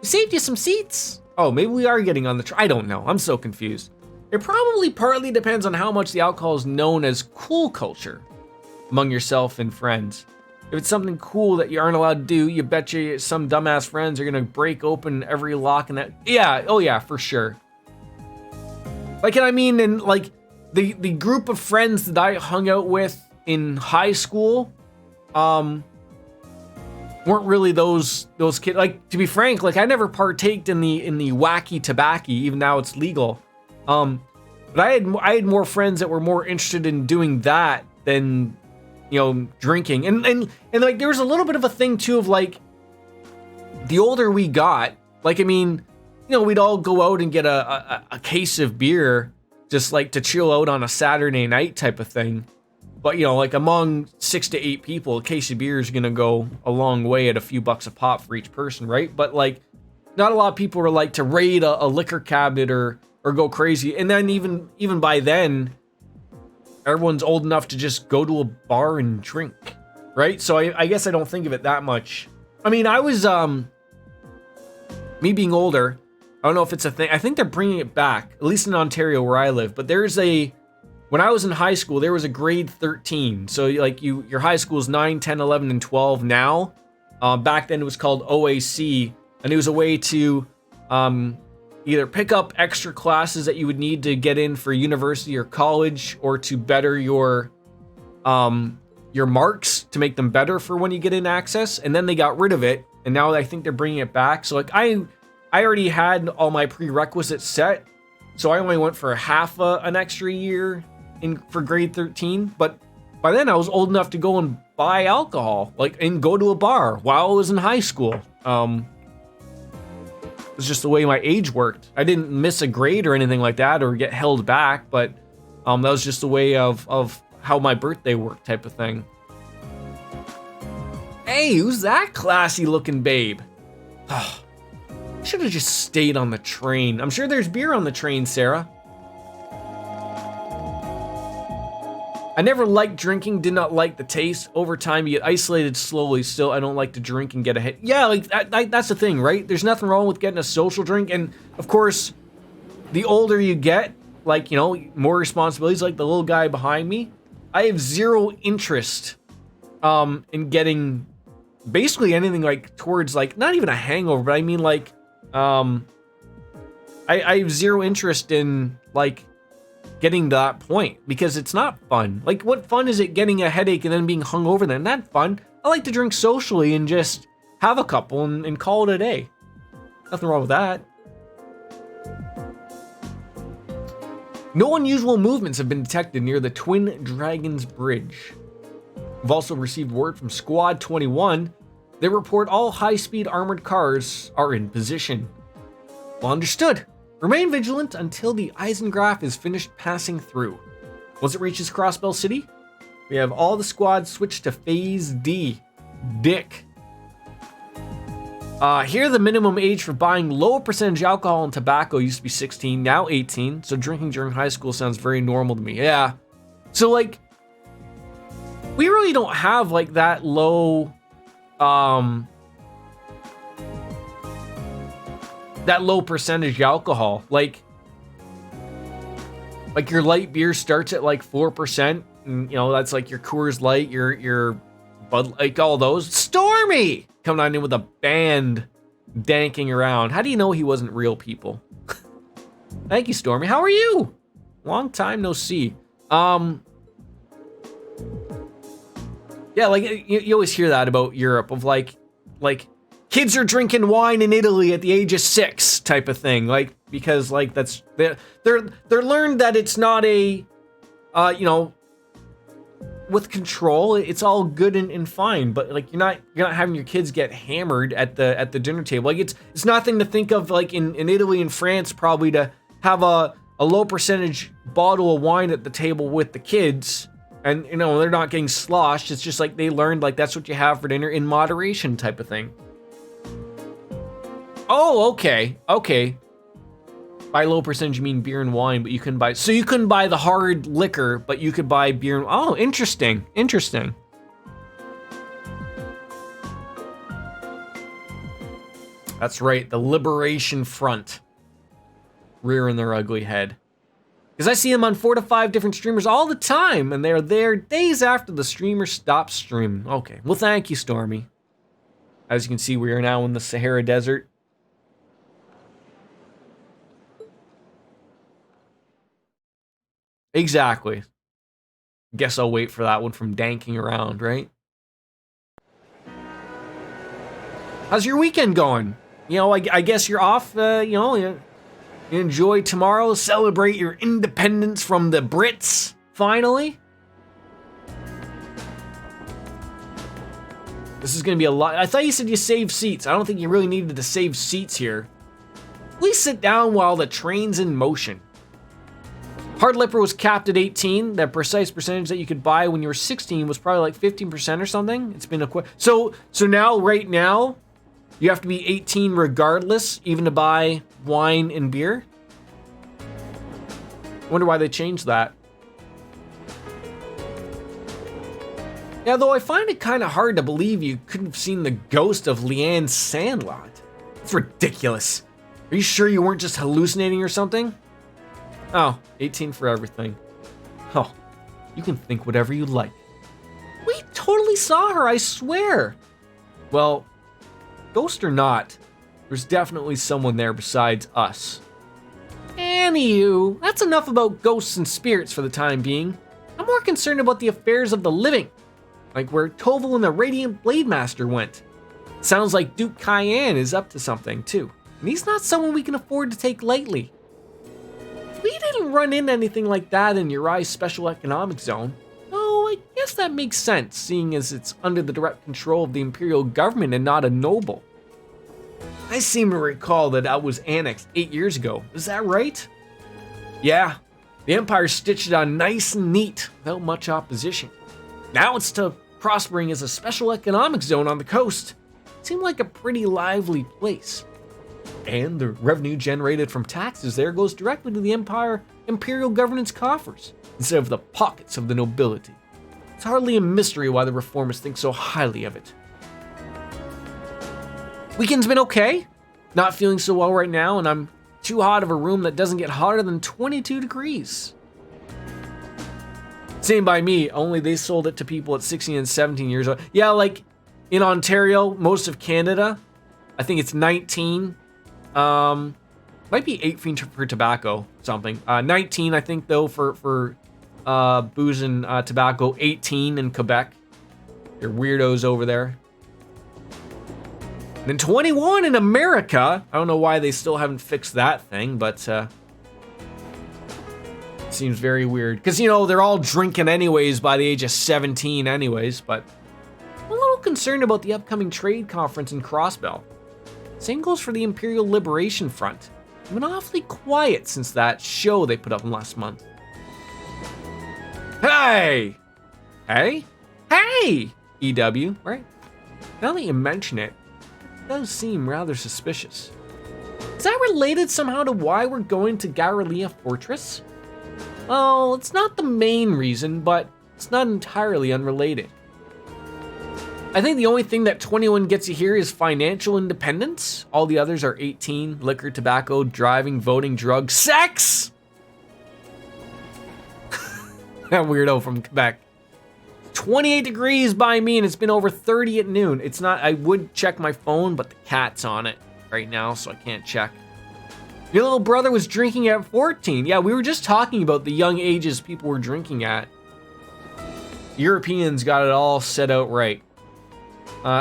We saved you some seats. Oh, maybe we are getting on the train. I don't know. I'm so confused. It probably partly depends on how much the alcohol is known as cool culture among yourself and friends. If it's something cool that you aren't allowed to do, you betcha some dumbass friends are gonna break open every lock in that. Yeah, oh yeah, for sure. Like, and I mean, in like the group of friends that I hung out with in high school, weren't really those kids. Like, to be frank, like I never partaked in the wacky tobacco, even now it's legal. But I had more friends that were more interested in doing that than, you know, drinking. And like there was a little bit of a thing too of like the older we got, like I mean, you know, we'd all go out and get a case of beer just like to chill out on a Saturday night type of thing. But you know, like among 6 to 8 people, a case of beer is gonna go a long way at a few bucks a pop for each person, right? But like not a lot of people are like to raid a liquor cabinet or go crazy. And then even by then, everyone's old enough to just go to a bar and drink, right? So I guess I don't think of it that much. I mean, I was, me being older, I don't know if it's a thing. I think they're bringing it back, at least in Ontario where I live. But when I was in high school, there was a grade 13. So like your high school is 9, 10, 11, and 12 now. Back then it was called OAC. And it was a way to either pick up extra classes that you would need to get in for university or college, or to better your marks to make them better for when you get in access. And then they got rid of it, and now I think they're bringing it back. So like I already had all my prerequisites set, so I only went for half an extra year for grade 13. But by then I was old enough to go and buy alcohol, like, and go to a bar while I was in high school. It's just the way my age worked. I didn't miss a grade or anything like that or get held back, but that was just the way of how my birthday worked type of thing. Hey, who's that classy looking babe? Should have just stayed on the train. I'm sure there's beer on the train, Sarah. I never liked drinking, did not like the taste. Over time, you get isolated slowly. Still, I don't like to drink and get a hit. Yeah, like that's the thing, right? There's nothing wrong with getting a social drink. And of course, the older you get, like, you know, more responsibilities, like the little guy behind me. I have zero interest in getting basically anything like towards like, not even a hangover, but I mean like, I have zero interest in like getting to that point, because it's not fun. Like, what fun is it getting a headache and then being hungover? Then not fun. I like to drink socially and just have a couple and call it a day. Nothing wrong with that. No unusual movements have been detected near the Twin Dragons Bridge. We've also received word from Squad 21. They report all high-speed armored cars are in position. Well understood. Remain vigilant until the Eisengraph is finished passing through. Once it reaches Crossbell City, we have all the squads switched to Phase D. Dick. Here the minimum age for buying low percentage alcohol and tobacco used to be 16, now 18, so drinking during high school sounds very normal to me. Yeah. So like, we really don't have like that low, that low percentage alcohol. Like your light beer starts at like 4%, and you know, that's like your Coors Light, your Bud, like all those. Stormy coming on in with a band danking around. How do you know he wasn't real, people? Thank you, Stormy. How are you? Long time no see. Yeah, like you always hear that about Europe, of like kids are drinking wine in Italy at the age of 6 type of thing. Like, because like that's they're learned that it's not a you know, with control, it's all good and fine, but like you're not having your kids get hammered at the dinner table. Like it's nothing to think of like in Italy and France probably to have a low percentage bottle of wine at the table with the kids, and you know, they're not getting sloshed. It's just like they learned like that's what you have for dinner in moderation type of thing. Oh, okay. By low percentage, you mean beer and wine, but you couldn't buy... So you couldn't buy the hard liquor, but you could buy beer and... Oh, interesting. That's right, the Liberation Front. Rearing their ugly head. Because I see them on 4 to 5 different streamers all the time, and they're there days after the streamer stops streaming. Okay, well thank you, Stormy. As you can see, we are now in the Sahara Desert. Exactly. Guess I'll wait for that one from danking around, right? How's your weekend going? You know, I guess you're off, you know, Enjoy tomorrow. Celebrate your independence from the Brits, finally. This is going to be a lot. I thought you said you saved seats. I don't think you really needed to save seats here. Please sit down while the train's in motion. Hard liquor was capped at 18. The precise percentage that you could buy when you were 16 was probably like 15% or something. It's been so now, right now, you have to be 18 regardless, even to buy wine and beer. I wonder why they changed that. Yeah, though I find it kind of hard to believe you couldn't have seen the ghost of Leanne's Sandlot. It's ridiculous. Are you sure you weren't just hallucinating or something? Oh, 18 for everything. Oh, you can think whatever you like. We totally saw her, I swear. Well, ghost or not, there's definitely someone there besides us. Anywho, that's enough about ghosts and spirits for the time being. I'm more concerned about the affairs of the living, like where Toval and the Radiant Blade Master went. Sounds like Duke Cayenne is up to something too, and he's not someone we can afford to take lightly. We didn't run into anything like that in Urai's special economic zone. Oh, I guess that makes sense, seeing as it's under the direct control of the Imperial government and not a noble. I seem to recall that was annexed 8 years ago. Is that right? Yeah, the Empire stitched it on nice and neat without much opposition. Now it's to prospering as a special economic zone on the coast. Seemed like a pretty lively place. And the revenue generated from taxes there goes directly to the Imperial government's coffers, instead of the pockets of the nobility. It's hardly a mystery why the reformers think so highly of it. Weekend's been okay. Not feeling so well right now, and I'm too hot of a room that doesn't get hotter than 22 degrees. Same by me, only they sold it to people at 16 and 17 years old. Yeah, like in Ontario, most of Canada, I think it's 19. Might be 18 for tobacco, something. 19, I think, though, for booze and tobacco. 18 in Quebec. You're weirdos over there. And then 21 in America. I don't know why they still haven't fixed that thing, but seems very weird. Because, you know, they're all drinking anyways by the age of 17 anyways, but I'm a little concerned about the upcoming trade conference in Crossbell. Same goes for the Imperial Liberation Front. It's been awfully quiet since that show they put up last month. Hey! Hey? Hey! EW, right? Now that you mention it, it does seem rather suspicious. Is that related somehow to why we're going to Garrelia Fortress? Well, it's not the main reason, but it's not entirely unrelated. I think the only thing that 21 gets you here is financial independence. All the others are 18, liquor, tobacco, driving, voting, drugs, sex! That weirdo from Quebec. 28 degrees by me, and it's been over 30 at noon. It's not, I would check my phone, but the cat's on it right now, so I can't check. Your little brother was drinking at 14. Yeah, we were just talking about the young ages people were drinking at. Europeans got it all set out right.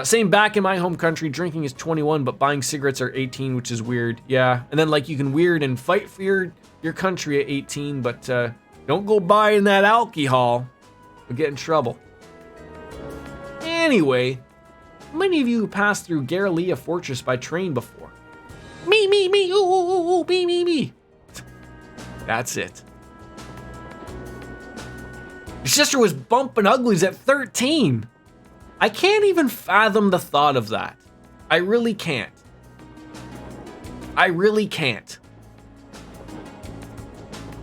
Same back in my home country, drinking is 21, but buying cigarettes are 18, which is weird. Yeah, and then like you can weird and fight for your country at 18, but don't go buying that alcohol. You'll get in trouble. Anyway, how many of you passed through Garrelia Fortress by train before? Me, ooh, me. That's it. Your sister was bumping uglies at 13. I can't even fathom the thought of that. I really can't.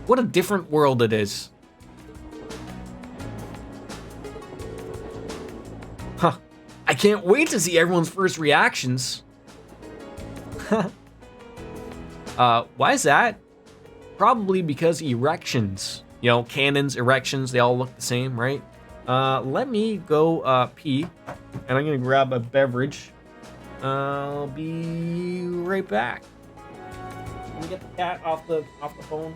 What a different world it is. Huh. I can't wait to see everyone's first reactions. Why is that? Probably because erections. You know, cannons, erections, they all look the same, right? Let me go pee, and I'm gonna grab a beverage. I'll be right back. Let me get the cat off the phone.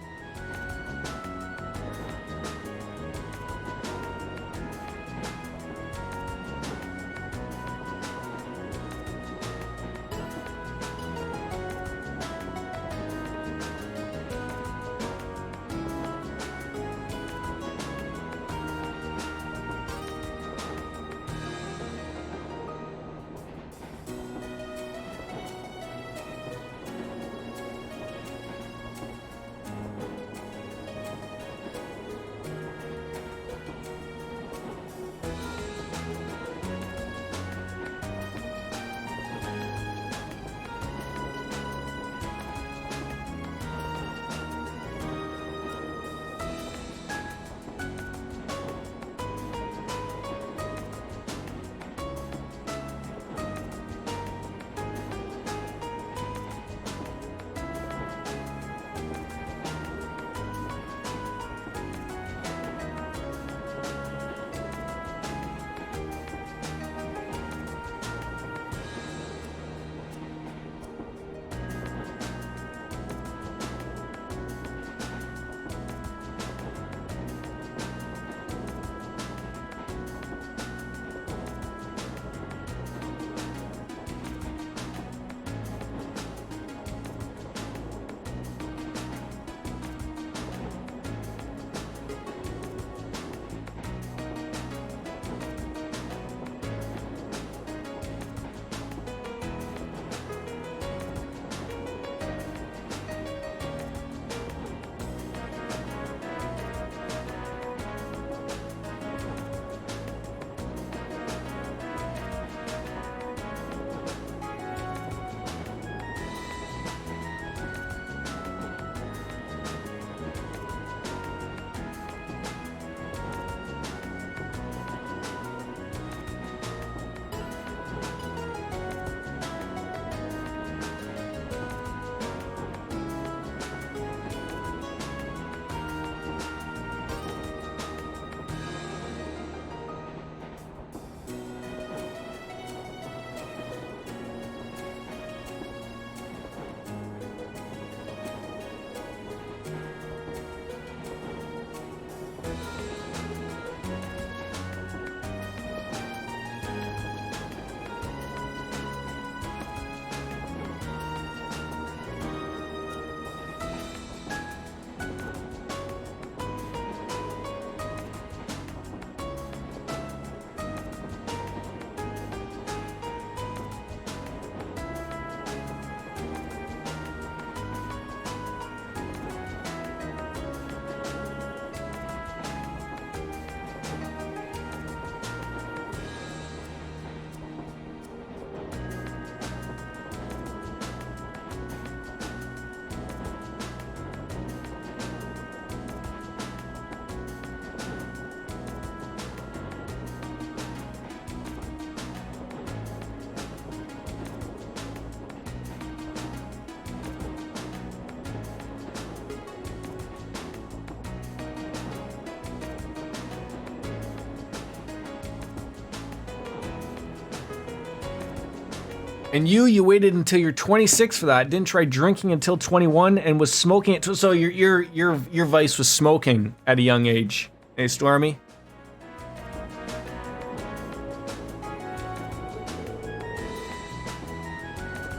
And you waited until you're 26 for that. Didn't try drinking until 21 and was smoking it. So your vice was smoking at a young age. Hey, Stormy.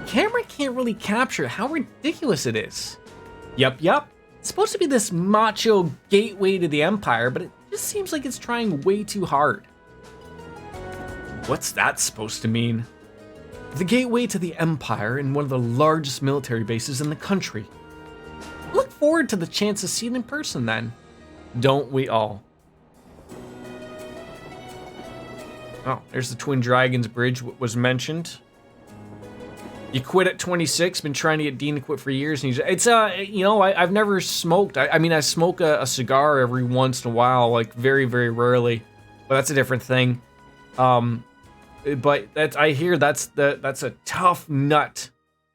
Camera can't really capture how ridiculous it is. Yup. It's supposed to be this macho gateway to the Empire, but it just seems like it's trying way too hard. What's that supposed to mean? The gateway to the Empire and one of the largest military bases in the country. Look forward to the chance to see it in person then. Don't we all? Oh, there's the Twin Dragons Bridge was mentioned. You quit at 26, been trying to get Dean to quit for years. And it's, you know, I've never smoked. I mean, I smoke a cigar every once in a while, like very, very rarely. But that's a different thing. But I hear that's a tough nut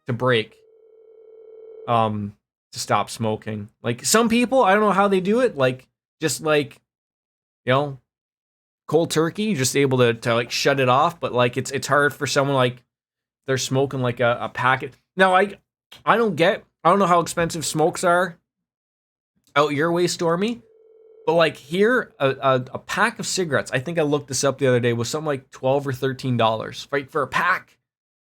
to break. To stop smoking. Like some people, I don't know how they do it. Like just like, you know, cold turkey, you're just able to like shut it off. But like it's hard for someone like they're smoking like a packet. Now I don't know how expensive smokes are out your way, Stormy. But like here, a pack of cigarettes, I think I looked this up the other day, was something like $12 or $13, right, for a pack.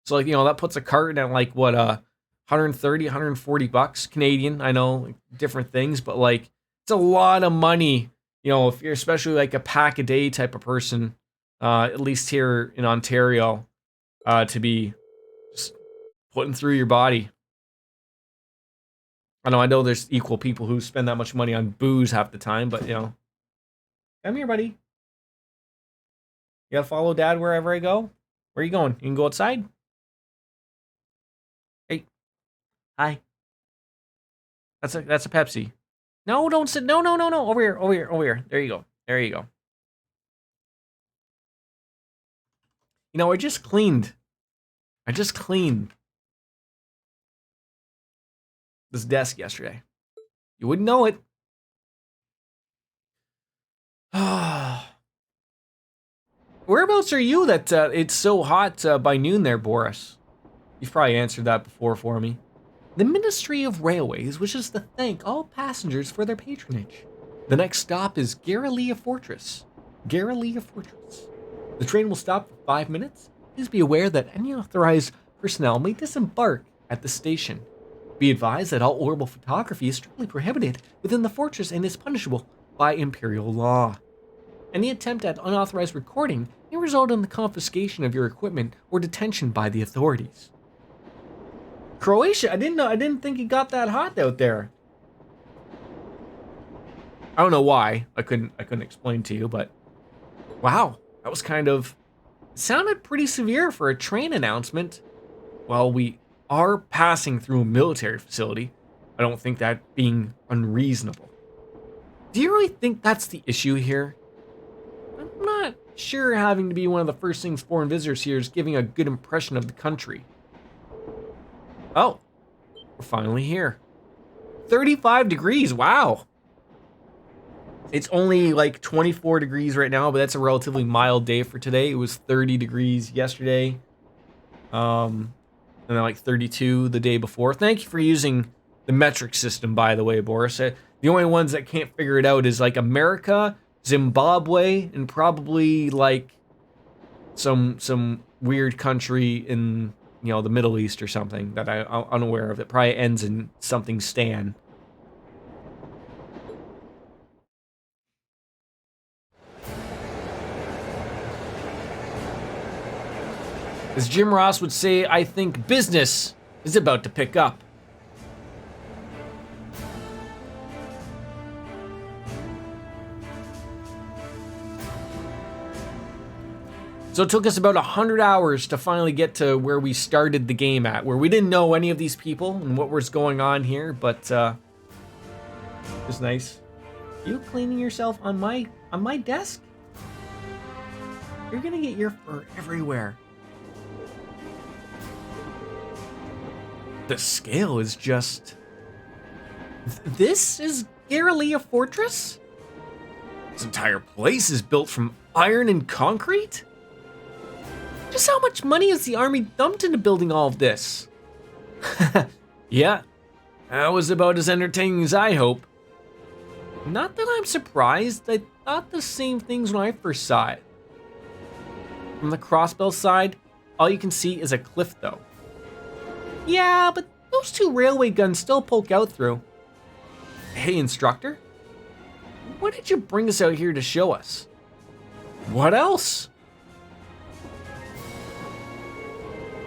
So like, you know, that puts a carton at like what, 130, 140 bucks Canadian. I know, like, different things, but like it's a lot of money, you know, if you're especially like a pack a day type of person, at least here in Ontario, to be just putting through your body. I know there's equal people who spend that much money on booze half the time, but, you know. Come here, buddy. You gotta follow Dad wherever I go? Where are you going? You can go outside? Hey. Hi. That's a Pepsi. No, don't sit. No. Over here. There you go. You know, I just cleaned this desk yesterday. You wouldn't know it. Whereabouts are you that it's so hot by noon there, Boris? You've probably answered that before for me. The Ministry of Railways wishes to thank all passengers for their patronage. The next stop is Garrelia Fortress. The train will stop for 5 minutes. Please be aware that any authorized personnel may disembark at the station. Be advised that all orbital photography is strictly prohibited within the fortress and is punishable by imperial law. Any attempt at unauthorized recording may result in the confiscation of your equipment or detention by the authorities. Croatia, I didn't think it got that hot out there. I don't know why. I couldn't explain to you, but wow, that was it sounded pretty severe for a train announcement. Well, we are passing through a military facility. I don't think that being unreasonable. Do you really think that's the issue here? I'm not sure having to be one of the first things foreign visitors here is giving a good impression of the country. Oh, we're finally here. 35 degrees, wow. It's only like 24 degrees right now, but that's a relatively mild day for today. It was 30 degrees yesterday. And then like 32 the day before. Thank you for using the metric system, by the way, Boris. The only ones that can't figure it out is like America, Zimbabwe, and probably like some weird country in, you know, the Middle East or something that I'm unaware of. It probably ends in something Stan. As Jim Ross would say, I think business is about to pick up. So it took us about 100 hours to finally get to where we started the game at, where we didn't know any of these people and what was going on here, but it was nice. You cleaning yourself on my desk? You're gonna get your fur everywhere. The scale is just... This is Garrelia Fortress? This entire place is built from iron and concrete? Just how much money has the army dumped into building all of this? Yeah, that was about as entertaining as I hope. Not that I'm surprised, I thought the same things when I first saw it. From the crossbow side, all you can see is a cliff though. Yeah, but those two railway guns still poke out through. Hey, instructor, what did you bring us out here to show us? What else?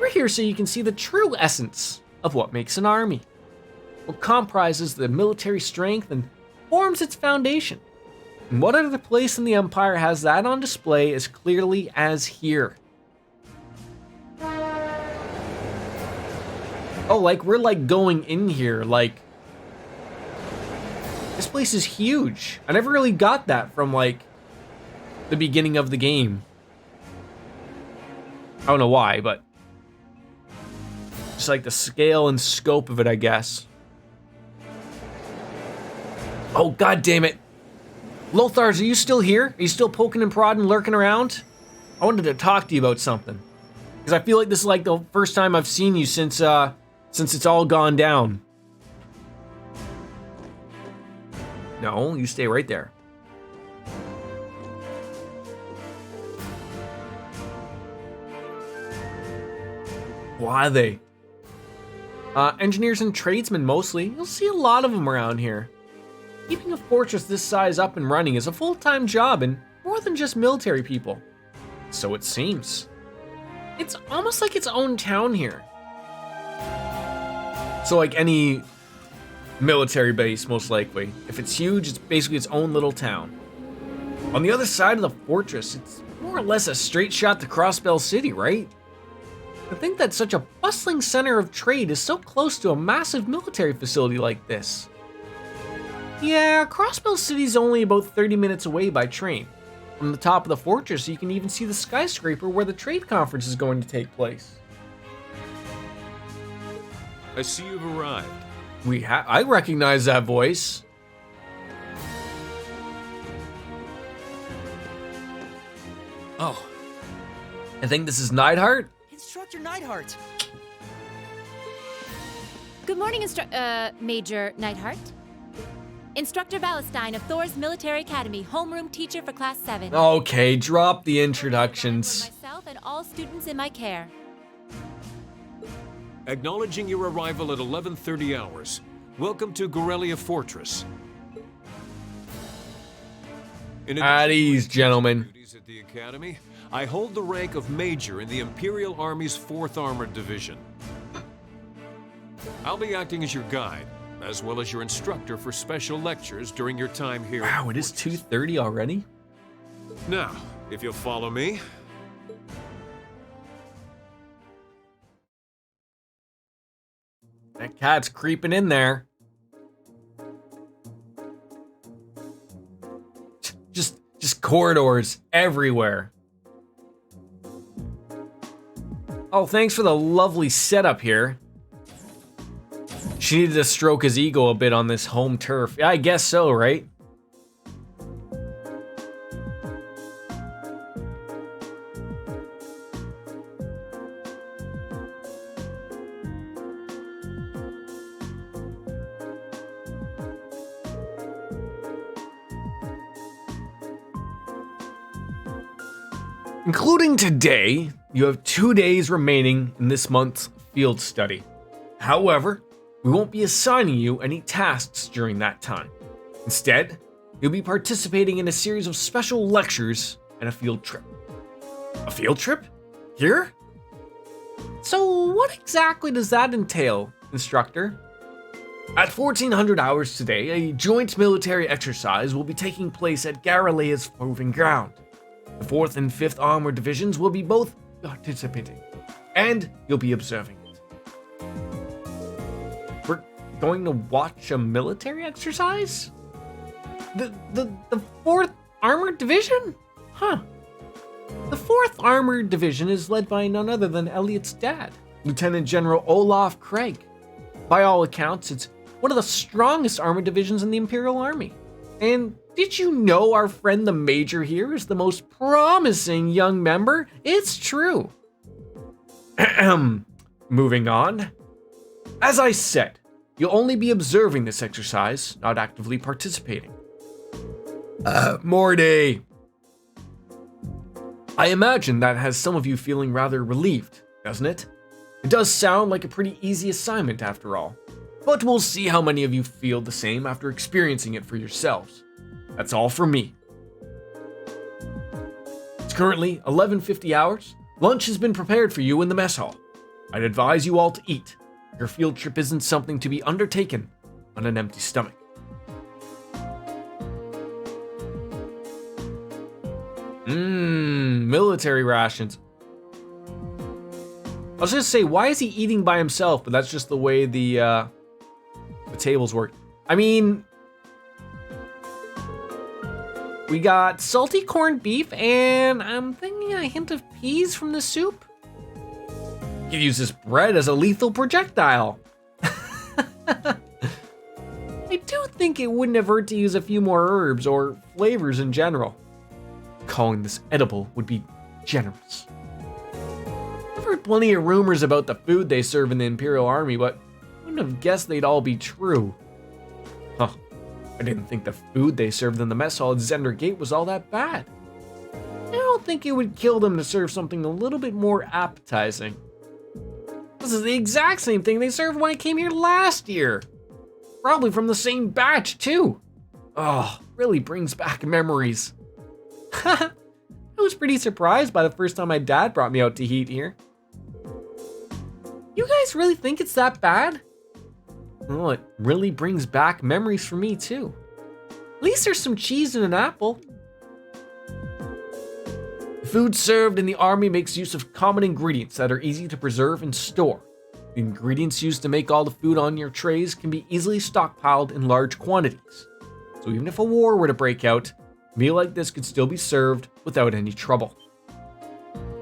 We're here so you can see the true essence of what makes an army, what comprises the military strength and forms its foundation. And what other place in the Empire has that on display as clearly as here? Oh, like we're like going in here, like this place is huge. I never really got that from like the beginning of the game. I don't know why, but just like the scale and scope of it, I guess. Oh, god damn it. Lothars, are you still here? Are you still poking and prodding, lurking around? I wanted to talk to you about something. Because I feel like this is like the first time I've seen you since it's all gone down. No, you stay right there. Why are they? Engineers and tradesmen mostly. You'll see a lot of them around here. Keeping a fortress this size up and running is a full-time job and more than just military people. So it seems. It's almost like its own town here. So like any military base, most likely. If it's huge, it's basically its own little town. On the other side of the fortress, it's more or less a straight shot to Crossbell City, right? To think that such a bustling center of trade is so close to a massive military facility like this. Yeah, Crossbell City's only about 30 minutes away by train. From the top of the fortress, you can even see the skyscraper where the trade conference is going to take place. I see you've arrived. I recognize that voice. Oh. I think this is Neidhart? Instructor Neidhart. Good morning, Major Neidhart. Instructor Ballestein of Thor's Military Academy, homeroom teacher for Class 7. Okay, drop the introductions. Myself and all students in my care. Acknowledging your arrival at 11:30 hours. Welcome to Gorelia Fortress. At ease, gentlemen. Duties at the Academy, I hold the rank of Major in the Imperial Army's 4th Armored Division. I'll be acting as your guide, as well as your instructor for special lectures during your time here. Wow, it is 2:30 already? Now, if you'll follow me. That cat's creeping in there. Just corridors everywhere. Oh, thanks for the lovely setup here. She needed to stroke his ego a bit on this home turf. Yeah, I guess so, right? Including today, you have 2 days remaining in this month's field study. However, we won't be assigning you any tasks during that time. Instead, you'll be participating in a series of special lectures and a field trip. A field trip? Here? So what exactly does that entail, instructor? At 1400 hours today, a joint military exercise will be taking place at Garalea's proving ground. The 4th and 5th Armored Divisions will be both participating, and you'll be observing it. We're going to watch a military exercise? The 4th Armored Division? Huh. The 4th Armored Division is led by none other than Elliot's dad, Lieutenant General Olaf Craig. By all accounts, it's one of the strongest armored divisions in the Imperial Army. And did you know our friend the Major here is the most promising young member? It's true. Moving on. As I said, you'll only be observing this exercise, not actively participating. Morty! I imagine that has some of you feeling rather relieved, doesn't it? It does sound like a pretty easy assignment after all, but we'll see how many of you feel the same after experiencing it for yourselves. That's all from me. It's currently 11:50 hours. Lunch has been prepared for you in the mess hall. I'd advise you all to eat. Your field trip isn't something to be undertaken on an empty stomach. Military rations. I was gonna say, why is he eating by himself? But that's just the way the tables work. I mean, we got salty corned beef, and I'm thinking a hint of peas from the soup. You could use this bread as a lethal projectile. I do think it wouldn't have hurt to use a few more herbs or flavors in general. Calling this edible would be generous. I've heard plenty of rumors about the food they serve in the Imperial Army, but I wouldn't have guessed they'd all be true. Huh. I didn't think the food they served in the mess hall at Zender Gate was all that bad. I don't think it would kill them to serve something a little bit more appetizing. This is the exact same thing they served when I came here last year. Probably from the same batch, too. Oh, really brings back memories. I was pretty surprised by the first time my dad brought me out to eat here. You guys really think it's that bad? Well, it really brings back memories for me, too. At least there's some cheese and an apple. Food served in the army makes use of common ingredients that are easy to preserve and store. The ingredients used to make all the food on your trays can be easily stockpiled in large quantities. So even if a war were to break out, a meal like this could still be served without any trouble.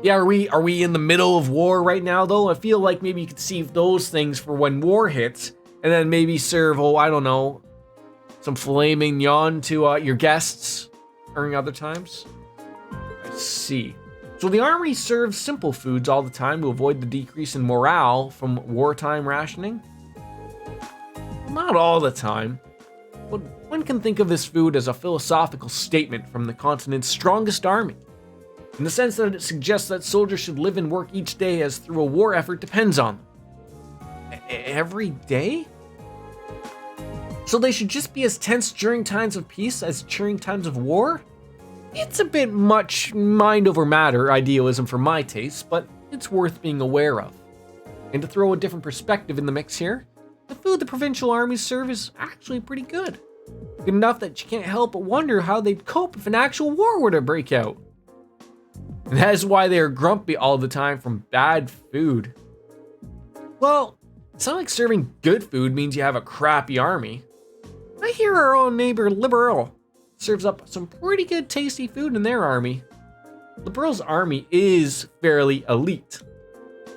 Yeah, are we in the middle of war right now though? I feel like maybe you could save those things for when war hits, and then maybe serve, I don't know, some filet mignon to your guests during other times. I see. So the army serves simple foods all the time to avoid the decrease in morale from wartime rationing? Not all the time, but one can think of this food as a philosophical statement from the continent's strongest army, in the sense that it suggests that soldiers should live and work each day as through a war effort depends on them. Every day? So they should just be as tense during times of peace as during times of war? It's a bit much mind over matter idealism for my taste, but it's worth being aware of. And to throw a different perspective in the mix here, the food the provincial armies serve is actually pretty good. Good enough that you can't help but wonder how they'd cope if an actual war were to break out. And that is why they are grumpy all the time from bad food. Well, it's not like serving good food means you have a crappy army. I hear our own neighbor Liberal serves up some pretty good tasty food in their army. Liberal's army is fairly elite,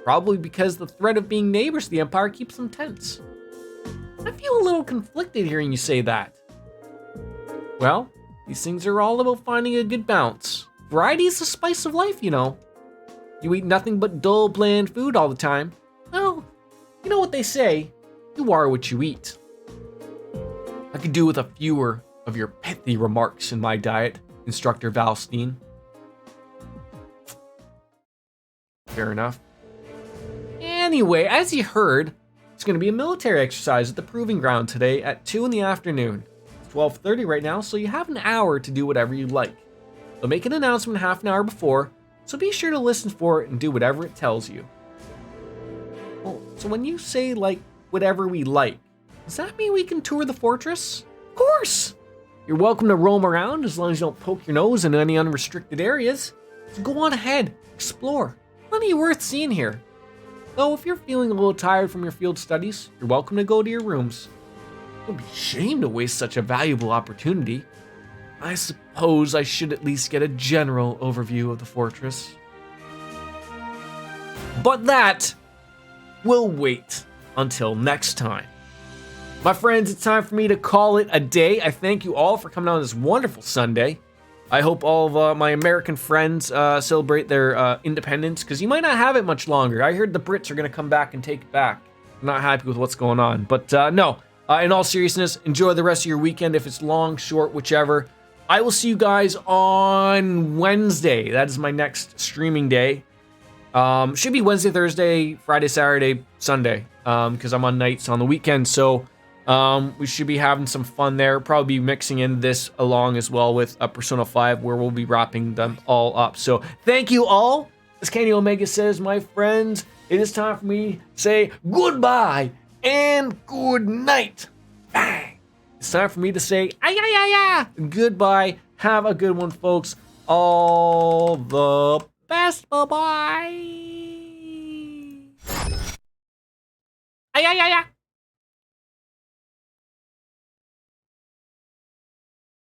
probably because the threat of being neighbors to the Empire keeps them tense. I feel a little conflicted hearing you say that. Well, these things are all about finding a good balance. Variety is the spice of life, you know. You eat nothing but dull, bland food all the time. Well, you know what they say, you are what you eat. I could do with a fewer of your pithy remarks in my diet, Instructor Valstein. Fair enough. Anyway, as you heard, it's going to be a military exercise at the Proving Ground today at 2 in the afternoon. It's 12:30 right now, so you have an hour to do whatever you like. They'll make an announcement half an hour before, so be sure to listen for it and do whatever it tells you. Well, so when you say, like, whatever we like, does that mean we can tour the fortress? Of course! You're welcome to roam around as long as you don't poke your nose in any unrestricted areas. So go on ahead, explore. Plenty worth seeing here. Though if you're feeling a little tired from your field studies, you're welcome to go to your rooms. It would be a shame to waste such a valuable opportunity. I suppose I should at least get a general overview of the fortress. But that will wait until next time. My friends, it's time for me to call it a day. I thank you all for coming on this wonderful Sunday. I hope all of my American friends celebrate their independence, because you might not have it much longer. I heard the Brits are going to come back and take it back. I'm not happy with what's going on. But no, in all seriousness, enjoy the rest of your weekend, if it's long, short, whichever. I will see you guys on Wednesday. That is my next streaming day. Should be Wednesday, Thursday, Friday, Saturday, Sunday, because I'm on nights on the weekend. So we should be having some fun there. Probably be mixing in this along as well with Persona 5, where we'll be wrapping them all up. So thank you all. As Kenny Omega says, my friends, it is time for me to say goodbye and good night. Bang. It's time for me to say goodbye. Have a good one, folks. All